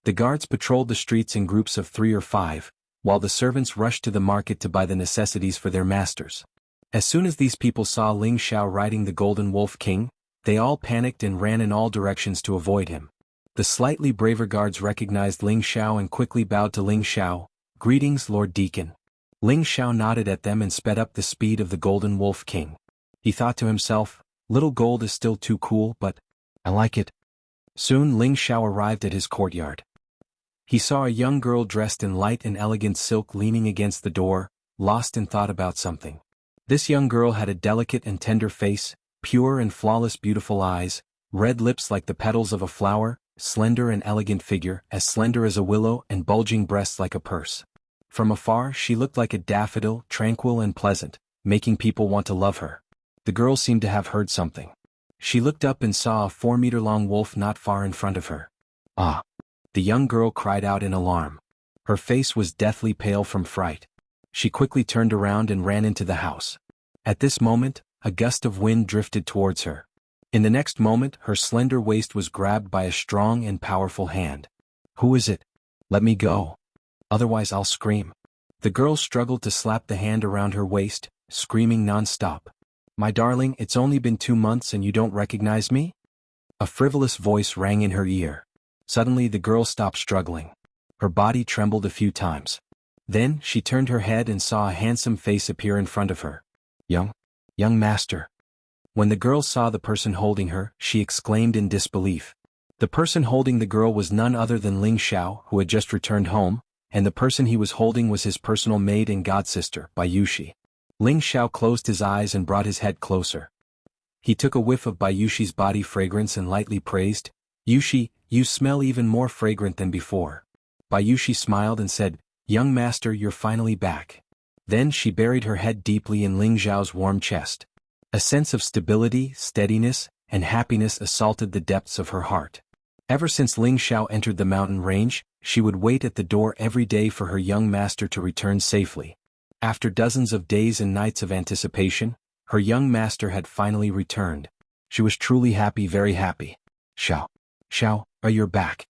The guards patrolled the streets in groups of 3 or 5, while the servants rushed to the market to buy the necessities for their masters. As soon as these people saw Ling Xiao riding the Golden Wolf King, they all panicked and ran in all directions to avoid him. The slightly braver guards recognized Ling Xiao and quickly bowed to Ling Xiao. "Greetings, Lord Deacon." Ling Xiao nodded at them and sped up the speed of the Golden Wolf King. He thought to himself, "Little gold is still too cool, but I like it." Soon Ling Xiao arrived at his courtyard. He saw a young girl dressed in light and elegant silk leaning against the door, lost in thought about something. This young girl had a delicate and tender face, pure and flawless beautiful eyes, red lips like the petals of a flower, slender and elegant figure, as slender as a willow, and bulging breasts like a purse. From afar she looked like a daffodil, tranquil and pleasant, making people want to love her. The girl seemed to have heard something. She looked up and saw a 4-meter-long wolf not far in front of her. "Ah!" The young girl cried out in alarm. Her face was deathly pale from fright. She quickly turned around and ran into the house. At this moment, a gust of wind drifted towards her. In the next moment, her slender waist was grabbed by a strong and powerful hand. "Who is it? Let me go. Otherwise I'll scream." The girl struggled to slap the hand around her waist, screaming non-stop. "My darling, it's only been 2 months and you don't recognize me?" A frivolous voice rang in her ear. Suddenly the girl stopped struggling. Her body trembled a few times. Then she turned her head and saw a handsome face appear in front of her. Young master." When the girl saw the person holding her, she exclaimed in disbelief. The person holding the girl was none other than Ling Xiao, who had just returned home, and the person he was holding was his personal maid and godsister, Bayushi. Ling Xiao closed his eyes and brought his head closer. He took a whiff of Bayushi's body fragrance and lightly praised, "Yushi, you smell even more fragrant than before." Bayushi smiled and said, "Young master, you're finally back." Then she buried her head deeply in Ling Xiao's warm chest. A sense of stability, steadiness, and happiness assaulted the depths of her heart. Ever since Ling Xiao entered the mountain range, she would wait at the door every day for her young master to return safely. After dozens of days and nights of anticipation, her young master had finally returned. She was truly happy, very happy. Xiao, are you back?"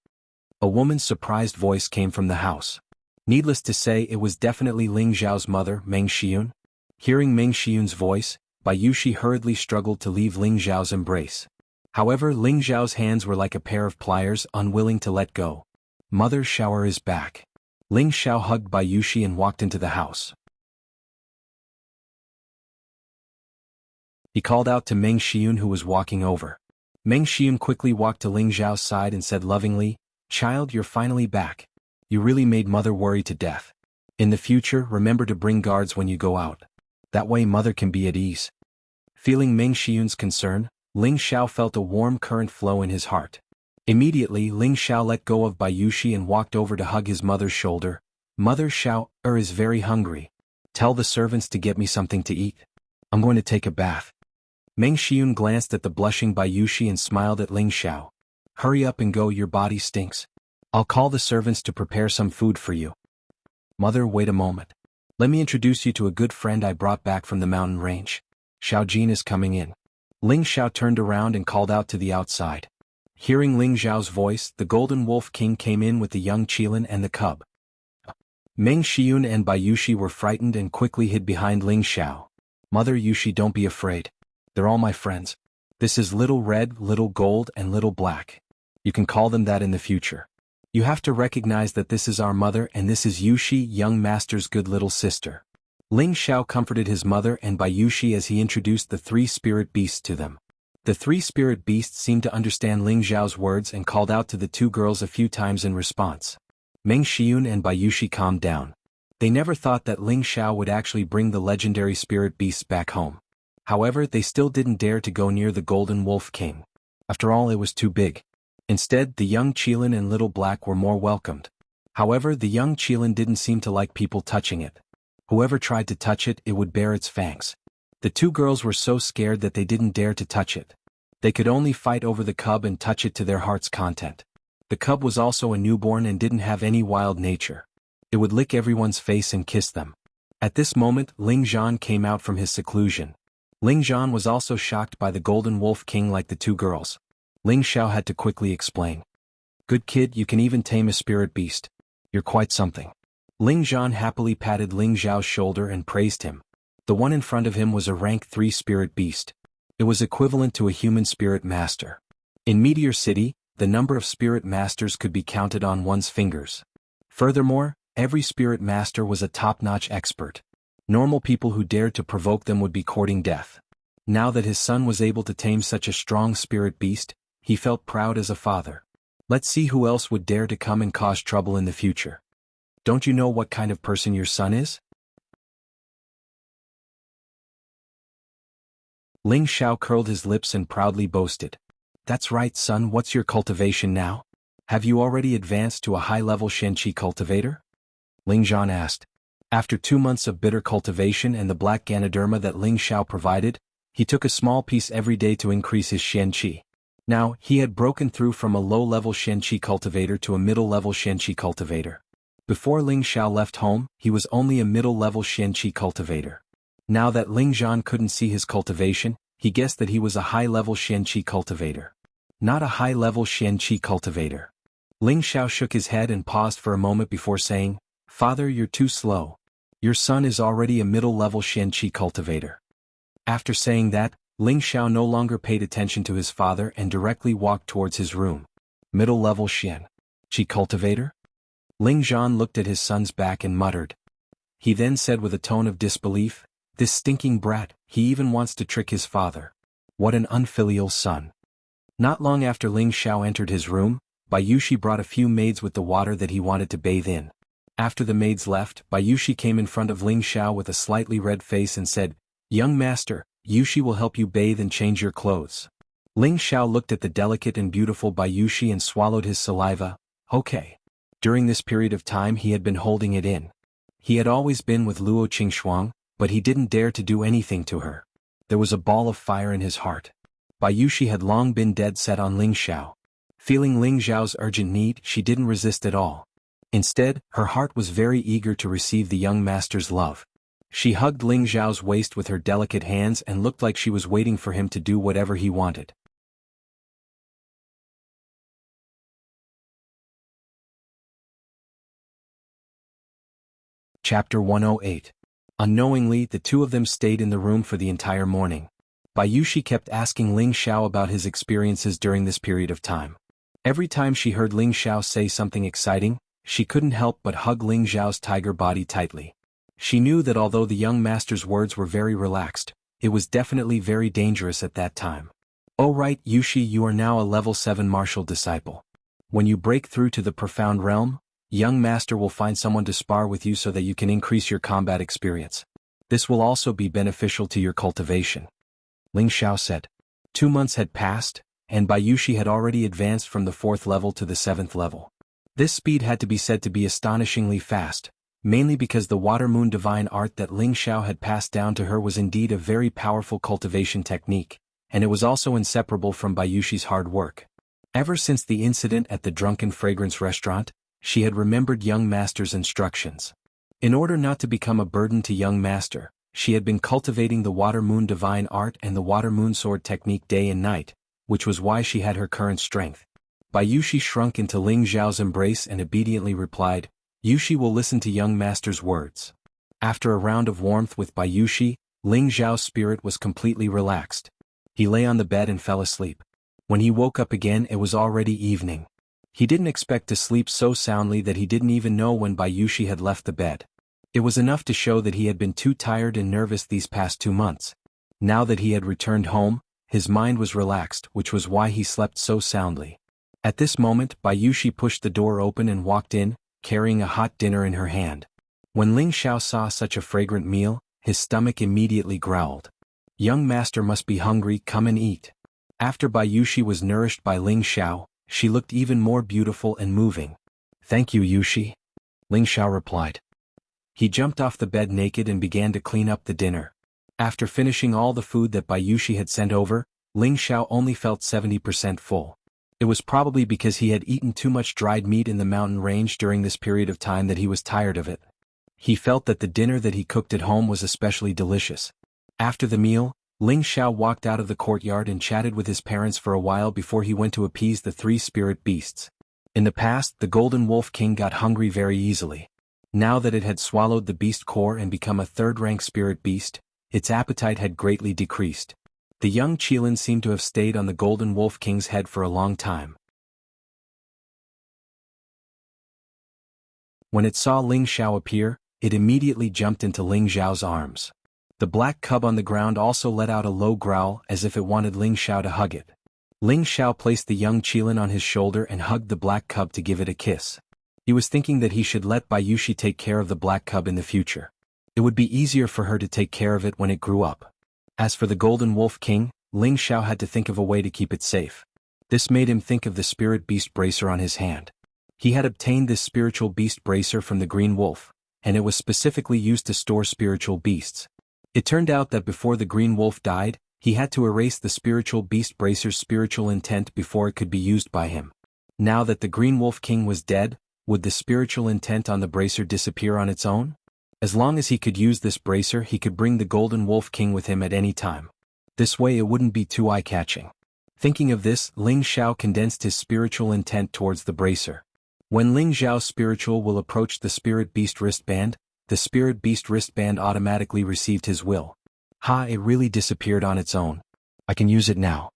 A woman's surprised voice came from the house. Needless to say, it was definitely Ling Xiao's mother, Meng Xiun. Hearing Meng Xiun's voice, Bayushi hurriedly struggled to leave Ling Xiao's embrace. However, Ling Xiao's hands were like a pair of pliers, unwilling to let go. "Mother Xiao is back." Ling Xiao hugged Bayushi and walked into the house. He called out to Meng Xiun, who was walking over. Meng Xiun quickly walked to Ling Xiao's side and said lovingly, Child, you're finally back. You really made Mother worry to death. In the future, remember to bring guards when you go out. That way Mother can be at ease. Feeling Meng Xiyun's concern, Ling Xiao felt a warm current flow in his heart. Immediately Ling Xiao let go of Bayushi and walked over to hug his mother's shoulder. Mother, Xiao is very hungry. Tell the servants to get me something to eat. I'm going to take a bath. Meng Xiyun glanced at the blushing Bayushi and smiled at Ling Xiao. Hurry up and go, your body stinks. I'll call the servants to prepare some food for you. Mother, wait a moment. Let me introduce you to a good friend I brought back from the mountain range. Xiao Jin is coming in. Ling Xiao turned around and called out to the outside. Hearing Ling Xiao's voice, the Golden Wolf King came in with the young Qilin and the cub. Meng Xiyun and Bayushi were frightened and quickly hid behind Ling Xiao. Mother Yushi, don't be afraid. They're all my friends. This is Little Red, Little Gold, and Little Black. You can call them that in the future. You have to recognize that this is our mother and this is Yushi, young master's good little sister. Ling Xiao comforted his mother and Bayushi as he introduced the three spirit beasts to them. The three spirit beasts seemed to understand Ling Xiao's words and called out to the two girls a few times in response. Meng Xiyun and Bayushi calmed down. They never thought that Ling Xiao would actually bring the legendary spirit beasts back home. However, they still didn't dare to go near the Golden Wolf King. After all, it was too big. Instead, the young Qilin and Little Black were more welcomed. However, the young Qilin didn't seem to like people touching it. Whoever tried to touch it, it would bare its fangs. The two girls were so scared that they didn't dare to touch it. They could only fight over the cub and touch it to their heart's content. The cub was also a newborn and didn't have any wild nature. It would lick everyone's face and kiss them. At this moment, Ling Zhan came out from his seclusion. Ling Zhan was also shocked by the Golden Wolf King like the two girls. Ling Xiao had to quickly explain. Good kid, you can even tame a spirit beast. You're quite something. Ling Zhan happily patted Ling Xiao's shoulder and praised him. The one in front of him was a rank 3 spirit beast. It was equivalent to a human spirit master. In Meteor City, the number of spirit masters could be counted on one's fingers. Furthermore, every spirit master was a top-notch expert. Normal people who dared to provoke them would be courting death. Now that his son was able to tame such a strong spirit beast, he felt proud as a father. Let's see who else would dare to come and cause trouble in the future. Don't you know what kind of person your son is? Ling Xiao curled his lips and proudly boasted. That's right, son, what's your cultivation now? Have you already advanced to a high-level Shenqi cultivator? Ling Zhan asked. After 2 months of bitter cultivation and the black Ganoderma that Ling Xiao provided, he took a small piece every day to increase his Shenqi. Now, he had broken through from a low-level Shenqi cultivator to a middle-level Shenqi cultivator. Before Ling Xiao left home, he was only a middle-level Shenqi cultivator. Now that Ling Zhan couldn't see his cultivation, he guessed that he was a high-level Shenqi cultivator. Not a high-level Shenqi cultivator. Ling Xiao shook his head and paused for a moment before saying, Father, you're too slow. Your son is already a middle-level Shenqi cultivator. After saying that, Ling Xiao no longer paid attention to his father and directly walked towards his room. Middle-level Shenqi cultivator? Ling Zhan looked at his son's back and muttered. He then said with a tone of disbelief, This stinking brat, he even wants to trick his father. What an unfilial son. Not long after Ling Xiao entered his room, Bayushi brought a few maids with the water that he wanted to bathe in. After the maids left, Bayushi came in front of Ling Xiao with a slightly red face and said, Young master, Yushi will help you bathe and change your clothes. Ling Xiao looked at the delicate and beautiful Bayushi and swallowed his saliva. Okay. During this period of time he had been holding it in. He had always been with Luo Qingxuang, but he didn't dare to do anything to her. There was a ball of fire in his heart. Bayushi had long been dead set on Ling Xiao. Feeling Ling Xiao's urgent need, she didn't resist at all. Instead, her heart was very eager to receive the young master's love. She hugged Ling Xiao's waist with her delicate hands and looked like she was waiting for him to do whatever he wanted. Chapter 108. Unknowingly, the two of them stayed in the room for the entire morning. Bayushi kept asking Ling Xiao about his experiences during this period of time. Every time she heard Ling Xiao say something exciting, she couldn't help but hug Ling Xiao's tiger body tightly. She knew that although the young master's words were very relaxed, it was definitely very dangerous at that time. Oh right, Yushi, you are now a level 7 martial disciple. When you break through to the profound realm, young master will find someone to spar with you so that you can increase your combat experience. This will also be beneficial to your cultivation. Ling Xiao said. 2 months had passed, and Bayushi had already advanced from the 4th level to the 7th level. This speed had to be said to be astonishingly fast, mainly because the Water Moon divine art that Ling Xiao had passed down to her was indeed a very powerful cultivation technique, and it was also inseparable from Bayushi's hard work. Ever since the incident at the Drunken Fragrance restaurant, she had remembered young master's instructions. In order not to become a burden to young master, she had been cultivating the Water Moon divine art and the Water Moon sword technique day and night, which was why she had her current strength. Bayushi shrunk into Ling Xiao's embrace and obediently replied, "Yushi will listen to young master's words." After a round of warmth with Bayushi, Ling Xiao's spirit was completely relaxed. He lay on the bed and fell asleep. When he woke up again, it was already evening. He didn't expect to sleep so soundly that he didn't even know when Bayushi had left the bed. It was enough to show that he had been too tired and nervous these past 2 months. Now that he had returned home, his mind was relaxed, which was why he slept so soundly. At this moment, Bayushi pushed the door open and walked in, carrying a hot dinner in her hand. When Ling Xiao saw such a fragrant meal, his stomach immediately growled. "Young master must be hungry, come and eat." After Bayushi was nourished by Ling Xiao, she looked even more beautiful and moving. "Thank you, Yushi," Ling Xiao replied. He jumped off the bed naked and began to clean up the dinner. After finishing all the food that Bayushi had sent over, Ling Xiao only felt 70% full. It was probably because he had eaten too much dried meat in the mountain range during this period of time that he was tired of it. He felt that the dinner that he cooked at home was especially delicious. After the meal, Ling Xiao walked out of the courtyard and chatted with his parents for a while before he went to appease the 3 spirit beasts. In the past, the Golden Wolf King got hungry very easily. Now that it had swallowed the beast core and become a 3rd-rank spirit beast, its appetite had greatly decreased. The young Qilin seemed to have stayed on the Golden Wolf King's head for a long time. When it saw Ling Xiao appear, it immediately jumped into Ling Xiao's arms. The black cub on the ground also let out a low growl as if it wanted Ling Xiao to hug it. Ling Xiao placed the young Qilin on his shoulder and hugged the black cub to give it a kiss. He was thinking that he should let Bayushi take care of the black cub in the future. It would be easier for her to take care of it when it grew up. As for the Golden Wolf King, Ling Xiao had to think of a way to keep it safe. This made him think of the Spirit Beast Bracer on his hand. He had obtained this Spiritual Beast Bracer from the Green Wolf, and it was specifically used to store spiritual beasts. It turned out that before the Green Wolf died, he had to erase the Spiritual Beast Bracer's spiritual intent before it could be used by him. Now that the Green Wolf King was dead, would the spiritual intent on the bracer disappear on its own? As long as he could use this bracer, he could bring the Golden Wolf King with him at any time. This way it wouldn't be too eye-catching. Thinking of this, Ling Xiao condensed his spiritual intent towards the bracer. When Ling Xiao's spiritual will approached the Spirit Beast wristband, the Spirit Beast wristband automatically received his will. Ha, it really disappeared on its own. I can use it now.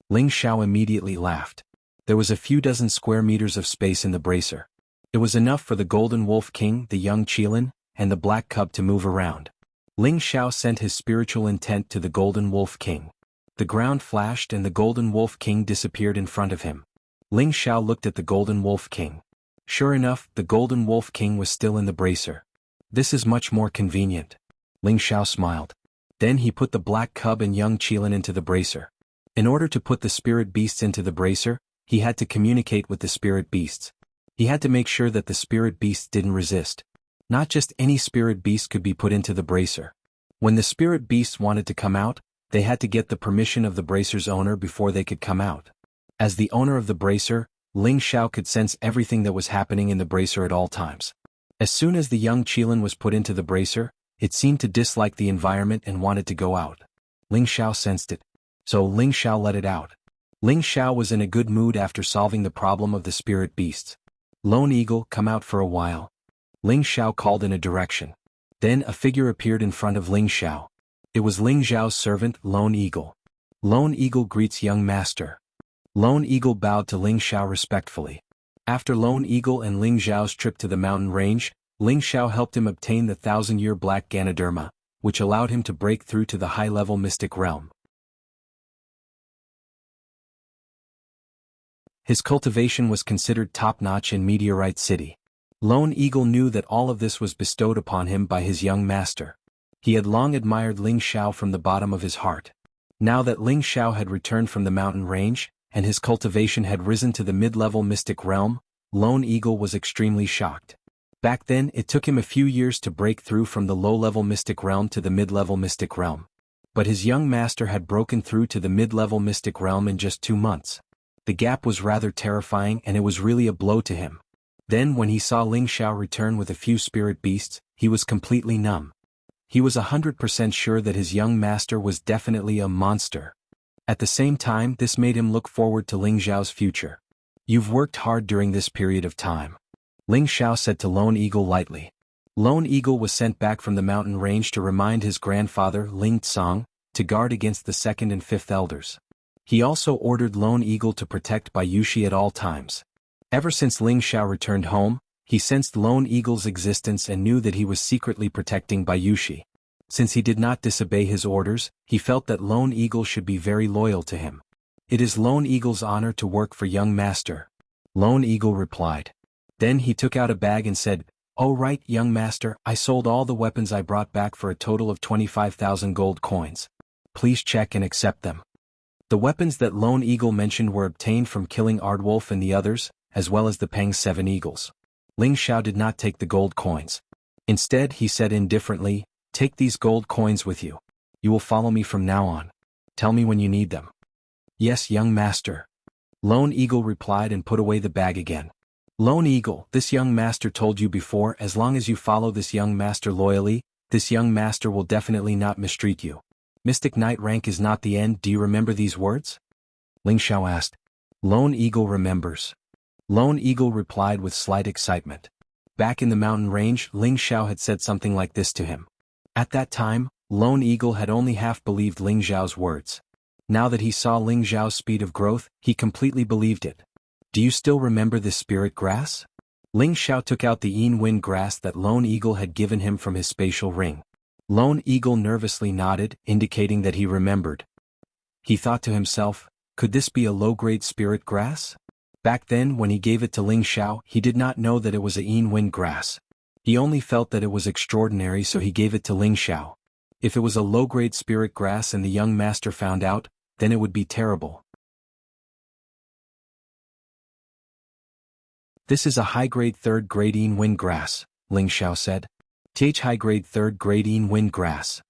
Ling Xiao immediately laughed. There was a few dozen square meters of space in the bracer. It was enough for the Golden Wolf King, the young Qilin, and the black cub to move around. Ling Xiao sent his spiritual intent to the Golden Wolf King. The ground flashed and the Golden Wolf King disappeared in front of him. Ling Xiao looked at the Golden Wolf King. Sure enough, the Golden Wolf King was still in the bracer. This is much more convenient. Ling Xiao smiled. Then he put the black cub and young Qilin into the bracer. In order to put the spirit beasts into the bracer, he had to communicate with the spirit beasts. He had to make sure that the spirit beasts didn't resist. Not just any spirit beast could be put into the bracer. When the spirit beasts wanted to come out, they had to get the permission of the bracer's owner before they could come out. As the owner of the bracer, Ling Xiao could sense everything that was happening in the bracer at all times. As soon as the young Qilin was put into the bracer, it seemed to dislike the environment and wanted to go out. Ling Xiao sensed it. So Ling Xiao let it out. Ling Xiao was in a good mood after solving the problem of the spirit beasts. Lone Eagle, come out for a while. Ling Xiao called in a direction. Then a figure appeared in front of Ling Xiao. It was Ling Xiao's servant, Lone Eagle. Lone Eagle greets young master. Lone Eagle bowed to Ling Xiao respectfully. After Lone Eagle and Ling Xiao's trip to the mountain range, Ling Xiao helped him obtain the 1,000-year black Ganoderma, which allowed him to break through to the high-level mystic realm. His cultivation was considered top-notch in Meteorite City. Lone Eagle knew that all of this was bestowed upon him by his young master. He had long admired Ling Xiao from the bottom of his heart. Now that Ling Xiao had returned from the mountain range, and his cultivation had risen to the mid-level mystic realm, Lone Eagle was extremely shocked. Back then it took him a few years to break through from the low-level mystic realm to the mid-level mystic realm. But his young master had broken through to the mid-level mystic realm in just 2 months. The gap was rather terrifying and it was really a blow to him. Then when he saw Ling Xiao return with a few spirit beasts, he was completely numb. He was 100% sure that his young master was definitely a monster. At the same time, this made him look forward to Ling Xiao's future. "You've worked hard during this period of time," Ling Xiao said to Lone Eagle lightly. Lone Eagle was sent back from the mountain range to remind his grandfather, Ling Tsang, to guard against the second and fifth elders. He also ordered Lone Eagle to protect Bayushi at all times. Ever since Ling Xiao returned home, he sensed Lone Eagle's existence and knew that he was secretly protecting Bayushi. Since he did not disobey his orders, he felt that Lone Eagle should be very loyal to him. "It is Lone Eagle's honor to work for young master," Lone Eagle replied. Then he took out a bag and said, "Oh right, young master, I sold all the weapons I brought back for a total of 25,000 gold coins. Please check and accept them." The weapons that Lone Eagle mentioned were obtained from killing Ardwolf and the others, as well as the Peng 7 Eagles. Ling Xiao did not take the gold coins. Instead, he said indifferently, "Take these gold coins with you. You will follow me from now on. Tell me when you need them." "Yes, young master," Lone Eagle replied and put away the bag again. "Lone Eagle, this young master told you before, as long as you follow this young master loyally, this young master will definitely not mistreat you. Mystic Knight rank is not the end. Do you remember these words?" Ling Xiao asked. Lone Eagle remembers. Lone Eagle replied with slight excitement. Back in the mountain range, Ling Xiao had said something like this to him. At that time, Lone Eagle had only half believed Ling Xiao's words. Now that he saw Ling Xiao's speed of growth, he completely believed it. "Do you still remember this spirit grass?" Ling Xiao took out the Yin Wind grass that Lone Eagle had given him from his spatial ring. Lone Eagle nervously nodded, indicating that he remembered. He thought to himself, could this be a low-grade spirit grass? Back then when he gave it to Ling Xiao, he did not know that it was a Yin Wind grass. He only felt that it was extraordinary, so he gave it to Ling Xiao. If it was a low-grade spirit grass and the young master found out, then it would be terrible. "This is a high-grade third-grade Yin Wind grass," Ling Xiao said. High-grade third-grade Yin Wind grass."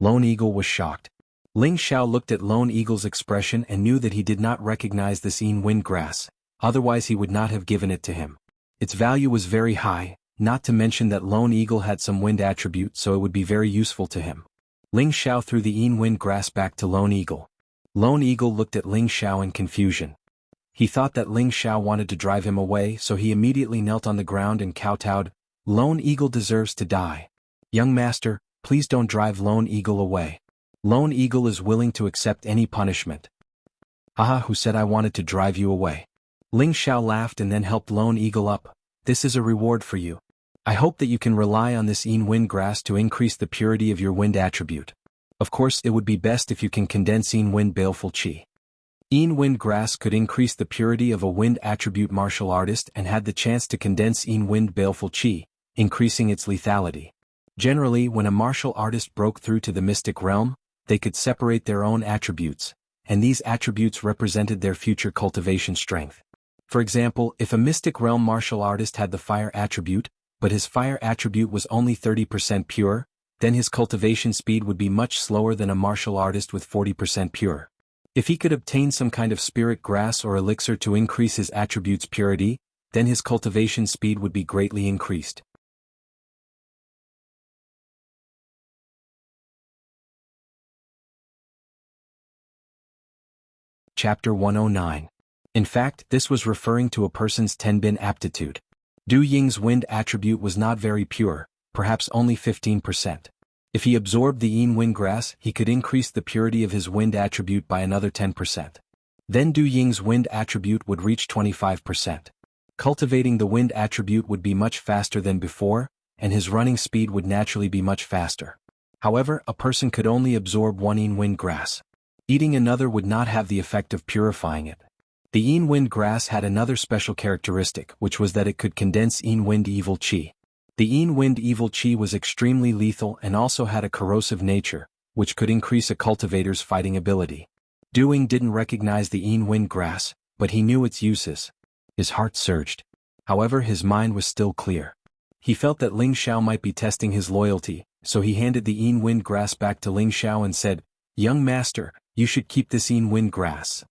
Lone Eagle was shocked. Ling Xiao looked at Lone Eagle's expression and knew that he did not recognize this Yin Wind grass, otherwise he would not have given it to him. Its value was very high, not to mention that Lone Eagle had some wind attribute, so it would be very useful to him. Ling Xiao threw the Yin Wind grass back to Lone Eagle. Lone Eagle looked at Ling Xiao in confusion. He thought that Ling Xiao wanted to drive him away, so he immediately knelt on the ground and kowtowed. "Lone Eagle deserves to die. Young master, please don't drive Lone Eagle away. Lone Eagle is willing to accept any punishment." "Haha, who said I wanted to drive you away?" Ling Xiao laughed and then helped Lone Eagle up. "This is a reward for you. I hope that you can rely on this Yin Wind grass to increase the purity of your wind attribute. Of course, it would be best if you can condense Yin Wind Baleful Qi." Yin Wind grass could increase the purity of a wind attribute martial artist and had the chance to condense Yin Wind Baleful Qi, increasing its lethality. Generally, when a martial artist broke through to the mystic realm, they could separate their own attributes, and these attributes represented their future cultivation strength. For example, if a mystic realm martial artist had the fire attribute, but his fire attribute was only 30% pure, then his cultivation speed would be much slower than a martial artist with 40% pure. If he could obtain some kind of spirit grass or elixir to increase his attribute's purity, then his cultivation speed would be greatly increased. Chapter 109. In fact, this was referring to a person's Tenbin aptitude. Du Ying's wind attribute was not very pure, perhaps only 15%. If he absorbed the Yin Wind grass, he could increase the purity of his wind attribute by another 10%. Then Du Ying's wind attribute would reach 25%. Cultivating the wind attribute would be much faster than before, and his running speed would naturally be much faster. However, a person could only absorb one Yin Wind grass. Eating another would not have the effect of purifying it. The Yin Wind grass had another special characteristic, which was that it could condense Yin Wind evil qi. The Yin Wind evil qi was extremely lethal and also had a corrosive nature, which could increase a cultivator's fighting ability. Doing didn't recognize the Yin Wind grass, but he knew its uses. His heart surged. However, his mind was still clear. He felt that Ling Xiao might be testing his loyalty, so he handed the Yin Wind grass back to Ling Xiao and said, "Young master, you should keep this Yin Wind grass.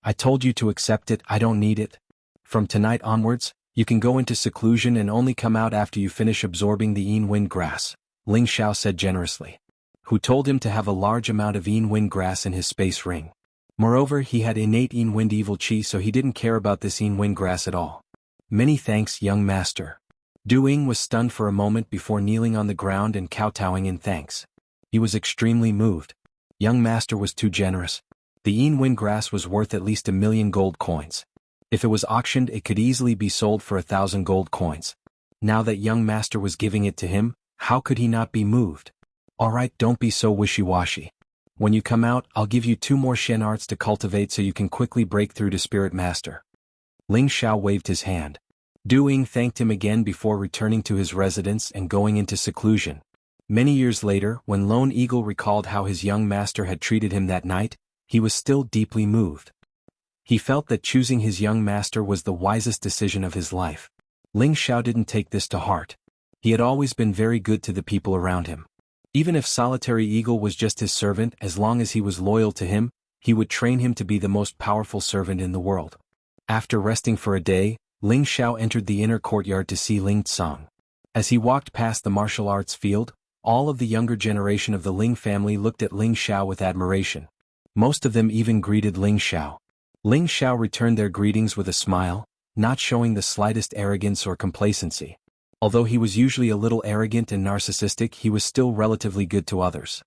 I told you to accept it, I don't need it. From tonight onwards, you can go into seclusion and only come out after you finish absorbing the Yin Wind grass," Ling Xiao said generously. Who told him to have a large amount of Yin Wind grass in his space ring. Moreover, he had innate Yin Wind evil qi, so he didn't care about this Yin Wind grass at all. "Many thanks, young master." Duing was stunned for a moment before kneeling on the ground and kowtowing in thanks. He was extremely moved. Young master was too generous. The Yin Wind grass was worth at least 1,000,000 gold coins. If it was auctioned, it could easily be sold for 1,000 gold coins. Now that young master was giving it to him, how could he not be moved? "Alright, don't be so wishy-washy. When you come out, I'll give you 2 more Shen arts to cultivate so you can quickly break through to Spirit Master." Ling Xiao waved his hand. Duing thanked him again before returning to his residence and going into seclusion. Many years later, when Lone Eagle recalled how his young master had treated him that night, he was still deeply moved. He felt that choosing his young master was the wisest decision of his life. Ling Xiao didn't take this to heart. He had always been very good to the people around him. Even if Solitary Eagle was just his servant, as long as he was loyal to him, he would train him to be the most powerful servant in the world. After resting for a day, Ling Xiao entered the inner courtyard to see Ling Tsang. As he walked past the martial arts field, all of the younger generation of the Ling family looked at Ling Xiao with admiration. Most of them even greeted Ling Xiao. Ling Xiao returned their greetings with a smile, not showing the slightest arrogance or complacency. Although he was usually a little arrogant and narcissistic, he was still relatively good to others.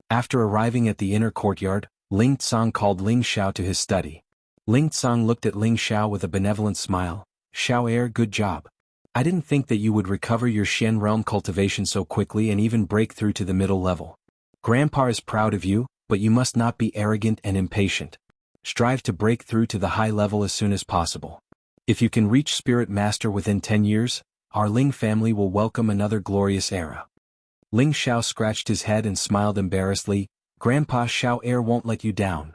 After arriving at the inner courtyard, Ling Tsang called Ling Xiao to his study. Ling Tsang looked at Ling Xiao with a benevolent smile. "Xiao heir, good job. I didn't think that you would recover your Shen realm cultivation so quickly and even break through to the middle level. Grandpa is proud of you, but you must not be arrogant and impatient. Strive to break through to the high level as soon as possible. If you can reach Spirit Master within 10 years, our Ling family will welcome another glorious era." Ling Xiao scratched his head and smiled embarrassedly. "Grandpa, Xiao heir won't let you down.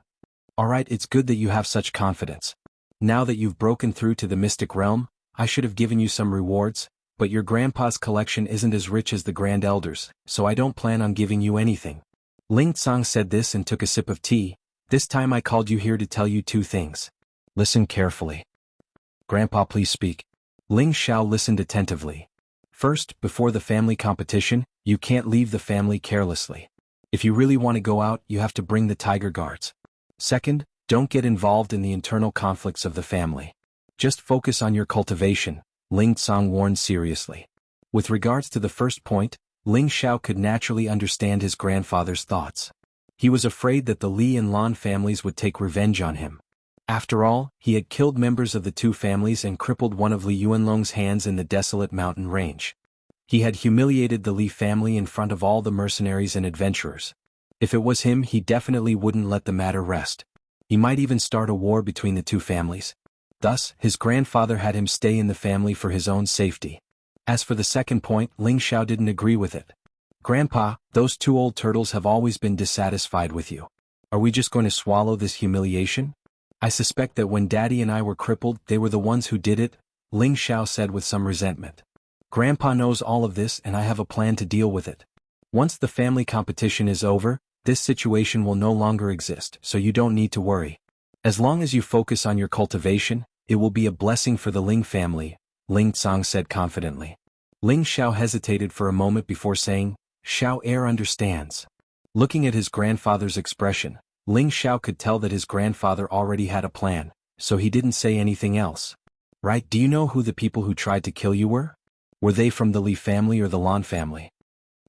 Alright, it's good that you have such confidence. Now that you've broken through to the mystic realm, I should have given you some rewards, but your grandpa's collection isn't as rich as the Grand Elder's, so I don't plan on giving you anything." Ling Tsang said this and took a sip of tea. "This time I called you here to tell you 2 things. Listen carefully." "Grandpa, please speak." Ling Xiao listened attentively. "First, before the family competition, you can't leave the family carelessly. If you really want to go out, you have to bring the tiger guards. Second, don't get involved in the internal conflicts of the family. Just focus on your cultivation," Ling Tsang warned seriously. With regards to the first point, Ling Xiao could naturally understand his grandfather's thoughts. He was afraid that the Li and Lan families would take revenge on him. After all, he had killed members of the 2 families and crippled one of Li Yuanlong's hands in the desolate mountain range. He had humiliated the Li family in front of all the mercenaries and adventurers. If it was him, he definitely wouldn't let the matter rest. He might even start a war between the 2 families. Thus, his grandfather had him stay in the family for his own safety. As for the second point, Ling Xiao didn't agree with it. "Grandpa, those 2 old turtles have always been dissatisfied with you. Are we just going to swallow this humiliation? I suspect that when Daddy and I were crippled, they were the ones who did it," Ling Xiao said with some resentment. "Grandpa knows all of this and I have a plan to deal with it. Once the family competition is over, this situation will no longer exist, so you don't need to worry. As long as you focus on your cultivation, it will be a blessing for the Ling family," Ling Tsang said confidently. Ling Xiao hesitated for a moment before saying, "Xiao heir understands." Looking at his grandfather's expression, Ling Xiao could tell that his grandfather already had a plan, so he didn't say anything else. "Right, do you know who the people who tried to kill you were? Were they from the Li family or the Lan family?"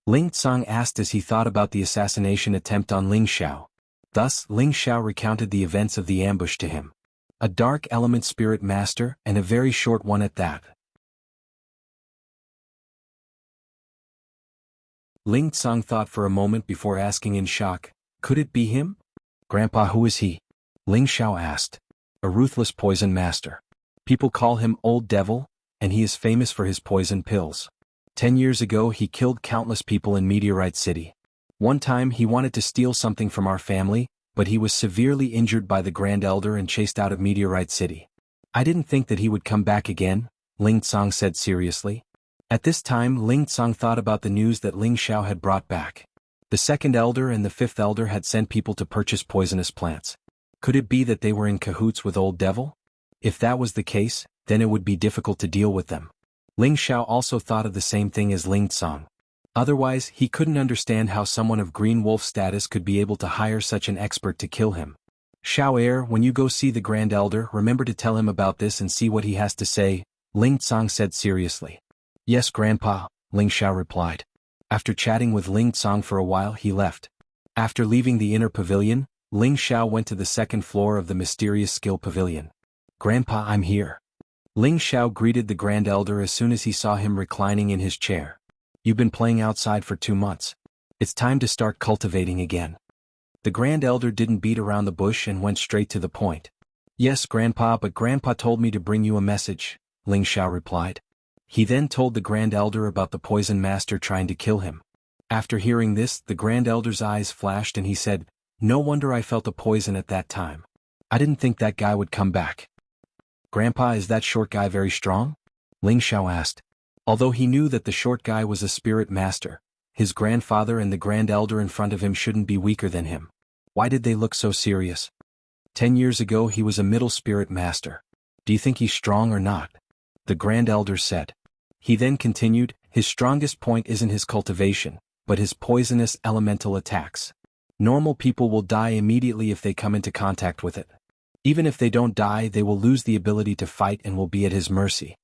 Ling Tsang asked as he thought about the assassination attempt on Ling Xiao. Thus, Ling Xiao recounted the events of the ambush to him. A dark element spirit master, and a very short one at that. Ling Tsang thought for a moment before asking in shock, "Could it be him?" Grandpa, who is he? Ling Xiao asked. A ruthless poison master. People call him Old Devil, and he is famous for his poison pills. 10 years ago he killed countless people in Meteorite City. One time he wanted to steal something from our family, but he was severely injured by the Grand Elder and chased out of Meteorite City. I didn't think that he would come back again, Ling Tsang said seriously. At this time Ling Tsang thought about the news that Ling Xiao had brought back. The second elder and the fifth elder had sent people to purchase poisonous plants. Could it be that they were in cahoots with Old Devil? If that was the case, then it would be difficult to deal with them. Ling Xiao also thought of the same thing as Ling Tsang. Otherwise, he couldn't understand how someone of Green Wolf status could be able to hire such an expert to kill him. Xiao Heir, when you go see the Grand Elder, remember to tell him about this and see what he has to say, Ling Tsang said seriously. Yes, Grandpa, Ling Xiao replied. After chatting with Ling Tsang for a while he left. After leaving the inner pavilion, Ling Xiao went to the second floor of the mysterious skill pavilion. Grandpa, I'm here. Ling Xiao greeted the Grand Elder as soon as he saw him reclining in his chair. You've been playing outside for 2 months. It's time to start cultivating again. The Grand Elder didn't beat around the bush and went straight to the point. Yes, Grandpa, but Grandpa told me to bring you a message, Ling Xiao replied. He then told the Grand Elder about the poison master trying to kill him. After hearing this, the Grand Elder's eyes flashed and he said, No wonder I felt a poison at that time. I didn't think that guy would come back. Grandpa, is that short guy very strong? Ling Xiao asked. Although he knew that the short guy was a spirit master, his grandfather and the Grand Elder in front of him shouldn't be weaker than him. Why did they look so serious? 10 years ago he was a middle spirit master. Do you think he's strong or not? The Grand Elder said. He then continued, his strongest point isn't his cultivation, but his poisonous elemental attacks. Normal people will die immediately if they come into contact with it. Even if they don't die, they will lose the ability to fight and will be at his mercy.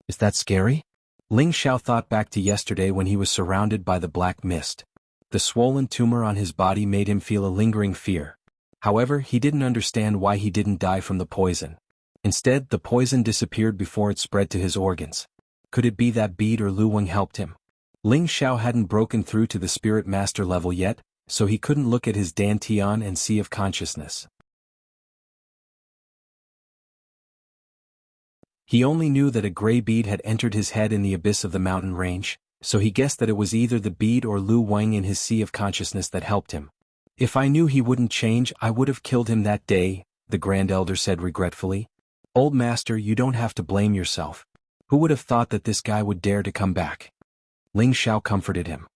Is that scary? Ling Xiao thought back to yesterday when he was surrounded by the black mist. The swollen tumor on his body made him feel a lingering fear. However, he didn't understand why he didn't die from the poison. Instead, the poison disappeared before it spread to his organs. Could it be that Bead or Lu Weng helped him? Ling Xiao hadn't broken through to the spirit master level yet, so he couldn't look at his Dantian and Sea of Consciousness. He only knew that a gray bead had entered his head in the abyss of the mountain range, so he guessed that it was either the bead or Lu Weng in his Sea of Consciousness that helped him. If I knew he wouldn't change, I would have killed him that day, the Grand Elder said regretfully. Old Master, you don't have to blame yourself. Who would have thought that this guy would dare to come back? Ling Xiao comforted him.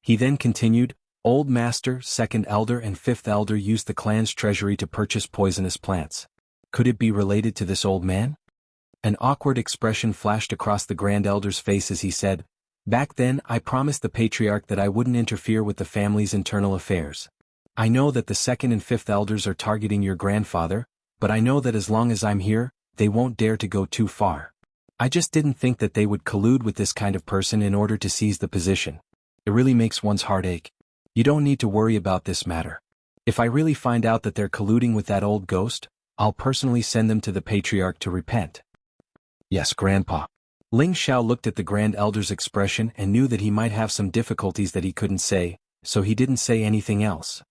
He then continued, Old Master, Second Elder and Fifth Elder used the clan's treasury to purchase poisonous plants. Could it be related to this old man? An awkward expression flashed across the Grand Elder's face as he said, Back then I promised the Patriarch that I wouldn't interfere with the family's internal affairs. I know that the Second and Fifth Elders are targeting your grandfather, but I know that as long as I'm here, they won't dare to go too far. I just didn't think that they would collude with this kind of person in order to seize the position. It really makes one's heart ache. You don't need to worry about this matter. If I really find out that they're colluding with that old ghost, I'll personally send them to the Patriarch to repent. Yes, Grandpa. Ling Xiao looked at the Grand Elder's expression and knew that he might have some difficulties that he couldn't say, so he didn't say anything else.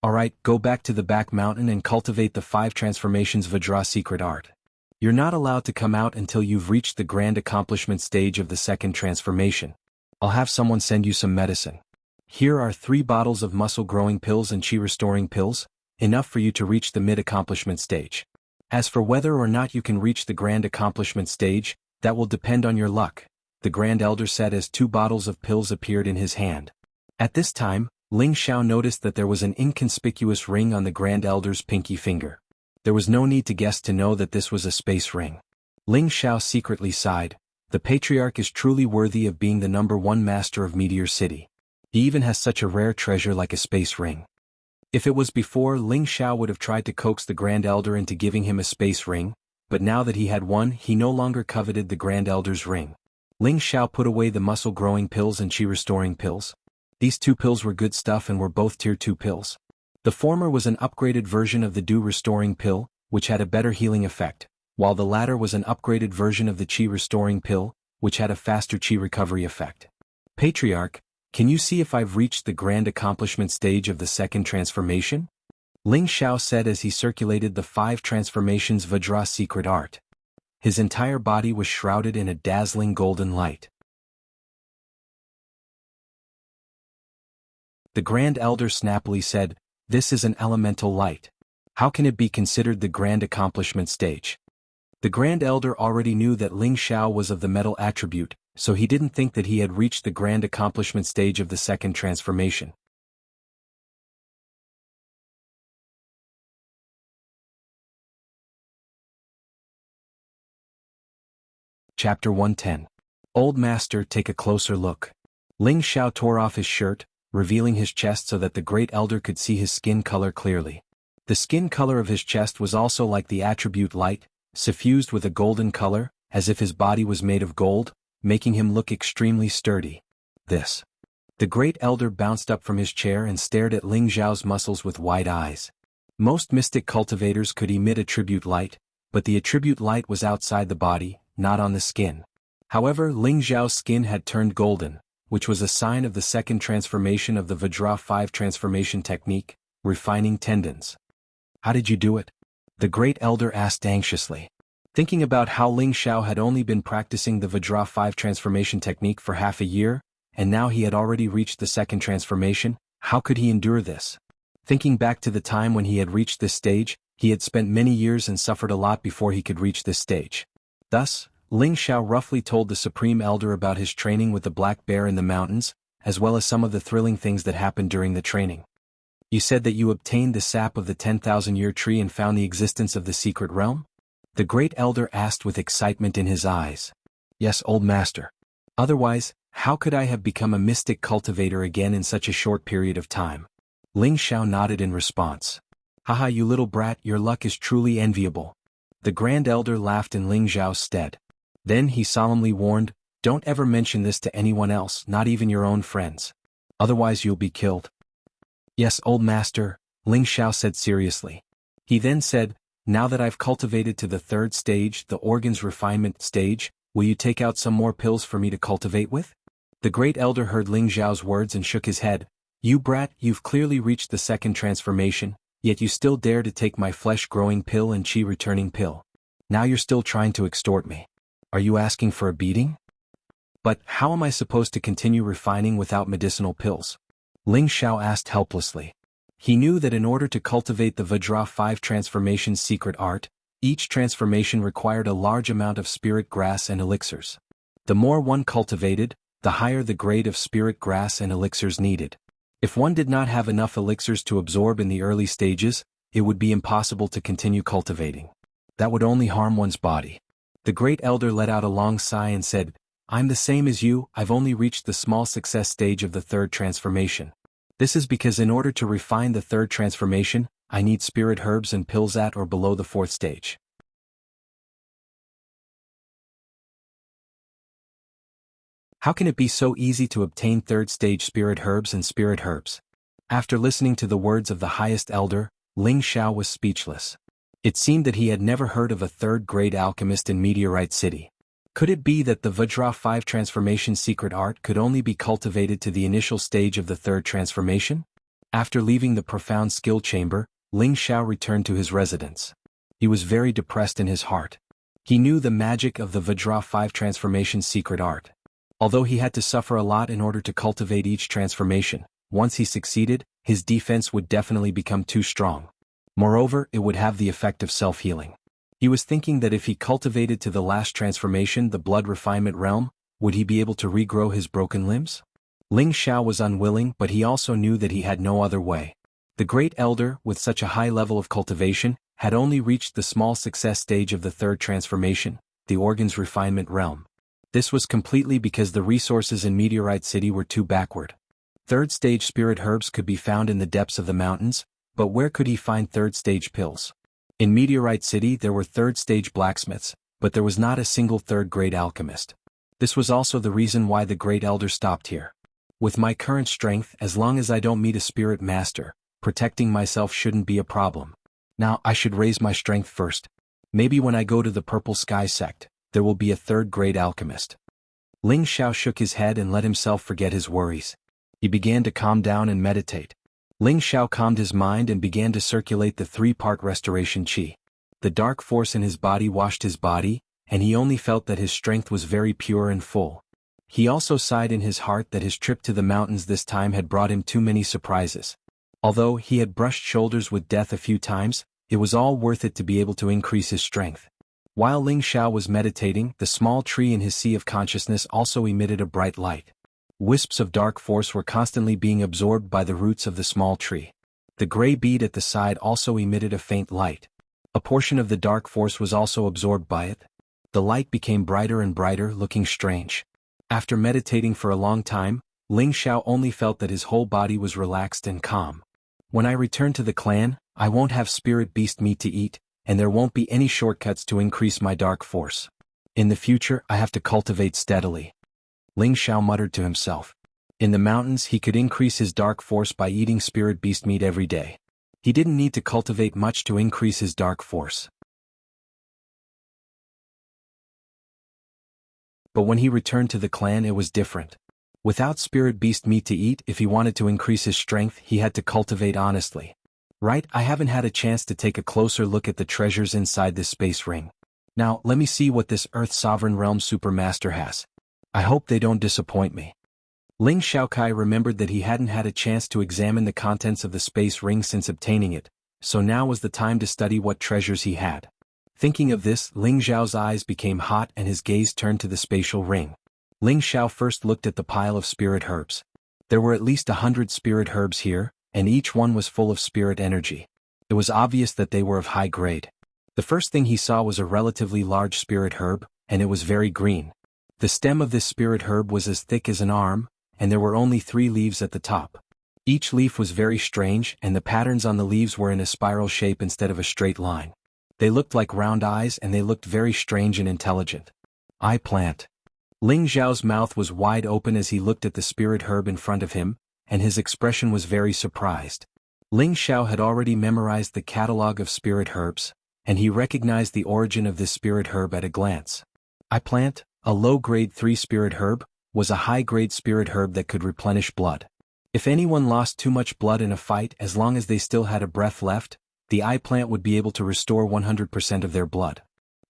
Alright, go back to the back mountain and cultivate the 5 transformations Vajra secret art. You're not allowed to come out until you've reached the grand accomplishment stage of the second transformation. I'll have someone send you some medicine. Here are 3 bottles of muscle-growing pills and chi-restoring pills, enough for you to reach the mid-accomplishment stage. As for whether or not you can reach the grand accomplishment stage, that will depend on your luck, the Grand Elder said as 2 bottles of pills appeared in his hand. At this time, Ling Xiao noticed that there was an inconspicuous ring on the Grand Elder's pinky finger. There was no need to guess to know that this was a space ring. Ling Xiao secretly sighed. The Patriarch is truly worthy of being the #1 master of Meteor City. He even has such a rare treasure like a space ring. If it was before, Ling Xiao would have tried to coax the Grand Elder into giving him a space ring, but now that he had one, he no longer coveted the Grand Elder's ring. Ling Xiao put away the muscle-growing pills and chi-restoring pills. These 2 pills were good stuff and were both Tier 2 pills. The former was an upgraded version of the Dew Restoring Pill, which had a better healing effect, while the latter was an upgraded version of the Qi Restoring Pill, which had a faster Qi recovery effect. Patriarch, can you see if I've reached the grand accomplishment stage of the second transformation? Ling Xiao said as he circulated the 5 transformations Vajra secret art. His entire body was shrouded in a dazzling golden light. The Grand Elder snappily said, "This is an elemental light. How can it be considered the Grand Accomplishment stage?" The Grand Elder already knew that Ling Xiao was of the metal attribute, so he didn't think that he had reached the Grand Accomplishment stage of the second transformation. Chapter 110. Old Master, take a closer look. Ling Xiao tore off his shirt, revealing his chest so that the Great Elder could see his skin color clearly. The skin color of his chest was also like the attribute light, suffused with a golden color, as if his body was made of gold, making him look extremely sturdy. This. The Great Elder bounced up from his chair and stared at Ling Xiao's muscles with wide eyes. Most mystic cultivators could emit attribute light, but the attribute light was outside the body, not on the skin. However, Ling Xiao's skin had turned golden, which was a sign of the second transformation of the Vajra 5 transformation technique, refining tendons. "How did you do it?" the Great Elder asked anxiously. Thinking about how Ling Xiao had only been practicing the Vajra 5 transformation technique for half a year, and now he had already reached the second transformation, how could he endure this? Thinking back to the time when he had reached this stage, he had spent many years and suffered a lot before he could reach this stage. Thus, Ling Xiao roughly told the Supreme Elder about his training with the black bear in the mountains, as well as some of the thrilling things that happened during the training. "You said that you obtained the sap of the 10,000-year tree and found the existence of the secret realm?" the Great Elder asked with excitement in his eyes. "Yes, old master. Otherwise, how could I have become a mystic cultivator again in such a short period of time?" Ling Xiao nodded in response. "Haha, you little brat, your luck is truly enviable." The Grand Elder laughed in Ling Xiao's stead. Then he solemnly warned, "Don't ever mention this to anyone else, not even your own friends. Otherwise you'll be killed." "Yes, old master," Ling Xiao said seriously. He then said, "Now that I've cultivated to the 3rd stage, the organs refinement stage, will you take out some more pills for me to cultivate with?" The Great Elder heard Ling Xiao's words and shook his head. "You brat, you've clearly reached the second transformation, yet you still dare to take my flesh-growing pill and chi-returning pill. Now you're still trying to extort me. Are you asking for a beating?" "But how am I supposed to continue refining without medicinal pills?" Ling Xiao asked helplessly. He knew that in order to cultivate the Vajra 5 transformation's secret art, each transformation required a large amount of spirit grass and elixirs. The more one cultivated, the higher the grade of spirit grass and elixirs needed. If one did not have enough elixirs to absorb in the early stages, it would be impossible to continue cultivating. That would only harm one's body. The Great Elder let out a long sigh and said, "I'm the same as you, I've only reached the small success stage of the 3rd transformation. This is because in order to refine the 3rd transformation, I need spirit herbs and pills at or below the 4th stage." How can it be so easy to obtain 3rd stage spirit herbs and spirit herbs? After listening to the words of the highest elder, Ling Xiao was speechless. It seemed that he had never heard of a 3rd-grade alchemist in Meteorite City. Could it be that the Vajra 5 transformation secret art could only be cultivated to the initial stage of the 3rd transformation? After leaving the profound skill chamber, Ling Xiao returned to his residence. He was very depressed in his heart. He knew the magic of the Vajra 5 transformation secret art. Although he had to suffer a lot in order to cultivate each transformation, once he succeeded, his defense would definitely become too strong. Moreover, it would have the effect of self-healing. He was thinking that if he cultivated to the last transformation, the blood refinement realm, would he be able to regrow his broken limbs? Ling Xiao was unwilling, but he also knew that he had no other way. The Great Elder, with such a high level of cultivation, had only reached the small success stage of the 3rd transformation, the organs refinement realm. This was completely because the resources in Meteorite City were too backward. 3rd stage spirit herbs could be found in the depths of the mountains, but where could he find 3rd stage pills? In Meteorite City there were 3rd stage blacksmiths, but there was not a single 3rd-grade alchemist. This was also the reason why the Great Elder stopped here. With my current strength, as long as I don't meet a spirit master, protecting myself shouldn't be a problem. Now I should raise my strength first. Maybe when I go to the Purple Sky sect, there will be a 3rd-grade alchemist. Ling Xiao shook his head and let himself forget his worries. He began to calm down and meditate. Ling Xiao calmed his mind and began to circulate the three-part restoration qi. The dark force in his body washed his body, and he only felt that his strength was very pure and full. He also sighed in his heart that his trip to the mountains this time had brought him too many surprises. Although he had brushed shoulders with death a few times, it was all worth it to be able to increase his strength. While Ling Xiao was meditating, the small tree in his sea of consciousness also emitted a bright light. Wisps of dark force were constantly being absorbed by the roots of the small tree. The gray bead at the side also emitted a faint light. A portion of the dark force was also absorbed by it. The light became brighter and brighter, looking strange. After meditating for a long time, Ling Xiao only felt that his whole body was relaxed and calm. When I return to the clan, I won't have spirit beast meat to eat, and there won't be any shortcuts to increase my dark force. In the future, I have to cultivate steadily. Ling Xiao muttered to himself. In the mountains, he could increase his dark force by eating spirit beast meat every day. He didn't need to cultivate much to increase his dark force. But when he returned to the clan, it was different. Without spirit beast meat to eat, if he wanted to increase his strength, he had to cultivate honestly. Right, I haven't had a chance to take a closer look at the treasures inside this space ring. Now, let me see what this Earth Sovereign Realm Supermaster has. I hope they don't disappoint me. Ling Xiaokai remembered that he hadn't had a chance to examine the contents of the space ring since obtaining it, so now was the time to study what treasures he had. Thinking of this, Ling Xiao's eyes became hot and his gaze turned to the spatial ring. Ling Xiao first looked at the pile of spirit herbs. There were at least 100 spirit herbs here, and each one was full of spirit energy. It was obvious that they were of high grade. The first thing he saw was a relatively large spirit herb, and it was very green. The stem of this spirit herb was as thick as an arm, and there were only 3 leaves at the top. Each leaf was very strange, and the patterns on the leaves were in a spiral shape instead of a straight line. They looked like round eyes and they looked very strange and intelligent. Eye plant. Ling Xiao's mouth was wide open as he looked at the spirit herb in front of him, and his expression was very surprised. Ling Xiao had already memorized the catalog of spirit herbs, and he recognized the origin of this spirit herb at a glance. Eye plant, a low-grade 3 spirit herb, was a high-grade spirit herb that could replenish blood. If anyone lost too much blood in a fight, as long as they still had a breath left, the eye plant would be able to restore 100% of their blood.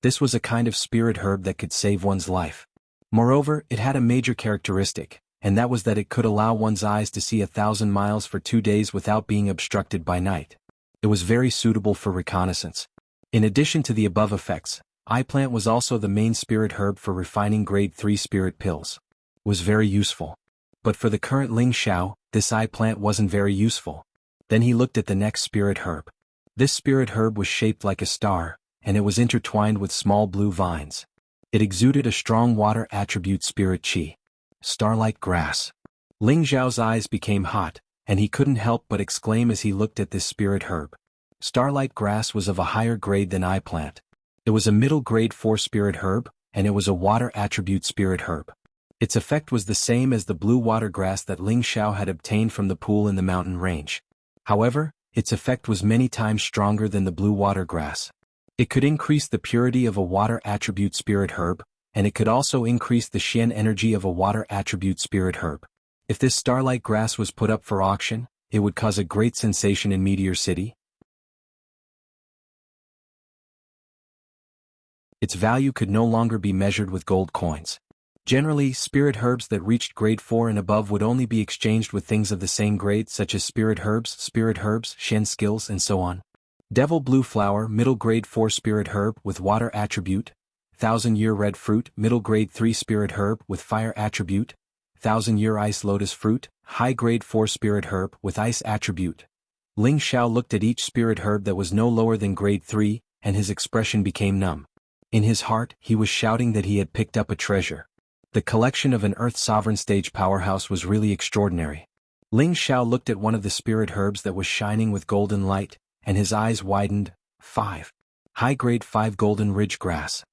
This was a kind of spirit herb that could save one's life. Moreover, it had a major characteristic, and that was that it could allow one's eyes to see 1,000 miles for 2 days without being obstructed by night. It was very suitable for reconnaissance. In addition to the above effects, eye plant was also the main spirit herb for refining grade 3 spirit pills. It was very useful. But for the current Ling Xiao, this eye plant wasn't very useful. Then he looked at the next spirit herb. This spirit herb was shaped like a star, and it was intertwined with small blue vines. It exuded a strong water attribute spirit qi. Starlight grass. Ling Xiao's eyes became hot, and he couldn't help but exclaim as he looked at this spirit herb. Starlight grass was of a higher grade than eye plant. It was a middle grade 4 spirit herb, and it was a water attribute spirit herb. Its effect was the same as the blue water grass that Ling Xiao had obtained from the pool in the mountain range. However, its effect was many times stronger than the blue water grass. It could increase the purity of a water attribute spirit herb, and it could also increase the Xian energy of a water attribute spirit herb. If this starlight grass was put up for auction, it would cause a great sensation in Meteor City. Its value could no longer be measured with gold coins. Generally, spirit herbs that reached grade 4 and above would only be exchanged with things of the same grade such as spirit herbs, Shen skills, and so on. Devil blue flower, middle grade 4 spirit herb with water attribute. 1,000-year red fruit, middle grade 3 spirit herb with fire attribute. 1,000-year ice lotus fruit, high grade 4 spirit herb with ice attribute. Ling Xiao looked at each spirit herb that was no lower than grade 3, and his expression became numb. In his heart, he was shouting that he had picked up a treasure. The collection of an Earth Sovereign stage powerhouse was really extraordinary. Ling Xiao looked at one of the spirit herbs that was shining with golden light, and his eyes widened. 5. High-grade 5 golden ridge grass.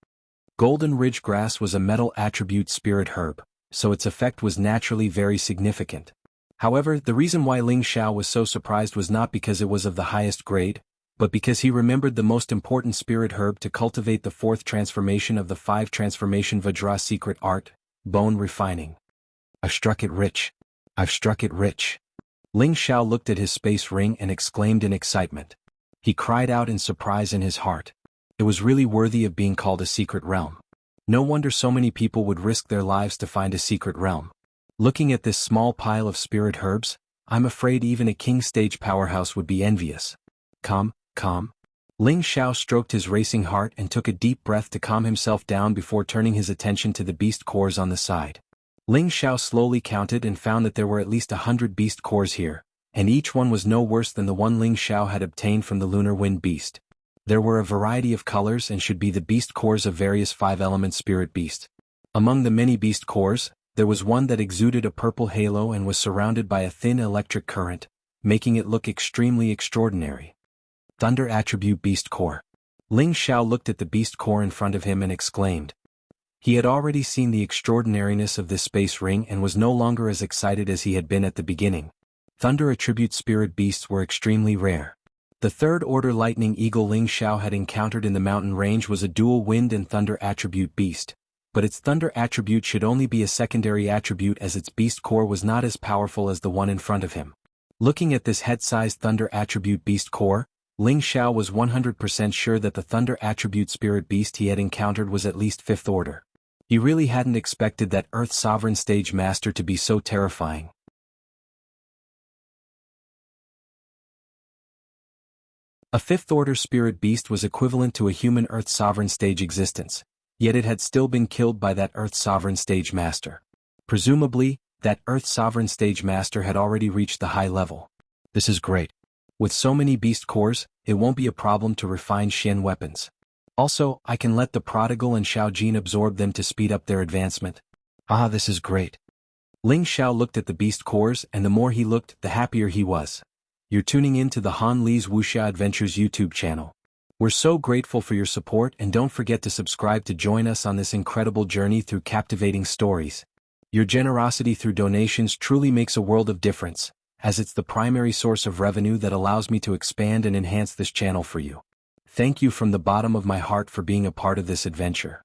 Golden ridge grass was a metal attribute spirit herb, so its effect was naturally very significant. However, the reason why Ling Xiao was so surprised was not because it was of the highest grade, but because he remembered the most important spirit herb to cultivate the 4th transformation of the 5 transformation Vajra secret art, bone refining. I've struck it rich. I've struck it rich. Ling Xiao looked at his space ring and exclaimed in excitement. He cried out in surprise in his heart. It was really worthy of being called a secret realm. No wonder so many people would risk their lives to find a secret realm. Looking at this small pile of spirit herbs, I'm afraid even a king stage powerhouse would be envious. Calm. Ling Xiao stroked his racing heart and took a deep breath to calm himself down before turning his attention to the beast cores on the side. Ling Xiao slowly counted and found that there were at least 100 beast cores here, and each one was no worse than the one Ling Xiao had obtained from the lunar wind beast. There were a variety of colors and should be the beast cores of various 5-element spirit beast. Among the many beast cores, there was one that exuded a purple halo and was surrounded by a thin electric current, making it look extremely extraordinary. Thunder Attribute Beast Core. Ling Xiao looked at the beast core in front of him and exclaimed. He had already seen the extraordinariness of this space ring and was no longer as excited as he had been at the beginning. Thunder Attribute Spirit Beasts were extremely rare. The third-order lightning eagle Ling Xiao had encountered in the mountain range was a dual wind and thunder attribute beast, but its thunder attribute should only be a secondary attribute as its beast core was not as powerful as the one in front of him. Looking at this head-sized thunder attribute beast core, Ling Xiao was 100% sure that the thunder attribute spirit beast he had encountered was at least 5th order. He really hadn't expected that Earth Sovereign Stage Master to be so terrifying. A 5th order spirit beast was equivalent to a human Earth Sovereign Stage existence, yet it had still been killed by that Earth Sovereign Stage Master. Presumably, that Earth Sovereign Stage Master had already reached the high level. This is great. With so many beast cores, it won't be a problem to refine Xian weapons. Also, I can let the Prodigal and Xiao Jin absorb them to speed up their advancement. Ah, this is great. Ling Xiao looked at the beast cores and the more he looked, the happier he was. You're tuning in to the Han Li's Wuxia Adventures YouTube channel. We're so grateful for your support and don't forget to subscribe to join us on this incredible journey through captivating stories. Your generosity through donations truly makes a world of difference, as it's the primary source of revenue that allows me to expand and enhance this channel for you. Thank you from the bottom of my heart for being a part of this adventure.